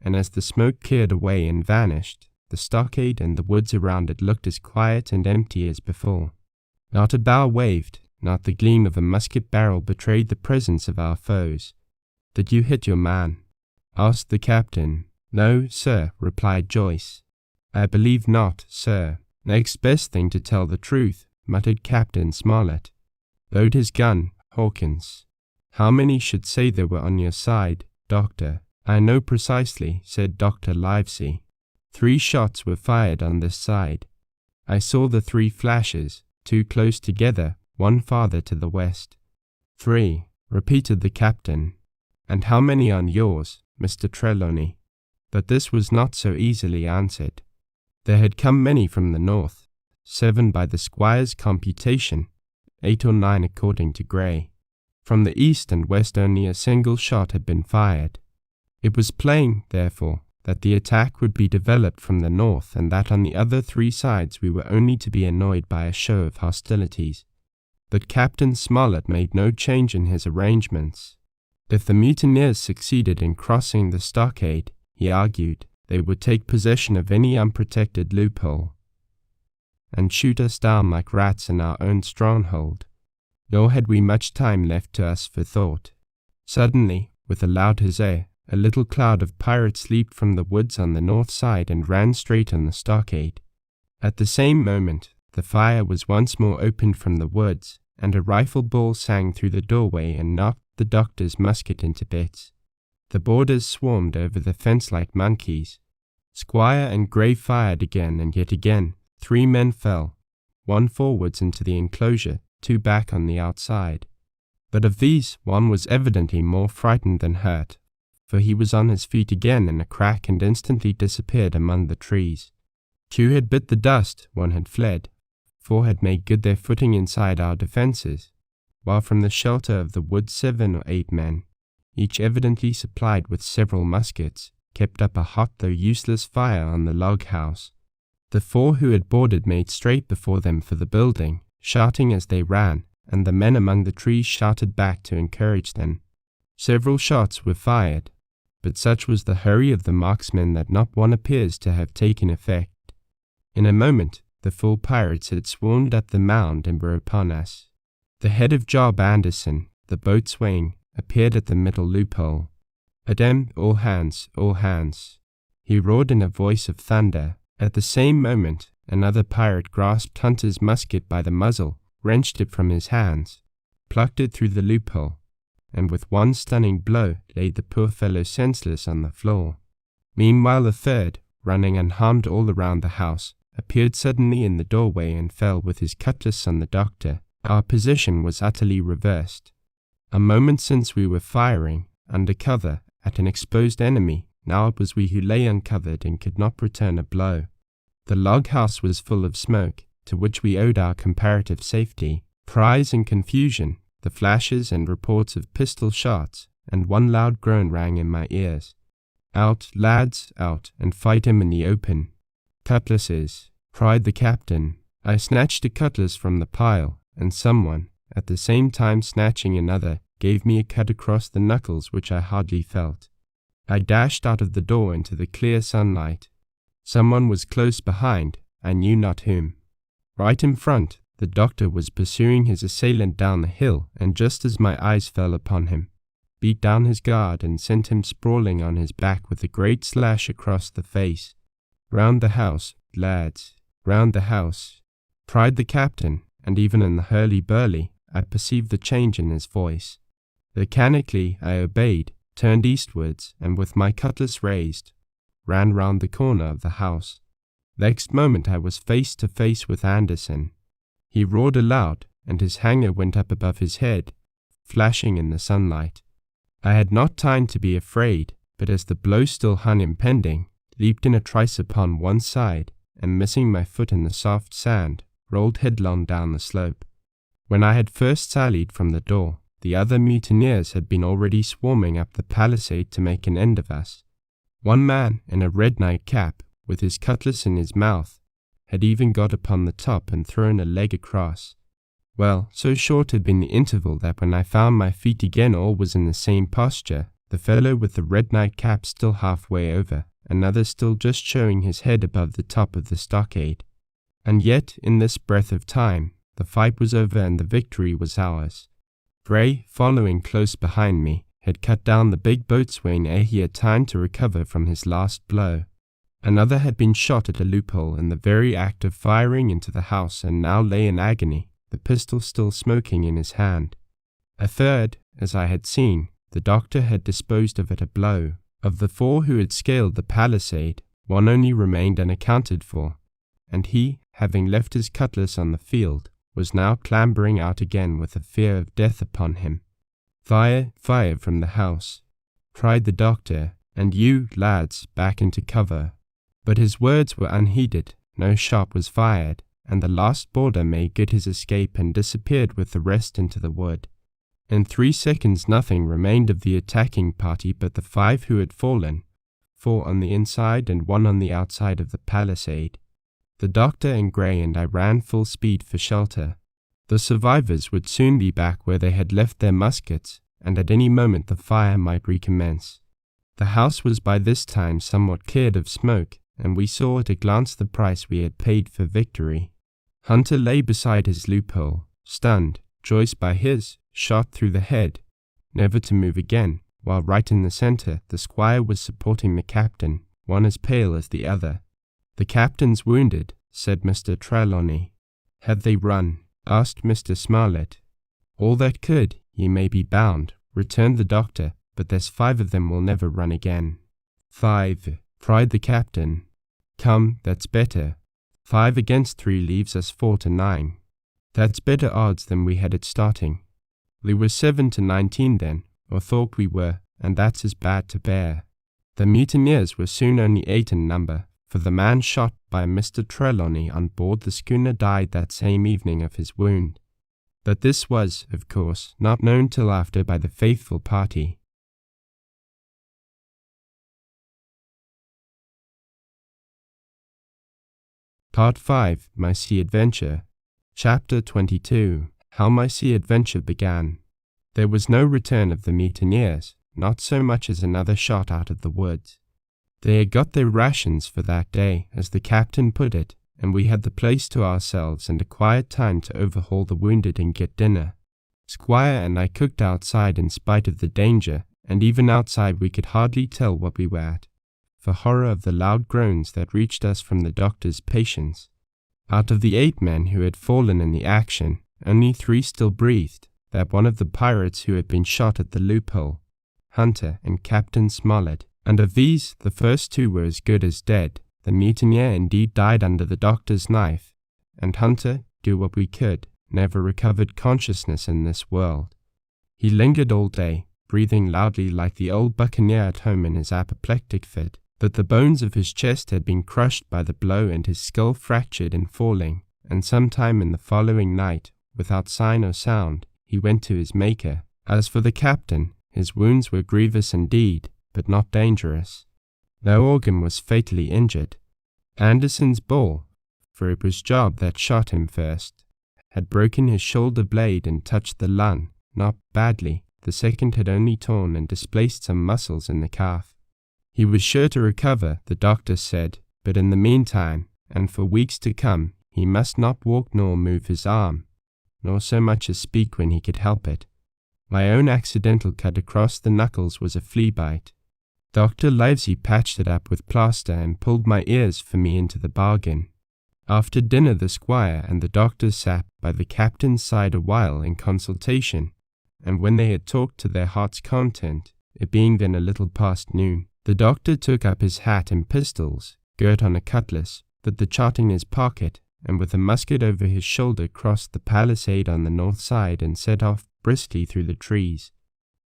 [SPEAKER 1] and as the smoke cleared away and vanished, the stockade and the woods around it looked as quiet and empty as before. Not a bough waved, not the gleam of a musket barrel betrayed the presence of our foes. "Did you hit your man?" asked the captain. "No, sir," replied Joyce. "I believe not, sir." "Next best thing to tell the truth," muttered Captain Smollett. "Load his gun, Hawkins." "How many should say there were on your side, Doctor?" "I know precisely," said Dr. Livesey. 3 shots were fired on this side. I saw the 3 flashes, 2 close together, 1 farther to the west. 3, repeated the captain. "And how many on yours, Mr. Trelawney?" But this was not so easily answered. There had come many from the north, 7 by the squire's computation, 8 or 9 according to Gray. From the east and west only a single shot had been fired. It was plain, therefore, that the attack would be developed from the north, and that on the other 3 sides we were only to be annoyed by a show of hostilities. But Captain Smollett made no change in his arrangements. If the mutineers succeeded in crossing the stockade, he argued, they would take possession of any unprotected loophole, and shoot us down like rats in our own stronghold. Nor had we much time left to us for thought. Suddenly, with a loud huzzah, a little cloud of pirates leaped from the woods on the north side and ran straight on the stockade. At the same moment, the fire was once more opened from the woods, and a rifle ball sang through the doorway and knocked the doctor's musket into bits. The boarders swarmed over the fence like monkeys. Squire and Gray fired again and yet again. 3 men fell, 1 forwards into the enclosure, 2 back on the outside. But of these, one was evidently more frightened than hurt, for he was on his feet again in a crack and instantly disappeared among the trees. 2 had bit the dust, 1 had fled, 4 had made good their footing inside our defences, while from the shelter of the wood 7 or 8 men, each evidently supplied with several muskets, kept up a hot though useless fire on the log house. The 4 who had boarded made straight before them for the building, shouting as they ran, and the men among the trees shouted back to encourage them. Several shots were fired, but such was the hurry of the marksmen that not one appears to have taken effect. In a moment, the 4 pirates had swarmed up the mound and were upon us. The head of Job Anderson, the boatswain, appeared at the middle loophole. "Adem, all hands, all hands," he roared in a voice of thunder. At the same moment, another pirate grasped Hunter's musket by the muzzle, wrenched it from his hands, plucked it through the loophole, and with one stunning blow laid the poor fellow senseless on the floor. Meanwhile a third, running unharmed all around the house, appeared suddenly in the doorway and fell with his cutlass on the doctor. Our position was utterly reversed. A moment since we were firing, under cover, at an exposed enemy. Now it was we who lay uncovered and could not return a blow. The log house was full of smoke, to which we owed our comparative safety. Cries and confusion, the flashes and reports of pistol shots, and one loud groan rang in my ears. "Out, lads, out, and fight him in the open." "Cutlasses," cried the captain. I snatched a cutlass from the pile, and someone, at the same time snatching another, gave me a cut across the knuckles which I hardly felt. I dashed out of the door into the clear sunlight. Someone was close behind, I knew not whom. Right in front, the doctor was pursuing his assailant down the hill, and just as my eyes fell upon him, beat down his guard and sent him sprawling on his back with a great slash across the face. "Round the house, lads, round the house," cried the captain, and even in the hurly-burly, I perceived the change in his voice. Mechanically I obeyed, turned eastwards, and with my cutlass raised, ran round the corner of the house. Next moment I was face to face with Anderson. He roared aloud, and his hanger went up above his head, flashing in the sunlight. I had not time to be afraid, but as the blow still hung impending, leaped in a trice upon one side, and missing my foot in the soft sand, rolled headlong down the slope. When I had first sallied from the door, the other mutineers had been already swarming up the palisade to make an end of us. One man, in a red nightcap, with his cutlass in his mouth, had even got upon the top and thrown a leg across. Well, so short had been the interval that when I found my feet again all was in the same posture, the fellow with the red nightcap still halfway over, another still just showing his head above the top of the stockade. And yet, in this breath of time, the fight was over and the victory was ours. Gray, following close behind me, had cut down the big boatswain ere he had time to recover from his last blow. Another had been shot at a loophole in the very act of firing into the house and now lay in agony, the pistol still smoking in his hand. A third, as I had seen, the doctor had disposed of at a blow. Of the 4 who had scaled the palisade, one only remained unaccounted for, and he, having left his cutlass on the field, was now clambering out again with the fear of death upon him. "Fire, fire from the house," cried the doctor, "and you, lads, back into cover." But his words were unheeded, no shot was fired, and the last boarder made good his escape and disappeared with the rest into the wood. In 3 seconds nothing remained of the attacking party but the 5 who had fallen, 4 on the inside and 1 on the outside of the palisade. The doctor and Gray and I ran full speed for shelter. The survivors would soon be back where they had left their muskets, and at any moment the fire might recommence. The house was by this time somewhat cleared of smoke, and we saw at a glance the price we had paid for victory. Hunter lay beside his loophole, stunned, Joyce by his, shot through the head, never to move again, while right in the centre the squire was supporting the captain, one as pale as the other. "The captain's wounded," said Mr. Trelawney. "Have they run?" asked Mr. Smollett. "All that could, ye may be bound," returned the doctor, "but there's 5 of them will never run again." "5, cried the captain. "Come, that's better. 5 against 3 leaves us 4 to 9. That's better odds than we had at starting. We were 7 to 19 then, or thought we were, and that's as bad to bear. The mutineers were soon only 8 in number, for the man shot by Mr. Trelawney on board the schooner died that same evening of his wound. But this was, of course, not known till after by the faithful party. Part 5. My Sea Adventure. Chapter 22. How my sea adventure began. There was no return of the mutineers, not so much as another shot out of the woods. They had got their rations for that day, as the captain put it, and we had the place to ourselves and a quiet time to overhaul the wounded and get dinner. Squire and I cooked outside in spite of the danger, and even outside we could hardly tell what we were at, for horror of the loud groans that reached us from the doctor's patients. Out of the 8 men who had fallen in the action, only 3 still breathed, that one of the pirates who had been shot at the loophole, Hunter and Captain Smollett, and of these the first 2 were as good as dead. The mutineer indeed died under the doctor's knife, and Hunter, do what we could, never recovered consciousness in this world. He lingered all day, breathing loudly like the old buccaneer at home in his apoplectic fit, but the bones of his chest had been crushed by the blow and his skull fractured in falling, and sometime in the following night, without sign or sound, he went to his Maker. As for the captain, his wounds were grievous indeed, but not dangerous. No organ was fatally injured. Anderson's ball, for it was Job that shot him first, had broken his shoulder blade and touched the lung, not badly. The second had only torn and displaced some muscles in the calf. He was sure to recover, the doctor said, but in the meantime, and for weeks to come, he must not walk nor move his arm, nor so much as speak when he could help it. My own accidental cut across the knuckles was a flea bite. Dr. Livesey patched it up with plaster and pulled my ears for me into the bargain. After dinner the squire and the doctor sat by the captain's side a while in consultation, and when they had talked to their heart's content, it being then a little past noon, the doctor took up his hat and pistols, girt on a cutlass, put the chart in his pocket, and with a musket over his shoulder crossed the palisade on the north side and set off briskly through the trees.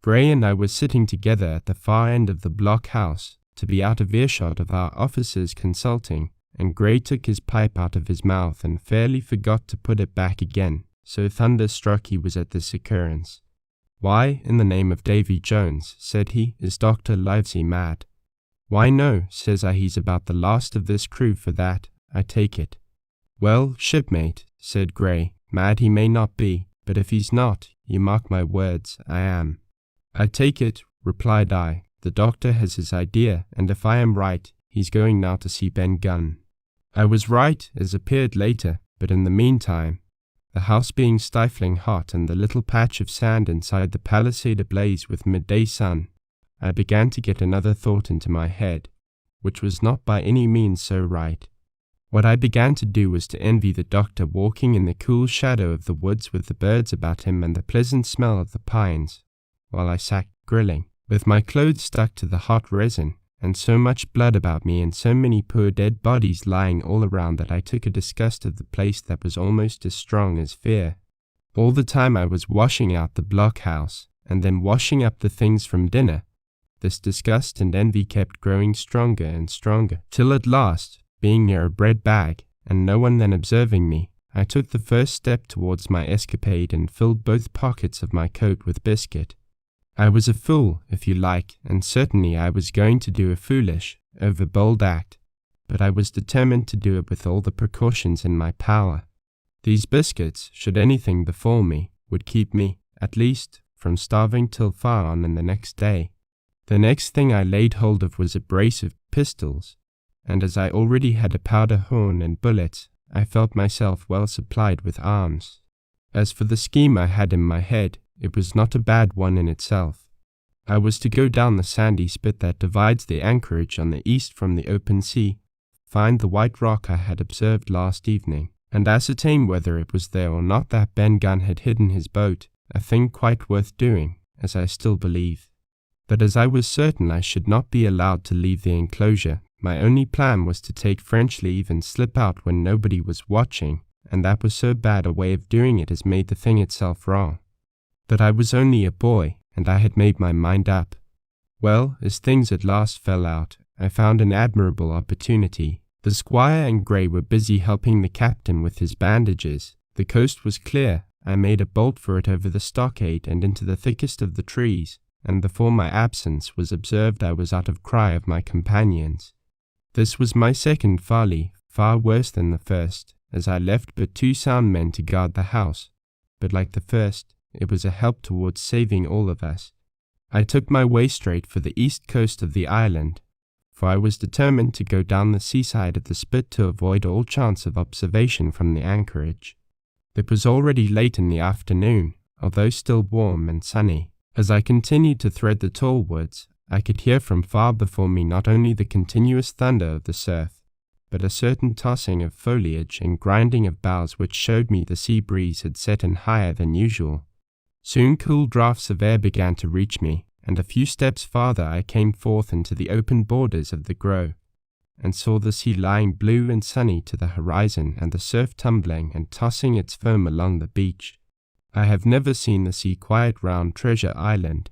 [SPEAKER 1] Gray and I were sitting together at the far end of the blockhouse, to be out of earshot of our officers consulting, and Gray took his pipe out of his mouth and fairly forgot to put it back again, so thunderstruck he was at this occurrence. "Why, in the name of Davy Jones," said he, "is Dr. Livesey mad?" "Why, no," says I, "he's about the last of this crew for that, I take it." "Well, shipmate," said Gray, "mad he may not be, but if he's not, you mark my words, I am." "I take it," replied I, "the doctor has his idea, and if I am right, he's going now to see Ben Gunn." I was right, as appeared later, but in the meantime, the house being stifling hot and the little patch of sand inside the palisade ablaze with midday sun, I began to get another thought into my head, which was not by any means so right. What I began to do was to envy the doctor walking in the cool shadow of the woods with the birds about him and the pleasant smell of the pines, while I sat grilling, with my clothes stuck to the hot resin, and so much blood about me and so many poor dead bodies lying all around that I took a disgust of the place that was almost as strong as fear. All the time I was washing out the blockhouse, and then washing up the things from dinner. This disgust and envy kept growing stronger and stronger, till at last, being near a bread bag, and no one then observing me, I took the first step towards my escapade and filled both pockets of my coat with biscuit. I was a fool, if you like, and certainly I was going to do a foolish, over-bold act, but I was determined to do it with all the precautions in my power. These biscuits, should anything befall me, would keep me, at least, from starving till far on in the next day. The next thing I laid hold of was a brace of pistols, and as I already had a powder horn and bullets, I felt myself well supplied with arms. As for the scheme I had in my head, it was not a bad one in itself. I was to go down the sandy spit that divides the anchorage on the east from the open sea, find the white rock I had observed last evening, and ascertain whether it was there or not that Ben Gunn had hidden his boat, a thing quite worth doing, as I still believe. But as I was certain I should not be allowed to leave the enclosure, my only plan was to take French leave and slip out when nobody was watching, and that was so bad a way of doing it as made the thing itself wrong. But I was only a boy, and I had made my mind up. Well, as things at last fell out, I found an admirable opportunity. The squire and Grey were busy helping the captain with his bandages. The coast was clear. I made a bolt for it over the stockade and into the thickest of the trees, and before my absence was observed I was out of cry of my companions. This was my second folly, far worse than the first, as I left but 2 sound men to guard the house, but like the first, it was a help towards saving all of us. I took my way straight for the east coast of the island, for I was determined to go down the seaside of the spit to avoid all chance of observation from the anchorage. It was already late in the afternoon, although still warm and sunny. As I continued to thread the tall woods, I could hear from far before me not only the continuous thunder of the surf, but a certain tossing of foliage and grinding of boughs which showed me the sea breeze had set in higher than usual. Soon cool draughts of air began to reach me, and a few steps farther I came forth into the open borders of the grove, and saw the sea lying blue and sunny to the horizon and the surf tumbling and tossing its foam along the beach. I have never seen the sea quiet round Treasure Island.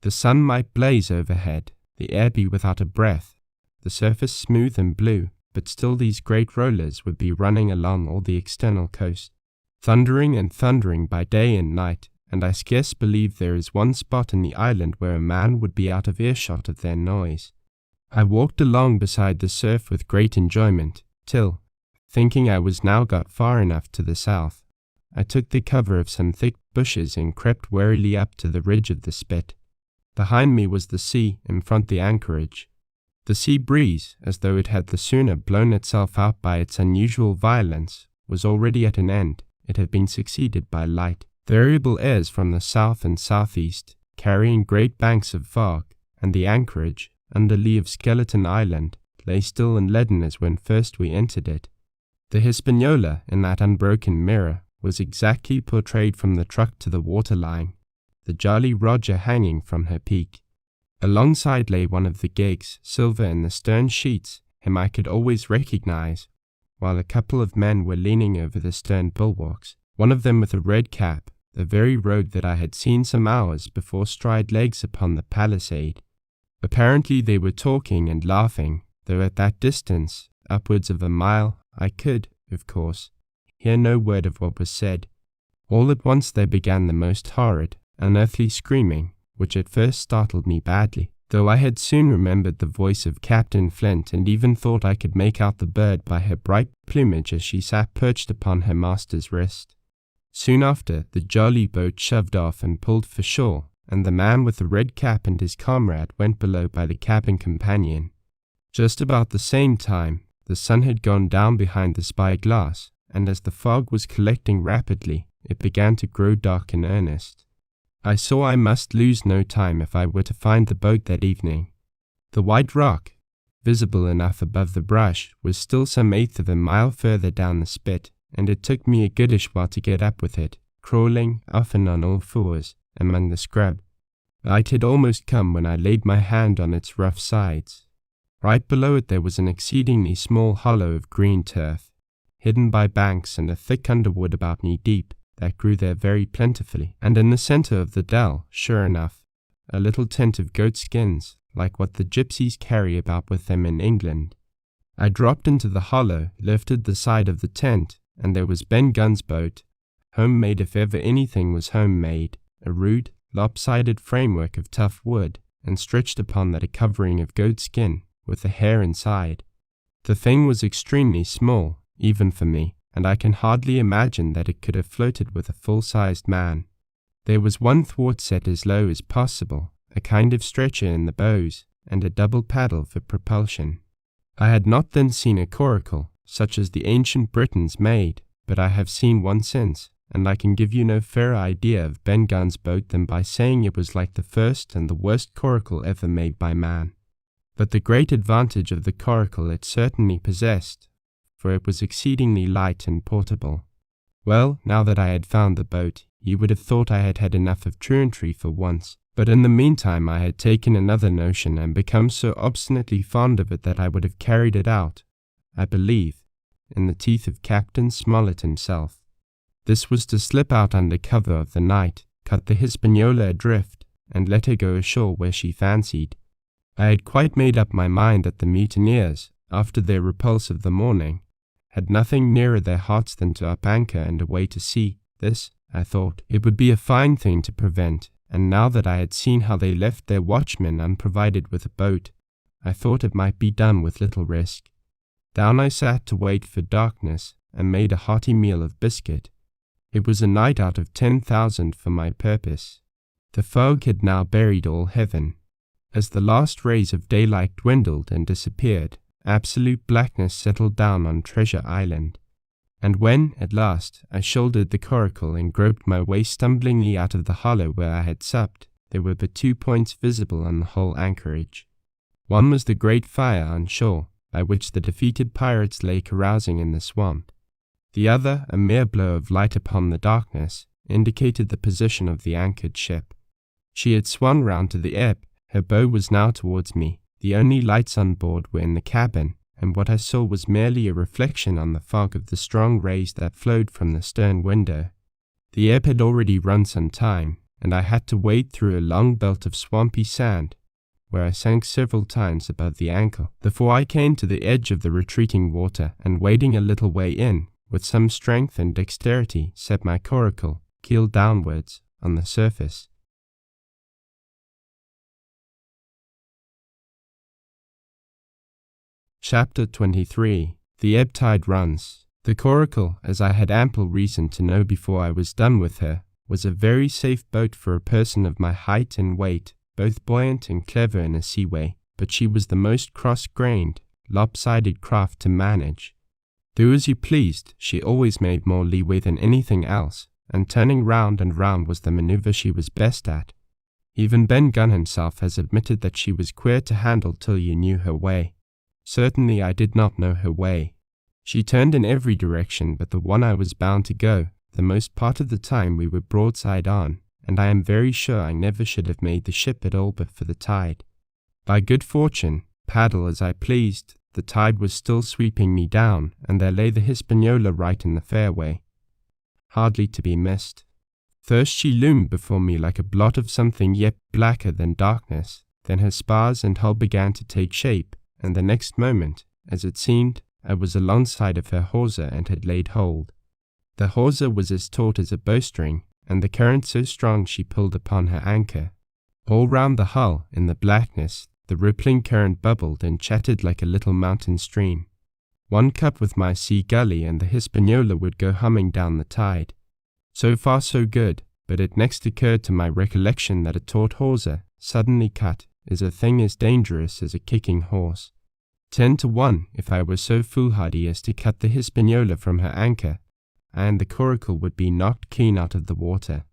[SPEAKER 1] The sun might blaze overhead, the air be without a breath, the surface smooth and blue, but still these great rollers would be running along all the external coast, thundering and thundering by day and night, and I scarce believe there is one spot in the island where a man would be out of earshot of their noise. I walked along beside the surf with great enjoyment, till, thinking I was now got far enough to the south, I took the cover of some thick bushes and crept warily up to the ridge of the spit. Behind me was the sea, in front the anchorage. The sea breeze, as though it had the sooner blown itself out by its unusual violence, was already at an end. It had been succeeded by light, variable airs from the south and southeast, carrying great banks of fog, and the anchorage, under lee of Skeleton Island, lay still and leaden as when first we entered it. The Hispaniola, in that unbroken mirror, was exactly portrayed from the truck to the waterline, the Jolly Roger hanging from her peak. Alongside lay one of the gigs, silver in the stern sheets, him I could always recognize, while a couple of men were leaning over the stern bulwarks, one of them with a red cap, the very rogue that I had seen some hours before stride legs upon the palisade. Apparently they were talking and laughing, though at that distance, upwards of a mile, I could, of course, hear no word of what was said. All at once there began the most horrid, unearthly screaming, which at first startled me badly, though I had soon remembered the voice of Captain Flint and even thought I could make out the bird by her bright plumage as she sat perched upon her master's wrist. Soon after, the jolly boat shoved off and pulled for shore, and the man with the red cap and his comrade went below by the cabin companion. Just about the same time, the sun had gone down behind the spy-glass, and as the fog was collecting rapidly, it began to grow dark in earnest. I saw I must lose no time if I were to find the boat that evening. The white rock, visible enough above the brush, was still some 1/8 of a mile further down the spit, and it took me a goodish while to get up with it, crawling, often on all fours, among the scrub. Light had almost come when I laid my hand on its rough sides. Right below it there was an exceedingly small hollow of green turf, hidden by banks and a thick underwood about knee-deep, that grew there very plentifully, and in the centre of the dell, sure enough, a little tent of goat skins, like what the gypsies carry about with them in England. I dropped into the hollow, lifted the side of the tent, and there was Ben Gunn's boat, homemade if ever anything was homemade, a rude, lopsided framework of tough wood, and stretched upon that a covering of goat skin, with the hair inside. The thing was extremely small, even for me, and I can hardly imagine that it could have floated with a full-sized man. There was one thwart set as low as possible, a kind of stretcher in the bows, and a double paddle for propulsion. I had not then seen a coracle, such as the ancient Britons made, but I have seen one since, and I can give you no fairer idea of Ben Gunn's boat than by saying it was like the first and the worst coracle ever made by man. But the great advantage of the coracle it certainly possessed, for it was exceedingly light and portable. Well, now that I had found the boat, you would have thought I had had enough of truantry for once, but in the meantime I had taken another notion and become so obstinately fond of it that I would have carried it out, I believe, in the teeth of Captain Smollett himself. This was to slip out under cover of the night, cut the Hispaniola adrift, and let her go ashore where she fancied. I had quite made up my mind that the mutineers, after their repulse of the morning, had nothing nearer their hearts than to up anchor and away to sea. This, I thought, it would be a fine thing to prevent, and now that I had seen how they left their watchmen unprovided with a boat, I thought it might be done with little risk. Down I sat to wait for darkness, and made a hearty meal of biscuit. It was a night out of 10,000 for my purpose. The fog had now buried all heaven. As the last rays of daylight dwindled and disappeared, absolute blackness settled down on Treasure Island. And when, at last, I shouldered the coracle and groped my way stumblingly out of the hollow where I had supped, there were but 2 points visible on the whole anchorage. One was the great fire on shore, by which the defeated pirates lay carousing in the swamp. The other, a mere blow of light upon the darkness, indicated the position of the anchored ship. She had swung round to the ebb, her bow was now towards me, the only lights on board were in the cabin, and what I saw was merely a reflection on the fog of the strong rays that flowed from the stern window. The ebb had already run some time, and I had to wade through a long belt of swampy sand, where I sank several times above the ankle, before I came to the edge of the retreating water, and wading a little way in, with some strength and dexterity, set my coracle, keel downwards, on the surface. Chapter 23. The ebb tide runs. The coracle, as I had ample reason to know before I was done with her, was a very safe boat for a person of my height and weight, both buoyant and clever in a seaway, but she was the most cross-grained, lopsided craft to manage. Do as you pleased, she always made more leeway than anything else, and turning round and round was the manoeuvre she was best at. Even Ben Gunn himself has admitted that she was queer to handle till you knew her way. Certainly I did not know her way. She turned in every direction but the one I was bound to go. The most part of the time we were broadside on, and I am very sure I never should have made the ship at all but for the tide. By good fortune, paddle as I pleased, the tide was still sweeping me down, and there lay the Hispaniola right in the fairway, hardly to be missed. First she loomed before me like a blot of something yet blacker than darkness, then her spars and hull began to take shape, and the next moment, as it seemed, I was alongside of her hawser and had laid hold. The hawser was as taut as a bowstring, and the current so strong she pulled upon her anchor. All round the hull, in the blackness, the rippling current bubbled and chattered like a little mountain stream. One cut with my sea gully and the Hispaniola would go humming down the tide. So far so good, but it next occurred to my recollection that a taut hawser, suddenly cut, is a thing as dangerous as a kicking horse. 10 to 1 if I were so foolhardy as to cut the Hispaniola from her anchor, and the coracle would be knocked clean out of the water.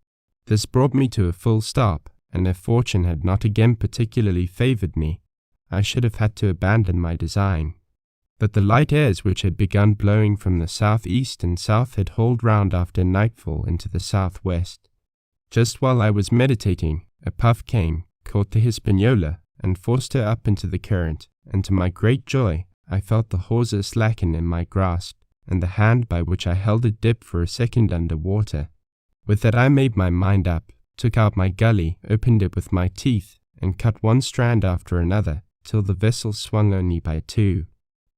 [SPEAKER 1] This brought me to a full stop, and if fortune had not again particularly favoured me, I should have had to abandon my design. But the light airs which had begun blowing from the south-east and south had hauled round after nightfall into the south-west. Just while I was meditating, a puff came, caught the Hispaniola, and forced her up into the current, and to my great joy, I felt the hawser slacken in my grasp, and the hand by which I held it dip for a second under water. With that I made my mind up, took out my gully, opened it with my teeth, and cut one strand after another, till the vessel swung only by 2.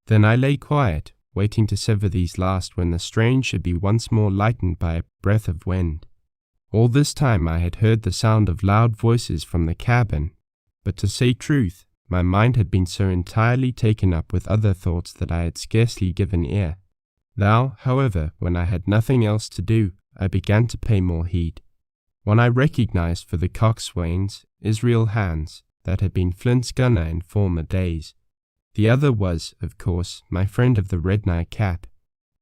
[SPEAKER 1] Then I lay quiet, waiting to sever these last when the strain should be once more lightened by a breath of wind. All this time I had heard the sound of loud voices from the cabin, but to say truth, my mind had been so entirely taken up with other thoughts that I had scarcely given ear. Now, however, when I had nothing else to do, I began to pay more heed. One I recognized for the coxswain's, Israel Hands, that had been Flint's gunner in former days. The other was, of course, my friend of the red nightcap.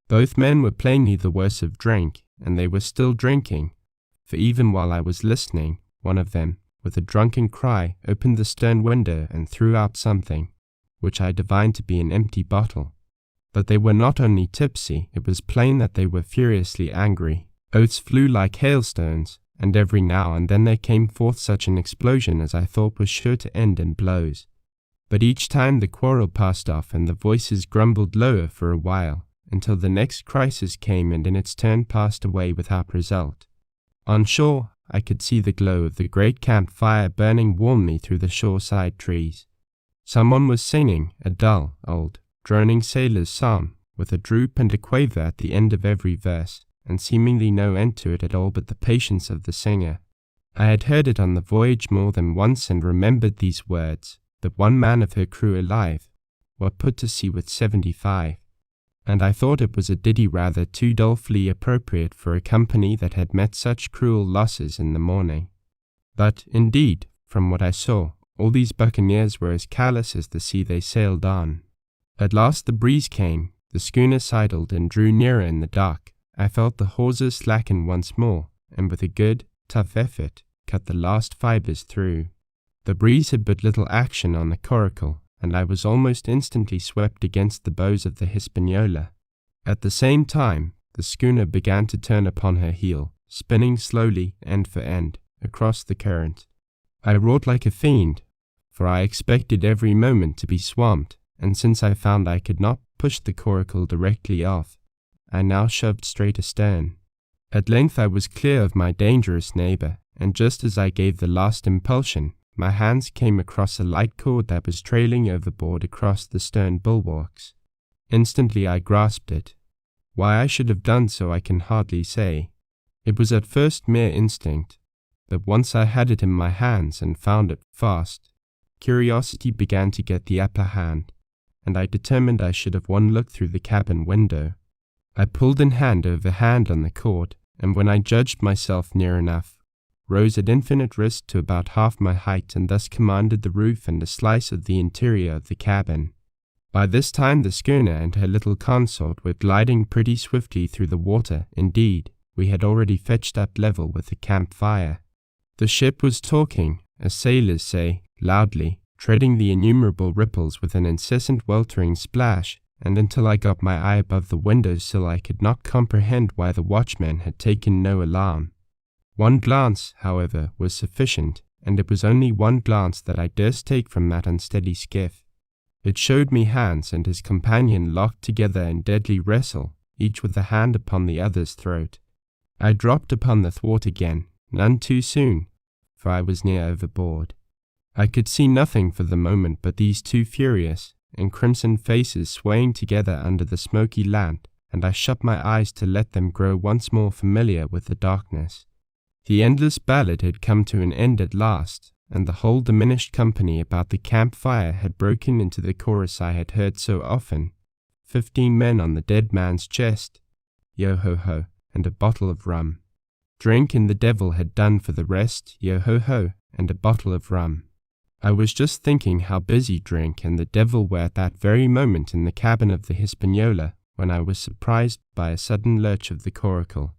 [SPEAKER 1] Both men were plainly the worse of drink, and they were still drinking, for even while I was listening, one of them, with a drunken cry, opened the stern window and threw out something, which I divined to be an empty bottle. But they were not only tipsy, it was plain that they were furiously angry. Oaths flew like hailstones, and every now and then there came forth such an explosion as I thought was sure to end in blows. But each time the quarrel passed off and the voices grumbled lower for a while, until the next crisis came and in its turn passed away without result. On shore, I could see the glow of the great campfire burning warmly through the shoreside trees. Someone was singing a dull, old, droning sailor's psalm, with a droop and a quaver at the end of every verse, and seemingly no end to it at all but the patience of the singer. I had heard it on the voyage more than once and remembered these words, that one man of her crew alive, what put to sea with 75, and I thought it was a ditty rather too dolefully appropriate for a company that had met such cruel losses in the morning. But, indeed, from what I saw, all these buccaneers were as careless as the sea they sailed on. At last the breeze came, the schooner sidled and drew nearer in the dark. I felt the hawsers slacken once more, and with a good, tough effort, cut the last fibres through. The breeze had but little action on the coracle, and I was almost instantly swept against the bows of the Hispaniola. At the same time, the schooner began to turn upon her heel, spinning slowly, end for end, across the current. I wrought like a fiend, for I expected every moment to be swamped, and since I found I could not push the coracle directly off, I now shoved straight astern. At length I was clear of my dangerous neighbour, and just as I gave the last impulsion, my hands came across a light cord that was trailing overboard across the stern bulwarks. Instantly I grasped it. Why I should have done so I can hardly say. It was at first mere instinct, but once I had it in my hands and found it fast, curiosity began to get the upper hand, and I determined I should have one look through the cabin window. I pulled in hand over hand on the cord, and when I judged myself near enough, rose at infinite risk to about half my height and thus commanded the roof and a slice of the interior of the cabin. By this time the schooner and her little consort were gliding pretty swiftly through the water. Indeed, we had already fetched up level with the campfire. The ship was talking, as sailors say, loudly, treading the innumerable ripples with an incessant weltering splash, and until I got my eye above the window-sill I could not comprehend why the watchman had taken no alarm. One glance, however, was sufficient, and it was only one glance that I durst take from that unsteady skiff. It showed me Hans and his companion locked together in deadly wrestle, each with a hand upon the other's throat. I dropped upon the thwart again, none too soon, for I was near overboard. I could see nothing for the moment but these two furious and crimson faces swaying together under the smoky lamp, and I shut my eyes to let them grow once more familiar with the darkness. The endless ballad had come to an end at last, and the whole diminished company about the campfire had broken into the chorus I had heard so often. 15 men on the dead man's chest, yo-ho-ho, and a bottle of rum. Drink and the devil had done for the rest, yo-ho-ho, and a bottle of rum. I was just thinking how busy drink and the devil were at that very moment in the cabin of the Hispaniola, when I was surprised by a sudden lurch of the coracle.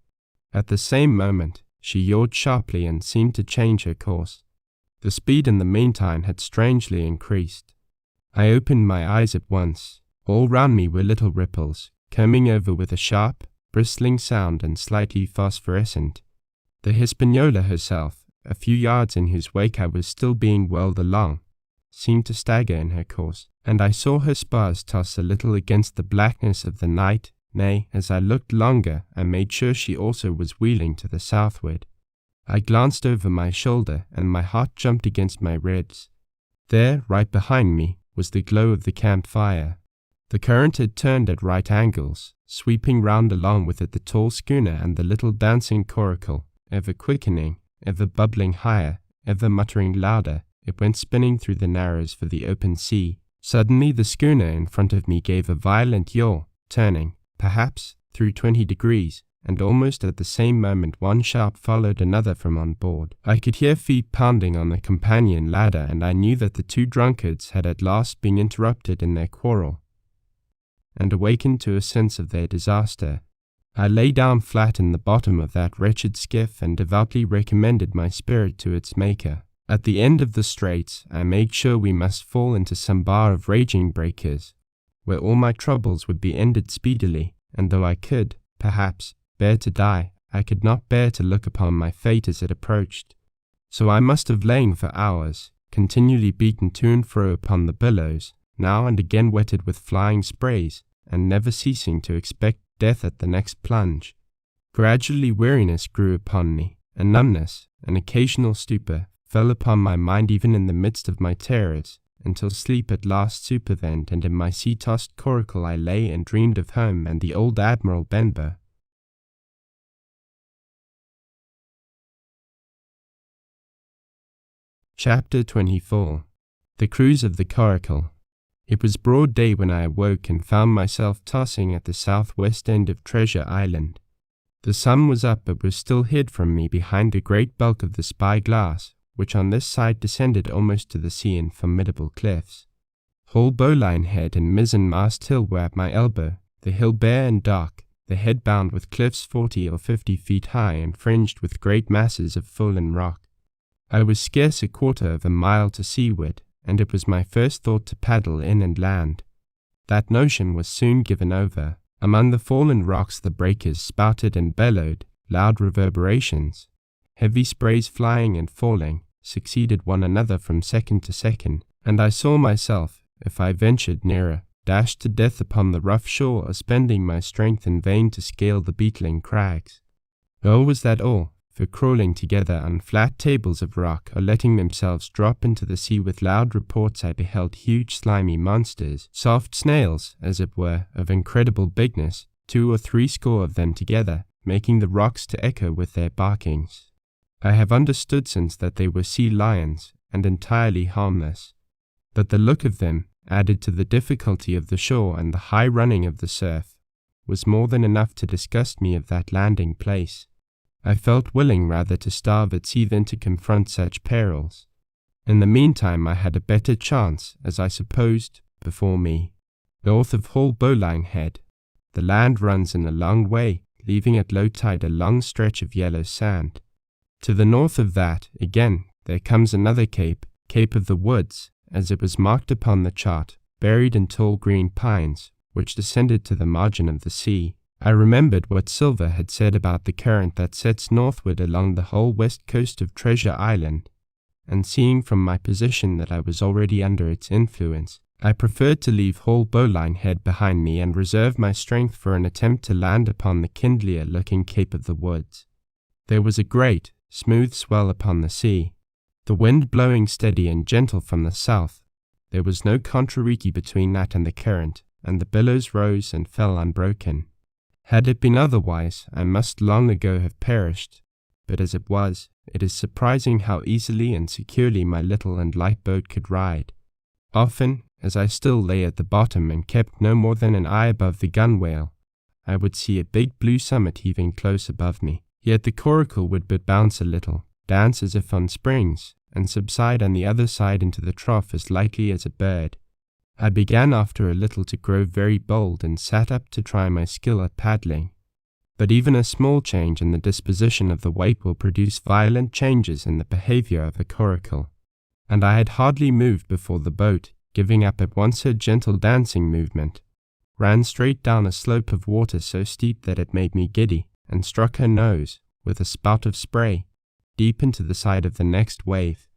[SPEAKER 1] At the same moment, she yawed sharply and seemed to change her course. The speed in the meantime had strangely increased. I opened my eyes at once. All round me were little ripples, coming over with a sharp, bristling sound and slightly phosphorescent. The Hispaniola herself, a few yards in whose wake I was still being whirled along, seemed to stagger in her course, and I saw her spars toss a little against the blackness of the night. Nay, as I looked longer, I made sure she also was wheeling to the southward. I glanced over my shoulder, and my heart jumped against my ribs. There, right behind me, was the glow of the campfire. The current had turned at right angles, sweeping round along with it the tall schooner and the little dancing coracle, ever quickening, ever bubbling higher, ever muttering louder. It went spinning through the narrows for the open sea. Suddenly the schooner in front of me gave a violent yaw, turning, perhaps, through 20 degrees, and almost at the same moment one shout followed another from on board. I could hear feet pounding on the companion ladder, and I knew that the two drunkards had at last been interrupted in their quarrel, and awakened to a sense of their disaster. I lay down flat in the bottom of that wretched skiff and devoutly recommended my spirit to its Maker. At the end of the straits, I made sure we must fall into some bar of raging breakers, where all my troubles would be ended speedily, and though I could, perhaps, bear to die, I could not bear to look upon my fate as it approached. So I must have lain for hours, continually beaten to and fro upon the billows, now and again wetted with flying sprays, and never ceasing to expect death at the next plunge. Gradually weariness grew upon me, A numbness, an occasional stupor, fell upon my mind even in the midst of my terrors, until sleep at last supervened, and in my sea-tossed coracle I lay and dreamed of home and the old Admiral Benbow. Chapter 24. The Cruise of the Coracle. It was broad day when I awoke and found myself tossing at the southwest end of Treasure Island. The sun was up, but was still hid from me behind the great bulk of the spy-glass, which on this side descended almost to the sea in formidable cliffs. Whole Bowline Head and Mizzen-mast Hill were at my elbow, the hill bare and dark, the head bound with cliffs 40 or 50 feet high and fringed with great masses of fallen rock. I was scarce a quarter of a mile to seaward, and it was my first thought to paddle in and land. That notion was soon given over. Among the fallen rocks the breakers spouted and bellowed, loud reverberations. Heavy sprays flying and falling succeeded one another from second to second, and I saw myself, if I ventured nearer, dashed to death upon the rough shore, or spending my strength in vain to scale the beetling crags. Nor was that all, for crawling together on flat tables of rock, or letting themselves drop into the sea with loud reports, I beheld huge slimy monsters, soft snails, as it were, of incredible bigness, 2 or 3 score of them together, making the rocks to echo with their barkings. I have understood since that they were sea lions, and entirely harmless. But the look of them, added to the difficulty of the shore and the high running of the surf, was more than enough to disgust me of that landing place. I felt willing rather to starve at sea than to confront such perils. In the meantime I had a better chance, as I supposed, before me. North of Whole Bowline Head, the land runs in a long way, leaving at low tide a long stretch of yellow sand. To the north of that, again, there comes another cape, Cape of the Woods, as it was marked upon the chart, buried in tall green pines, which descended to the margin of the sea. I remembered what Silver had said about the current that sets northward along the whole west coast of Treasure Island, and seeing from my position that I was already under its influence, I preferred to leave Whole Bowline Head behind me and reserve my strength for an attempt to land upon the kindlier-looking Cape of the Woods. There was a great, smooth swell upon the sea, the wind blowing steady and gentle from the south. There was no contrariety between that and the current, and the billows rose and fell unbroken. Had it been otherwise, I must long ago have perished, but as it was, it is surprising how easily and securely my little and light boat could ride. Often, as I still lay at the bottom and kept no more than an eye above the gunwale, I would see a big blue summit heaving close above me. Yet the coracle would but bounce a little, dance as if on springs, and subside on the other side into the trough as lightly as a bird. I began after a little to grow very bold, and sat up to try my skill at paddling. But even a small change in the disposition of the weight will produce violent changes in the behavior of a coracle, and I had hardly moved before the boat, giving up at once her gentle dancing movement, ran straight down a slope of water so steep that it made me giddy, and struck her nose, with a spout of spray, deep into the side of the next wave.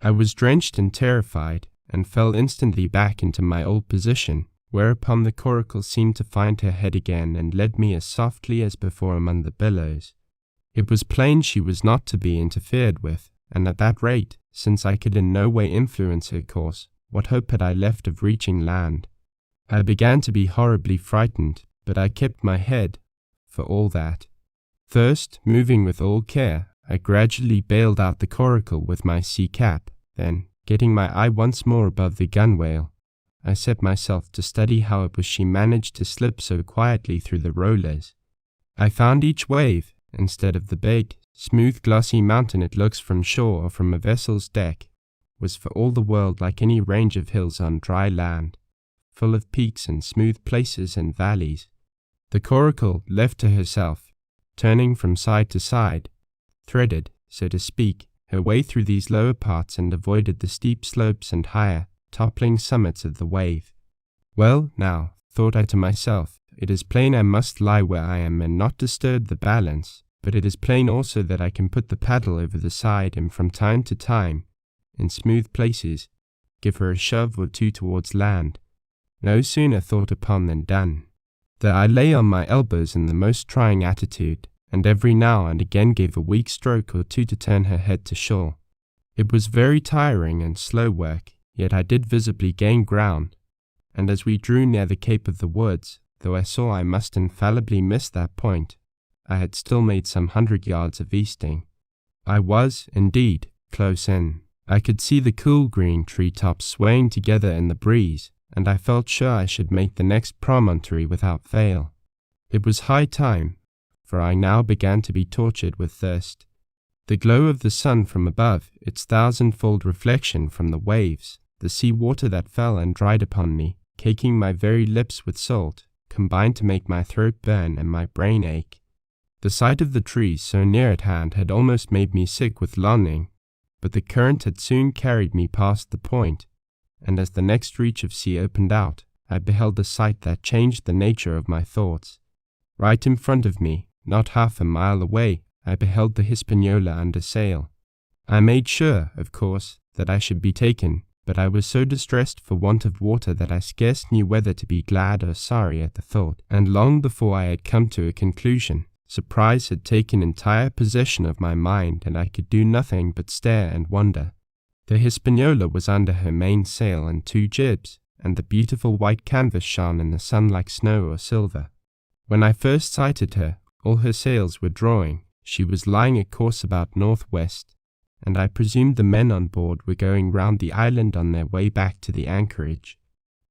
[SPEAKER 1] I was drenched and terrified, and fell instantly back into my old position, whereupon the coracle seemed to find her head again, and led me as softly as before among the billows. It was plain she was not to be interfered with, and at that rate, since I could in no way influence her course, what hope had I left of reaching land? I began to be horribly frightened, but I kept my head, for all that. First, moving with all care, I gradually bailed out the coracle with my sea cap. Then, getting my eye once more above the gunwale, I set myself to study how it was she managed to slip so quietly through the rollers. I found each wave, instead of the big, smooth glossy mountain it looks from shore or from a vessel's deck, was for all the world like any range of hills on dry land, full of peaks and smooth places and valleys. The coracle, left to herself, turning from side to side, threaded, so to speak, her way through these lower parts and avoided the steep slopes and higher, toppling summits of the wave. Well, now, thought I to myself, it is plain I must lie where I am and not disturb the balance, but it is plain also that I can put the paddle over the side and from time to time, in smooth places, give her a shove or two towards land. No sooner thought upon than done. There I lay on my elbows in the most trying attitude, and every now and again gave a weak stroke or two to turn her head to shore. It was very tiring and slow work, yet I did visibly gain ground, and as we drew near the Cape of the Woods, though I saw I must infallibly miss that point, I had still made some 100 yards of easting. I was, indeed, close in. I could see the cool green tree-tops swaying together in the breeze, and I felt sure I should make the next promontory without fail. It was high time, for I now began to be tortured with thirst. The glow of the sun from above, its thousand-fold reflection from the waves, the sea water that fell and dried upon me, caking my very lips with salt, combined to make my throat burn and my brain ache. The sight of the trees so near at hand had almost made me sick with longing, but the current had soon carried me past the point, and as the next reach of sea opened out, I beheld a sight that changed the nature of my thoughts. Right in front of me, not half a mile away, I beheld the Hispaniola under sail. I made sure, of course, that I should be taken, but I was so distressed for want of water that I scarce knew whether to be glad or sorry at the thought, and long before I had come to a conclusion, surprise had taken entire possession of my mind, and I could do nothing but stare and wonder. The Hispaniola was under her mainsail and 2 jibs, and the beautiful white canvas shone in the sun like snow or silver. When I first sighted her, all her sails were drawing. She was lying a course about northwest, and I presumed the men on board were going round the island on their way back to the anchorage.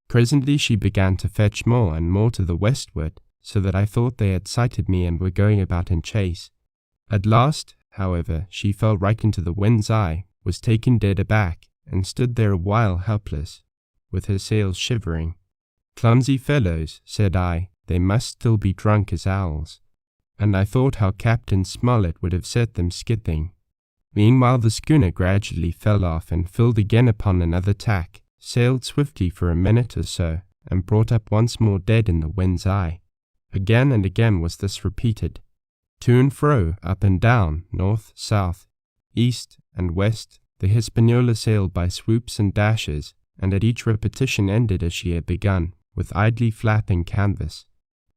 [SPEAKER 1] Presently she began to fetch more and more to the westward, so that I thought they had sighted me and were going about in chase. At last, however, she fell right into the wind's eye, was taken dead aback, and stood there a while helpless, with her sails shivering. "Clumsy fellows," said I, "they must still be drunk as owls." And I thought how Captain Smollett would have set them skipping. Meanwhile the schooner gradually fell off and filled again upon another tack, sailed swiftly for a minute or so, and brought up once more dead in the wind's eye. Again and again was this repeated. To and fro, up and down, north, south, east, and west, the Hispaniola sailed by swoops and dashes, and at each repetition ended as she had begun, with idly flapping canvas.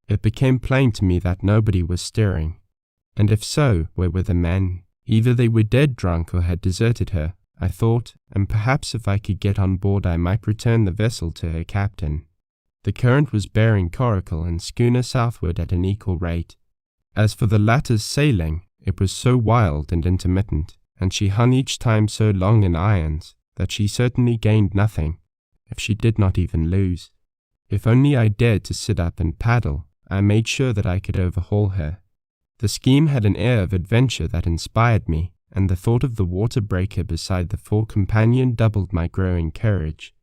[SPEAKER 1] It became plain to me that nobody was stirring, and if so, where were the men? Either they were dead drunk or had deserted her, I thought, and perhaps if I could get on board I might return the vessel to her captain. The current was bearing coracle and schooner southward at an equal rate. As for the latter's sailing, it was so wild and intermittent, and she hung each time so long in irons, that she certainly gained nothing, if she did not even lose. If only I dared to sit up and paddle, I made sure that I could overhaul her. The scheme had an air of adventure that inspired me, and the thought of the water breaker beside the fore companion doubled my growing courage.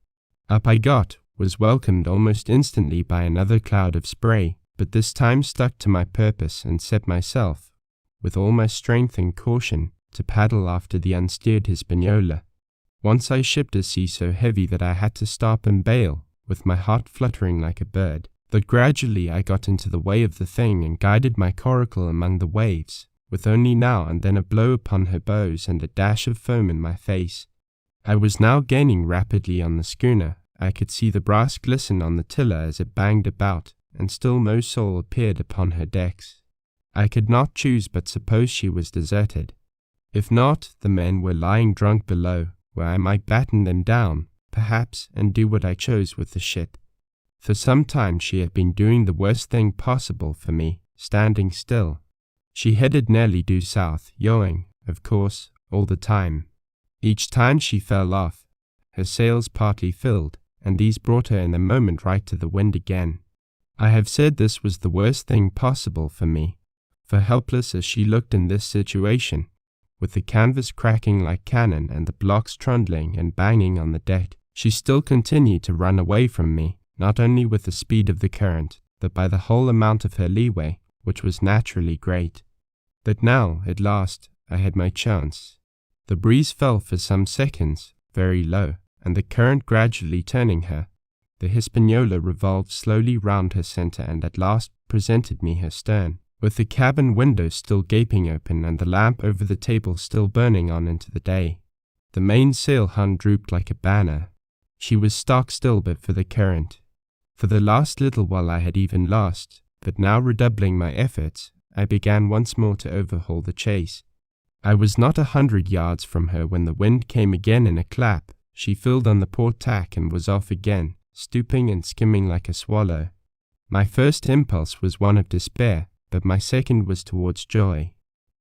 [SPEAKER 1] Up I got, was welcomed almost instantly by another cloud of spray, but this time stuck to my purpose and set myself, with all my strength and caution, to paddle after the unsteered Hispaniola. Once I shipped a sea so heavy that I had to stop and bail, with my heart fluttering like a bird. But gradually I got into the way of the thing and guided my coracle among the waves, with only now and then a blow upon her bows and a dash of foam in my face. I was now gaining rapidly on the schooner. I could see the brass glisten on the tiller as it banged about, and still no soul appeared upon her decks. I could not choose but suppose she was deserted. If not, the men were lying drunk below, where I might batten them down, perhaps, and do what I chose with the ship. For some time she had been doing the worst thing possible for me, standing still. She headed nearly due south, yawing, of course, all the time. Each time she fell off, her sails partly filled, and these brought her in a moment right to the wind again. I have said this was the worst thing possible for me, for helpless as she looked in this situation, with the canvas cracking like cannon and the blocks trundling and banging on the deck, she still continued to run away from me, not only with the speed of the current, but by the whole amount of her leeway, which was naturally great. But now, at last, I had my chance. The breeze fell for some seconds, very low, and the current gradually turning her, the Hispaniola revolved slowly round her centre and at last presented me her stern, with the cabin window still gaping open and the lamp over the table still burning on into the day. The mainsail hung drooped like a banner. She was stock still but for the current. For the last little while I had even lost, but now redoubling my efforts, I began once more to overhaul the chase. I was not 100 yards from her when the wind came again in a clap. She filled on the port tack and was off again, stooping and skimming like a swallow. My first impulse was one of despair, but my second was towards joy.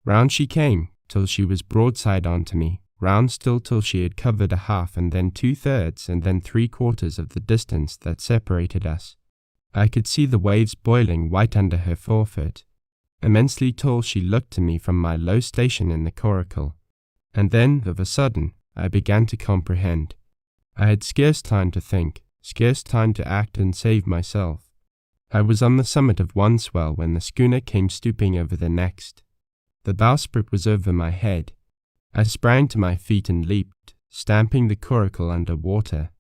[SPEAKER 1] Round she came, till she was broadside on to me, round still till she had covered a half and then 2/3 and then 3/4 of the distance that separated us. I could see the waves boiling white under her forefoot. Immensely tall she looked to me from my low station in the coracle. And then, of a sudden, I began to comprehend. I had scarce time to think, scarce time to act and save myself. I was on the summit of one swell when the schooner came stooping over the next. The bowsprit was over my head. I sprang to my feet and leaped, stamping the coracle under water.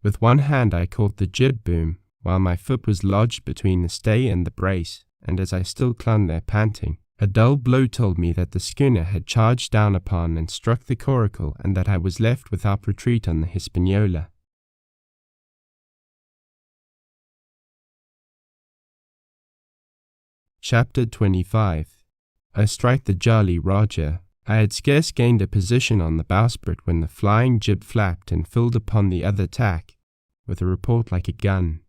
[SPEAKER 1] With one hand I caught the jib boom, while my foot was lodged between the stay and the brace, and as I still clung there panting, a dull blow told me that the schooner had charged down upon and struck the coracle, and that I was left without retreat on the Hispaniola. Chapter 25. I strike the Jolly Roger. I had scarce gained a position on the bowsprit when the flying jib flapped and filled upon the other tack, with a report like a gun.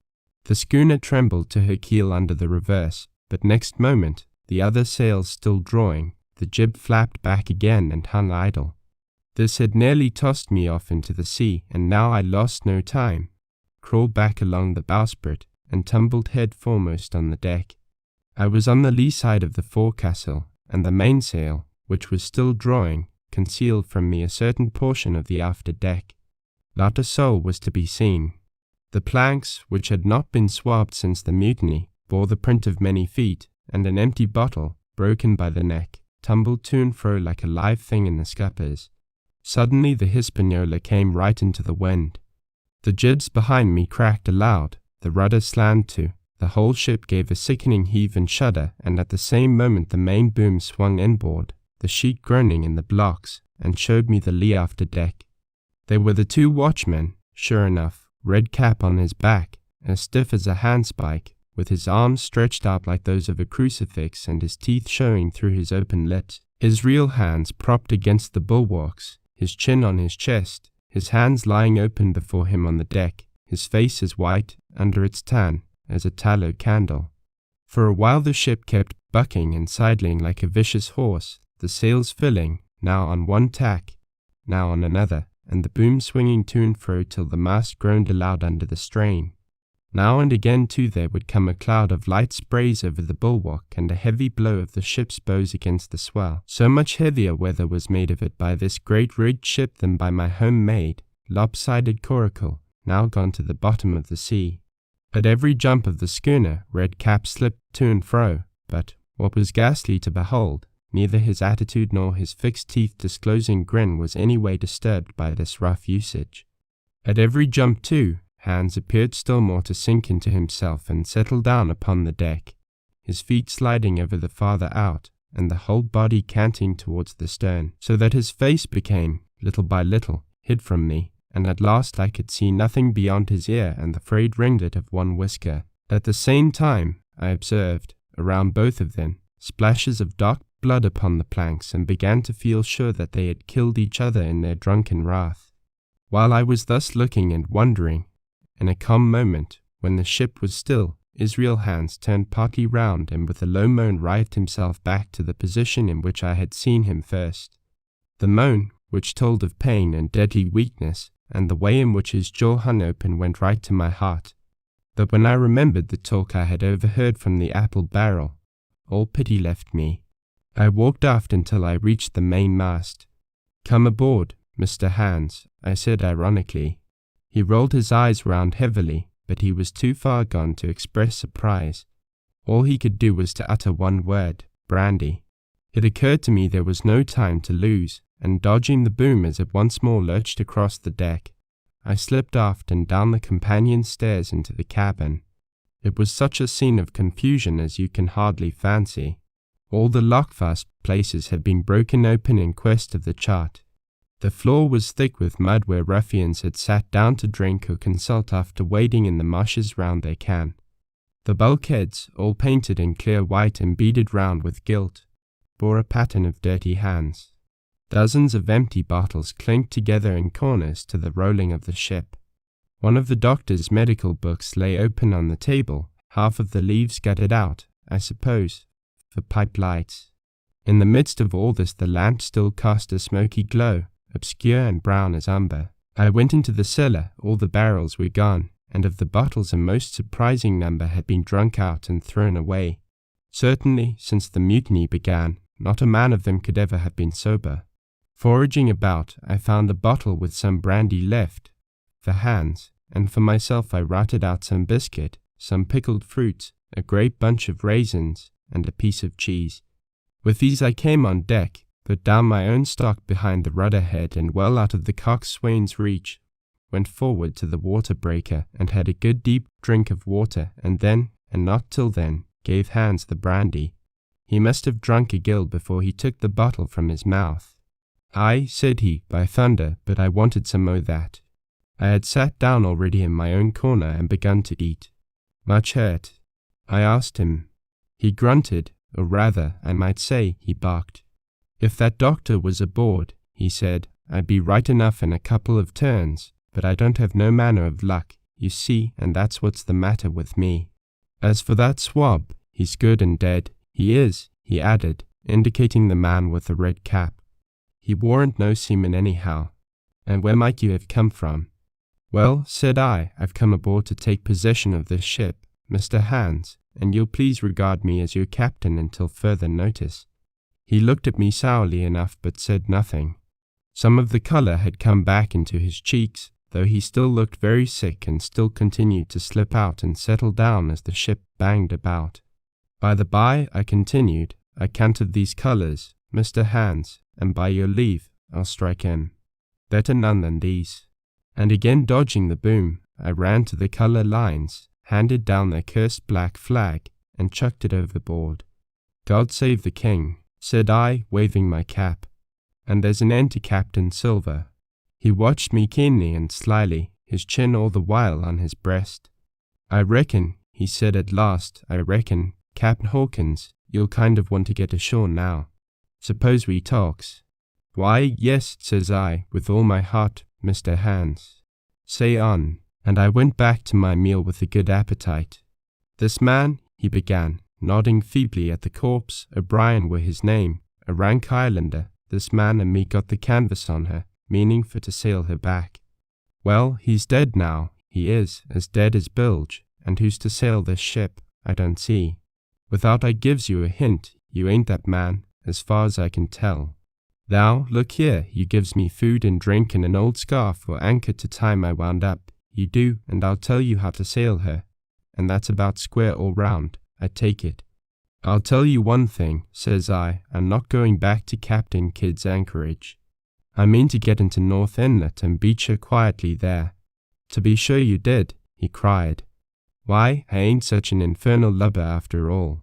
[SPEAKER 1] The schooner trembled to her keel under the reverse, but next moment, the other sails still drawing, the jib flapped back again and hung idle. This had nearly tossed me off into the sea, and now I lost no time, crawled back along the bowsprit, and tumbled head foremost on the deck. I was on the lee side of the forecastle, and the mainsail, which was still drawing, concealed from me a certain portion of the after deck. Not a soul was to be seen. The planks, which had not been swabbed since the mutiny, bore the print of many feet, and an empty bottle, broken by the neck, tumbled to and fro like a live thing in the scuppers. Suddenly the Hispaniola came right into the wind. The jibs behind me cracked aloud, the rudder slammed to, the whole ship gave a sickening heave and shudder, and at the same moment the main boom swung inboard, the sheet groaning in the blocks, and showed me the lee after deck. They were the 2 watchmen, sure enough, red cap on his back, as stiff as a handspike, with his arms stretched out like those of a crucifix and his teeth showing through his open lips, his real hands propped against the bulwarks, his chin on his chest, his hands lying open before him on the deck, his face as white, under its tan, as a tallow candle. For a while the ship kept bucking and sidling like a vicious horse, the sails filling, now on one tack, now on another, and the boom swinging to and fro till the mast groaned aloud under the strain. Now and again too there would come a cloud of light sprays over the bulwark, and a heavy blow of the ship's bows against the swell. So much heavier weather was made of it by this great rigged ship than by my home-made, lopsided coracle, now gone to the bottom of the sea. At every jump of the schooner, Red Cap slipped to and fro, but, what was ghastly to behold, neither his attitude nor his fixed teeth-disclosing grin was any way disturbed by this rough usage. At every jump, too, Hans appeared still more to sink into himself and settle down upon the deck, his feet sliding over the farther out, and the whole body canting towards the stern, so that his face became, little by little, hid from me, and at last I could see nothing beyond his ear and the frayed ringlet of one whisker. At the same time, I observed, around both of them, splashes of dark blood upon the planks, and began to feel sure that they had killed each other in their drunken wrath. While I was thus looking and wondering, in a calm moment, when the ship was still, Israel Hans turned partly round and with a low moan writhed himself back to the position in which I had seen him first. The moan, which told of pain and deadly weakness, and the way in which his jaw hung open went right to my heart. But when I remembered the talk I had overheard from the apple barrel, all pity left me. I walked aft until I reached the mainmast. "Come aboard, Mr. Hans," I said ironically. He rolled his eyes round heavily, but he was too far gone to express surprise. All he could do was to utter one word, brandy. It occurred to me there was no time to lose, and dodging the boom as it once more lurched across the deck, I slipped aft and down the companion stairs into the cabin. It was such a scene of confusion as you can hardly fancy. All the lockfast places had been broken open in quest of the chart. The floor was thick with mud where ruffians had sat down to drink or consult after wading in the marshes round their can. The bulkheads, all painted in clear white and beaded round with gilt, bore a pattern of dirty hands. Dozens of empty bottles clinked together in corners to the rolling of the ship. One of the doctor's medical books lay open on the table, half of the leaves gutted out, I suppose, for pipe lights. In the midst of all this the lamp still cast a smoky glow, obscure and brown as umber. I went into the cellar, all the barrels were gone, and of the bottles a most surprising number had been drunk out and thrown away. Certainly, since the mutiny began, not a man of them could ever have been sober. Foraging about, I found a bottle with some brandy left, for Hans, and for myself I routed out some biscuit, some pickled fruit, a great bunch of raisins, and a piece of cheese. With these I came on deck, put down my own stock behind the rudder head and well out of the coxswain's reach, went forward to the water breaker and had a good deep drink of water, and then, and not till then, gave Hans the brandy. He must have drunk a gill before he took the bottle from his mouth. "Aye," said he, "by thunder, but I wanted some o' that." I had sat down already in my own corner and begun to eat. "Much hurt?" I asked him. He grunted, or rather, I might say, he barked. "If that doctor was aboard," he said, "I'd be right enough in a couple of turns, but I don't have no manner of luck, you see, and that's what's the matter with me. As for that swab, he's good and dead. He is," he added, indicating the man with the red cap. "He warn't no seaman anyhow. And where might you have come from?" "Well," said I, "I've come aboard to take possession of this ship, Mr. Hans, and you'll please regard me as your captain until further notice." He looked at me sourly enough but said nothing. Some of the colour had come back into his cheeks, though he still looked very sick and still continued to slip out and settle down as the ship banged about. "By the by," I continued, "I can't of these colours, Mr. Hans, and by your leave, I'll strike in. Better none than these." And again dodging the boom, I ran to the colour lines, handed down their cursed black flag, and chucked it overboard. "God save the king," said I, waving my cap. "And there's an end to Captain Silver." He watched me keenly and slyly, his chin all the while on his breast. "I reckon," he said at last, "I reckon, Captain Hawkins, you'll kind of want to get ashore now. Suppose we talks?" "Why, yes," says I, "with all my heart, Mr. Hans. Say on." And I went back to my meal with a good appetite. "This man," he began, nodding feebly at the corpse, O'Brien were his name, a rank Highlander, "this man and me got the canvas on her, meaning for to sail her back. Well, he's dead now, he is, as dead as bilge, and who's to sail this ship, I don't see. Without I gives you a hint, you ain't that man, as far as I can tell. Thou, look here, you gives me food and drink and an old scarf or anchor to tie my wound up. You do, and I'll tell you how to sail her, and that's about square all round, I take it. I'll tell you one thing," says I, "I'm not going back to Captain Kidd's anchorage. I mean to get into North Inlet and beach her quietly there." "To be sure you did," he cried. "Why, I ain't such an infernal lubber after all.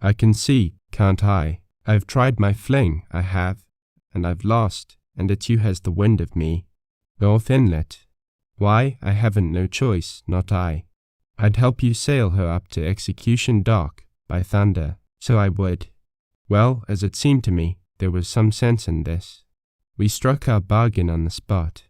[SPEAKER 1] I can see, can't I? I've tried my fling, I have, and I've lost, and it's you has the wind of me. North Inlet. Why, I haven't no choice, not I. I'd help you sail her up to Execution Dock, by thunder, so I would." Well, as it seemed to me, there was some sense in this. We struck our bargain on the spot.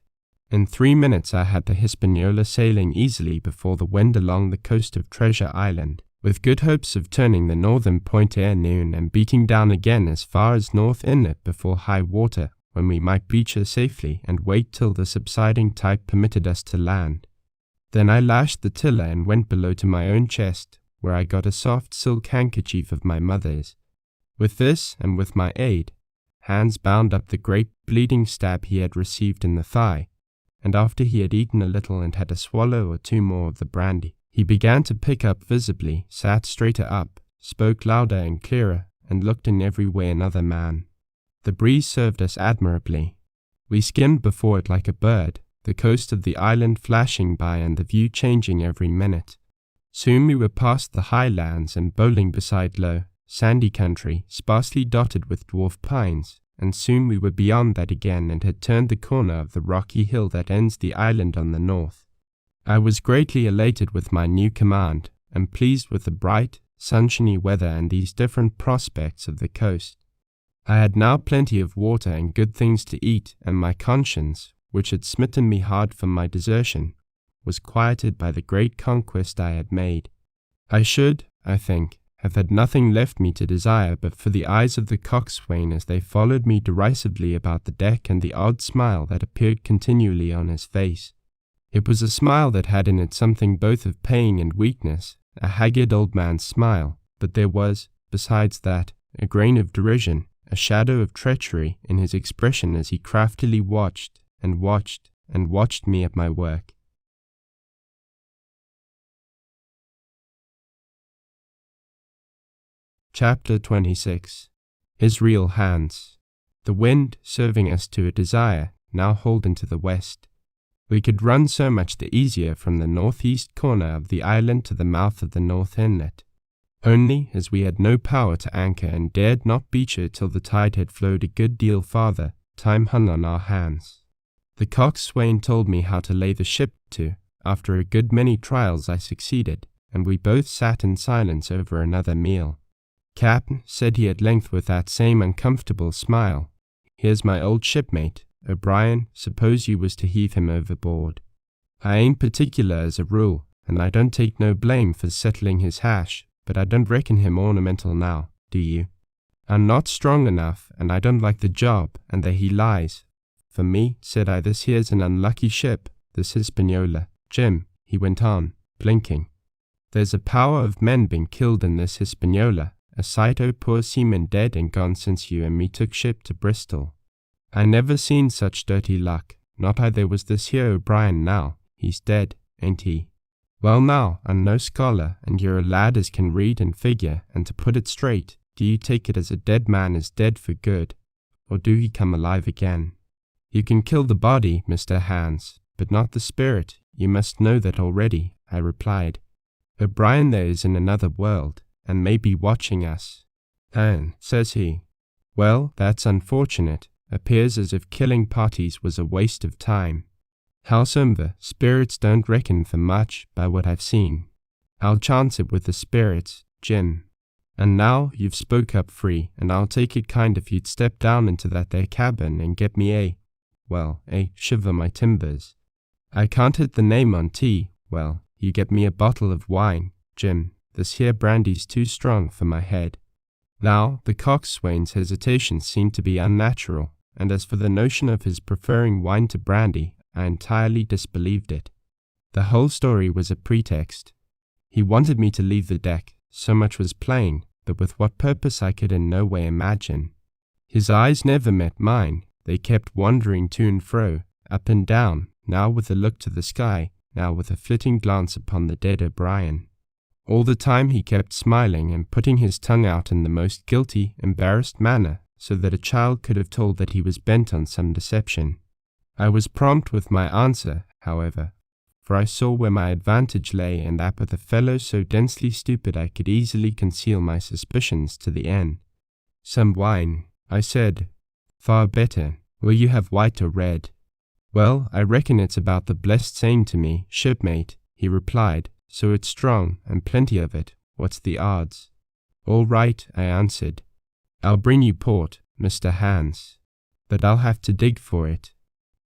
[SPEAKER 1] In 3 minutes I had the Hispaniola sailing easily before the wind along the coast of Treasure Island, with good hopes of turning the northern point ere noon and beating down again as far as North Inlet before high water, when we might beach her safely and wait till the subsiding tide permitted us to land. Then I lashed the tiller and went below to my own chest, where I got a soft silk handkerchief of my mother's. With this, and with my aid, Hans bound up the great bleeding stab he had received in the thigh, and after he had eaten a little and had a swallow or two more of the brandy, he began to pick up visibly, sat straighter up, spoke louder and clearer, and looked in every way another man. The breeze served us admirably. We skimmed before it like a bird, the coast of the island flashing by and the view changing every minute. Soon we were past the high lands and bowling beside low, sandy country, sparsely dotted with dwarf pines, and soon we were beyond that again and had turned the corner of the rocky hill that ends the island on the north. I was greatly elated with my new command, and pleased with the bright, sunshiny weather and these different prospects of the coast. I had now plenty of water and good things to eat, and my conscience, which had smitten me hard from my desertion, was quieted by the great conquest I had made. I should, I think, have had nothing left me to desire but for the eyes of the coxswain as they followed me derisively about the deck, and the odd smile that appeared continually on his face. It was a smile that had in it something both of pain and weakness, a haggard old man's smile, but there was, besides that, a grain of derision, a shadow of treachery in his expression as he craftily watched and watched and watched me at my work. Chapter 26. His Real Hands. The wind, serving us to a desire, now holden to the west. We could run so much the easier from the northeast corner of the island to the mouth of the north inlet. Only, as we had no power to anchor and dared not beach her till the tide had flowed a good deal farther, time hung on our hands. The coxswain told me how to lay the ship to. After a good many trials I succeeded, and we both sat in silence over another meal. Cap'n, said he at length with that same uncomfortable smile, "Here's my old shipmate, O'Brien, suppose you was to heave him overboard. I ain't particular as a rule, and I don't take no blame for settling his hash, but I don't reckon him ornamental now, do you? I'm not strong enough, and I don't like the job, and there he lies. For me, said I, this here's an unlucky ship, this Hispaniola. Jim," he went on, blinking, "there's a power of men been killed in this Hispaniola, a sight o' poor seamen dead and gone since you and me took ship to Bristol. I never seen such dirty luck, not I there was this here O'Brien now, he's dead, ain't he? Well now, I'm no scholar, and you're a lad as can read and figure, and to put it straight, do you take it as a dead man is dead for good, or do he come alive again? You can kill the body, Mr. Hans, but not the spirit, you must know that already," I replied. "O'Brien there is in another world, and may be watching us." "And," says he, "well, that's unfortunate. Appears as if killing parties was a waste of time. Howsomever, spirits don't reckon for much by what I've seen. I'll chance it with the spirits, Jim. And now you've spoke up free, and I'll take it kind if you'd step down into that there cabin and get me shiver my timbers. I can't hit the name on tea. Well, you get me a bottle of wine, Jim. This here brandy's too strong for my head." Now, the coxswain's hesitation seemed to be unnatural, and as for the notion of his preferring wine to brandy, I entirely disbelieved it. The whole story was a pretext. He wanted me to leave the deck, so much was plain, but with what purpose I could in no way imagine. His eyes never met mine. They kept wandering to and fro, up and down, now with a look to the sky, now with a flitting glance upon the dead O'Brien. All the time he kept smiling and putting his tongue out in the most guilty, embarrassed manner, so that a child could have told that he was bent on some deception. I was prompt with my answer, however, for I saw where my advantage lay, and that with a fellow so densely stupid I could easily conceal my suspicions to the end. "Some wine," I said. "Far better. Will you have white or red?" "Well, I reckon it's about the blessed same to me, shipmate," he replied. "So it's strong, and plenty of it. What's the odds?" "All right," I answered. "I'll bring you port, Mr. Hans, but I'll have to dig for it."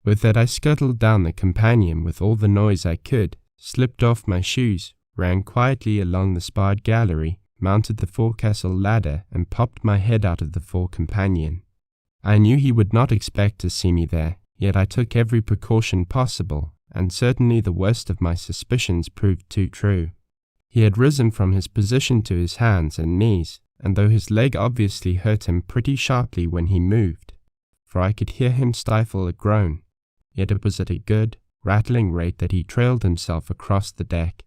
[SPEAKER 1] With that I scuttled down the companion with all the noise I could, slipped off my shoes, ran quietly along the sparred gallery, mounted the forecastle ladder, and popped my head out of the fore companion. I knew he would not expect to see me there, yet I took every precaution possible, and certainly the worst of my suspicions proved too true. He had risen from his position to his hands and knees, and though his leg obviously hurt him pretty sharply when he moved, for I could hear him stifle a groan, yet it was at a good, rattling rate that he trailed himself across the deck.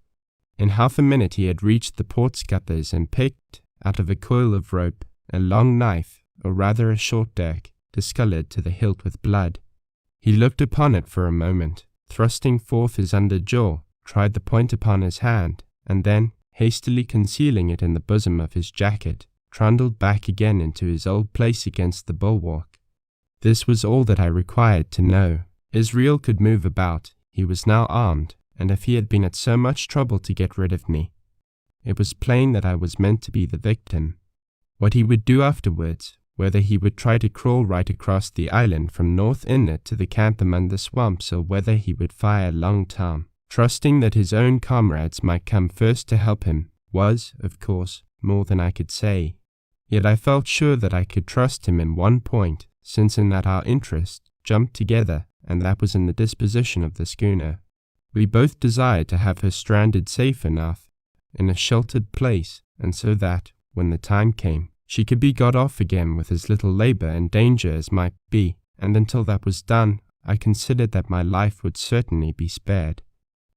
[SPEAKER 1] In half a minute he had reached the port scuppers and picked, out of a coil of rope, a long knife, or rather a short dirk, discoloured to the hilt with blood. He looked upon it for a moment, thrusting forth his under jaw, tried the point upon his hand, and then, hastily concealing it in the bosom of his jacket, trundled back again into his old place against the bulwark. This was all that I required to know. Israel could move about, he was now armed, and if he had been at so much trouble to get rid of me, it was plain that I was meant to be the victim. What he would do afterwards, whether he would try to crawl right across the island from North Inlet to the camp among the swamps, or whether he would fire Long Tom, trusting that his own comrades might come first to help him, was, of course, more than I could say. Yet I felt sure that I could trust him in one point, since in that our interests jumped together, and that was in the disposition of the schooner. We both desired to have her stranded safe enough, in a sheltered place, and so that, when the time came, she could be got off again with as little labor and danger as might be, and until that was done, I considered that my life would certainly be spared.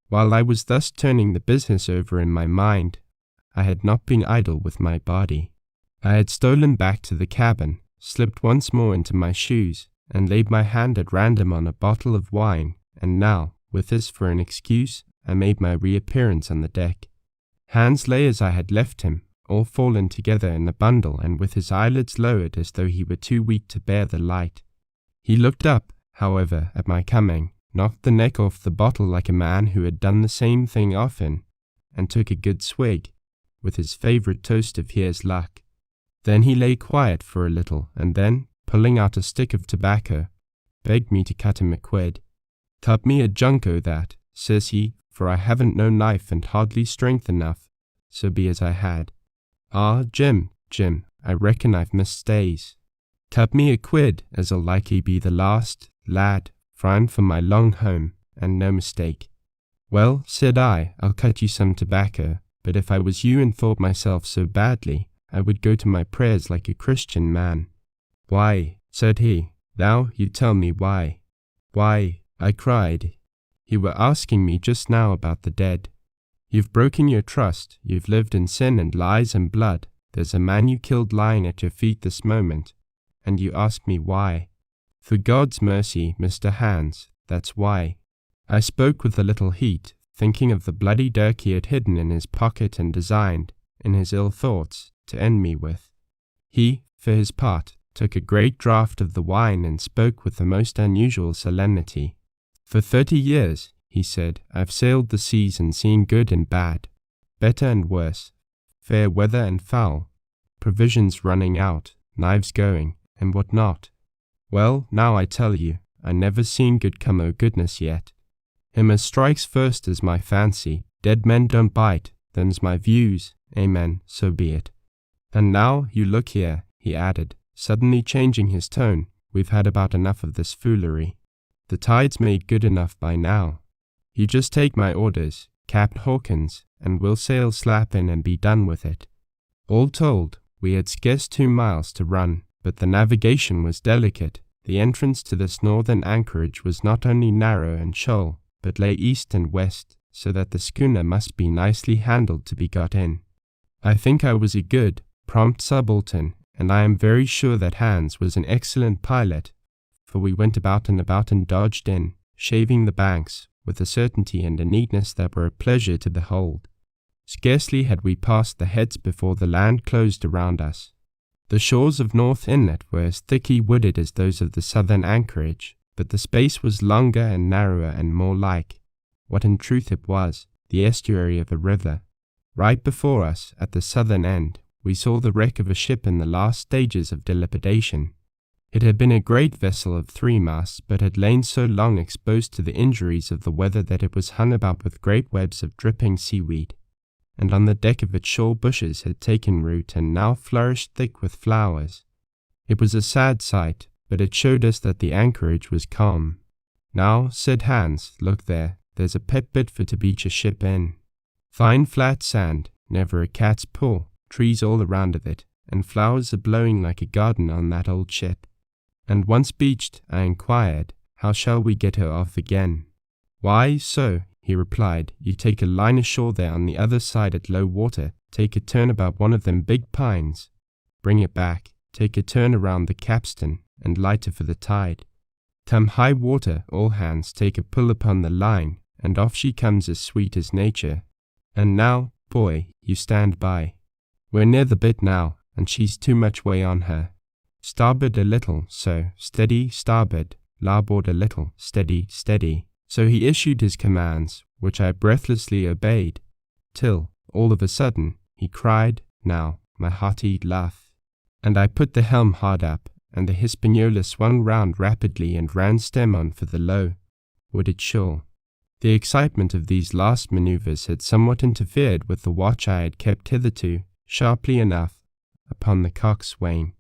[SPEAKER 1] While I was thus turning the business over in my mind, I had not been idle with my body. I had stolen back to the cabin, slipped once more into my shoes, and laid my hand at random on a bottle of wine, and now, with this for an excuse, I made my reappearance on the deck. Hans lay as I had left him, all fallen together in a bundle and with his eyelids lowered as though he were too weak to bear the light. He looked up, however, at my coming, knocked the neck off the bottle like a man who had done the same thing often, and took a good swig, with his favourite toast of here's luck. Then he lay quiet for a little, and then, pulling out a stick of tobacco, begged me to cut him a quid. "Cut me a junco that," says he, "for I haven't no knife and hardly strength enough, so be as I had. Ah, Jim, I reckon I've missed stays. Cut me a quid, as'll likely be the last, lad, for I'm for my long home, and no mistake." "Well," said I, "I'll cut you some tobacco, but if I was you and thought myself so badly, I would go to my prayers like a Christian man." "Why," said he, "now you tell me why." "Why," I cried, "you were asking me just now about the dead. You've broken your trust, you've lived in sin and lies and blood, there's a man you killed lying at your feet this moment, and you ask me why. For God's mercy, Mr. Hans, that's why." I spoke with a little heat, thinking of the bloody dirk he had hidden in his pocket and designed, in his ill thoughts, to end me with. He, for his part, took a great draught of the wine and spoke with the most unusual solemnity. "For 30 years, he said, "I've sailed the seas and seen good and bad, better and worse, fair weather and foul, provisions running out, knives going, and what not. Well, now I tell you, I never seen good come o' goodness yet. Him as strikes first is my fancy, dead men don't bite, them's my views, amen, so be it. And now, you look here," he added, suddenly changing his tone, "we've had about enough of this foolery. The tide's made good enough by now. You just take my orders, Captain Hawkins, and we'll sail slap in and be done with it." All told, we had scarce 2 miles to run, but the navigation was delicate. The entrance to this northern anchorage was not only narrow and shoal, but lay east and west, so that the schooner must be nicely handled to be got in. I think I was a good, prompt subaltern, and I am very sure that Hans was an excellent pilot, for we went about and dodged in, shaving the banks, with a certainty and a neatness that were a pleasure to behold. Scarcely had we passed the heads before the land closed around us. The shores of North Inlet were as thickly wooded as those of the southern anchorage, but the space was longer and narrower and more like, what in truth it was, the estuary of a river. Right before us, at the southern end, we saw the wreck of a ship in the last stages of dilapidation. It had been a great vessel of 3 masts, but had lain so long exposed to the injuries of the weather that it was hung about with great webs of dripping seaweed, and on the deck of it shore bushes had taken root and now flourished thick with flowers. It was a sad sight, but it showed us that the anchorage was calm. "Now," said Hans, "look there, there's a pet bit for to beach a ship in. Fine flat sand, never a cat's paw, trees all around of it, and flowers are blowing like a garden on that old ship." And once beached, I inquired, "How shall we get her off again?" "Why, so," he replied, "you take a line ashore there on the other side at low water, take a turn about one of them big pines, bring it back, take a turn around the capstan, and light her for the tide. Come high water, all hands take a pull upon the line, and off she comes as sweet as nature. And now, boy, you stand by. We're near the bit now, and she's too much way on her. Starboard a little, so, steady, starboard, larboard a little, steady, steady." So he issued his commands, which I breathlessly obeyed, till, all of a sudden, he cried, "Now, my hearty laugh," and I put the helm hard up, and the Hispaniola swung round rapidly and ran stem on for the low-wooded shore. The excitement of these last manoeuvres had somewhat interfered with the watch I had kept hitherto, sharply enough, upon the coxswain.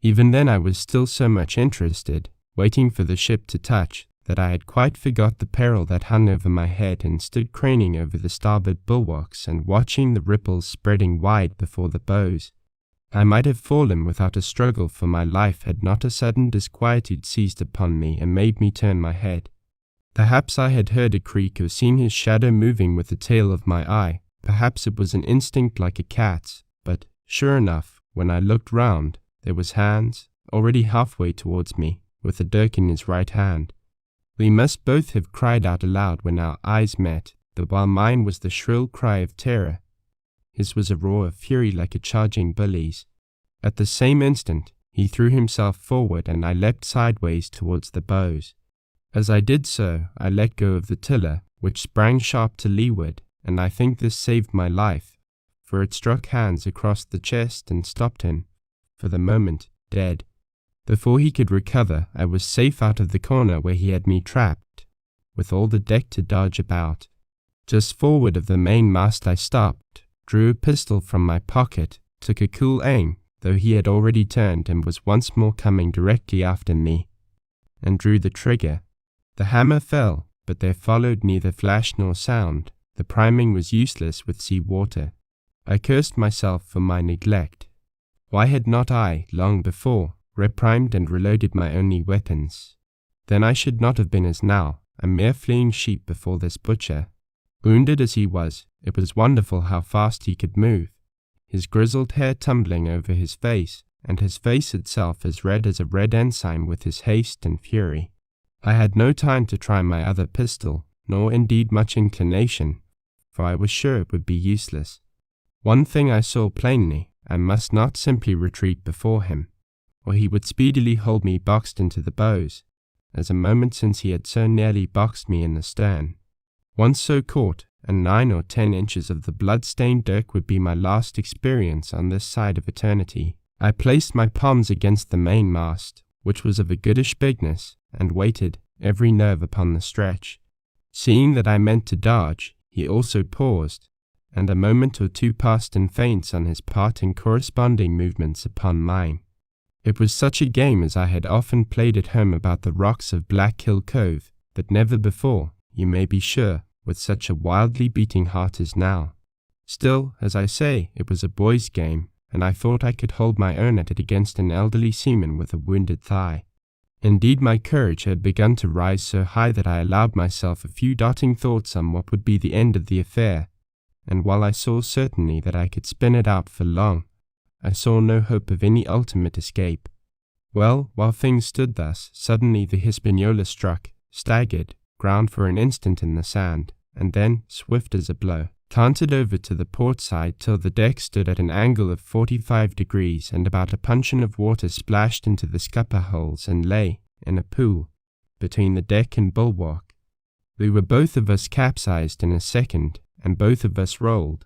[SPEAKER 1] Even then I was still so much interested, waiting for the ship to touch, that I had quite forgot the peril that hung over my head and stood craning over the starboard bulwarks and watching the ripples spreading wide before the bows. I might have fallen without a struggle for my life had not a sudden disquietude seized upon me and made me turn my head. Perhaps I had heard a creak or seen his shadow moving with the tail of my eye. Perhaps it was an instinct like a cat's, but, sure enough, when I looked round, there was Hans, already halfway towards me, with a dirk in his right hand. We must both have cried out aloud when our eyes met, though while mine was the shrill cry of terror, his was a roar of fury like a charging bully's. At the same instant, he threw himself forward and I leapt sideways towards the bows. As I did so, I let go of the tiller, which sprang sharp to leeward, and I think this saved my life, for it struck Hans across the chest and stopped him, for the moment, dead. Before he could recover, I was safe out of the corner where he had me trapped, with all the deck to dodge about. Just forward of the mainmast I stopped, drew a pistol from my pocket, took a cool aim, though he had already turned and was once more coming directly after me, and drew the trigger. The hammer fell, but there followed neither flash nor sound. The priming was useless with sea water. I cursed myself for my neglect. Why had not I, long before, reprimed and reloaded my only weapons? Then I should not have been as now, a mere fleeing sheep before this butcher. Wounded as he was, it was wonderful how fast he could move, his grizzled hair tumbling over his face, and his face itself as red as a red ensign with his haste and fury. I had no time to try my other pistol, nor indeed much inclination, for I was sure it would be useless. One thing I saw plainly, I must not simply retreat before him, or he would speedily hold me boxed into the bows, as a moment since he had so nearly boxed me in the stern. Once so caught, and 9 or 10 inches of the blood-stained dirk would be my last experience on this side of eternity. I placed my palms against the mainmast, which was of a goodish bigness, and waited, every nerve upon the stretch. Seeing that I meant to dodge, he also paused, and a moment or two passed in feints on his part and corresponding movements upon mine. It was such a game as I had often played at home about the rocks of Black Hill Cove, but never before, you may be sure, with such a wildly beating heart as now. Still, as I say, it was a boy's game, and I thought I could hold my own at it against an elderly seaman with a wounded thigh. Indeed, my courage had begun to rise so high that I allowed myself a few darting thoughts on what would be the end of the affair, and while I saw certainly that I could spin it out for long, I saw no hope of any ultimate escape. Well, while things stood thus, suddenly the Hispaniola struck, staggered, ground for an instant in the sand, and then, swift as a blow, canted over to the port side till the deck stood at an angle of 45 degrees, and about a puncheon of water splashed into the scupper holes and lay, in a pool, between the deck and bulwark. We were both of us capsized in a second, and both of us rolled,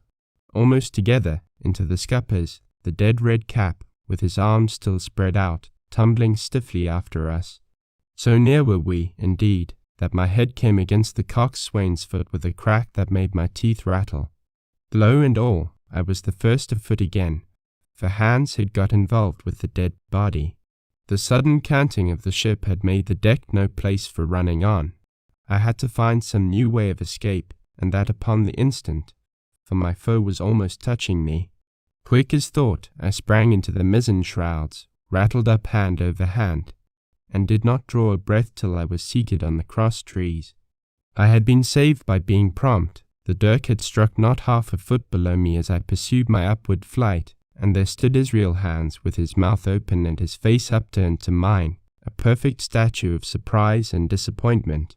[SPEAKER 1] almost together, into the scuppers, the dead red cap, with his arms still spread out, tumbling stiffly after us. So near were we, indeed, that my head came against the coxswain's foot with a crack that made my teeth rattle. Blow and all, I was the first afoot again, for Hans had got involved with the dead body. The sudden canting of the ship had made the deck no place for running on. I had to find some new way of escape, and that upon the instant, for my foe was almost touching me. Quick as thought, I sprang into the mizzen shrouds, rattled up hand over hand, and did not draw a breath till I was seated on the cross trees. I had been saved by being prompt. The dirk had struck not half a foot below me as I pursued my upward flight, and there stood Israel Hans with his mouth open and his face upturned to mine, a perfect statue of surprise and disappointment.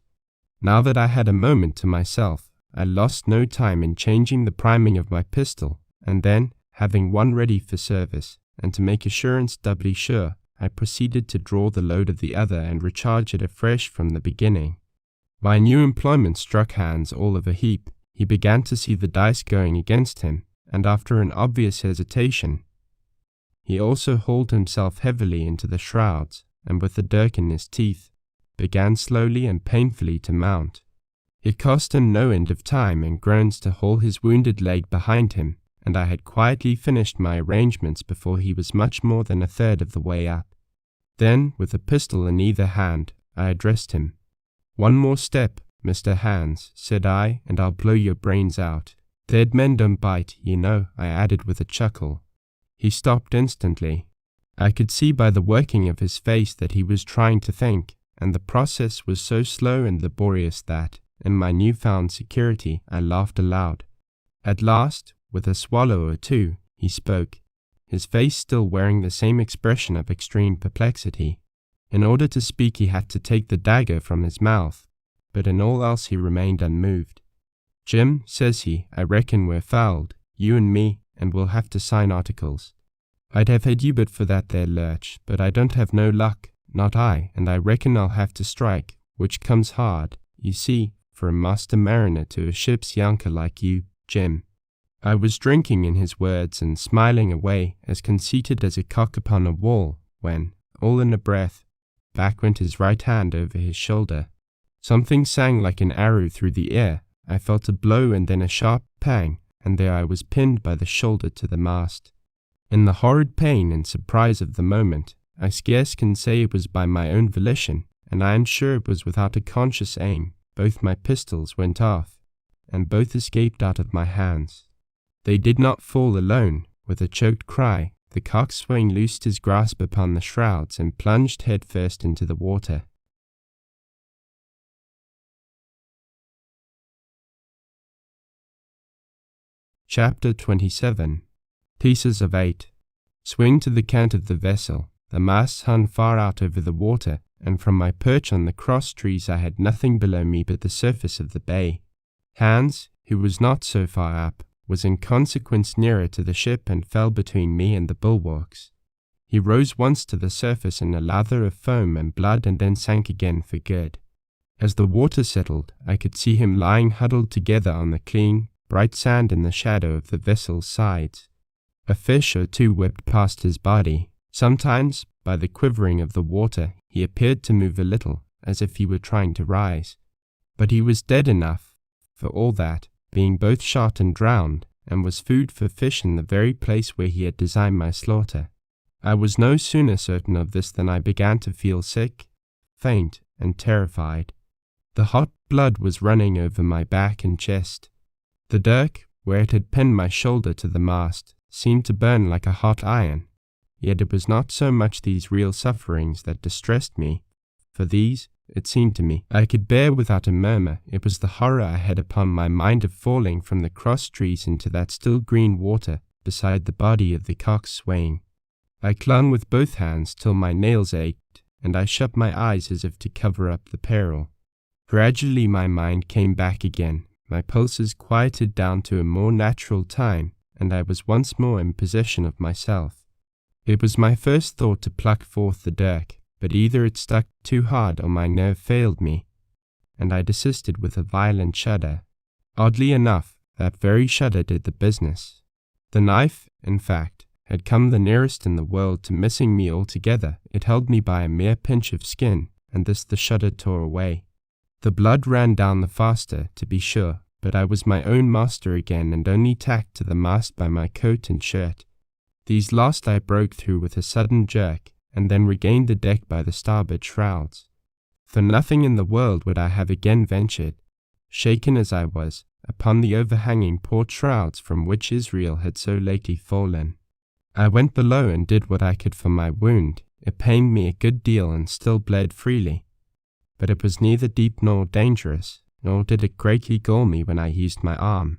[SPEAKER 1] Now that I had a moment to myself, I lost no time in changing the priming of my pistol, and then, having one ready for service, and to make assurance doubly sure, I proceeded to draw the load of the other and recharge it afresh from the beginning. My new employment struck Hans all of a heap. He began to see the dice going against him, and after an obvious hesitation, he also hauled himself heavily into the shrouds, and with the dirk in his teeth, began slowly and painfully to mount. It cost him no end of time and groans to haul his wounded leg behind him, and I had quietly finished my arrangements before he was much more than a third of the way up. Then, with a pistol in either hand, I addressed him. "One more step, Mr. Hans," said I, "and I'll blow your brains out. Dead men don't bite, you know," I added with a chuckle. He stopped instantly. I could see by the working of his face that he was trying to think, and the process was so slow and laborious that, in my newfound security, I laughed aloud. At last, with a swallow or two, he spoke, his face still wearing the same expression of extreme perplexity. In order to speak he had to take the dagger from his mouth, but in all else he remained unmoved. "Jim," says he, "I reckon we're fouled, you and me, and we'll have to sign articles. I'd have had you but for that there lurch, but I don't have no luck, not I, and I reckon I'll have to strike, which comes hard, you see, for a master mariner to a ship's younker like you, Jim." I was drinking in his words and smiling away, as conceited as a cock upon a wall, when, all in a breath, back went his right hand over his shoulder. Something sang like an arrow through the air. I felt a blow and then a sharp pang, and there I was pinned by the shoulder to the mast. In the horrid pain and surprise of the moment, I scarce can say it was by my own volition, and I am sure it was without a conscious aim. Both my pistols went off, and both escaped out of my hands. They did not fall alone. With a choked cry, the coxswain loosed his grasp upon the shrouds and plunged headfirst into the water. Chapter 27. Pieces of 8. Swing to the cant of the vessel. The masts hung far out over the water, and from my perch on the cross trees I had nothing below me but the surface of the bay. Hans, who was not so far up, was in consequence nearer to the ship and fell between me and the bulwarks. He rose once to the surface in a lather of foam and blood and then sank again for good. As the water settled, I could see him lying huddled together on the clean, bright sand in the shadow of the vessel's sides. A fish or two whipped past his body. Sometimes, by the quivering of the water, he appeared to move a little, as if he were trying to rise. But he was dead enough, for all that, being both shot and drowned, and was food for fish in the very place where he had designed my slaughter. I was no sooner certain of this than I began to feel sick, faint, and terrified. The hot blood was running over my back and chest. The dirk, where it had pinned my shoulder to the mast, seemed to burn like a hot iron. Yet it was not so much these real sufferings that distressed me, for these, it seemed to me, I could bear without a murmur. It was the horror I had upon my mind of falling from the cross trees into that still green water beside the body of the coxswain. I clung with both hands till my nails ached, and I shut my eyes as if to cover up the peril. Gradually my mind came back again, my pulses quieted down to a more natural time, and I was once more in possession of myself. It was my first thought to pluck forth the dirk, but either it stuck too hard or my nerve failed me, and I desisted with a violent shudder. Oddly enough, that very shudder did the business. The knife, in fact, had come the nearest in the world to missing me altogether. It held me by a mere pinch of skin, and this the shudder tore away. The blood ran down the faster, to be sure, but I was my own master again and only tacked to the mast by my coat and shirt. These last I broke through with a sudden jerk, and then regained the deck by the starboard shrouds. For nothing in the world would I have again ventured, shaken as I was, upon the overhanging port shrouds from which Israel had so lately fallen. I went below and did what I could for my wound. It pained me a good deal and still bled freely, but it was neither deep nor dangerous, nor did it greatly gall me when I used my arm.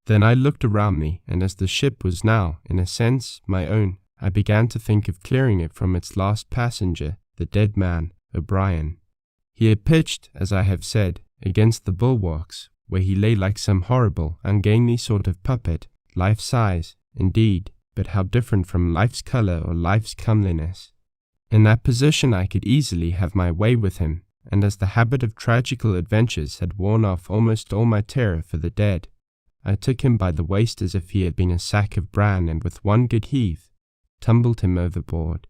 [SPEAKER 1] Then I looked around me, and as the ship was now, in a sense, my own, I began to think of clearing it from its last passenger, the dead man, O'Brien. He had pitched, as I have said, against the bulwarks, where he lay like some horrible, ungainly sort of puppet, life-size, indeed, but how different from life's colour or life's comeliness. In that position I could easily have my way with him, and as the habit of tragical adventures had worn off almost all my terror for the dead, I took him by the waist as if he had been a sack of bran, and with one good heave, tumbled him overboard.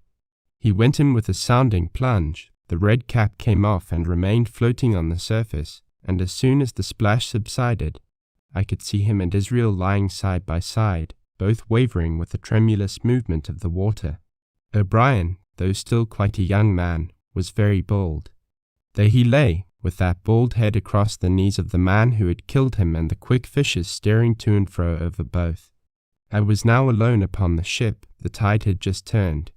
[SPEAKER 1] He went in with a sounding plunge. The red cap came off and remained floating on the surface, and as soon as the splash subsided, I could see him and Israel lying side by side, both wavering with the tremulous movement of the water. O'Brien, though still quite a young man, was very bald. There he lay, with that bald head across the knees of the man who had killed him, and the quick fishes staring to and fro over both. I was now alone upon the ship. The tide had just turned.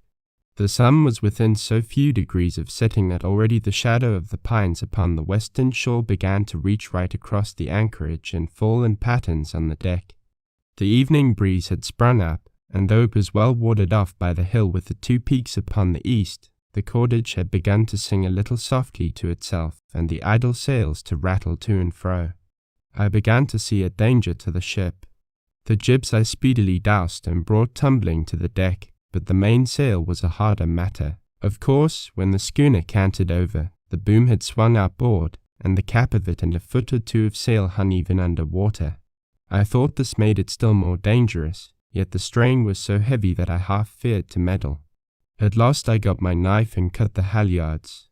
[SPEAKER 1] The sun was within so few degrees of setting that already the shadow of the pines upon the western shore began to reach right across the anchorage and fall in patterns on the deck. The evening breeze had sprung up, and though it was well warded off by the hill with the two peaks upon the east, the cordage had begun to sing a little softly to itself, and the idle sails to rattle to and fro. I began to see a danger to the ship. The jibs I speedily doused and brought tumbling to the deck, but the mainsail was a harder matter. Of course, when the schooner canted over, the boom had swung outboard, and the cap of it and a foot or two of sail hung even under water. I thought this made it still more dangerous, yet the strain was so heavy that I half feared to meddle. At last I got my knife and cut the halyards.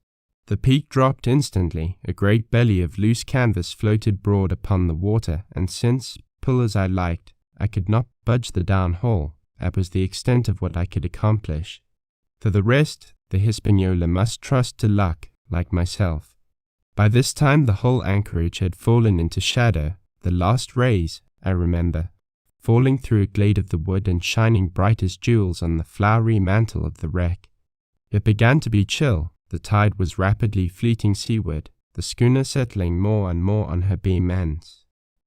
[SPEAKER 1] The peak dropped instantly. A great belly of loose canvas floated broad upon the water, and since, pull as I liked, I could not budge the downhaul, that was the extent of what I could accomplish. For the rest, the Hispaniola must trust to luck, like myself. By this time the whole anchorage had fallen into shadow, the last rays, I remember, falling through a glade of the wood and shining bright as jewels on the flowery mantle of the wreck. It began to be chill. The tide was rapidly fleeting seaward, the schooner settling more and more on her beam ends.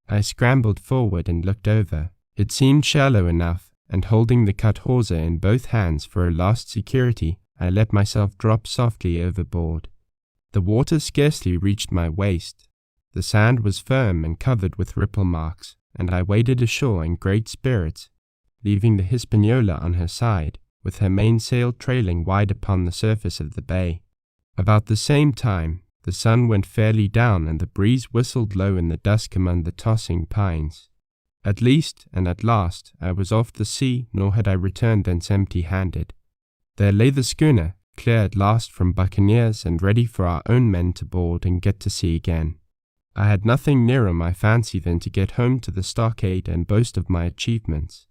[SPEAKER 1] I scrambled forward and looked over. It seemed shallow enough, and holding the cut hawser in both hands for a last security, I let myself drop softly overboard. The water scarcely reached my waist. The sand was firm and covered with ripple marks, and I waded ashore in great spirits, leaving the Hispaniola on her side, with her mainsail trailing wide upon the surface of the bay. About the same time, the sun went fairly down, and the breeze whistled low in the dusk among the tossing pines. At least, and at last, I was off the sea, nor had I returned thence empty-handed. There lay the schooner, clear at last from buccaneers, and ready for our own men to board and get to sea again. I had nothing nearer my fancy than to get home to the stockade and boast of my achievements.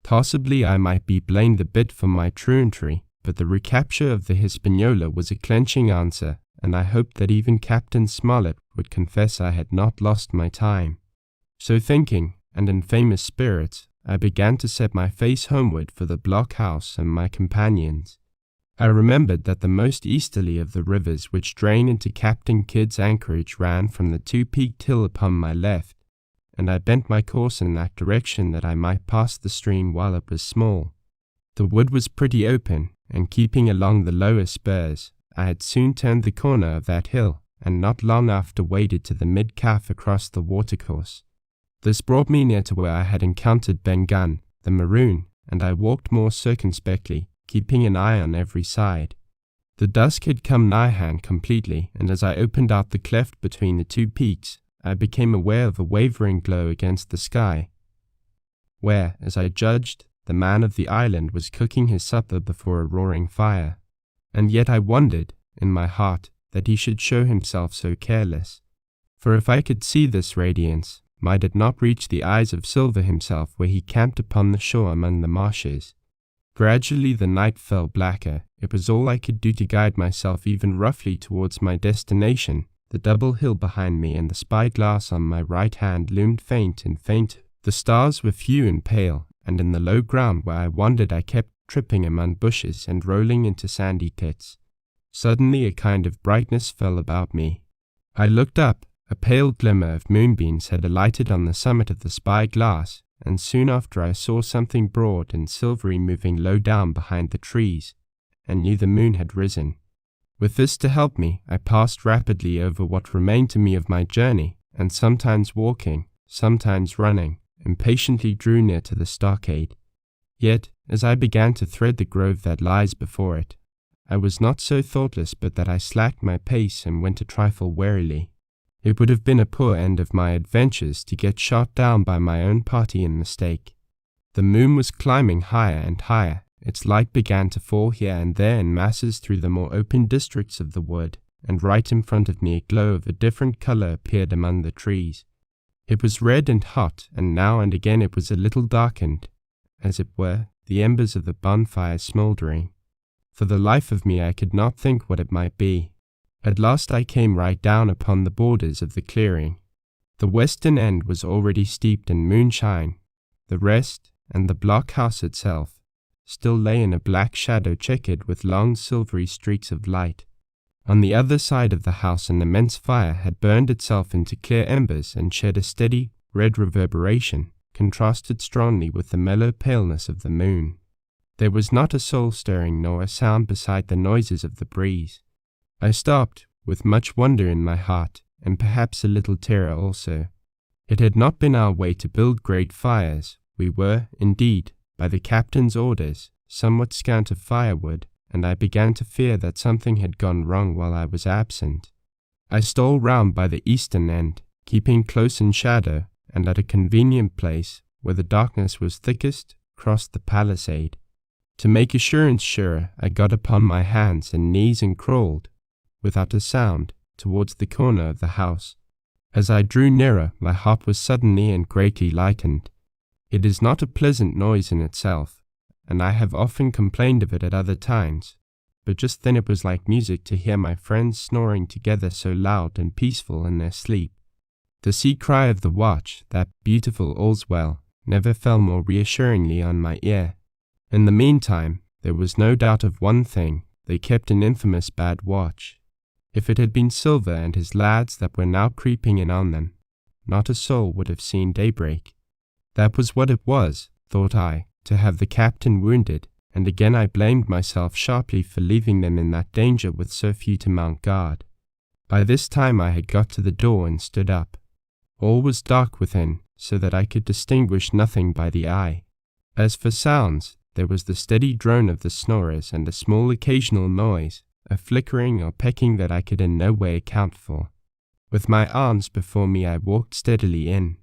[SPEAKER 1] Possibly I might be blamed a bit for my truantry, but the recapture of the Hispaniola was a clenching answer, and I hoped that even Captain Smollett would confess I had not lost my time. So thinking, and in famous spirits, I began to set my face homeward for the blockhouse and my companions. I remembered that the most easterly of the rivers which drain into Captain Kidd's anchorage ran from the two-peaked hill upon my left, and I bent my course in that direction that I might pass the stream while it was small. The wood was pretty open, and keeping along the lower spurs, I had soon turned the corner of that hill, and not long after waded to the mid-calf across the watercourse. This brought me near to where I had encountered Ben Gunn, the maroon, and I walked more circumspectly, keeping an eye on every side. The dusk had come nigh-hand completely, and as I opened out the cleft between the two peaks, I became aware of a wavering glow against the sky, where, as I judged, the man of the island was cooking his supper before a roaring fire. And yet I wondered, in my heart, that he should show himself so careless. For if I could see this radiance, might it not reach the eyes of Silver himself where he camped upon the shore among the marshes? Gradually the night fell blacker. It was all I could do to guide myself even roughly towards my destination. The double hill behind me and the spyglass on my right hand loomed faint and faint. The stars were few and pale, and in the low ground where I wandered I kept tripping among bushes and rolling into sandy pits. Suddenly a kind of brightness fell about me. I looked up. A pale glimmer of moonbeams had alighted on the summit of the spyglass, and soon after I saw something broad and silvery moving low down behind the trees, and knew the moon had risen. With this to help me, I passed rapidly over what remained to me of my journey, and sometimes walking, sometimes running, impatiently drew near to the stockade. Yet, as I began to thread the grove that lies before it, I was not so thoughtless but that I slacked my pace and went a trifle warily. It would have been a poor end of my adventures to get shot down by my own party in mistake. The moon was climbing higher and higher. Its light began to fall here and there in masses through the more open districts of the wood, and right in front of me a glow of a different color appeared among the trees. It was red and hot, and now and again it was a little darkened, as it were, the embers of the bonfire smouldering. For the life of me I could not think what it might be. At last I came right down upon the borders of the clearing. The western end was already steeped in moonshine. The rest, and the blockhouse itself, still lay in a black shadow checkered with long silvery streaks of light. On the other side of the house an immense fire had burned itself into clear embers and shed a steady, red reverberation, contrasted strongly with the mellow paleness of the moon. There was not a soul stirring nor a sound beside the noises of the breeze. I stopped, with much wonder in my heart, and perhaps a little terror also. It had not been our way to build great fires. We were, indeed, by the captain's orders, somewhat scant of firewood, and I began to fear that something had gone wrong while I was absent. I stole round by the eastern end, keeping close in shadow, and at a convenient place, where the darkness was thickest, crossed the palisade. To make assurance surer, I got upon my hands and knees and crawled, without a sound, towards the corner of the house. As I drew nearer, my heart was suddenly and greatly lightened. It is not a pleasant noise in itself, and I have often complained of it at other times, but just then it was like music to hear my friends snoring together so loud and peaceful in their sleep. The sea cry of the watch, that beautiful all's well, never fell more reassuringly on my ear. In the meantime, there was no doubt of one thing: they kept an infamous bad watch. If it had been Silver and his lads that were now creeping in on them, not a soul would have seen daybreak. That was what it was, thought I, to have the captain wounded, and again I blamed myself sharply for leaving them in that danger with so few to mount guard. By this time I had got to the door and stood up. All was dark within, so that I could distinguish nothing by the eye. As for sounds, there was the steady drone of the snorers and a small occasional noise, a flickering or pecking that I could in no way account for. With my arms before me I walked steadily in.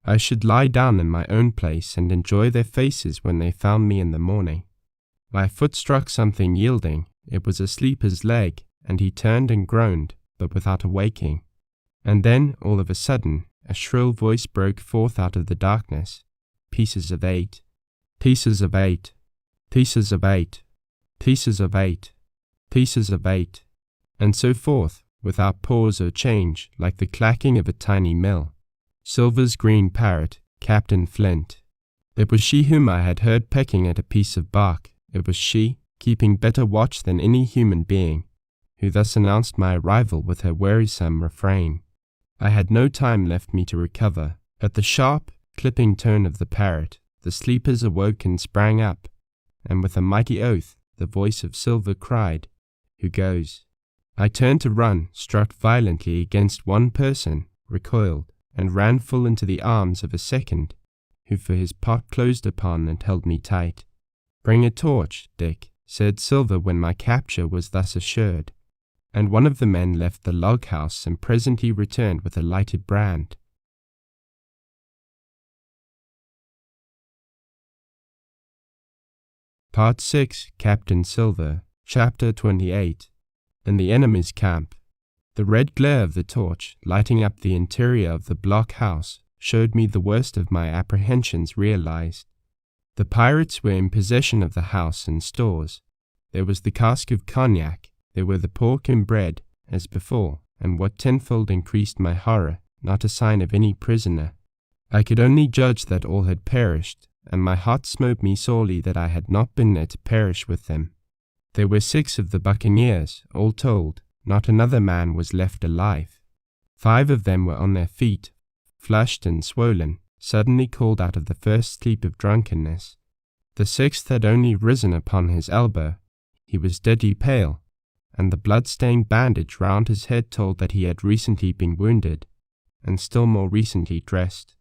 [SPEAKER 1] I should lie down in my own place and enjoy their faces when they found me in the morning. My foot struck something yielding. It was a sleeper's leg, and he turned and groaned, but without awaking. And then, all of a sudden, a shrill voice broke forth out of the darkness. Pieces of 8. Pieces of 8. Pieces of 8. Pieces of 8. Pieces of 8. And so forth, without pause or change, like the clacking of a tiny mill. Silver's green parrot, Captain Flint. It was she whom I had heard pecking at a piece of bark. It was she, keeping better watch than any human being, who thus announced my arrival with her wearisome refrain. I had no time left me to recover. At the sharp, clipping tone of the parrot, the sleepers awoke and sprang up, and with a mighty oath, the voice of Silver cried, "Who goes?" I turned to run, struck violently against one person, recoiled, and ran full into the arms of a second, who for his part closed upon and held me tight. "Bring a torch, Dick," said Silver when my capture was thus assured, and one of the men left the log house and presently returned with a lighted brand. Part 6, Captain Silver, Chapter 28. In the enemy's camp. The red glare of the torch, lighting up the interior of the blockhouse, showed me the worst of my apprehensions realized. The pirates were in possession of the house and stores. There was the cask of cognac, there were the pork and bread, as before, and what tenfold increased my horror, not a sign of any prisoner. I could only judge that all had perished, and my heart smote me sorely that I had not been there to perish with them. There were 6 of the buccaneers, all told. Not another man was left alive. 5 of them were on their feet, flushed and swollen, suddenly called out of the first sleep of drunkenness. The 6th had only risen upon his elbow. He was deadly pale, and the blood-stained bandage round his head told that he had recently been wounded, and still more recently dressed.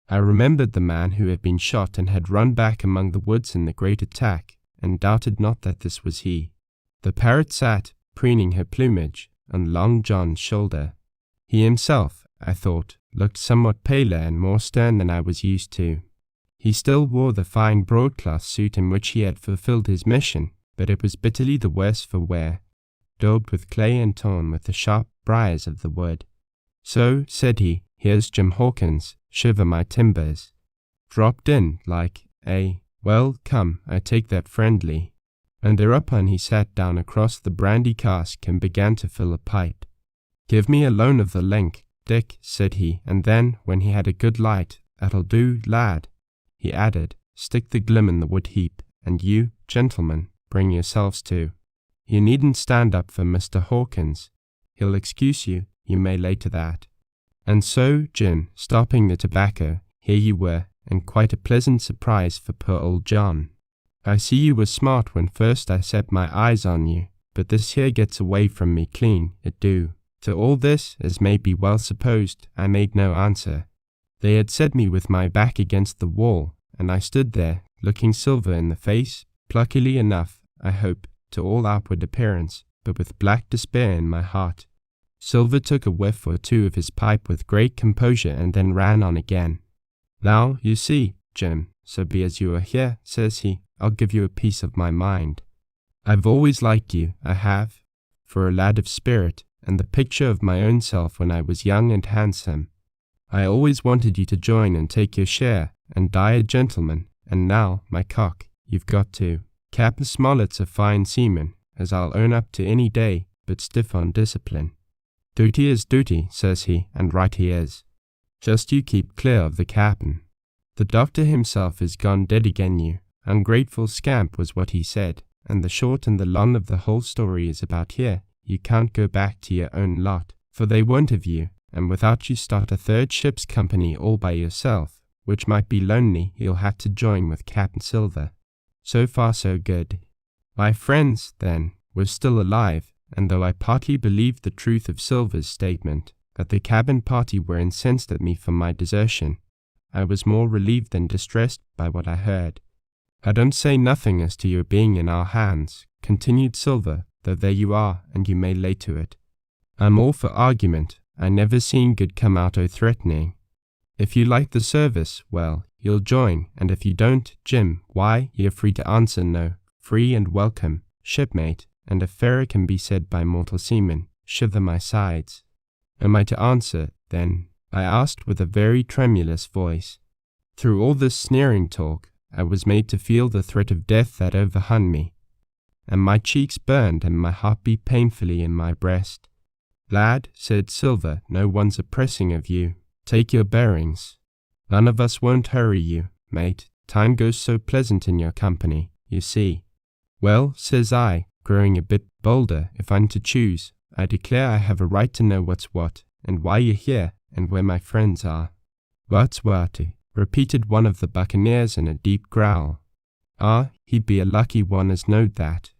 [SPEAKER 1] I remembered the man who had been shot and had run back among the woods in the great attack, and doubted not that this was he. The parrot sat, preening her plumage, on Long John's shoulder. He himself, I thought, looked somewhat paler and more stern than I was used to. He still wore the fine broadcloth suit in which he had fulfilled his mission, but it was bitterly the worse for wear, daubed with clay and torn with the sharp briars of the wood. So, said he, here's Jim Hawkins, shiver my timbers. Dropped in, like, well, come, I take that friendly. And thereupon he sat down across the brandy cask and began to fill a pipe. Give me a loan of the link, Dick, said he, and then, when he had a good light, that'll do, lad, he added, stick the glim in the wood heap, and you, gentlemen, bring yourselves to. You needn't stand up for Mr. Hawkins. He'll excuse you, you may lay to that. And so, Jim, stopping the tobacco, here you were, and quite a pleasant surprise for poor old John. I see you were smart when first I set my eyes on you, but this here gets away from me clean, it do. To all this, as may be well supposed, I made no answer. They had set me with my back against the wall, and I stood there, looking Silver in the face, pluckily enough, I hope, to all outward appearance, but with black despair in my heart. Silver took a whiff or two of his pipe with great composure and then ran on again. Now, you see, Jim, so be as you are here, says he, I'll give you a piece of my mind. I've always liked you, I have, for a lad of spirit, and the picture of my own self when I was young and handsome. I always wanted you to join and take your share, and die a gentleman, and now, my cock, you've got to. Captain Smollett's a fine seaman, as I'll own up to any day, but stiff on discipline. Duty is duty, says he, and right he is. Just you keep clear of the captain. The doctor himself is gone dead again you, ungrateful scamp was what he said, and the short and the long of the whole story is about here, you can't go back to your own lot, for they won't have you, and without you start a third ship's company all by yourself, which might be lonely, you'll have to join with Captain Silver. So far so good. My friends, then, were still alive, and though I partly believed the truth of Silver's statement, that the cabin party were incensed at me for my desertion, I was more relieved than distressed by what I heard. I don't say nothing as to your being in our hands, continued Silver, though there you are, and you may lay to it. I'm all for argument. I never seen good come out o' threatening. If you like the service, well, you'll join, and if you don't, Jim, why, you're free to answer no, free and welcome, shipmate, and if fairer can be said by mortal seamen, shiver my sides. Am I to answer, then? I asked with a very tremulous voice. Through all this sneering talk, I was made to feel the threat of death that overhung me, and my cheeks burned and my heart beat painfully in my breast. Lad, said Silver, no one's a-pressing of you. Take your bearings. None of us won't hurry you, mate. Time goes so pleasant in your company, you see. Well, says I, growing a bit bolder, if I'm to choose, I declare I have a right to know what's what, and why you're here, and where my friends are. What's what? Repeated one of the buccaneers in a deep growl. Ah, he'd be a lucky one as knowed that.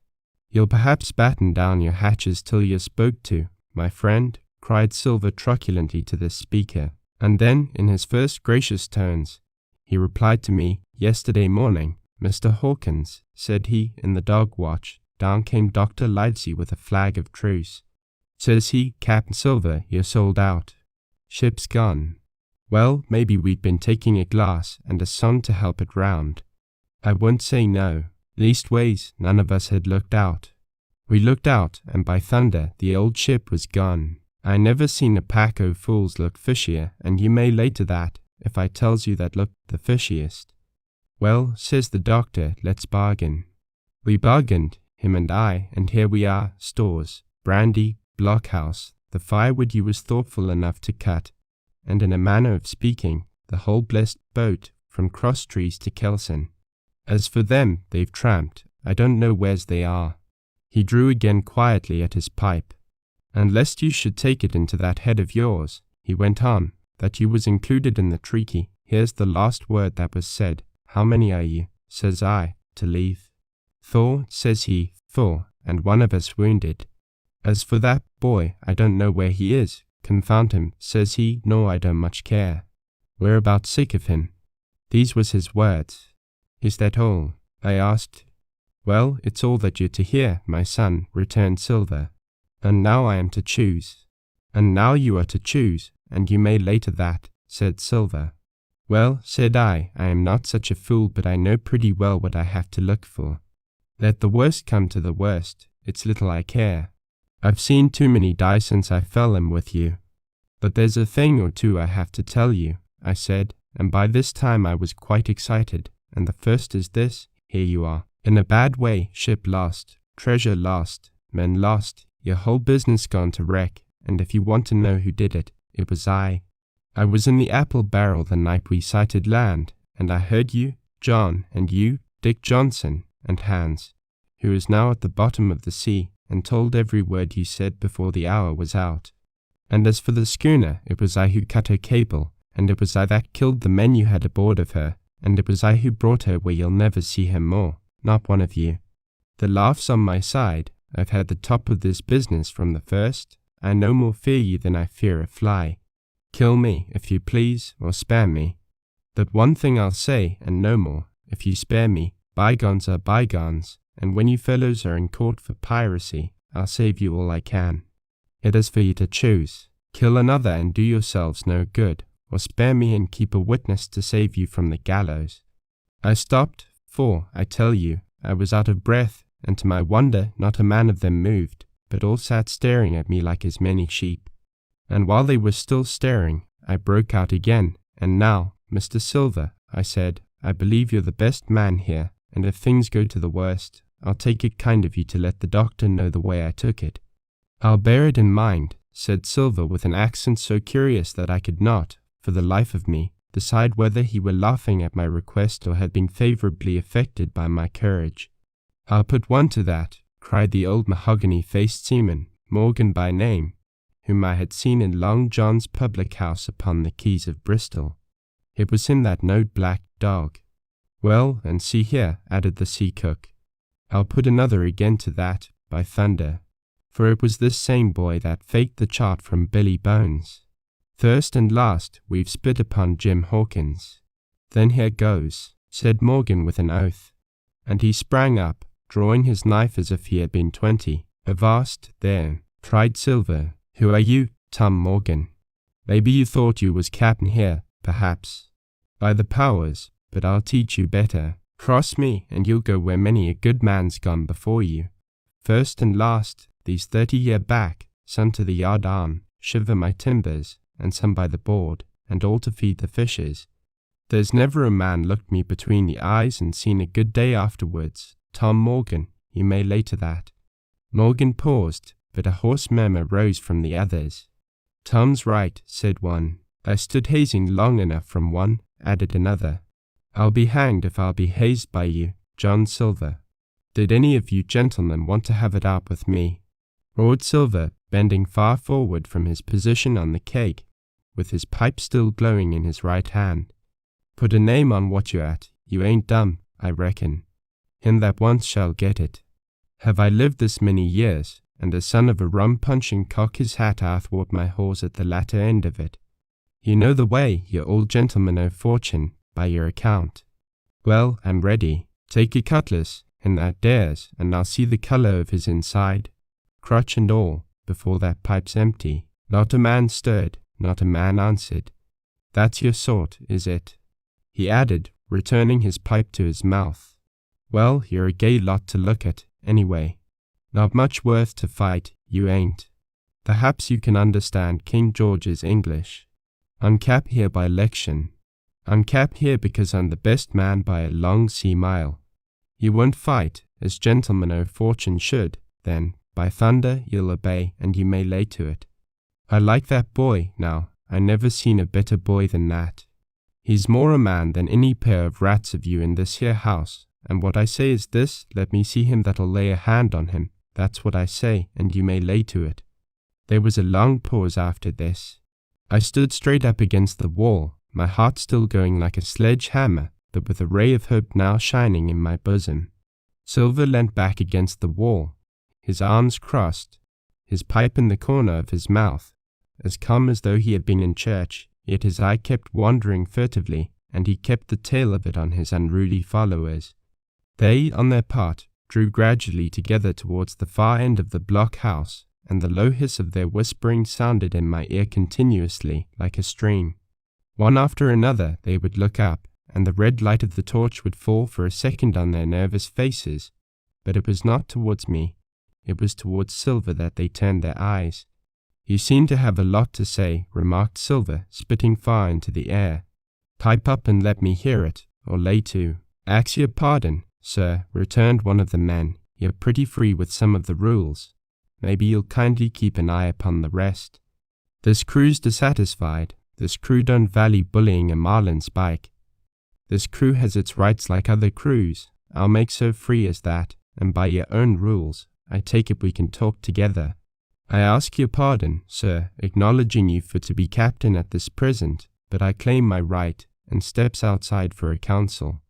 [SPEAKER 1] You'll perhaps batten down your hatches till you're spoke to, my friend, cried Silver truculently to this speaker, and then, in his first gracious tones, he replied to me, yesterday morning, Mr. Hawkins, said he, in the dog watch, down came Dr. Livesey with a flag of truce. Says he, Captain Silver, you're sold out. Ship's gone. Well, maybe we'd been taking a glass, and a son to help it round. I won't say no. Leastways, none of us had looked out. We looked out, and by thunder, the old ship was gone. I never seen a pack o' fools look fishier, and you may lay to that, if I tells you that looked the fishiest. Well, says the doctor, let's bargain. We bargained, him and I, and here we are, stores, brandy, blockhouse, the firewood you was thoughtful enough to cut, and in a manner of speaking, the whole blessed boat, from Cross Trees to Kelson. As for them, they've tramped, I don't know where's they are. He drew again quietly at his pipe. And lest you should take it into that head of yours, he went on, that you was included in the treaty, here's the last word that was said. How many are you, says I, to leave? 4, says he, 4, and one of us wounded. As for that boy, I don't know where he is, confound him, says he, nor I don't much care. We're about sick of him. These was his words. Is that all? I asked. Well, it's all that you're to hear, my son, returned Silver. And now I am to choose. And now you are to choose, and you may later that, said Silver. Well, said I am not such a fool, but I know pretty well what I have to look for. Let the worst come to the worst, it's little I care. I've seen too many die since I fell in with you. But there's a thing or two I have to tell you, I said, and by this time I was quite excited, and the first is this, here you are. In a bad way, ship lost, treasure lost, men lost, your whole business gone to wreck, and if you want to know who did it, it was I. I was in the apple barrel the night we sighted land, and I heard you, John, and you, Dick Johnson, and Hans, who is now at the bottom of the sea, and told every word you said before the hour was out. And as for the schooner, it was I who cut her cable, and it was I that killed the men you had aboard of her, and it was I who brought her where you'll never see her more, not one of you. The laugh's on my side. I've had the top of this business from the first. I no more fear you than I fear a fly. Kill me, if you please, or spare me. But one thing I'll say, and no more. If you spare me, bygones are bygones, and when you fellows are in court for piracy, I'll save you all I can. It is for you to choose. Kill another and do yourselves no good, or spare me and keep a witness to save you from the gallows. I stopped, for, I tell you, I was out of breath, and to my wonder not a man of them moved, but all sat staring at me like as many sheep. And while they were still staring, I broke out again, and now, Mr. Silver, I said, I believe you're the best man here, and if things go to the worst, I'll take it kind of you to let the doctor know the way I took it. I'll bear it in mind, said Silver with an accent so curious that I could not, for the life of me, decide whether he were laughing at my request or had been favourably affected by my courage. I'll put one to that, cried the old mahogany-faced seaman, Morgan by name, whom I had seen in Long John's public house upon the quays of Bristol. It was him that knowed Black Dog. Well, and see here, added the sea cook, I'll put another again to that, by thunder, for it was this same boy that faked the chart from Billy Bones. First and last, we've spit upon Jim Hawkins. Then here goes, said Morgan with an oath, and he sprang up, drawing his knife as if he had been 20. Avast, there, cried Silver. Who are you? Tom Morgan. Maybe you thought you was captain here, perhaps. By the powers, but I'll teach you better. Cross me, and you'll go where many a good man's gone before you. First and last, these 30 year back, some to the yard arm, shiver my timbers, and some by the board, and all to feed the fishes. There's never a man looked me between the eyes and seen a good day afterwards. Tom Morgan, you may lay to that. Morgan paused, but a hoarse murmur rose from the others. Tom's right, said one. I stood hazing long enough from one, added another. I'll be hanged if I'll be hazed by you, John Silver. Did any of you gentlemen want to have it out with me? roared Silver, bending far forward from his position on the keg, with his pipe still glowing in his right hand. Put a name on what you're at. You ain't dumb, I reckon. Him that once shall get it. Have I lived this many years, and the son of a rum-punching cock his hat athwart my horse at the latter end of it? You know the way, you old gentleman of fortune, by your account. Well, I'm ready. Take your cutlass, and that dares, and I'll see the colour of his inside, crutch and all, before that pipe's empty. Not a man stirred, not a man answered. That's your sort, is it? He added, returning his pipe to his mouth. Well, you're a gay lot to look at, anyway. Not much worth to fight, you ain't. Perhaps you can understand King George's English. Uncap here by election. Uncap here because I'm the best man by a long sea mile. You won't fight, as gentlemen of fortune should, then, by thunder, you'll obey, and you may lay to it. I like that boy, now, I never seen a better boy than that. He's more a man than any pair of rats of you in this here house, and what I say is this, let me see him that'll lay a hand on him. That's what I say, and you may lay to it. There was a long pause after this. I stood straight up against the wall, my heart still going like a sledge-hammer, but with a ray of hope now shining in my bosom. Silver leant back against the wall, his arms crossed, his pipe in the corner of his mouth, as calm as though he had been in church, yet his eye kept wandering furtively, and he kept the tail of it on his unruly followers. They, on their part, drew gradually together towards the far end of the block-house, and the low hiss of their whispering sounded in my ear continuously, like a stream. One after another they would look up, and the red light of the torch would fall for a second on their nervous faces, but it was not towards me. It was towards Silver that they turned their eyes. "You seem to have a lot to say," remarked Silver, spitting fire into the air. "Pipe up and let me hear it, or lay to." "Ax your pardon, sir," returned one of the men. "You're pretty free with some of the rules. Maybe you'll kindly keep an eye upon the rest. This crew's dissatisfied. This crew don't value bullying a marlin spike. This crew has its rights like other crews. I'll make so free as that, and by your own rules, I take it we can talk together. I ask your pardon, sir, acknowledging you for to be captain at this present, but I claim my right, and steps outside for a council."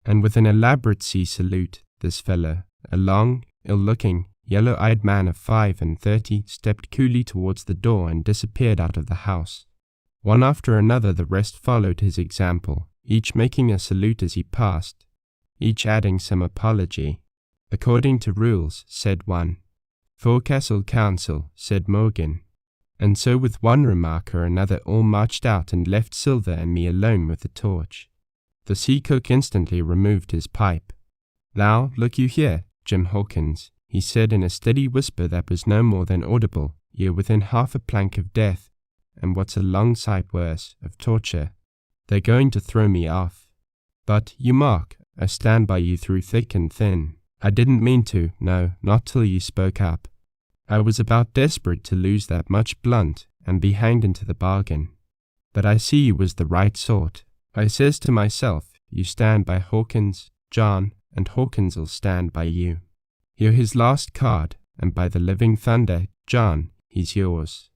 [SPEAKER 1] And with an elaborate sea salute, this fellow, a long, ill-looking, yellow-eyed man of 35, stepped coolly towards the door and disappeared out of the house. One after another the rest followed his example, each making a salute as he passed, each adding some apology. "According to rules," said one. "Forecastle Council," said Morgan. And so with one remark or another all marched out and left Silver and me alone with the torch. The sea cook instantly removed his pipe. "Now, look you here, Jim Hawkins," he said in a steady whisper that was no more than audible. "You're within half a plank of death, and what's a long sight worse, of torture. They're going to throw me off. But, you mark, I stand by you through thick and thin. I didn't mean to, no, not till you spoke up. I was about desperate to lose that much blunt and be hanged into the bargain. But I see you was the right sort. I says to myself, you stand by Hawkins, John, and Hawkins'll stand by you. You're his last card, and by the living thunder, John, he's yours.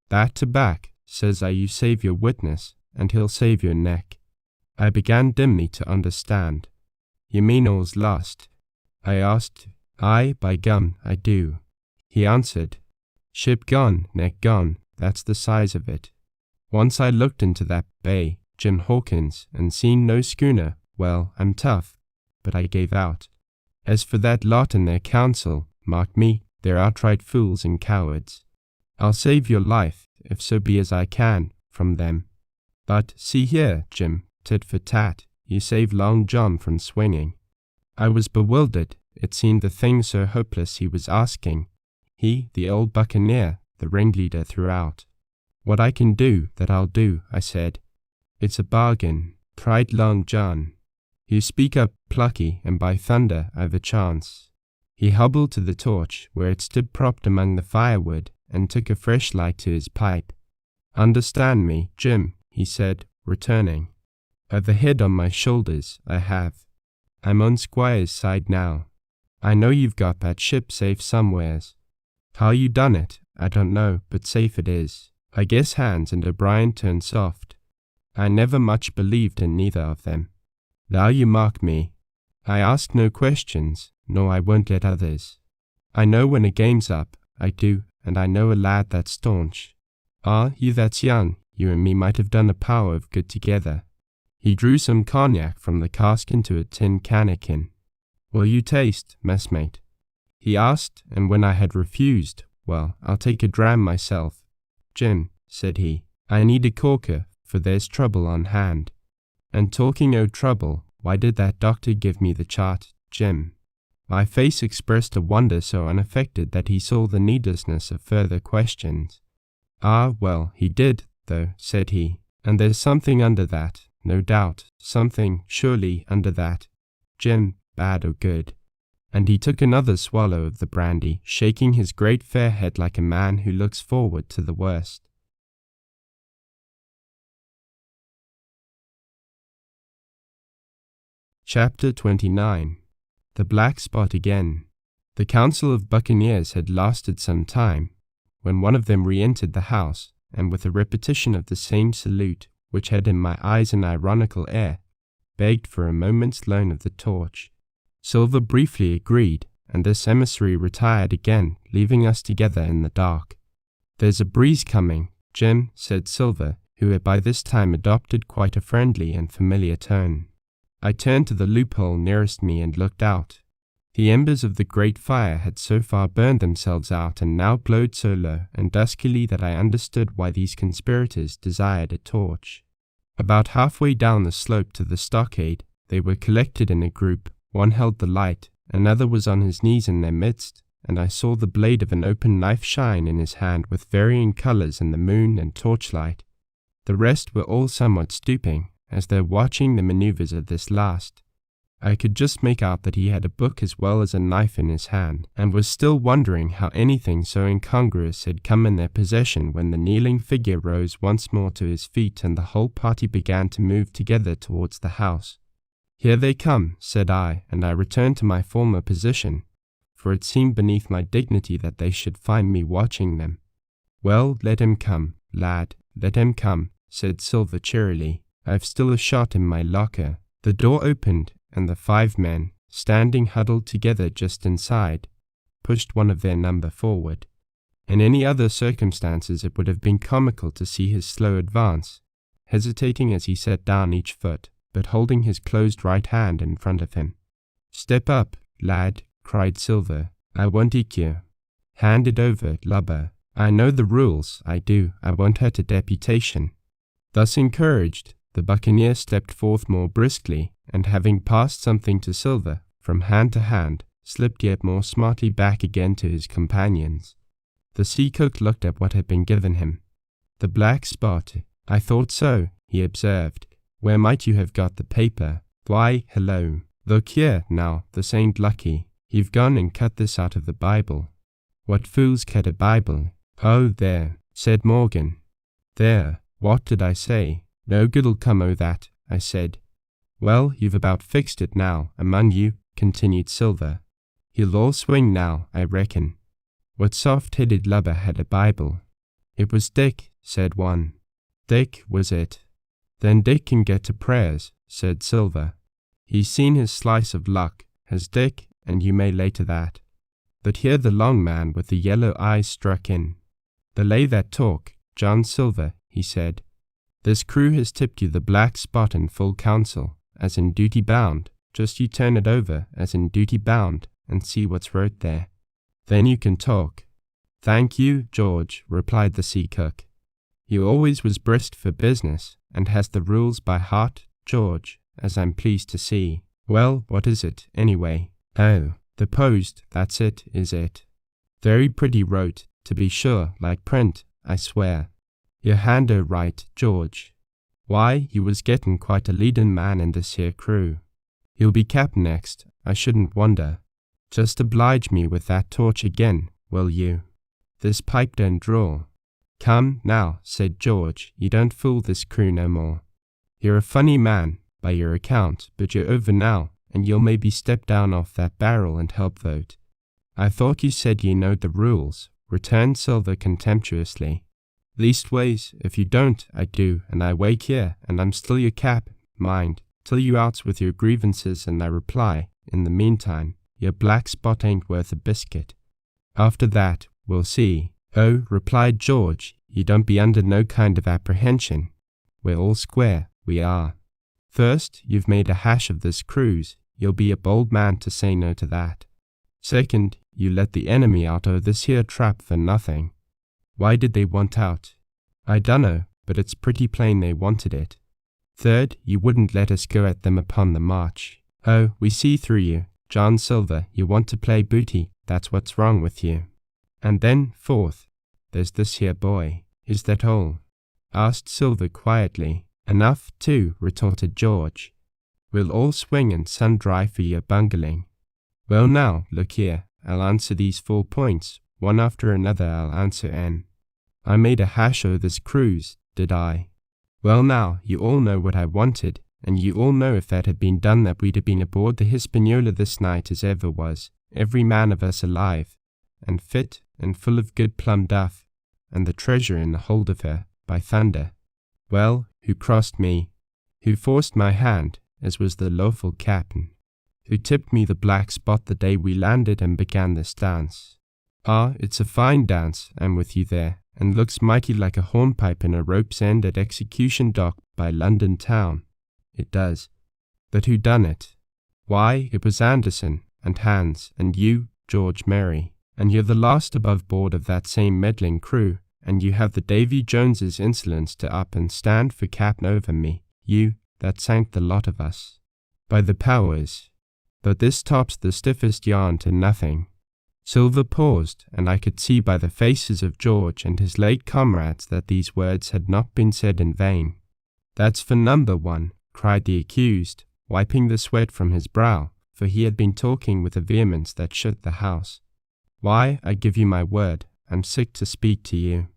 [SPEAKER 1] Back to back, says I, you save your witness, and he'll save your neck." I began dimly to understand. "You mean all's lost?" I asked. "Aye, by gum, I do." He answered, "Ship gone, neck gone, that's the size of it. Once I looked into that bay, Jim Hawkins, and seen no schooner, well, I'm tough, but I gave out. As for that lot in their council, mark me, they're outright fools and cowards. I'll save your life, if so be as I can, from them. But see here, Jim, tit for tat, you saved Long John from swinging." I was bewildered. It seemed the thing so hopeless he was asking. He, the old buccaneer, the ringleader throughout. "What I can do, that I'll do," I said. "It's a bargain," cried Long John. "You speak up plucky, and by thunder, I've a chance." He hobbled to the torch, where it stood propped among the firewood, and took a fresh light to his pipe. "Understand me, Jim," he said, returning. "I've a head on my shoulders, I have. I'm on Squire's side now. I know you've got that ship safe somewheres. How you done it, I don't know, but safe it is. I guess Hans and O'Brien turned soft. I never much believed in neither of them. Now you mark me. I ask no questions, nor I won't let others. I know when a game's up, I do, and I know a lad that's staunch. Ah, you that's young, you and me might have done a power of good together." He drew some cognac from the cask into a tin cannikin. "Will you taste, messmate?" he asked, and when I had refused, "Well, I'll take a dram myself." "Jim," said he, "I need a corker, for there's trouble on hand. And talking o' trouble, why did that doctor give me the chart, Jim?" My face expressed a wonder so unaffected that he saw the needlessness of further questions. "Ah, well, he did, though," said he, "and there's something under that, no doubt, something, surely, under that, Jim, bad or good." And he took another swallow of the brandy, shaking his great fair head like a man who looks forward to the worst. Chapter 29. The Black Spot Again. The council of buccaneers had lasted some time, when one of them re-entered the house, and with a repetition of the same salute, which had in my eyes an ironical air, begged for a moment's loan of the torch. Silver briefly agreed, and this emissary retired again, leaving us together in the dark. "There's a breeze coming, Jim," said Silver, who had by this time adopted quite a friendly and familiar tone. I turned to the loophole nearest me and looked out. The embers of the great fire had so far burned themselves out and now glowed so low and duskily that I understood why these conspirators desired a torch. About halfway down the slope to the stockade, they were collected in a group. One held the light, another was on his knees in their midst, and I saw the blade of an open knife shine in his hand with varying colors in the moon and torchlight. The rest were all somewhat stooping, as though watching the maneuvers of this last. I could just make out that he had a book as well as a knife in his hand, and was still wondering how anything so incongruous had come in their possession when the kneeling figure rose once more to his feet and the whole party began to move together towards the house. "Here they come," said I, and I returned to my former position, for it seemed beneath my dignity that they should find me watching them. "Well, let him come, lad, let him come," said Silver cheerily. "I've still a shot in my locker." The door opened, and the 5 men, standing huddled together just inside, pushed one of their number forward. In any other circumstances it would have been comical to see his slow advance, hesitating as he set down each foot, but holding his closed right hand in front of him. "Step up, lad," cried Silver. "I won't eat you. Hand it over, lubber. I know the rules, I do. I won't hurt a deputation." Thus encouraged, the buccaneer stepped forth more briskly, and having passed something to Silver, from hand to hand, slipped yet more smartly back again to his companions. The sea cook looked at what had been given him. "The black spot. I thought so," he observed. "Where might you have got the paper? Why, hello. Look here, now, this ain't lucky. You've gone and cut this out of the Bible." "What fools cut a Bible?" "Oh, there," said Morgan. "There, what did I say? No good'll come o' that," I said. "Well, you've about fixed it now, among you," continued Silver. "He'll all swing now, I reckon. What soft-headed lubber had a Bible?" "It was Dick," said one. "Dick, was it? Then Dick can get to prayers," said Silver. "He's seen his slice of luck, has Dick, and you may lay to that." But here the long man with the yellow eyes struck in. "Belay that talk, John Silver," he said. "This crew has tipped you the black spot in full council, as in duty bound. Just you turn it over, as in duty bound, and see what's wrote there. Then you can talk." "Thank you, George," replied the sea cook. "You always was brisk for business, and has the rules by heart, George, as I'm pleased to see. Well, what is it, anyway?" "Oh, the post, that's it, is it? Very pretty wrote, to be sure, like print, I swear. Your hand o' right, George. Why, you was gettin' quite a leadin' man in this here crew. You'll be cap next, I shouldn't wonder. Just oblige me with that torch again, will you? This pipe don't draw." "Come, now," said George, "you don't fool this crew no more. You're a funny man, by your account, but you're over now, and you'll maybe step down off that barrel and help vote." "I thought you said ye knowed the rules," returned Silver contemptuously. "Leastways, if you don't, I do, and I wake here, and I'm still your cap, mind, till you outs with your grievances, and I reply, in the meantime, your black spot ain't worth a biscuit. After that, we'll see." "Oh," replied George, "you don't be under no kind of apprehension. We're all square, we are. First, you've made a hash of this cruise. You'll be a bold man to say no to that. Second, you let the enemy out o' this here trap for nothing. Why did they want out? I dunno, but it's pretty plain they wanted it. Third, you wouldn't let us go at them upon the march. Oh, we see through you, John Silver. You want to play booty, that's what's wrong with you. And then, fourth, there's this here boy. Is that all?" asked Silver quietly. "Enough, too," retorted George. "We'll all swing and sun-dry for your bungling. Well now, look here, I'll answer these 4 points. One after another I'll answer N. I made a hash o' this cruise, did I? Well now, you all know what I wanted, and you all know if that had been done that we'd have been aboard the Hispaniola this night as ever was, every man of us alive, and fit and full of good plum duff, and the treasure in the hold of her, by thunder. Well, who crossed me? Who forced my hand, as was the lawful captain? Who tipped me the black spot the day we landed and began this dance? Ah, it's a fine dance, I'm with you there, and looks mighty like a hornpipe in a rope's end at execution dock by London town. It does. But who done it? Why, it was Anderson, and Hans, and you, George Mary, and you're the last above board of that same meddling crew, and you have the Davy Jones's insolence to up and stand for captain over me, you, that sank the lot of us. By the powers! But this tops the stiffest yarn to nothing. Silver paused, and I could see by the faces of George and his late comrades that these words had not been said in vain. That's for number one, cried the accused, wiping the sweat from his brow, for he had been talking with a vehemence that shook the house. Why, I give you my word, I'm sick to speak to you.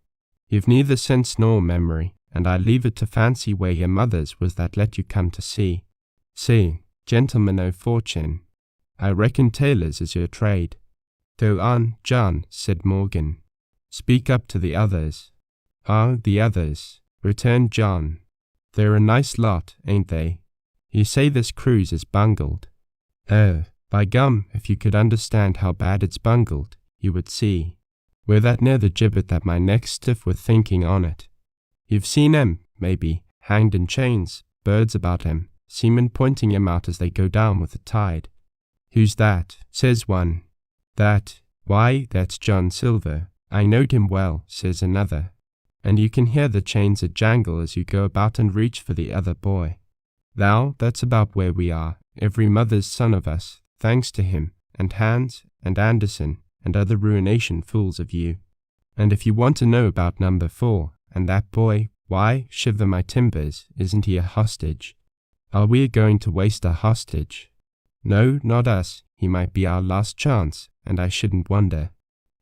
[SPEAKER 1] You've neither sense nor memory, and I leave it to fancy where your mother's was that let you come to sea. See, gentlemen o' fortune, I reckon tailors is your trade. Go on, John, said Morgan. Speak up to the others. Ah, the others, returned John. They're a nice lot, ain't they? You say this cruise is bungled. Oh, by gum, if you could understand how bad it's bungled, you would see. We're that near the gibbet that my neck's stiff with thinking on it. You've seen 'em, maybe, hanged in chains, birds about 'em, seamen pointing 'em out as they go down with the tide. Who's that? Says one. That? Why, that's John Silver. I knowed him well, says another. And you can hear the chains a jangle as you go about and reach for the other boy. Thou, that's about where we are, every mother's son of us, thanks to him, and Hans, and Anderson, and other ruination fools of you. And if you want to know about number 4, and that boy, why, shiver my timbers, isn't he a hostage? Are we going to waste a hostage? No, not us. He might be our last chance, and I shouldn't wonder.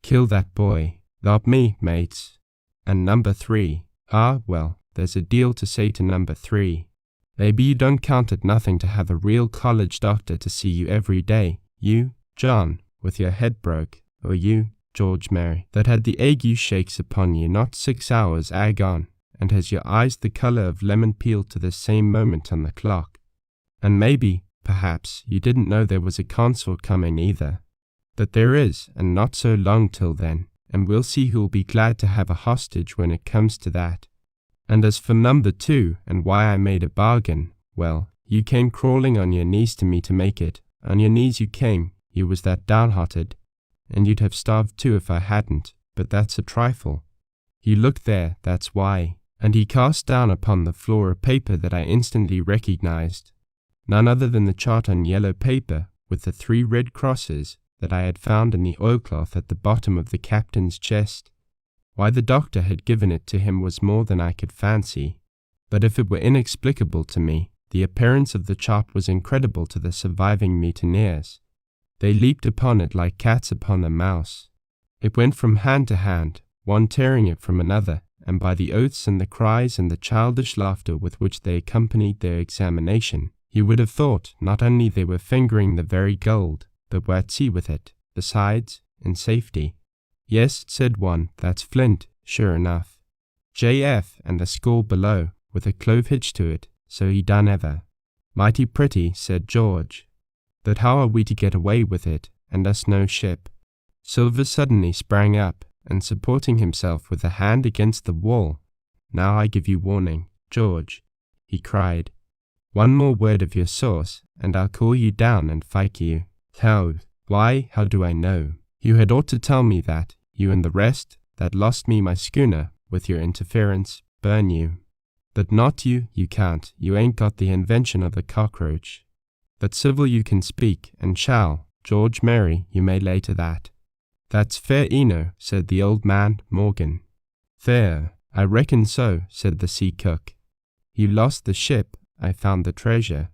[SPEAKER 1] Kill that boy. Thou'rt me, mates. And number 3. Ah, well, there's a deal to say to number 3. Maybe you don't count it nothing to have a real college doctor to see you every day. You, John, with your head broke, or you, George Mary, that had the ague shakes upon you not 6 hours agone, and has your eyes the colour of lemon peel to the same moment on the clock. And maybe, perhaps, you didn't know there was a consort coming either. But there is, and not so long till then, and we'll see who'll be glad to have a hostage when it comes to that. And as for number 2, and why I made a bargain, well, you came crawling on your knees to me to make it. On your knees you came, you was that downhearted. And you'd have starved too if I hadn't, but that's a trifle. You looked there, that's why. And he cast down upon the floor a paper that I instantly recognized. None other than the chart on yellow paper, with the 3 red crosses, that I had found in the oilcloth at the bottom of the captain's chest. Why the doctor had given it to him was more than I could fancy. But if it were inexplicable to me, the appearance of the chart was incredible to the surviving mutineers. They leaped upon it like cats upon a mouse. It went from hand to hand, one tearing it from another, and by the oaths and the cries and the childish laughter with which they accompanied their examination, you would have thought not only they were fingering the very gold, but were at sea with it, besides, in safety. Yes, said one, that's Flint, sure enough. J.F. and the score below, with a clove hitch to it, so he done ever. Mighty pretty, said George. But how are we to get away with it, and us no ship? Silver suddenly sprang up, and supporting himself with a hand against the wall. Now I give you warning, George, he cried. One more word of your sauce, and I'll call you down and fight you. How? Why, how do I know? You had ought to tell me that, you and the rest, that lost me my schooner, with your interference, burn you. But not you, you can't, you ain't got the invention of the cockroach. But civil you can speak, and shall, George Mary, you may lay to that. That's fair eno, said the old man, Morgan. Fair, I reckon so, said the sea cook. You lost the ship, I found the treasure.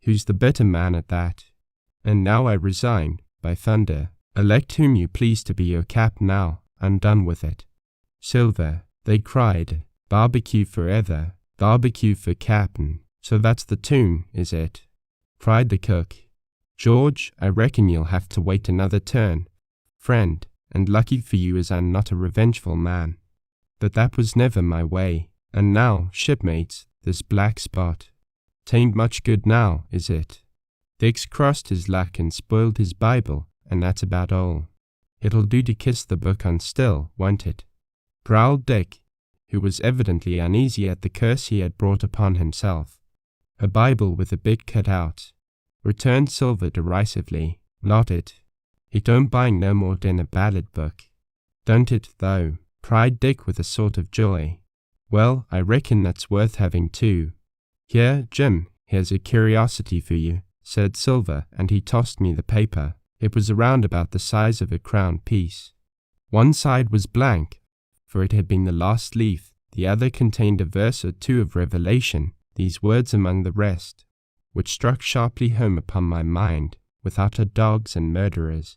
[SPEAKER 1] Who's the better man at that? And now I resign, by thunder. Elect whom you please to be your cap now, and done with it. Silver, they cried, barbecue forever, barbecue for cap'n. So that's the tune, is it? Cried the cook. George, I reckon you'll have to wait another turn, friend, and lucky for you as I'm not a revengeful man. But that was never my way, and now, shipmates, this black spot. 'Tain't much good now, is it? Dick's crossed his luck and spoiled his Bible, and that's about all. It'll do to kiss the book on still, won't it? Growled Dick, who was evidently uneasy at the curse he had brought upon himself. A Bible with a bit cut out, returned Silver derisively. Not it. It don't buying no more than a ballad book. Don't it, though? Cried Dick with a sort of joy. Well, I reckon that's worth having too. Here, Jim, here's a curiosity for you, said Silver, and he tossed me the paper. It was around about the size of a crown piece. One side was blank, for it had been the last leaf. The other contained a verse or two of Revelation, these words among the rest, which struck sharply home upon my mind, without her dogs and murderers.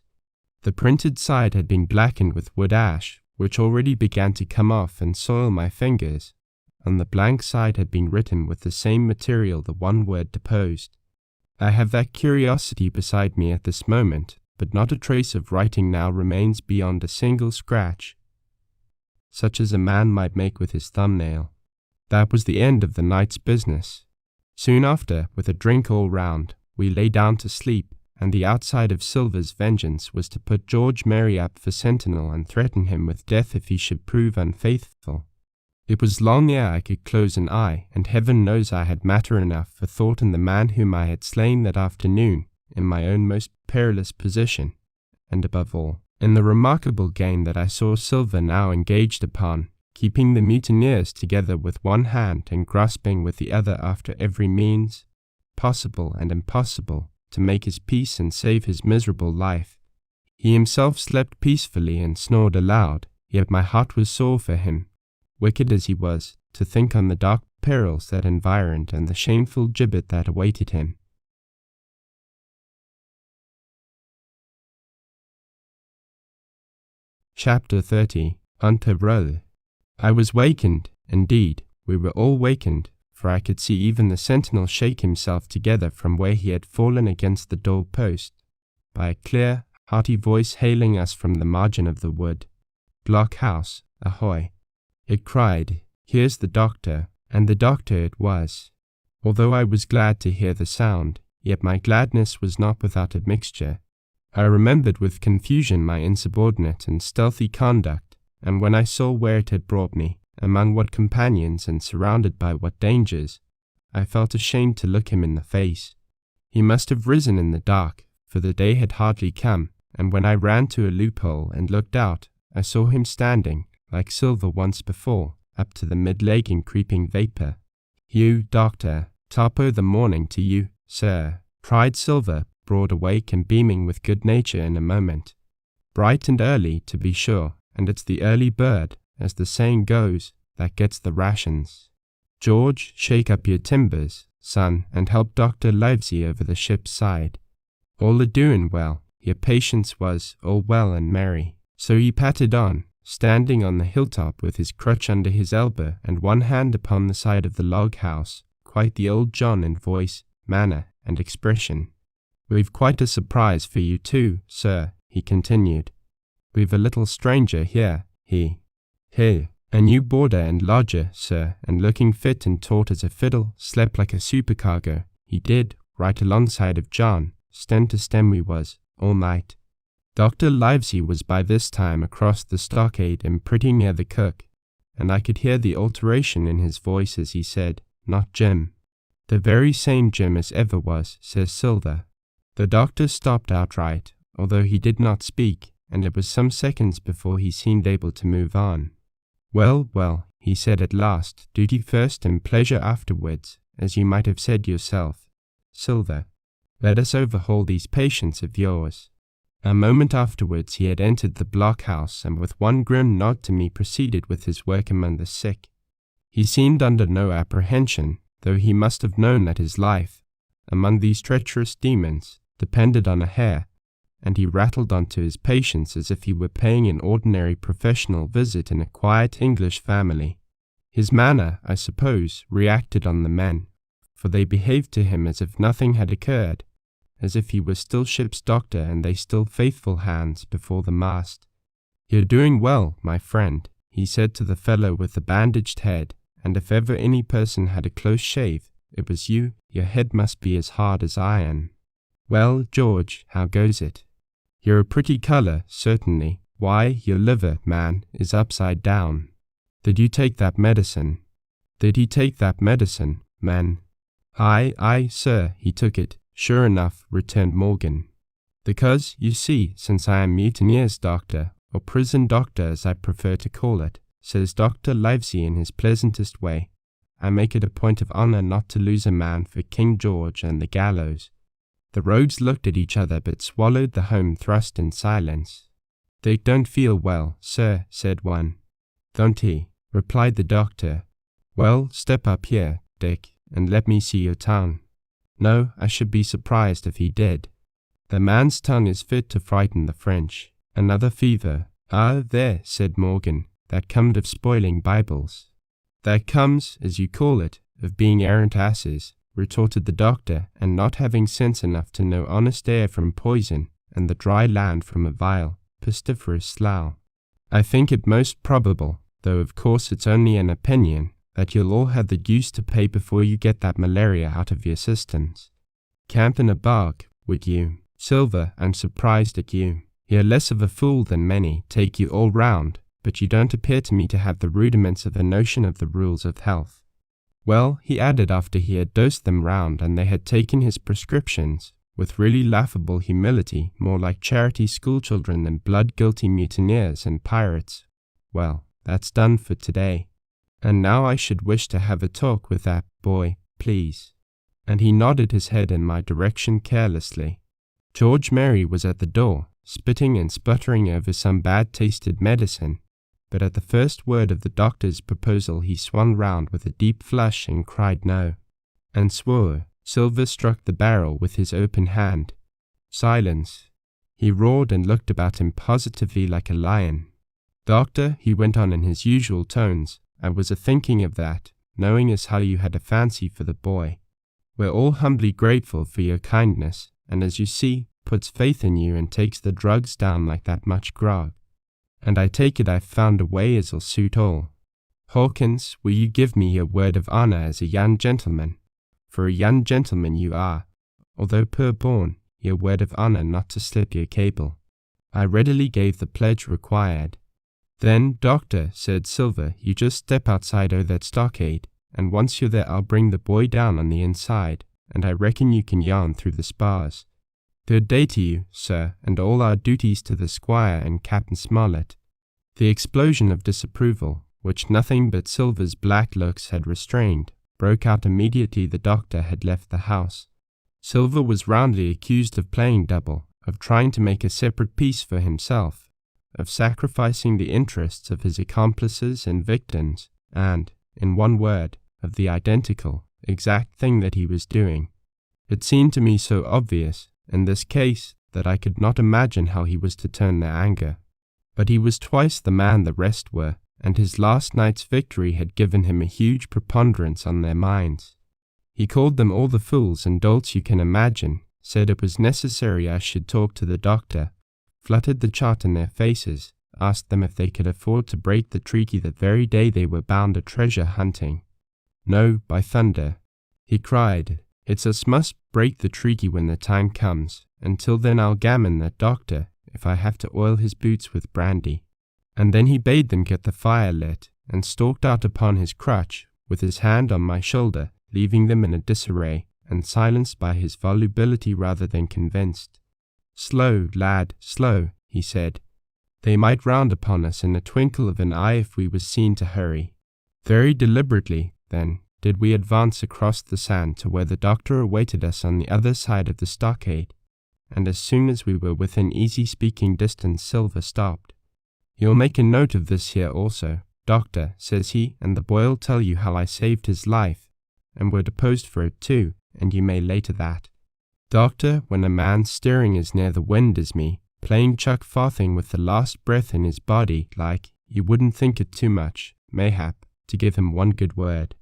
[SPEAKER 1] The printed side had been blackened with wood ash, which already began to come off and soil my fingers. On the blank side had been written with the same material the one word deposed. I have that curiosity beside me at this moment, but not a trace of writing now remains beyond a single scratch, such as a man might make with his thumbnail. That was the end of the night's business. Soon after, with a drink all round, we lay down to sleep, and the outside of Silver's vengeance was to put George Merry up for sentinel and threaten him with death if he should prove unfaithful. It was long ere I could close an eye, and heaven knows I had matter enough for thought in the man whom I had slain that afternoon, in my own most perilous position, and above all, in the remarkable game that I saw Silver now engaged upon, keeping the mutineers together with one hand and grasping with the other after every means, possible and impossible, to make his peace and save his miserable life. He himself slept peacefully and snored aloud, yet my heart was sore for him, wicked as he was, to think on the dark perils that environed and the shameful gibbet that awaited him. Chapter 30. Hunter Row. I was wakened, indeed, we were all wakened, for I could see even the sentinel shake himself together from where he had fallen against the door-post, by a clear, hearty voice hailing us from the margin of the wood. "Blockhouse, ahoy!" It cried, "Here's the doctor," and the doctor it was. Although I was glad to hear the sound, yet my gladness was not without a mixture. I remembered with confusion my insubordinate and stealthy conduct, and when I saw where it had brought me, among what companions and surrounded by what dangers, I felt ashamed to look him in the face. He must have risen in the dark, for the day had hardly come, and when I ran to a loophole and looked out, I saw him standing, like Silver once before, up to the mid-leg in creeping vapour. "You, doctor, top o' the morning to you, sir," cried Silver, broad awake and beaming with good nature in a moment. "Bright and early, to be sure, and it's the early bird, as the saying goes, that gets the rations. George, shake up your timbers, son, and help Dr. Livesey over the ship's side. All a-doing well, your patience was all well and merry." So he pattered on, standing on the hilltop with his crutch under his elbow and one hand upon the side of the log-house, quite the old John in voice, manner, and expression. "We've quite a surprise for you too, sir," he continued. "We've a little stranger here, a new boarder and lodger, sir, and looking fit and taut as a fiddle, slept like a supercargo. He did, right alongside of John, stem to stem we was, all night." Dr. Livesey was by this time across the stockade and pretty near the cook, and I could hear the alteration in his voice as he said, "Not Jim." "The very same Jim as ever was," says Silver. The doctor stopped outright, although he did not speak, and it was some seconds before he seemed able to move on. "Well, well," he said at last, "duty first and pleasure afterwards, as you might have said yourself. Silver, let us overhaul these patients of yours." A moment afterwards he had entered the blockhouse, and with one grim nod to me proceeded with his work among the sick. He seemed under no apprehension, though he must have known that his life, among these treacherous demons, depended on a hair, and he rattled on to his patients as if he were paying an ordinary professional visit in a quiet English family. His manner, I suppose, reacted on the men, for they behaved to him as if nothing had occurred, as if he were still ship's doctor and they still faithful hands before the mast. "You're doing well, my friend," he said to the fellow with the bandaged head, "and if ever any person had a close shave, it was you. Your head must be as hard as iron. Well, George, how goes it? You're a pretty colour, certainly. Why, your liver, man, is upside down. Did you take that medicine?" "Did he take that medicine, man?" Aye, sir, he took it, sure enough," returned Morgan. Because, you see, since I am mutineer's doctor, or prison doctor as I prefer to call it, says Dr. Livesey in his pleasantest way, I make it a point of honour not to lose a man for King George and the gallows. The rogues looked at each other but swallowed the home thrust in silence. Dick don't feel well, sir, said one. Don't he? Replied the doctor. Well, step up here, Dick, and let me see your tongue. No, I should be surprised if he did. The man's tongue is fit to frighten the French. Another fever. Ah, there, said Morgan, that comed of spoiling Bibles. That comes, as you call it, of being errant asses, retorted the doctor, and not having sense enough to know honest air from poison, and the dry land from a vile, pestiferous slough. I think it most probable, though of course it's only an opinion, that you'll all have the deuce to pay before you get that malaria out of your systems. Camp in a bark, would you? Silver, I'm surprised at you. You're less of a fool than many, take you all round, but you don't appear to me to have the rudiments of a notion of the rules of health. Well, he added after he had dosed them round and they had taken his prescriptions, with really laughable humility, more like charity schoolchildren than blood-guilty mutineers and pirates. Well, that's done for today. And now I should wish to have a talk with that boy, please. And he nodded his head in my direction carelessly. George Merry was at the door, spitting and sputtering over some bad-tasted medicine, but at the first word of the doctor's proposal he swung round with a deep flush and cried no, and swore. Silver struck the barrel with his open hand. Silence. He roared and looked about him positively like a lion. Doctor, he went on in his usual tones, I was a-thinking of that, knowing as how you had a fancy for the boy. We're all humbly grateful for your kindness, and as you see, puts faith in you and takes the drugs down like that much grog. And I take it I've found a way as'll suit all. Hawkins, will you give me your word of honour as a young gentleman? For a young gentleman you are, although purborn, your word of honour not to slip your cable. I readily gave the pledge required. Then, doctor, said Silver, you just step outside o' that stockade, and once you're there I'll bring the boy down on the inside, and I reckon you can yarn through the spars. Good day to you, sir, and all our duties to the squire and Captain Smollett. The explosion of disapproval, which nothing but Silver's black looks had restrained, broke out immediately the doctor had left the house. Silver was roundly accused of playing double, of trying to make a separate peace for himself, of sacrificing the interests of his accomplices and victims, and, in one word, of the identical, exact thing that he was doing. It seemed to me so obvious, in this case, that I could not imagine how he was to turn their anger. But he was twice the man the rest were, and his last night's victory had given him a huge preponderance on their minds. He called them all the fools and dolts you can imagine, said it was necessary I should talk to the doctor, fluttered the chart in their faces, asked them if they could afford to break the treaty the very day they were bound a treasure hunting. No, by thunder, he cried, it's us must break the treaty when the time comes. Until then I'll gammon that doctor, if I have to oil his boots with brandy. And then he bade them get the fire lit, and stalked out upon his crutch, with his hand on my shoulder, leaving them in a disarray, and silenced by his volubility rather than convinced. Slow, lad, slow, he said. They might round upon us in a twinkle of an eye if we was seen to hurry. Very deliberately, then, did we advance across the sand to where the doctor awaited us on the other side of the stockade, and as soon as we were within easy speaking distance Silver stopped. You'll make a note of this here also, doctor, says he, and the boy'll tell you how I saved his life, and were deposed for it too, and you may lay to that. Doctor, when a man steering as near the wind as me, playing chuck farthing with the last breath in his body, like, you wouldn't think it too much, mayhap, to give him one good word.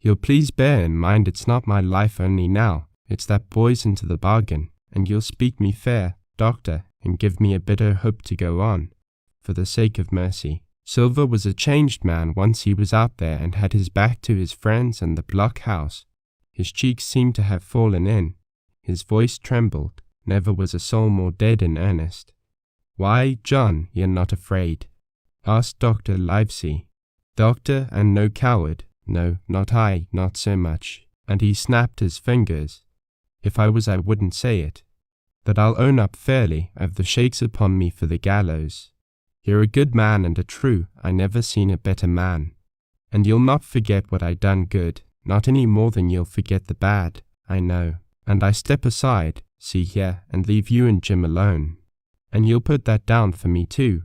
[SPEAKER 1] You'll please bear in mind it's not my life only now, it's that boy's into the bargain, and you'll speak me fair, doctor, and give me a bit o' hope to go on, for the sake of mercy. Silver was a changed man once he was out there and had his back to his friends and the blockhouse. His cheeks seemed to have fallen in. His voice trembled. Never was a soul more dead in earnest. Why, John, you're not afraid? Asked Dr. Livesey. Doctor, and no coward. No, not I, not so much. And he snapped his fingers. If I was I wouldn't say it. that I'll own up fairly I've the shakes upon me for the gallows. You're a good man and a true, I never seen a better man. And you'll not forget what I done good, not any more than you'll forget the bad, I know. And I step aside, see here, and leave you and Jim alone. And you'll put that down for me too,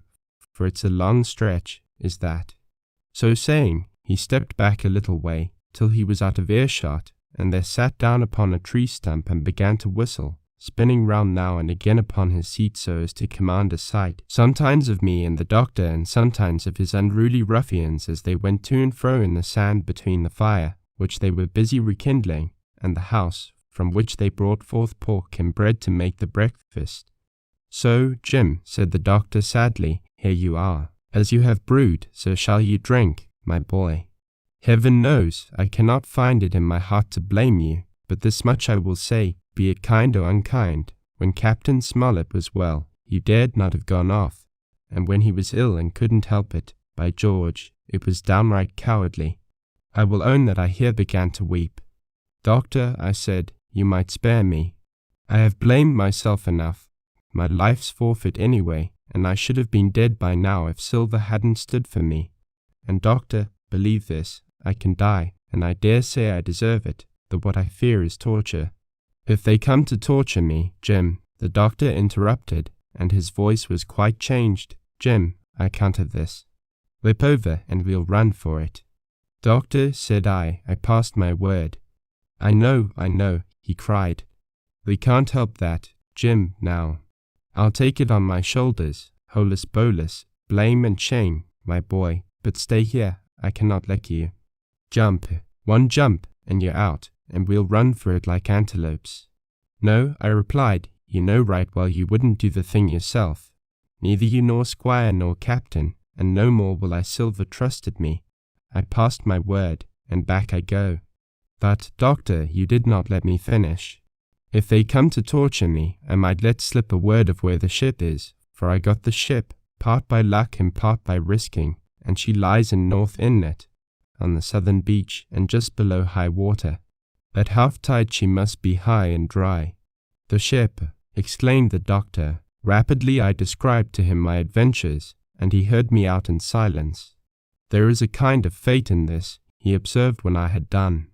[SPEAKER 1] for it's a long stretch, is that. So saying, he stepped back a little way, till he was out of earshot, and there sat down upon a tree stump and began to whistle, spinning round now and again upon his seat so as to command a sight, sometimes of me and the doctor, and sometimes of his unruly ruffians as they went to and fro in the sand between the fire, which they were busy rekindling, and the house, from which they brought forth pork and bread to make the breakfast. So, Jim, said the doctor sadly, here you are. As you have brewed, so shall you drink, my boy. Heaven knows I cannot find it in my heart to blame you, but this much I will say, be it kind or unkind, when Captain Smollett was well, you dared not have gone off, and when he was ill and couldn't help it, by George, it was downright cowardly. I will own that I here began to weep. Doctor, I said, you might spare me. I have blamed myself enough. My life's forfeit anyway, and I should have been dead by now if Silver hadn't stood for me. And doctor, believe this, I can die, and I dare say I deserve it, though what I fear is torture. If they come to torture me, Jim, the doctor interrupted, and his voice was quite changed. Jim, I counter this. Whip over, and we'll run for it. Doctor, said I passed my word. I know, he cried. We can't help that, Jim, now. I'll take it on my shoulders, holus bolus, blame and shame, my boy, but stay here, I cannot let you. Jump, one jump, and you're out, and we'll run for it like antelopes. No, I replied, you know right well you wouldn't do the thing yourself. Neither you nor squire nor captain, and no more will I Silver trusted me. I passed my word, and back I go. But, doctor, you did not let me finish. If they come to torture me, I might let slip a word of where the ship is, for I got the ship, part by luck and part by risking, and she lies in North Inlet, on the southern beach, and just below high water. At half-tide she must be high and dry. The ship, exclaimed the doctor. Rapidly I described to him my adventures, and he heard me out in silence. There is a kind of fate in this, he observed when I had done.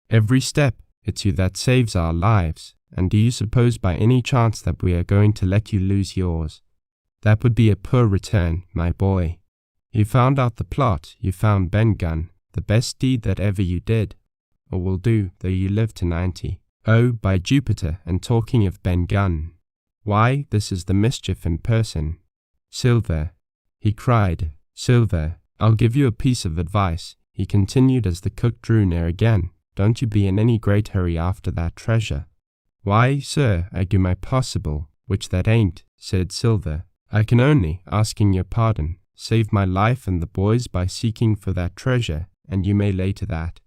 [SPEAKER 1] Every step, it's you that saves our lives, and do you suppose by any chance that we are going to let you lose yours? That would be a poor return, my boy. You found out the plot, you found Ben Gunn, the best deed that ever you did, or will do, though you live to 90. Oh, by Jupiter, and talking of Ben Gunn, why, this is the mischief in person. Silver, he cried, Silver, I'll give you a piece of advice, he continued as the cook drew near again. Don't you be in any great hurry after that treasure. Why, sir, I do my possible, which that ain't, said Silver. I can only, asking your pardon, save my life and the boys by seeking for that treasure, and you may lay to that.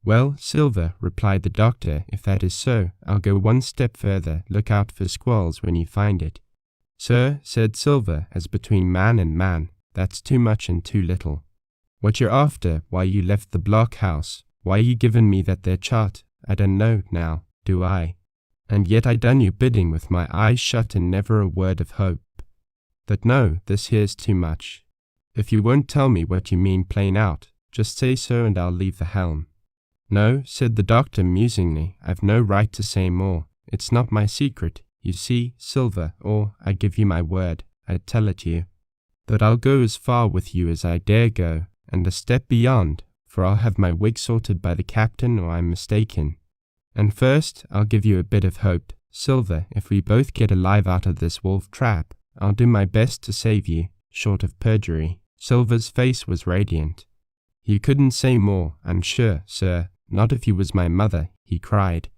[SPEAKER 1] Well, Silver, replied the doctor, if that is so, I'll go one step further, look out for squalls when you find it. Sir, said Silver, as between man and man, that's too much and too little. What you're after, why you left the blockhouse, why you given me that there chart, I don't know now, do I? And yet I done you bidding with my eyes shut and never a word of hope. But no, this here's too much. If you won't tell me what you mean plain out, just say so and I'll leave the helm. No, said the doctor musingly, I've no right to say more. It's not my secret, you see, Silver, or, I give you my word, I'd tell it you. But I'll go as far with you as I dare go, and a step beyond, for I'll have my wig sorted by the captain or I'm mistaken. And first, I'll give you a bit of hope. Silver, if we both get alive out of this wolf trap, I'll do my best to save you, short of perjury. Silver's face was radiant. You couldn't say more, I'm sure, sir, not if you was my mother, he cried.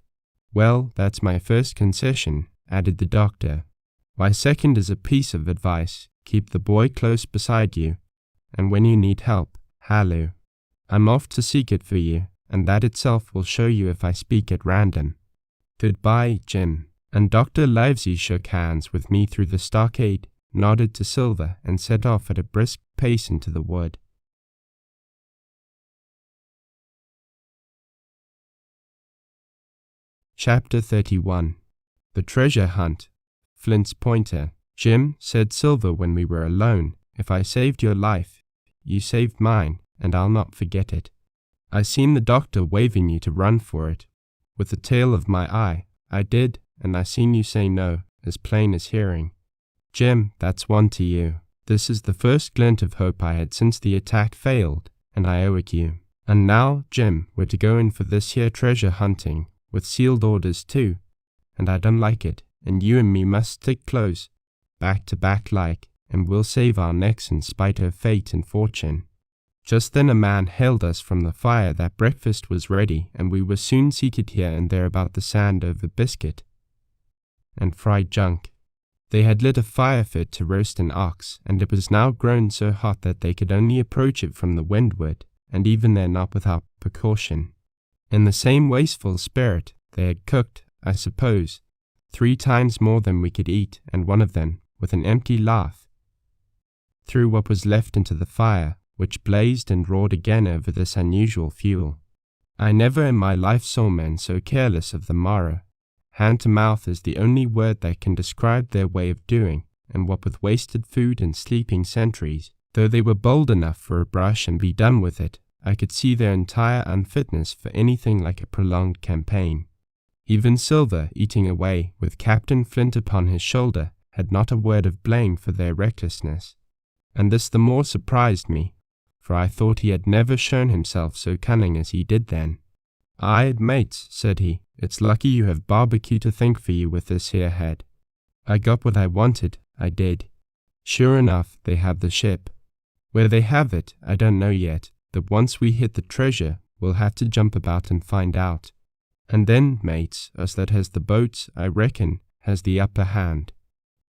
[SPEAKER 1] Well, that's my first concession, added the doctor. My second is a piece of advice. Keep the boy close beside you, and when you need help, halloo. I'm off to seek it for you, and that itself will show you if I speak at random. Goodbye, Jim. And Dr. Livesey shook hands with me through the stockade, nodded to Silver, and set off at a brisk pace into the wood. Chapter 31. The Treasure Hunt, Flint's pointer. "Jim," said Silver when we were alone, "if I saved your life, you saved mine, and I'll not forget it. I seen the doctor waving you to run for it. With the tail of my eye, I did, and I seen you say no, as plain as hearing. Jim, that's one to you. This is the first glint of hope I had since the attack failed, and I owe it you. And now, Jim, we're to go in for this here treasure hunting, with sealed orders too, and I don't like it, and you and me must stick close, back to back like, and we'll save our necks in spite of fate and fortune." Just then a man hailed us from the fire that breakfast was ready, and we were soon seated here and there about the sand over biscuit and fried junk. They had lit a fire fit to roast an ox, and it was now grown so hot that they could only approach it from the windward, and even then not without precaution. In the same wasteful spirit, they had cooked, I suppose, 3 times more than we could eat, and one of them, with an empty laugh, threw what was left into the fire, which blazed and roared again over this unusual fuel. I never in my life saw men so careless of the morrow. Hand to mouth is the only word that can describe their way of doing, and what with wasted food and sleeping sentries, though they were bold enough for a brush and be done with it, I could see their entire unfitness for anything like a prolonged campaign. Even Silver, eating away, with Captain Flint upon his shoulder, had not a word of blame for their recklessness, and this the more surprised me, for I thought he had never shown himself so cunning as he did then. "Aye, mates," said he, "it's lucky you have barbecue to think for you with this here head. I got what I wanted, I did. Sure enough, they have the ship. Where they have it, I don't know yet, but once we hit the treasure, we'll have to jump about and find out. And then, mates, us that has the boats, I reckon, has the upper hand."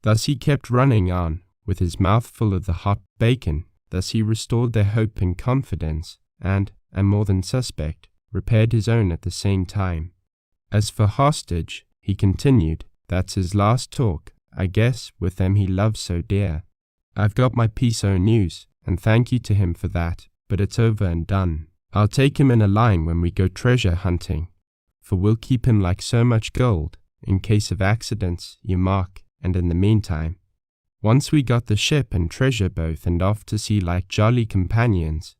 [SPEAKER 1] Thus he kept running on, with his mouth full of the hot bacon. Thus he restored their hope and confidence, and, more than suspect, repaired his own at the same time. "As for hostage," he continued, "that's his last talk, I guess, with them he loves so dear. I've got my piece o' news, and thank you to him for that, but it's over and done. I'll take him in a line when we go treasure hunting, for we'll keep him like so much gold, in case of accidents, you mark, and in the meantime. Once we got the ship and treasure both and off to sea like jolly companions,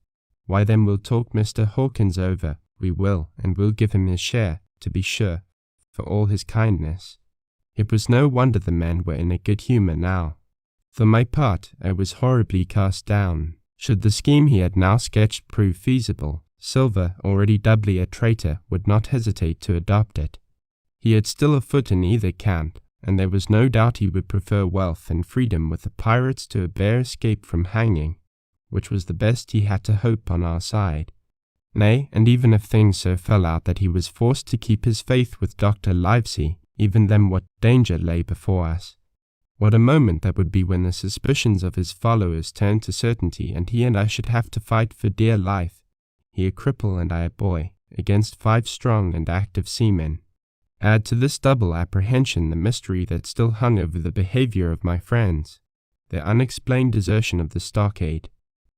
[SPEAKER 1] why then we'll talk Mr. Hawkins over, we will, and we'll give him his share, to be sure, for all his kindness." It was no wonder the men were in a good humour now. For my part, I was horribly cast down. Should the scheme he had now sketched prove feasible, Silver, already doubly a traitor, would not hesitate to adopt it. He had still a foot in either camp, and there was no doubt he would prefer wealth and freedom with the pirates to a bare escape from hanging, which was the best he had to hope on our side. Nay, and even if things so fell out that he was forced to keep his faith with Dr. Livesey, even then what danger lay before us. What a moment that would be when the suspicions of his followers turned to certainty, and he and I should have to fight for dear life, he a cripple and I a boy, against 5 strong and active seamen. Add to this double apprehension the mystery that still hung over the behavior of my friends, their unexplained desertion of the stockade,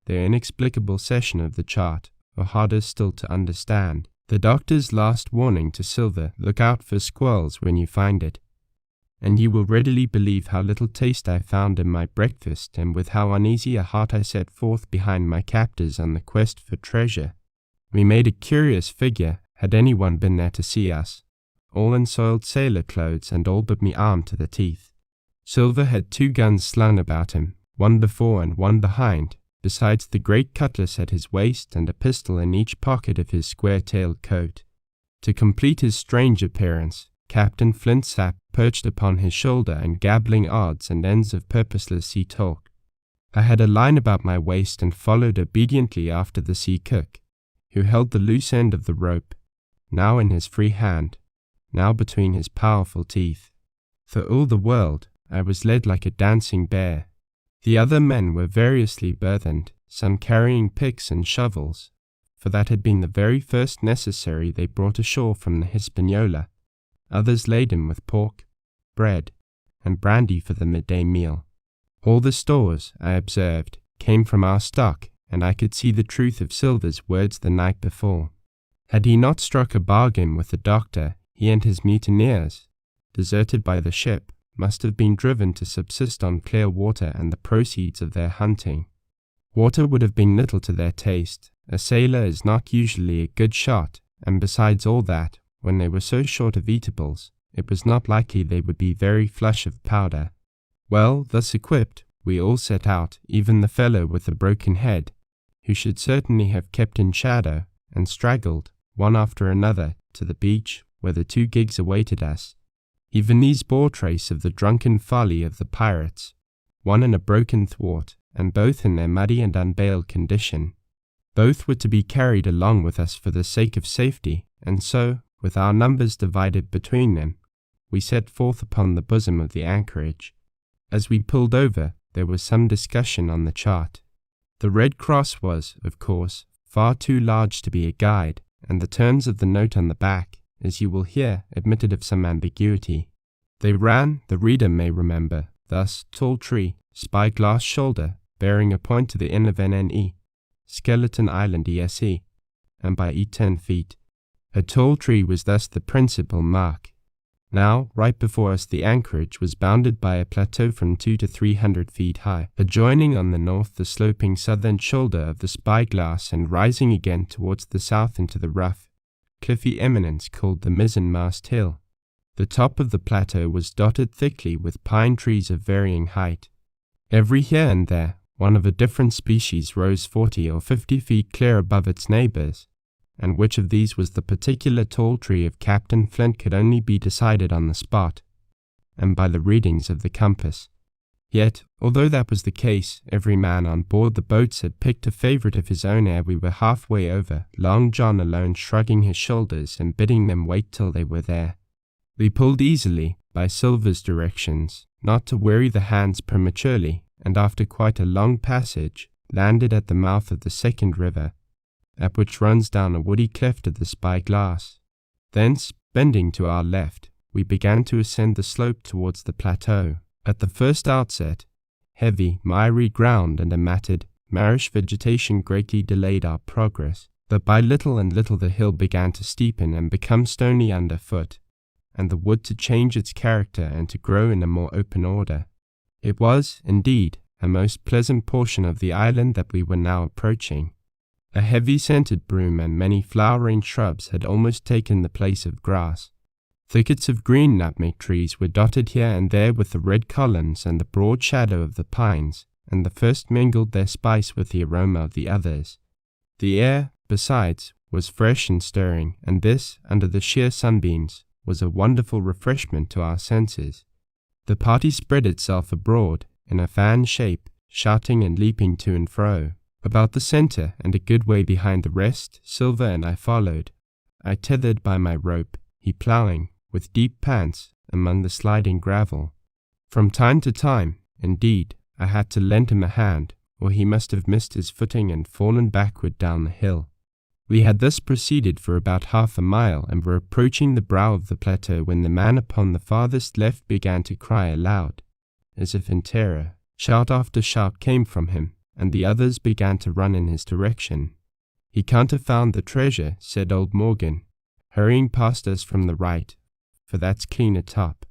[SPEAKER 1] their inexplicable cession of the chart, or harder still to understand, the doctor's last warning to Silver, "Look out for squalls when you find it." And you will readily believe how little taste I found in my breakfast, and with how uneasy a heart I set forth behind my captors on the quest for treasure. We made a curious figure, had anyone been there to see us, all in soiled sailor clothes and all but me armed to the teeth. Silver had 2 guns slung about him, one before and one behind, besides the great cutlass at his waist and a pistol in each pocket of his square-tailed coat. To complete his strange appearance, Captain Flint sat perched upon his shoulder and gabbling odds and ends of purposeless sea talk. I had a line about my waist and followed obediently after the sea cook, who held the loose end of the rope, now in his free hand, now between his powerful teeth. For all the world, I was led like a dancing bear. The other men were variously burthened, some carrying picks and shovels, for that had been the very first necessary they brought ashore from the Hispaniola, others laden with pork, bread, and brandy for the midday meal. All the stores, I observed, came from our stock, and I could see the truth of Silver's words the night before. Had he not struck a bargain with the doctor, he and his mutineers, deserted by the ship, must have been driven to subsist on clear water and the proceeds of their hunting. Water would have been little to their taste. A sailor is not usually a good shot, and besides all that, when they were so short of eatables, it was not likely they would be very flush of powder. Well, thus equipped, we all set out, even the fellow with the broken head, who should certainly have kept in shadow, and straggled, one after another, to the beach where the 2 gigs awaited us. Even these bore trace of the drunken folly of the pirates, one in a broken thwart, and both in their muddy and unbailed condition. Both were to be carried along with us for the sake of safety, and so, with our numbers divided between them, we set forth upon the bosom of the anchorage. As we pulled over, there was some discussion on the chart. The Red Cross was, of course, far too large to be a guide, and the terms of the note on the back, as you will hear, admitted of some ambiguity. They ran, the reader may remember, thus: tall tree, spyglass shoulder, bearing a point to the end of NNE, Skeleton Island ESE, and by E10 feet. A tall tree was thus the principal mark. Now, right before us the anchorage was bounded by a plateau from 200 to 300 feet high, adjoining on the north the sloping southern shoulder of the spyglass and rising again towards the south into the rough, cliffy eminence called the mizzenmast hill. The top of the plateau was dotted thickly with pine trees of varying height. Every here and there, one of a different species rose 40 or 50 feet clear above its neighbors, and which of these was the particular tall tree of Captain Flint could only be decided on the spot, and by the readings of the compass. Yet, although that was the case, every man on board the boats had picked a favourite of his own ere we were halfway over, Long John alone shrugging his shoulders and bidding them wait till they were there. We pulled easily, by Silver's directions, not to weary the hands prematurely, and after quite a long passage, landed at the mouth of the second river, up which runs down a woody cleft of the spyglass. Thence, bending to our left, we began to ascend the slope towards the plateau. At the first outset, heavy, miry ground and a matted, marish vegetation greatly delayed our progress, but by little and little the hill began to steepen and become stony underfoot, and the wood to change its character and to grow in a more open order. It was, indeed, a most pleasant portion of the island that we were now approaching. A heavy-scented broom and many flowering shrubs had almost taken the place of grass. Thickets of green nutmeg trees were dotted here and there with the red columns and the broad shadow of the pines, and the first mingled their spice with the aroma of the others. The air, besides, was fresh and stirring, and this, under the sheer sunbeams, was a wonderful refreshment to our senses. The party spread itself abroad, in a fan shape, shouting and leaping to and fro. About the centre, and a good way behind the rest, Silver and I followed, I tethered by my rope, he ploughing, with deep pants, among the sliding gravel. From time to time, indeed, I had to lend him a hand, or he must have missed his footing and fallen backward down the hill. We had thus proceeded for about half a mile, and were approaching the brow of the plateau when the man upon the farthest left began to cry aloud, as if in terror. Shout after shout came from him, and the others began to run in his direction. "He can't have found the treasure," said old Morgan, hurrying past us from the right, "for that's clean atop."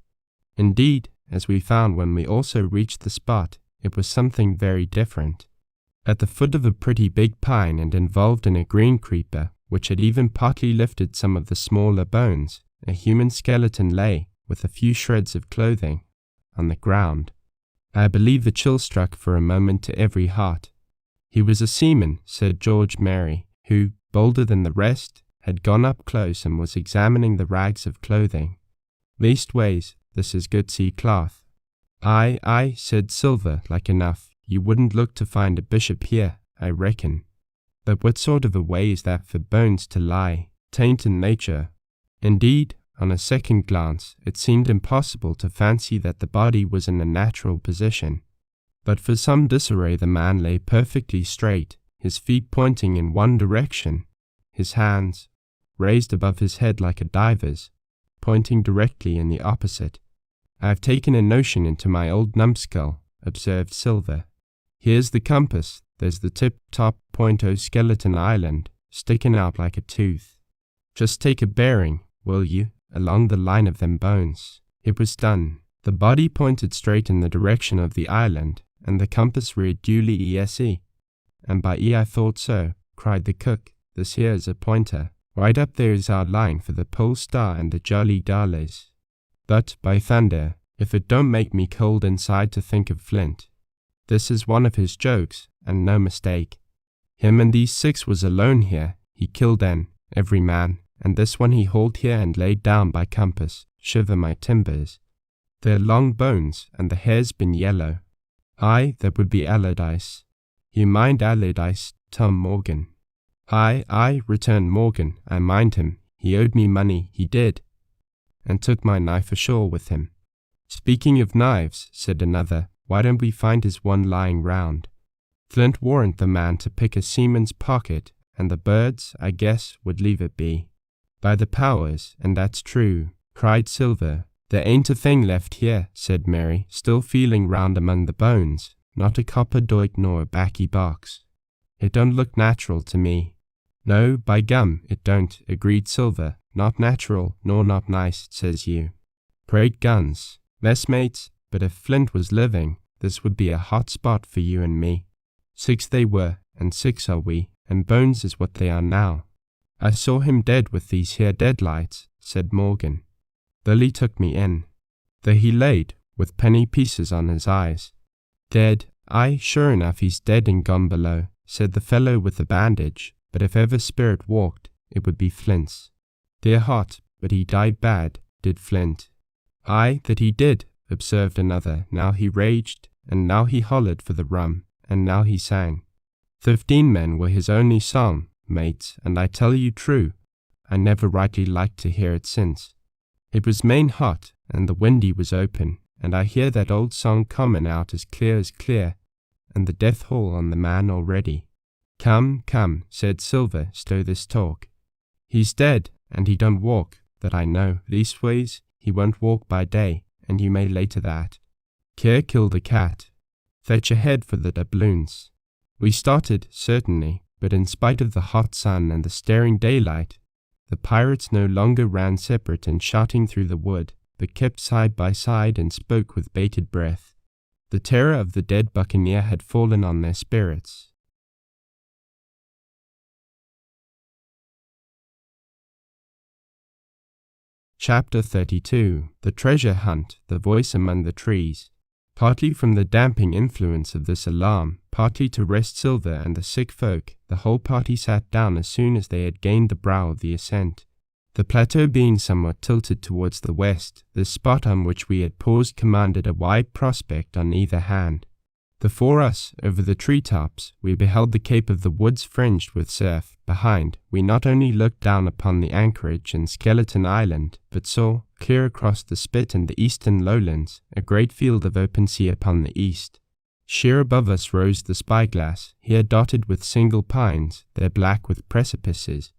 [SPEAKER 1] Indeed, as we found when we also reached the spot, it was something very different. At the foot of a pretty big pine and involved in a green creeper, which had even partly lifted some of the smaller bones, a human skeleton lay, with a few shreds of clothing, on the ground. I believe a chill struck for a moment to every heart. He was a seaman, Sir George Merry, who, bolder than the rest, had gone up close and was examining the rags of clothing. "Leastways, this is good sea cloth." Aye, said Silver, like enough. "You wouldn't look to find a bishop here, I reckon. But what sort of a way is that for bones to lie, taint in nature?" Indeed, on a second glance, it seemed impossible to fancy that the body was in a natural position. But for some disarray the man lay perfectly straight, his feet pointing in one direction, his hands, raised above his head like a diver's, pointing directly in the opposite. "I have taken a notion into my old numbskull," observed Silver. "Here's the compass, there's the tip-top point o' Skeleton Island, sticking out like a tooth. Just take a bearing, will you, along the line of them bones." It was done. The body pointed straight in the direction of the island, and the compass read duly ESE. And by I thought so, cried the cook, this here is a pointer. Right up there is our line for the Pole Star and the Jolly Darleys. But, by thunder, if it don't make me cold inside to think of Flint. This is one of his jokes, and no mistake. Him and these 6 was alone here, he killed en, every man, and this one he hauled here and laid down by compass, shiver my timbers. They're long bones, and the hair's been yellow. Aye, that would be Allardyce. You mind Allardyce, Tom Morgan? Aye, returned Morgan, I mind him, he owed me money, he did, and took my knife ashore with him. Speaking of knives, said another, why don't we find his one lying round? Flint warn't the man to pick a seaman's pocket, and the birds, I guess, would leave it be. By the powers, and that's true, cried Silver. There ain't a thing left here, said Mary, still feeling round among the bones, not a copper doit nor a baccy box. It don't look natural to me. No, by gum, it don't, agreed Silver. Not natural, nor not nice, says you. Great guns, messmates, but if Flint was living, this would be a hot spot for you and me. 6 they were, and 6 are we, and bones is what they are now. I saw him dead with these here deadlights, said Morgan. Billy took me in. There he laid, with penny pieces on his eyes. Dead, aye, sure enough he's dead and gone below, said the fellow with the bandage, but if ever spirit walked, it would be Flint's. Dear heart, but he died bad, did Flint. Aye, that he did, observed another. Now he raged, and now he hollered for the rum, and now he sang. 15 men were his only song, mates, and I tell you true, I never rightly liked to hear it since. It was main hot, and the windy was open, and I hear that old song comin' out as clear, and the death hall on the man already. Come, said Silver, stow this talk. He's dead, and he don't walk, that I know, leastways, he won't walk by day, and you may lay to that. Care killed the cat. Fetch ahead for the doubloons. We started, certainly, but in spite of the hot sun and the staring daylight, the pirates no longer ran separate and shouting through the wood, but kept side by side and spoke with bated breath. The terror of the dead buccaneer had fallen on their spirits. Chapter 32. The Treasure Hunt, the Voice Among the Trees. Partly from the damping influence of this alarm, partly to rest Silver and the sick folk, the whole party sat down as soon as they had gained the brow of the ascent. The plateau being somewhat tilted towards the west, the spot on which we had paused commanded a wide prospect on either hand. Before us, over the tree-tops, we beheld the cape of the woods fringed with surf. Behind, we not only looked down upon the anchorage and Skeleton Island, but saw, clear across the spit and the eastern lowlands, a great field of open sea upon the east. Sheer above us rose the spyglass, here dotted with single pines, there black with precipices.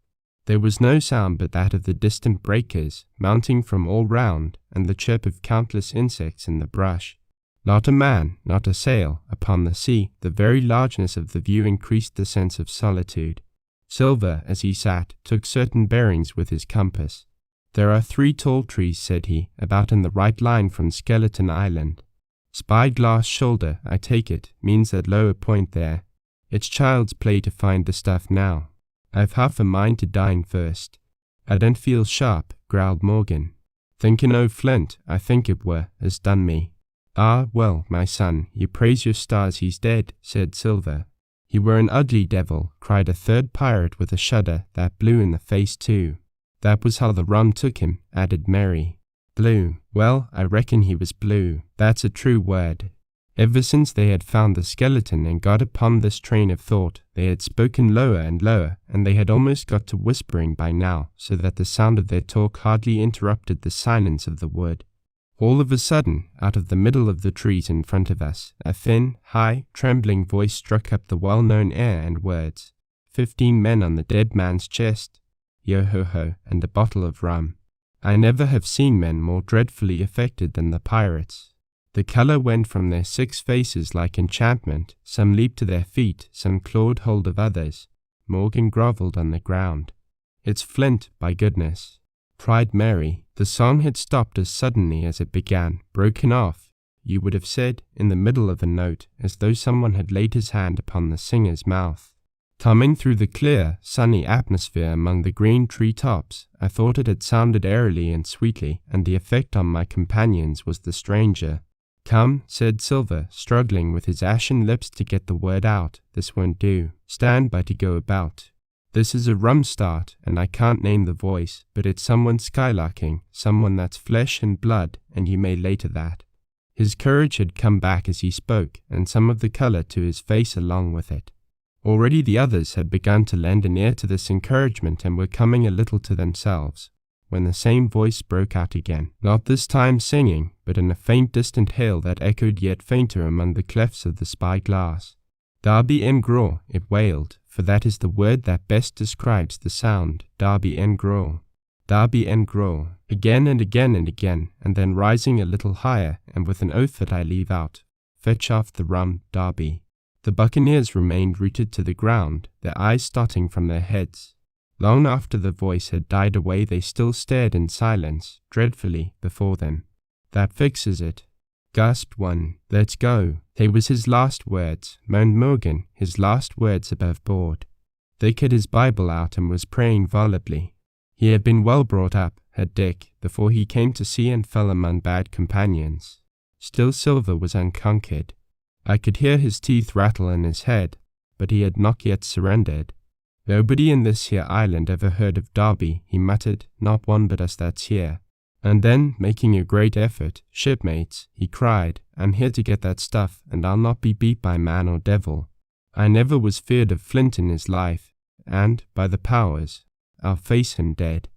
[SPEAKER 1] There was no sound but that of the distant breakers, mounting from all round, and the chirp of countless insects in the brush. Not a man, not a sail, upon the sea. The very largeness of the view increased the sense of solitude. Silver, as he sat, took certain bearings with his compass. There are 3 tall trees, said he, about in the right line from Skeleton Island. Spyglass shoulder, I take it, means that lower point there. It's child's play to find the stuff now. I've half a mind to dine first. I don't feel sharp, growled Morgan. Thinkin' o' Flint, I think it were, has done me. Ah, well, my son, you praise your stars he's dead, said Silver. He were an ugly devil, cried a third pirate with a shudder that blew in the face too. That was how the rum took him, added Mary. Blue, well, I reckon he was blue, that's a true word. Ever since they had found the skeleton and got upon this train of thought, they had spoken lower and lower, and they had almost got to whispering by now, so that the sound of their talk hardly interrupted the silence of the wood. All of a sudden, out of the middle of the trees in front of us, a thin, high, trembling voice struck up the well-known air and words. 15 men on the dead man's chest, yo-ho-ho, and a bottle of rum. I never have seen men more dreadfully affected than the pirates. The colour went from their 6 faces like enchantment. Some leaped to their feet, some clawed hold of others. Morgan grovelled on the ground. It's Flint, by goodness, cried Mary. The song had stopped as suddenly as it began, broken off, you would have said, in the middle of a note, as though someone had laid his hand upon the singer's mouth. Coming through the clear, sunny atmosphere among the green tree-tops, I thought it had sounded airily and sweetly, and the effect on my companions was the stranger. "Come," said Silver, struggling with his ashen lips to get the word out. "This won't do. Stand by to go about. This is a rum start, and I can't name the voice, but it's someone skylarking, someone that's flesh and blood, and you may lay to that." His courage had come back as he spoke, and some of the colour to his face along with it. Already the others had begun to lend an ear to this encouragement and were coming a little to themselves, when the same voice broke out again, not this time singing, but in a faint distant hail that echoed yet fainter among the clefts of the spy-glass. "Darby en gros," it wailed, for that is the word that best describes the sound, Darby en gros. Darby en gros, again and again and again, and then rising a little higher, and with an oath that I leave out, "Fetch off the rum, Darby." The buccaneers remained rooted to the ground, their eyes starting from their heads. Long after the voice had died away they still stared in silence, dreadfully, before them. "That fixes it," gasped one. "Let's go." They was his last words, moaned Morgan, his last words above board. Dick had his Bible out and was praying volubly. He had been well brought up, had Dick, before he came to sea and fell among bad companions. Still Silver was unconquered. I could hear his teeth rattle in his head, but he had not yet surrendered. "Nobody in this here island ever heard of Darby," he muttered, "not one but us that's here." And then, making a great effort, "Shipmates," he cried, "I'm here to get that stuff, and I'll not be beat by man or devil. I never was feared of Flint in his life, and, by the powers, I'll face him dead.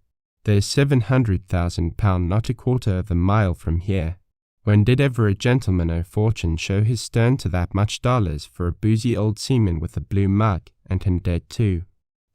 [SPEAKER 1] There's 700,000 not a quarter of a mile from here. When did ever a gentleman o' fortune show his stern to that much dollars for a boozy old seaman with a blue mug, and him dead too?"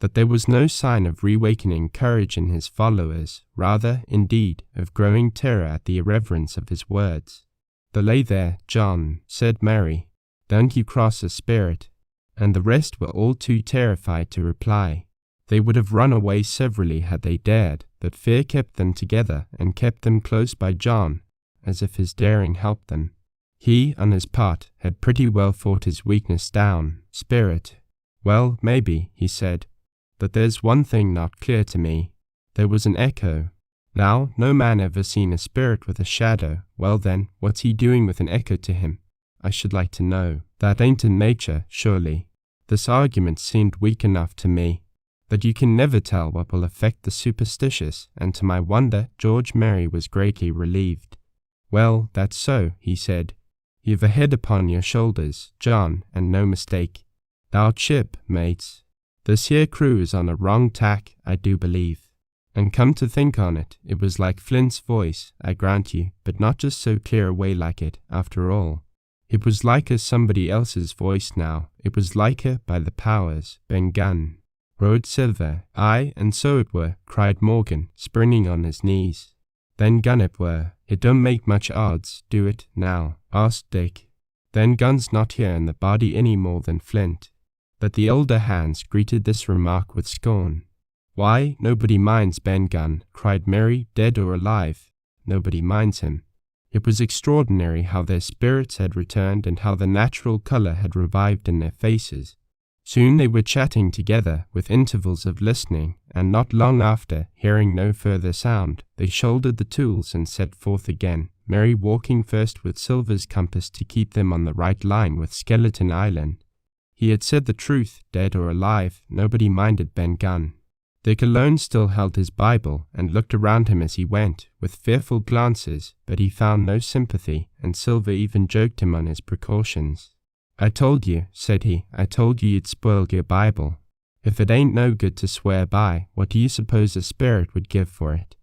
[SPEAKER 1] That there was no sign of reawakening courage in his followers, rather, indeed, of growing terror at the irreverence of his words. "The lay there, John," said Mary. "Don't you cross a spirit." And the rest were all too terrified to reply. They would have run away severally had they dared, but fear kept them together and kept them close by John, as if his daring helped them. He, on his part, had pretty well fought his weakness down. "Spirit. Well, maybe," he said. "But there's one thing not clear to me. There was an echo. Now, no man ever seen a spirit with a shadow. Well then, what's he doing with an echo to him? I should like to know. That ain't in nature, surely." This argument seemed weak enough to me. But you can never tell what will affect the superstitious, and to my wonder, George Merry was greatly relieved. "Well, that's so," he said. "You've a head upon your shoulders, John, and no mistake. Thou'rt ship, mates. This here crew is on a wrong tack, I do believe." And come to think on it, it was like Flint's voice, I grant you, but not just so clear a way like it, after all. It was like somebody else's voice now. It was like her by the powers. "Ben Gunn," roared Silver. "Aye, and so it were," cried Morgan, springing on his knees. "Then Gunn it were. It don't make much odds, do it, now?" asked Dick. "Then Gunn's not here in the body any more than Flint." But the older hands greeted this remark with scorn. "Why, nobody minds Ben Gunn," cried Mary, "dead or alive. Nobody minds him." It was extraordinary how their spirits had returned and how the natural colour had revived in their faces. Soon they were chatting together, with intervals of listening, and not long after, hearing no further sound, they shouldered the tools and set forth again, Mary walking first with Silver's compass to keep them on the right line with Skeleton Island. He had said the truth, dead or alive, nobody minded Ben Gunn. Dick alone still held his Bible, and looked around him as he went, with fearful glances, but he found no sympathy, and Silver even joked him on his precautions. "I told you," said he, "I told you you'd spoiled your Bible. If it ain't no good to swear by, what do you suppose a spirit would give for it?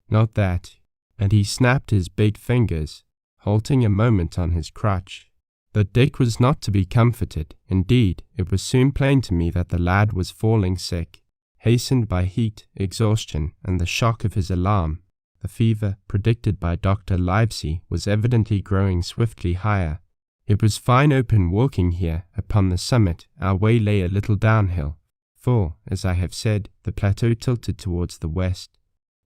[SPEAKER 1] Not that." And he snapped his big fingers, halting a moment on his crutch. But Dick was not to be comforted. Indeed, it was soon plain to me that the lad was falling sick, hastened by heat, exhaustion, and the shock of his alarm. The fever, predicted by Dr. Livesey, was evidently growing swiftly higher. It was fine open walking here. Upon the summit, our way lay a little downhill, for, as I have said, the plateau tilted towards the west.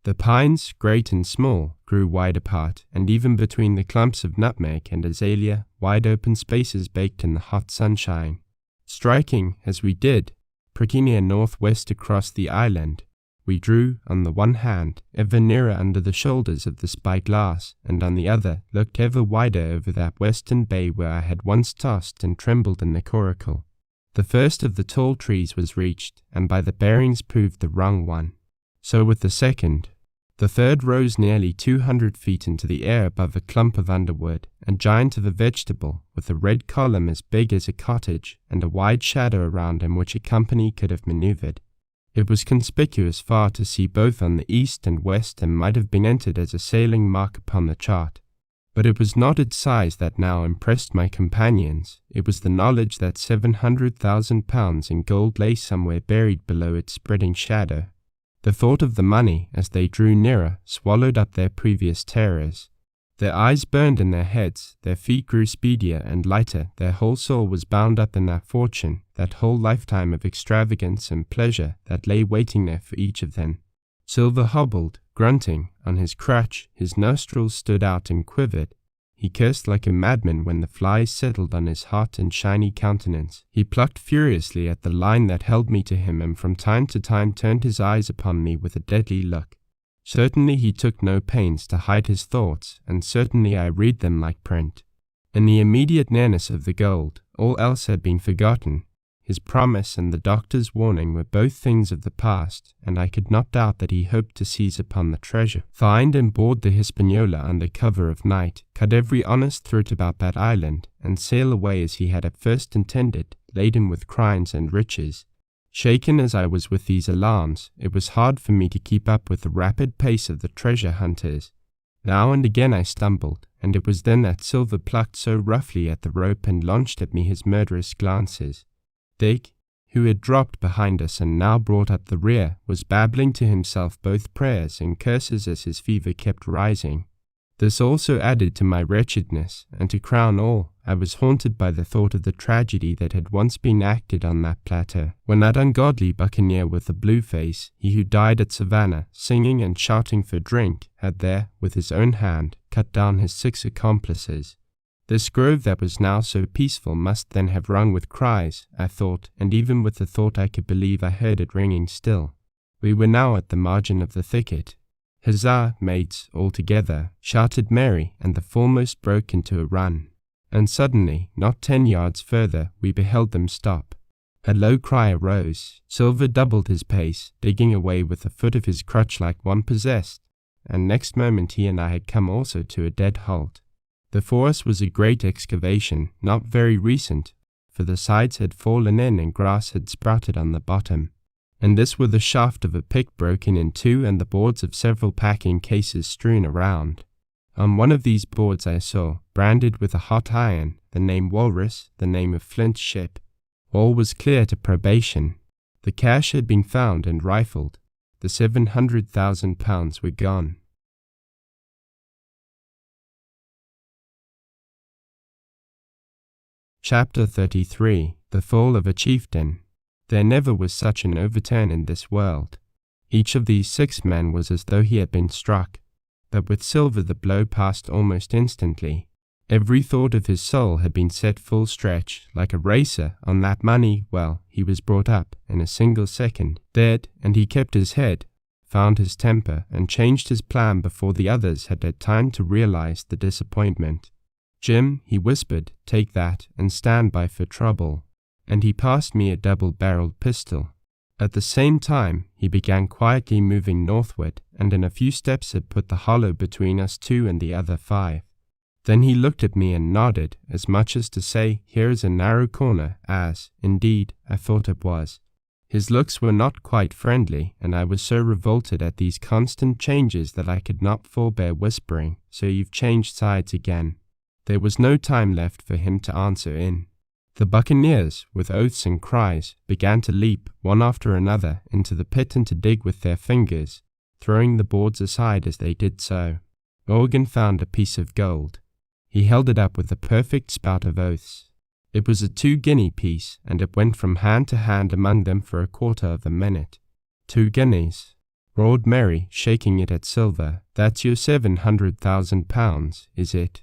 [SPEAKER 1] The pines, great and small, grew wide apart, and even between the clumps of nutmeg and azalea, wide open spaces baked in the hot sunshine. Striking, as we did, pretty near northwest across the island, we drew, on the one hand, ever nearer under the shoulders of the spyglass, and on the other looked ever wider over that western bay where I had once tossed and trembled in the coracle. The first of the tall trees was reached, and by the bearings proved the wrong one. So with the second. The third rose nearly 200 feet into the air above a clump of underwood, a giant of a vegetable, with a red column as big as a cottage, and a wide shadow around him which a company could have maneuvered. It was conspicuous far to see both on the east and west, and might have been entered as a sailing mark upon the chart. But it was not its size that now impressed my companions, it was the knowledge that 700,000 pounds in gold lay somewhere buried below its spreading shadow. The thought of the money, as they drew nearer, swallowed up their previous terrors. Their eyes burned in their heads, their feet grew speedier and lighter, their whole soul was bound up in that fortune, that whole lifetime of extravagance and pleasure that lay waiting there for each of them. Silver hobbled, grunting, on his crutch, his nostrils stood out and quivered. He cursed like a madman when the flies settled on his hot and shiny countenance. He plucked furiously at the line that held me to him, and from time to time turned his eyes upon me with a deadly look. Certainly he took no pains to hide his thoughts, and certainly I read them like print. In the immediate nearness of the gold, all else had been forgotten. His promise and the doctor's warning were both things of the past, and I could not doubt that he hoped to seize upon the treasure, find and board the Hispaniola under cover of night, cut every honest throat about that island, and sail away as he had at first intended, laden with crimes and riches. Shaken as I was with these alarms, it was hard for me to keep up with the rapid pace of the treasure hunters. Now and again I stumbled, and it was then that Silver plucked so roughly at the rope and launched at me his murderous glances. Dick, who had dropped behind us and now brought up the rear, was babbling to himself both prayers and curses as his fever kept rising. This also added to my wretchedness, and to crown all, I was haunted by the thought of the tragedy that had once been acted on that plateau, when that ungodly buccaneer with the blue face, he who died at Savannah, singing and shouting for drink, had there, with his own hand, cut down his 6 accomplices. This grove that was now so peaceful must then have rung with cries, I thought, and even with the thought I could believe I heard it ringing still. We were now at the margin of the thicket. "Huzzah, mates, all together!" shouted Mary, and the foremost broke into a run. And suddenly, not 10 yards further, we beheld them stop. A low cry arose. Silver doubled his pace, digging away with the foot of his crutch like one possessed, and next moment he and I had come also to a dead halt. Before us was a great excavation, not very recent, for the sides had fallen in and grass had sprouted on the bottom. And this with the shaft of a pick broken in two and the boards of several packing cases strewn around. On one of these boards I saw, branded with a hot iron, the name Walrus, the name of Flint's ship. All was clear to probation. The cash had been found and rifled. The 700,000 pounds were gone. Chapter 33. The Fall of a Chieftain. There never was such an overturn in this world. Each of these 6 men was as though he had been struck, but with Silver the blow passed almost instantly. Every thought of his soul had been set full stretch, like a racer, on that money. Well, he was brought up, in a single second, dead, and he kept his head, found his temper, and changed his plan before the others had had time to realize the disappointment. "Jim," he whispered, "take that, and stand by for trouble." And he passed me a double-barreled pistol. At the same time, he began quietly moving northward, and in a few steps had put the hollow between us 2 and the other 5. Then he looked at me and nodded, as much as to say, "Here is a narrow corner," as, indeed, I thought it was. His looks were not quite friendly, and I was so revolted at these constant changes that I could not forbear whispering, "So you've changed sides again." There was no time left for him to answer in. The buccaneers, with oaths and cries, began to leap, one after another, into the pit and to dig with their fingers, throwing the boards aside as they did so. Morgan found a piece of gold. He held it up with a perfect spout of oaths. It was a 2-guinea piece, and it went from hand to hand among them for a quarter of a minute. 2 guineas. roared Mary, shaking it at Silver. "That's your £700,000, is it?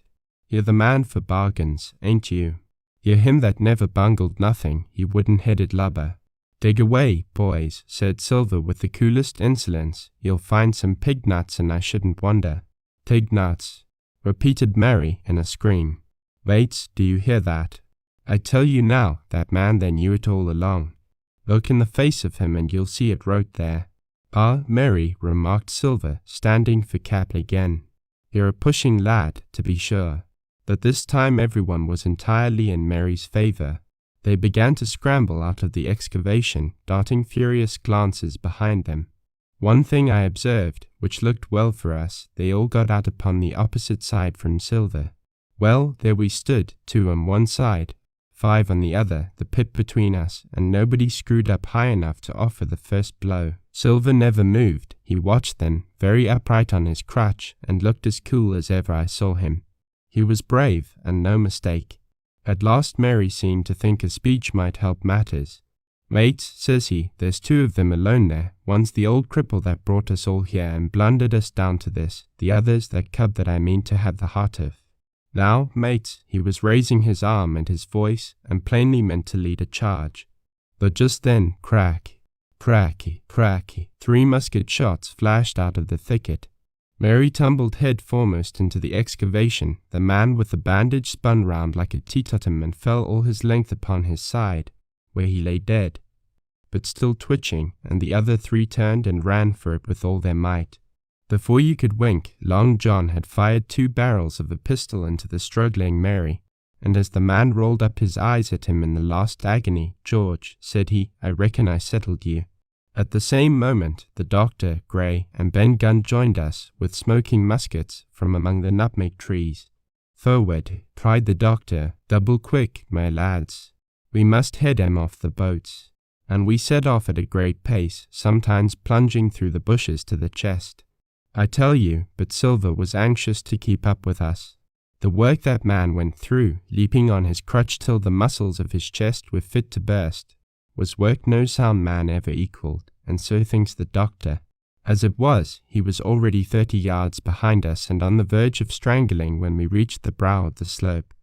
[SPEAKER 1] You're the man for bargains, ain't you? You're him that never bungled nothing, you wooden-headed lubber." "Dig away, boys," said Silver with the coolest insolence. "You'll find some pig nuts, and I shouldn't wonder." "Pig nuts," repeated Mary in a scream. "Mates, do you hear that? I tell you now, that man there knew it all along. Look in the face of him and you'll see it wrote there." "Ah, Mary," remarked Silver, standing for cap again. "You're a pushing lad, to be sure." But this time everyone was entirely in Mary's favour. They began to scramble out of the excavation, darting furious glances behind them. One thing I observed, which looked well for us, they all got out upon the opposite side from Silver. Well, there we stood, 2 on one side, 5 on the other, the pit between us, and nobody screwed up high enough to offer the first blow. Silver never moved. He watched them, very upright on his crutch, and looked as cool as ever I saw him. He was brave, and no mistake. At last Mary seemed to think a speech might help matters. "Mates," says he, "there's 2 of them alone there. One's the old cripple that brought us all here and blundered us down to this. The other's that cub that I mean to have the heart of. Now, mates," he was raising his arm and his voice, and plainly meant to lead a charge. But just then, crack, cracky, cracky, 3 musket shots flashed out of the thicket. Mary tumbled head foremost into the excavation. The man with the bandage spun round like a teetotum and fell all his length upon his side, where he lay dead, but still twitching, and the other 3 turned and ran for it with all their might. Before you could wink, Long John had fired 2 barrels of a pistol into the struggling Mary, and as the man rolled up his eyes at him in the last agony, "George," said he, "I reckon I settled you." At the same moment, the doctor, Gray, and Ben Gunn joined us, with smoking muskets, from among the nutmeg trees. "Forward," cried the doctor, "double quick, my lads. We must head 'em off the boats." And we set off at a great pace, sometimes plunging through the bushes to the chest. I tell you, but Silver was anxious to keep up with us. The work that man went through, leaping on his crutch till the muscles of his chest were fit to burst, was work no sound man ever equalled, and so thinks the doctor. As it was, he was already 30 yards behind us and on the verge of strangling when we reached the brow of the slope.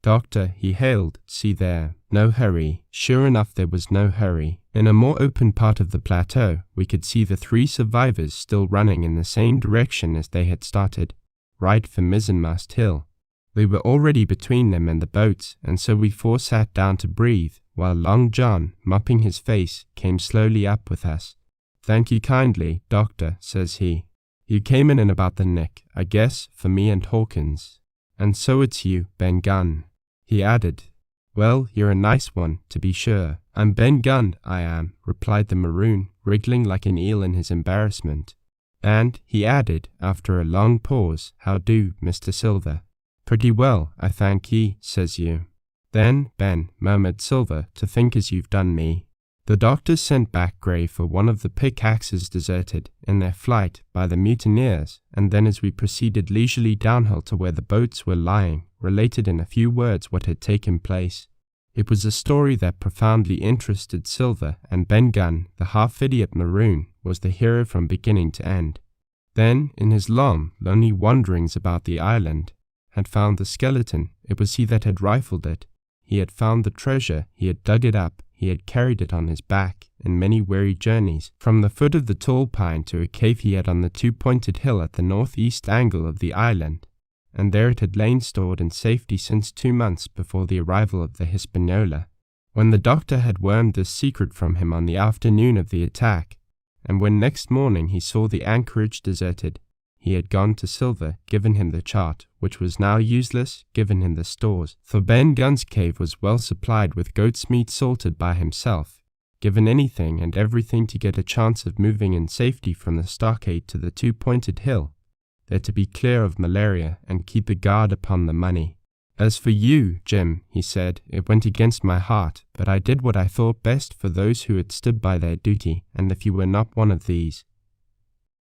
[SPEAKER 1] "Doctor," he hailed, "see there. No hurry." Sure enough, there was no hurry. In a more open part of the plateau, we could see the 3 survivors still running in the same direction as they had started, right for Mizzenmast Hill. We were already between them and the boats, and so we 4 sat down to breathe, while Long John, mopping his face, came slowly up with us. "Thank you kindly, doctor," says he. "You came in about the nick, I guess, for me and Hawkins. And so it's you, Ben Gunn." He added, "Well, you're a nice one, to be sure." "I'm Ben Gunn, I am," replied the maroon, wriggling like an eel in his embarrassment. And, he added, after a long pause, "How do, Mr. Silver?" "Pretty well, I thank ye," says you. "Then, Ben," murmured Silver, "to think as you've done me." The doctor sent back Gray for one of the pickaxes deserted, in their flight, by the mutineers, and then as we proceeded leisurely downhill to where the boats were lying, related in a few words what had taken place. It was a story that profoundly interested Silver, and Ben Gunn, the half-idiot maroon, was the hero from beginning to end. Then, in his long, lonely wanderings about the island, had found the skeleton. It was he that had rifled it. He had found the treasure, he had dug it up, he had carried it on his back, in many weary journeys, from the foot of the tall pine to a cave he had on the 2-pointed hill at the northeast angle of the island, and there it had lain stored in safety since 2 months before the arrival of the Hispaniola. When the doctor had wormed this secret from him on the afternoon of the attack, and when next morning he saw the anchorage deserted, he had gone to Silver, given him the chart, which was now useless, given him the stores, for Ben Gunn's cave was well supplied with goat's meat salted by himself, given anything and everything to get a chance of moving in safety from the stockade to the 2-pointed hill, there to be clear of malaria and keep a guard upon the money. "As for you, Jim," he said, "it went against my heart, but I did what I thought best for those who had stood by their duty, and if you were not one of these—"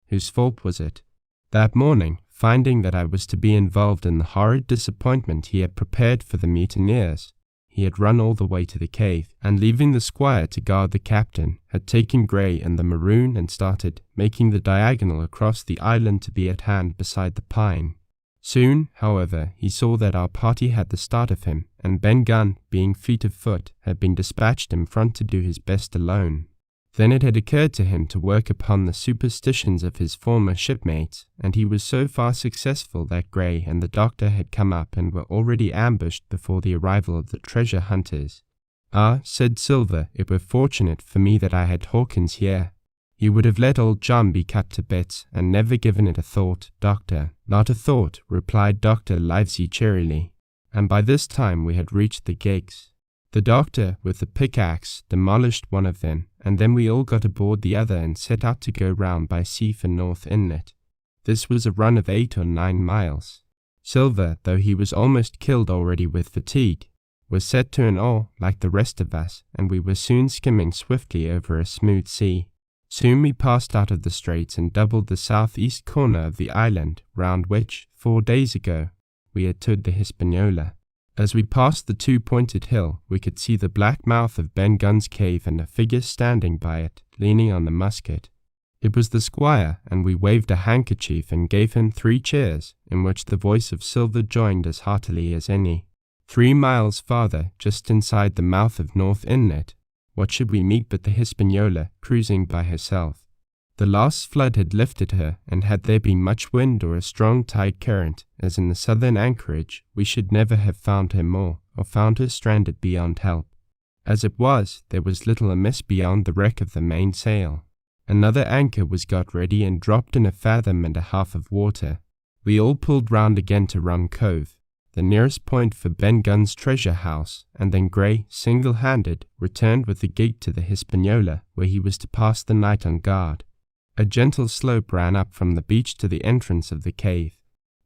[SPEAKER 1] Whose fault was it? That morning, finding that I was to be involved in the horrid disappointment he had prepared for the mutineers, he had run all the way to the cave, and leaving the squire to guard the captain, had taken Grey and the maroon and started, making the diagonal across the island to be at hand beside the pine. Soon, however, he saw that our party had the start of him, and Ben Gunn, being fleet of foot, had been dispatched in front to do his best alone. Then it had occurred to him to work upon the superstitions of his former shipmates, and he was so far successful that Grey and the doctor had come up and were already ambushed before the arrival of the treasure hunters. "Ah," said Silver, "it were fortunate for me that I had Hawkins here. He would have let old John be cut to bits, and never given it a thought, Doctor." "Not a thought," replied Dr. Livesey cheerily, and by this time we had reached the gigs. The doctor, with the pickaxe, demolished one of them, and then we all got aboard the other and set out to go round by sea for North Inlet. This was a run of 8 or 9 miles. Silver, though he was almost killed already with fatigue, was set to an oar like the rest of us, and we were soon skimming swiftly over a smooth sea. Soon we passed out of the straits and doubled the southeast corner of the island, round which, 4 days ago, we had towed the Hispaniola. As we passed the 2-pointed hill, we could see the black mouth of Ben Gunn's cave and a figure standing by it, leaning on the musket. It was the squire, and we waved a handkerchief and gave him 3 cheers, in which the voice of Silver joined as heartily as any. 3 miles farther, just inside the mouth of North Inlet, what should we meet but the Hispaniola cruising by herself? The last flood had lifted her, and had there been much wind or a strong tide current, as in the southern anchorage, we should never have found her more, or found her stranded beyond help. As it was, there was little amiss beyond the wreck of the mainsail. Another anchor was got ready and dropped in 1.5 fathoms of water. We all pulled round again to Rum Cove, the nearest point for Ben Gunn's treasure house, and then Grey, single-handed, returned with the gig to the Hispaniola, where he was to pass the night on guard. A gentle slope ran up from the beach to the entrance of the cave.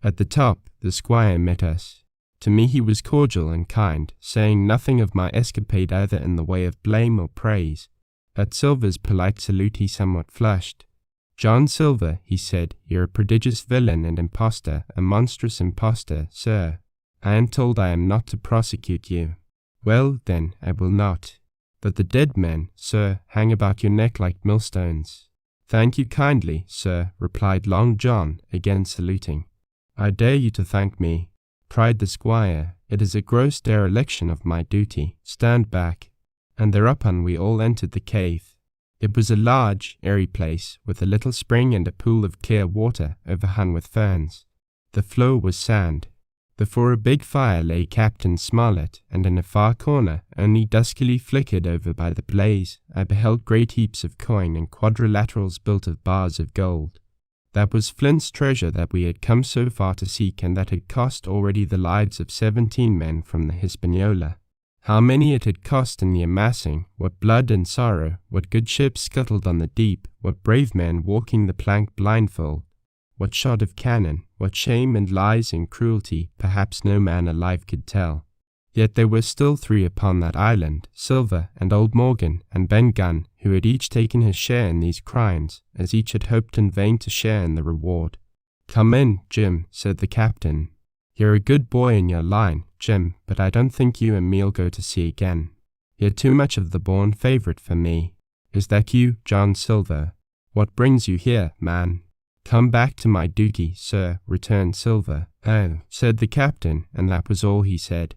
[SPEAKER 1] At the top, the squire met us. To me he was cordial and kind, saying nothing of my escapade either in the way of blame or praise. At Silver's polite salute he somewhat flushed. "John Silver," he said, "you're a prodigious villain and impostor, a monstrous impostor, sir. I am told I am not to prosecute you. Well, then, I will not. But the dead men, sir, hang about your neck like millstones." "Thank you kindly, sir," replied Long John, again saluting. "I dare you to thank me," cried the squire. "It is a gross dereliction of my duty. Stand back." And thereupon we all entered the cave. It was a large, airy place, with a little spring and a pool of clear water overhung with ferns. The floor was sand. Before a big fire lay Captain Smollett, and in a far corner, only duskily flickered over by the blaze, I beheld great heaps of coin and quadrilaterals built of bars of gold. That was Flint's treasure that we had come so far to seek, and that had cost already the lives of 17 men from the Hispaniola. How many it had cost in the amassing, what blood and sorrow, what good ships scuttled on the deep, what brave men walking the plank blindfold, what shot of cannon, what shame and lies and cruelty, perhaps no man alive could tell. Yet there were still 3 upon that island, Silver and old Morgan and Ben Gunn, who had each taken his share in these crimes, as each had hoped in vain to share in the reward. "Come in, Jim," said the captain. "You're a good boy in your line, Jim, but I don't think you and me'll go to sea again. You're too much of the born favourite for me. Is that you, John Silver? What brings you here, man?" "Come back to my duty, sir," returned Silver. "Oh," said the captain, and that was all he said.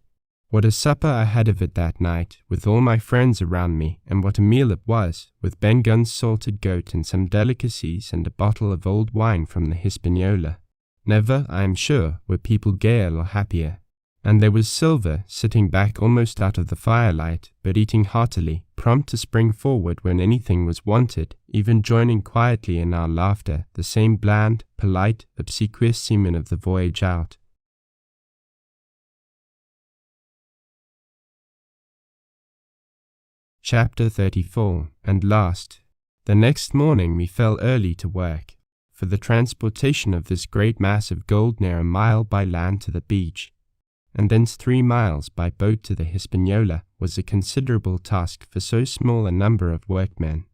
[SPEAKER 1] What a supper I had of it that night, with all my friends around me, and what a meal it was, with Ben Gunn's salted goat and some delicacies and a bottle of old wine from the Hispaniola. Never, I am sure, were people gayer or happier. And there was Silver, sitting back almost out of the firelight, but eating heartily, prompt to spring forward when anything was wanted, even joining quietly in our laughter, the same bland, polite, obsequious seaman of the voyage out. Chapter 34. And last. The next morning we fell early to work, for the transportation of this great mass of gold near a mile by land to the beach, and thence 3 miles by boat to the Hispaniola, was a considerable task for so small a number of workmen.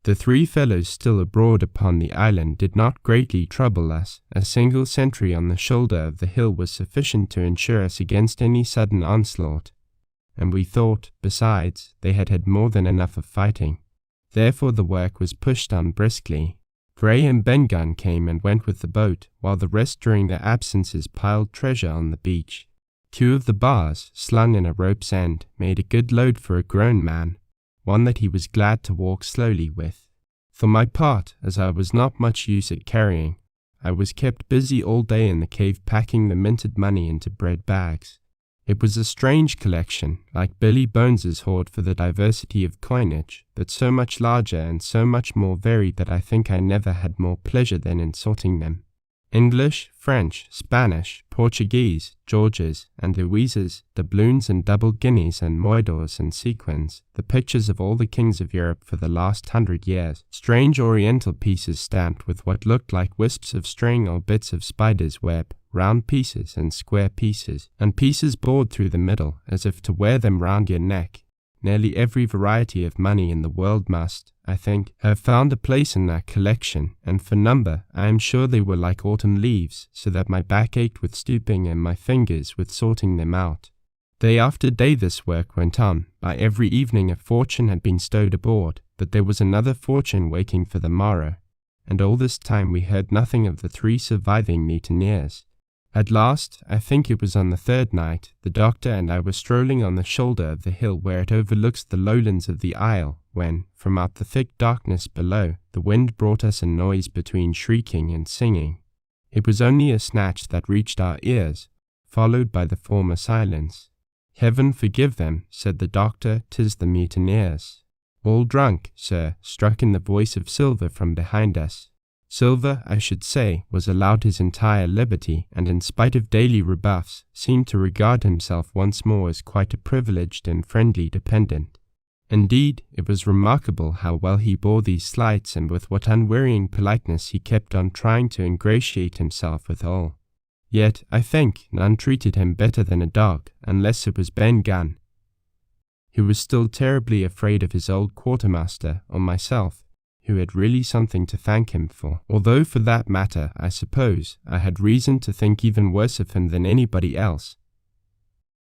[SPEAKER 1] The 3 fellows still abroad upon the island did not greatly trouble us. A single sentry on the shoulder of the hill was sufficient to ensure us against any sudden onslaught. and we thought, besides, they had had more than enough of fighting. Therefore the work was pushed on briskly. Gray and Ben Gunn came and went with the boat, while the rest during their absences piled treasure on the beach. 2 of the bars, slung in a rope's end, made a good load for a grown man, one that he was glad to walk slowly with. For my part, as I was not much use at carrying, I was kept busy all day in the cave packing the minted money into bread bags. It was a strange collection, like Billy Bones's hoard for the diversity of coinage, but so much larger and so much more varied that I think I never had more pleasure than in sorting them. English, French, Spanish, Portuguese, Georges and Louises, doubloons and double guineas and moidores and sequins, the pictures of all the kings of Europe for the last 100 years, strange oriental pieces stamped with what looked like wisps of string or bits of spider's web, round pieces and square pieces, and pieces bored through the middle as if to wear them round your neck. Nearly every variety of money in the world must, I think, have found a place in that collection, and for number I am sure they were like autumn leaves, so that my back ached with stooping and my fingers with sorting them out. Day after day this work went on. By every evening a fortune had been stowed aboard, but there was another fortune waiting for the morrow, and all this time we heard nothing of the 3 surviving mutineers. At last, I think it was on the 3rd night, the doctor and I were strolling on the shoulder of the hill where it overlooks the lowlands of the isle, when, from out the thick darkness below, the wind brought us a noise between shrieking and singing. It was only a snatch that reached our ears, followed by the former silence. "Heaven forgive them," said the doctor, "'tis the mutineers." "All drunk, sir," struck in the voice of Silver from behind us. Silver, I should say, was allowed his entire liberty, and in spite of daily rebuffs, seemed to regard himself once more as quite a privileged and friendly dependent. Indeed, it was remarkable how well he bore these slights, and with what unwearying politeness he kept on trying to ingratiate himself with all. Yet, I think, none treated him better than a dog, unless it was Ben Gunn, who was still terribly afraid of his old quartermaster, or myself, who had really something to thank him for, although for that matter, I suppose, I had reason to think even worse of him than anybody else,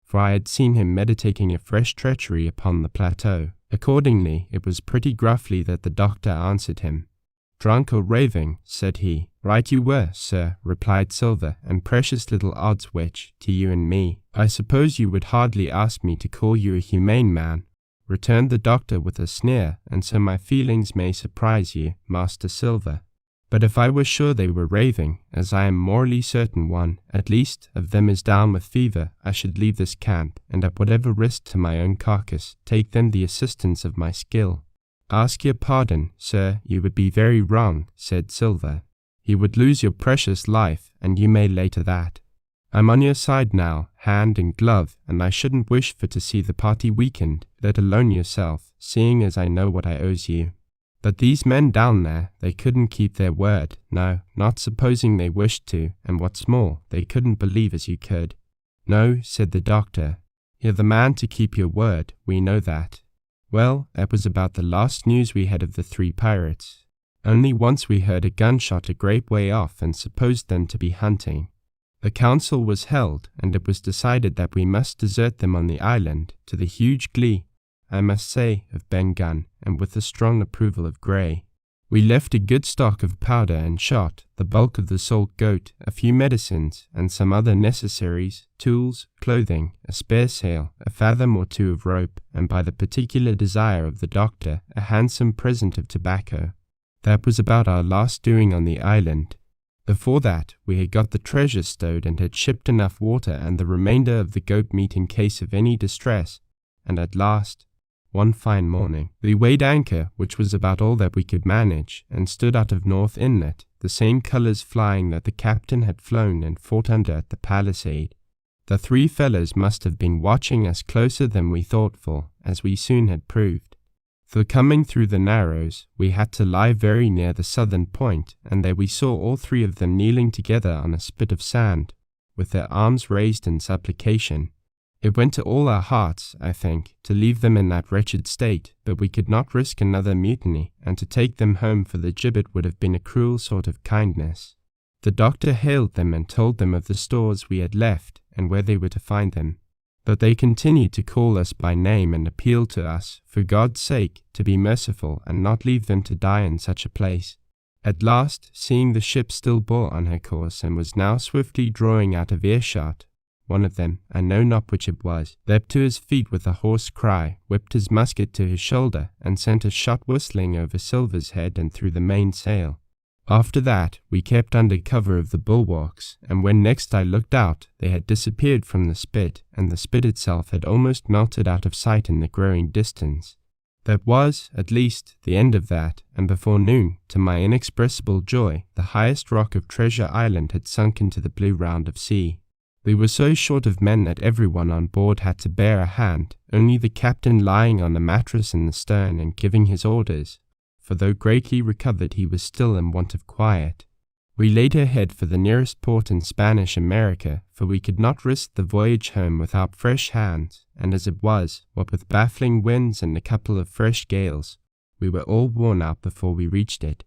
[SPEAKER 1] for I had seen him meditating a fresh treachery upon the plateau. Accordingly, it was pretty gruffly that the doctor answered him. "Drunk or raving," said he. "Right you were, sir," replied Silver, "and precious little odds which, to you and me. I suppose you would hardly ask me to call you a humane man," returned the doctor with a sneer, "and so my feelings may surprise you, Master Silver. But if I were sure they were raving, as I am morally certain one, at least, of them is down with fever, I should leave this camp, and at whatever risk to my own carcass, take them the assistance of my skill." "Ask your pardon, sir, you would be very wrong," said Silver. "You would lose your precious life, and you may lay to that. I'm on your side now, hand and glove, and I shouldn't wish for to see the party weakened, let alone yourself, seeing as I know what I owes you. But these men down there, they couldn't keep their word, no, not supposing they wished to, and what's more, they couldn't believe as you could." "No," said the doctor, "you're the man to keep your word, we know that." Well, that was about the last news we had of the 3 pirates. Only once we heard a gunshot a great way off and supposed them to be hunting. A council was held, and it was decided that we must desert them on the island, to the huge glee, I must say, of Ben Gunn, and with the strong approval of Gray. We left a good stock of powder and shot, the bulk of the salt goat, a few medicines, and some other necessaries, tools, clothing, a spare sail, a fathom or 2 of rope, and by the particular desire of the doctor, a handsome present of tobacco. That was about our last doing on the island. Before that, we had got the treasure stowed and had shipped enough water and the remainder of the goat meat in case of any distress, and at last, one fine morning, we weighed anchor, which was about all that we could manage, and stood out of North Inlet, the same colours flying that the captain had flown and fought under at the palisade. The 3 fellows must have been watching us closer than we thought for, as we soon had proved. For coming through the Narrows, we had to lie very near the southern point, and there we saw all 3 of them kneeling together on a spit of sand, with their arms raised in supplication. It went to all our hearts, I think, to leave them in that wretched state, but we could not risk another mutiny, and to take them home for the gibbet would have been a cruel sort of kindness. The doctor hailed them and told them of the stores we had left, and where they were to find them. But they continued to call us by name and appeal to us, for God's sake, to be merciful and not leave them to die in such a place. At last, seeing the ship still bore on her course and was now swiftly drawing out of earshot, one of them, I know not which it was, leapt to his feet with a hoarse cry, whipped his musket to his shoulder, and sent a shot whistling over Silver's head and through the mainsail. After that, we kept under cover of the bulwarks, and when next I looked out, they had disappeared from the spit, and the spit itself had almost melted out of sight in the growing distance. That was, at least, the end of that, and before noon, to my inexpressible joy, the highest rock of Treasure Island had sunk into the blue round of sea. We were so short of men that everyone on board had to bear a hand, only the captain lying on a mattress in the stern and giving his orders, for though greatly recovered he was still in want of quiet. We laid her head for the nearest port in Spanish America, for we could not risk the voyage home without fresh hands, and as it was, what with baffling winds and a couple of fresh gales, we were all worn out before we reached it.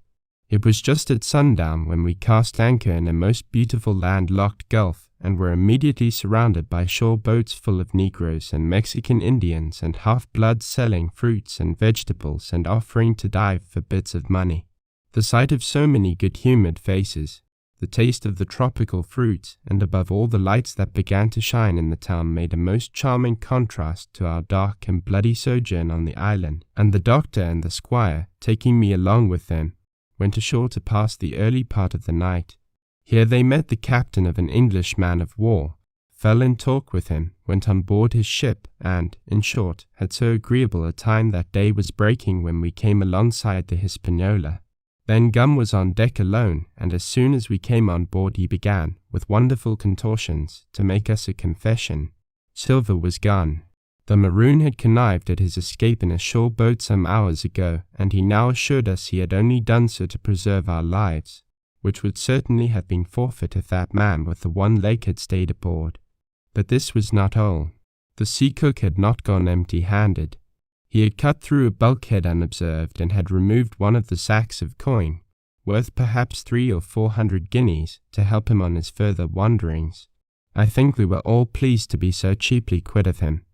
[SPEAKER 1] It was just at sundown when we cast anchor in a most beautiful land-locked gulf, and were immediately surrounded by shore boats full of Negroes and Mexican Indians and half-bloods selling fruits and vegetables and offering to dive for bits of money. The sight of so many good-humoured faces, the taste of the tropical fruits, and above all the lights that began to shine in the town made a most charming contrast to our dark and bloody sojourn on the island, and the doctor and the squire, taking me along with them, went ashore to pass the early part of the night. Here they met the captain of an English man of war, fell in talk with him, went on board his ship, and, in short, had so agreeable a time that day was breaking when we came alongside the Hispaniola. Then Gum was on deck alone, and as soon as we came on board he began, with wonderful contortions, to make us a confession. Silver was gone. The maroon had connived at his escape in a shore boat some hours ago, and he now assured us he had only done so to preserve our lives, which would certainly have been forfeit if that man with the one leg had stayed aboard. But this was not all. The sea cook had not gone empty-handed. He had cut through a bulkhead unobserved, and had removed one of the sacks of coin, worth perhaps 300 or 400 guineas, to help him on his further wanderings. I think we were all pleased to be so cheaply quit of him.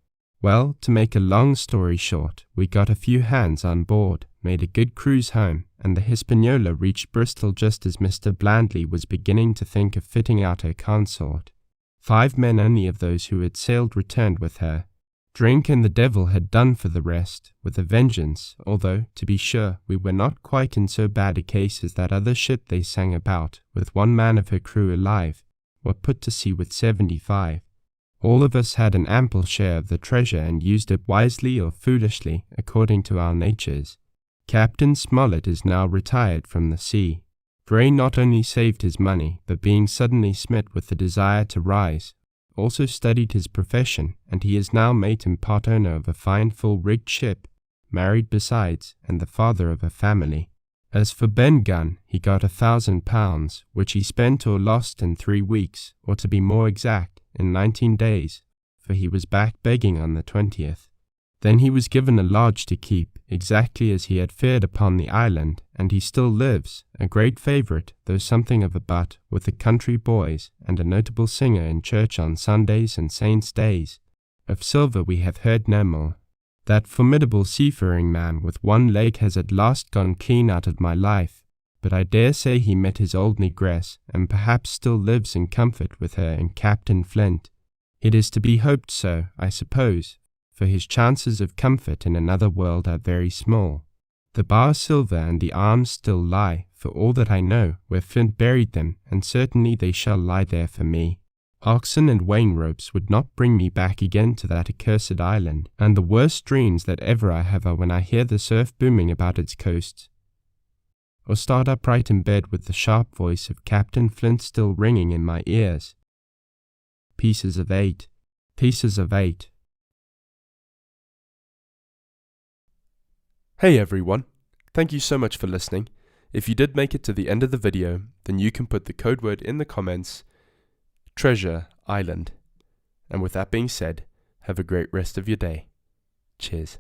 [SPEAKER 1] Well, to make a long story short, we got a few hands on board, made a good cruise home, and the Hispaniola reached Bristol just as Mr. Blandley was beginning to think of fitting out her consort. 5 men only of those who had sailed returned with her. Drink and the devil had done for the rest, with a vengeance, although, to be sure, we were not quite in so bad a case as that other ship they sang about, with 1 man of her crew alive, were put to sea with 75. All of us had an ample share of the treasure and used it wisely or foolishly, according to our natures. Captain Smollett is now retired from the sea. Gray not only saved his money, but being suddenly smit with the desire to rise, also studied his profession, and he is now mate and part owner of a fine full-rigged ship, married besides, and the father of a family. As for Ben Gunn, he got £1,000, which he spent or lost in 3 weeks, or to be more exact, in 19 days, for he was back begging on the 20th. Then he was given a lodge to keep, exactly as he had fared upon the island, and he still lives, a great favourite, though something of a butt, with the country boys, and a notable singer in church on Sundays and saints' days. Of Silver we have heard no more. That formidable seafaring man with 1 leg has at last gone clean out of my life, but I dare say he met his old negress, and perhaps still lives in comfort with her in Captain Flint. It is to be hoped so, I suppose, for his chances of comfort in another world are very small. The bar silver and the arms still lie, for all that I know, where Flint buried them, and certainly they shall lie there for me. Oxen and wain ropes would not bring me back again to that accursed island, and the worst dreams that ever I have are when I hear the surf booming about its coasts, or start upright in bed with the sharp voice of Captain Flint still ringing in my ears. Pieces of 8. Pieces of 8.
[SPEAKER 2] Hey everyone, thank you so much for listening. If you did make it to the end of the video, then you can put the code word in the comments, Treasure Island. And with that being said, have a great rest of your day. Cheers.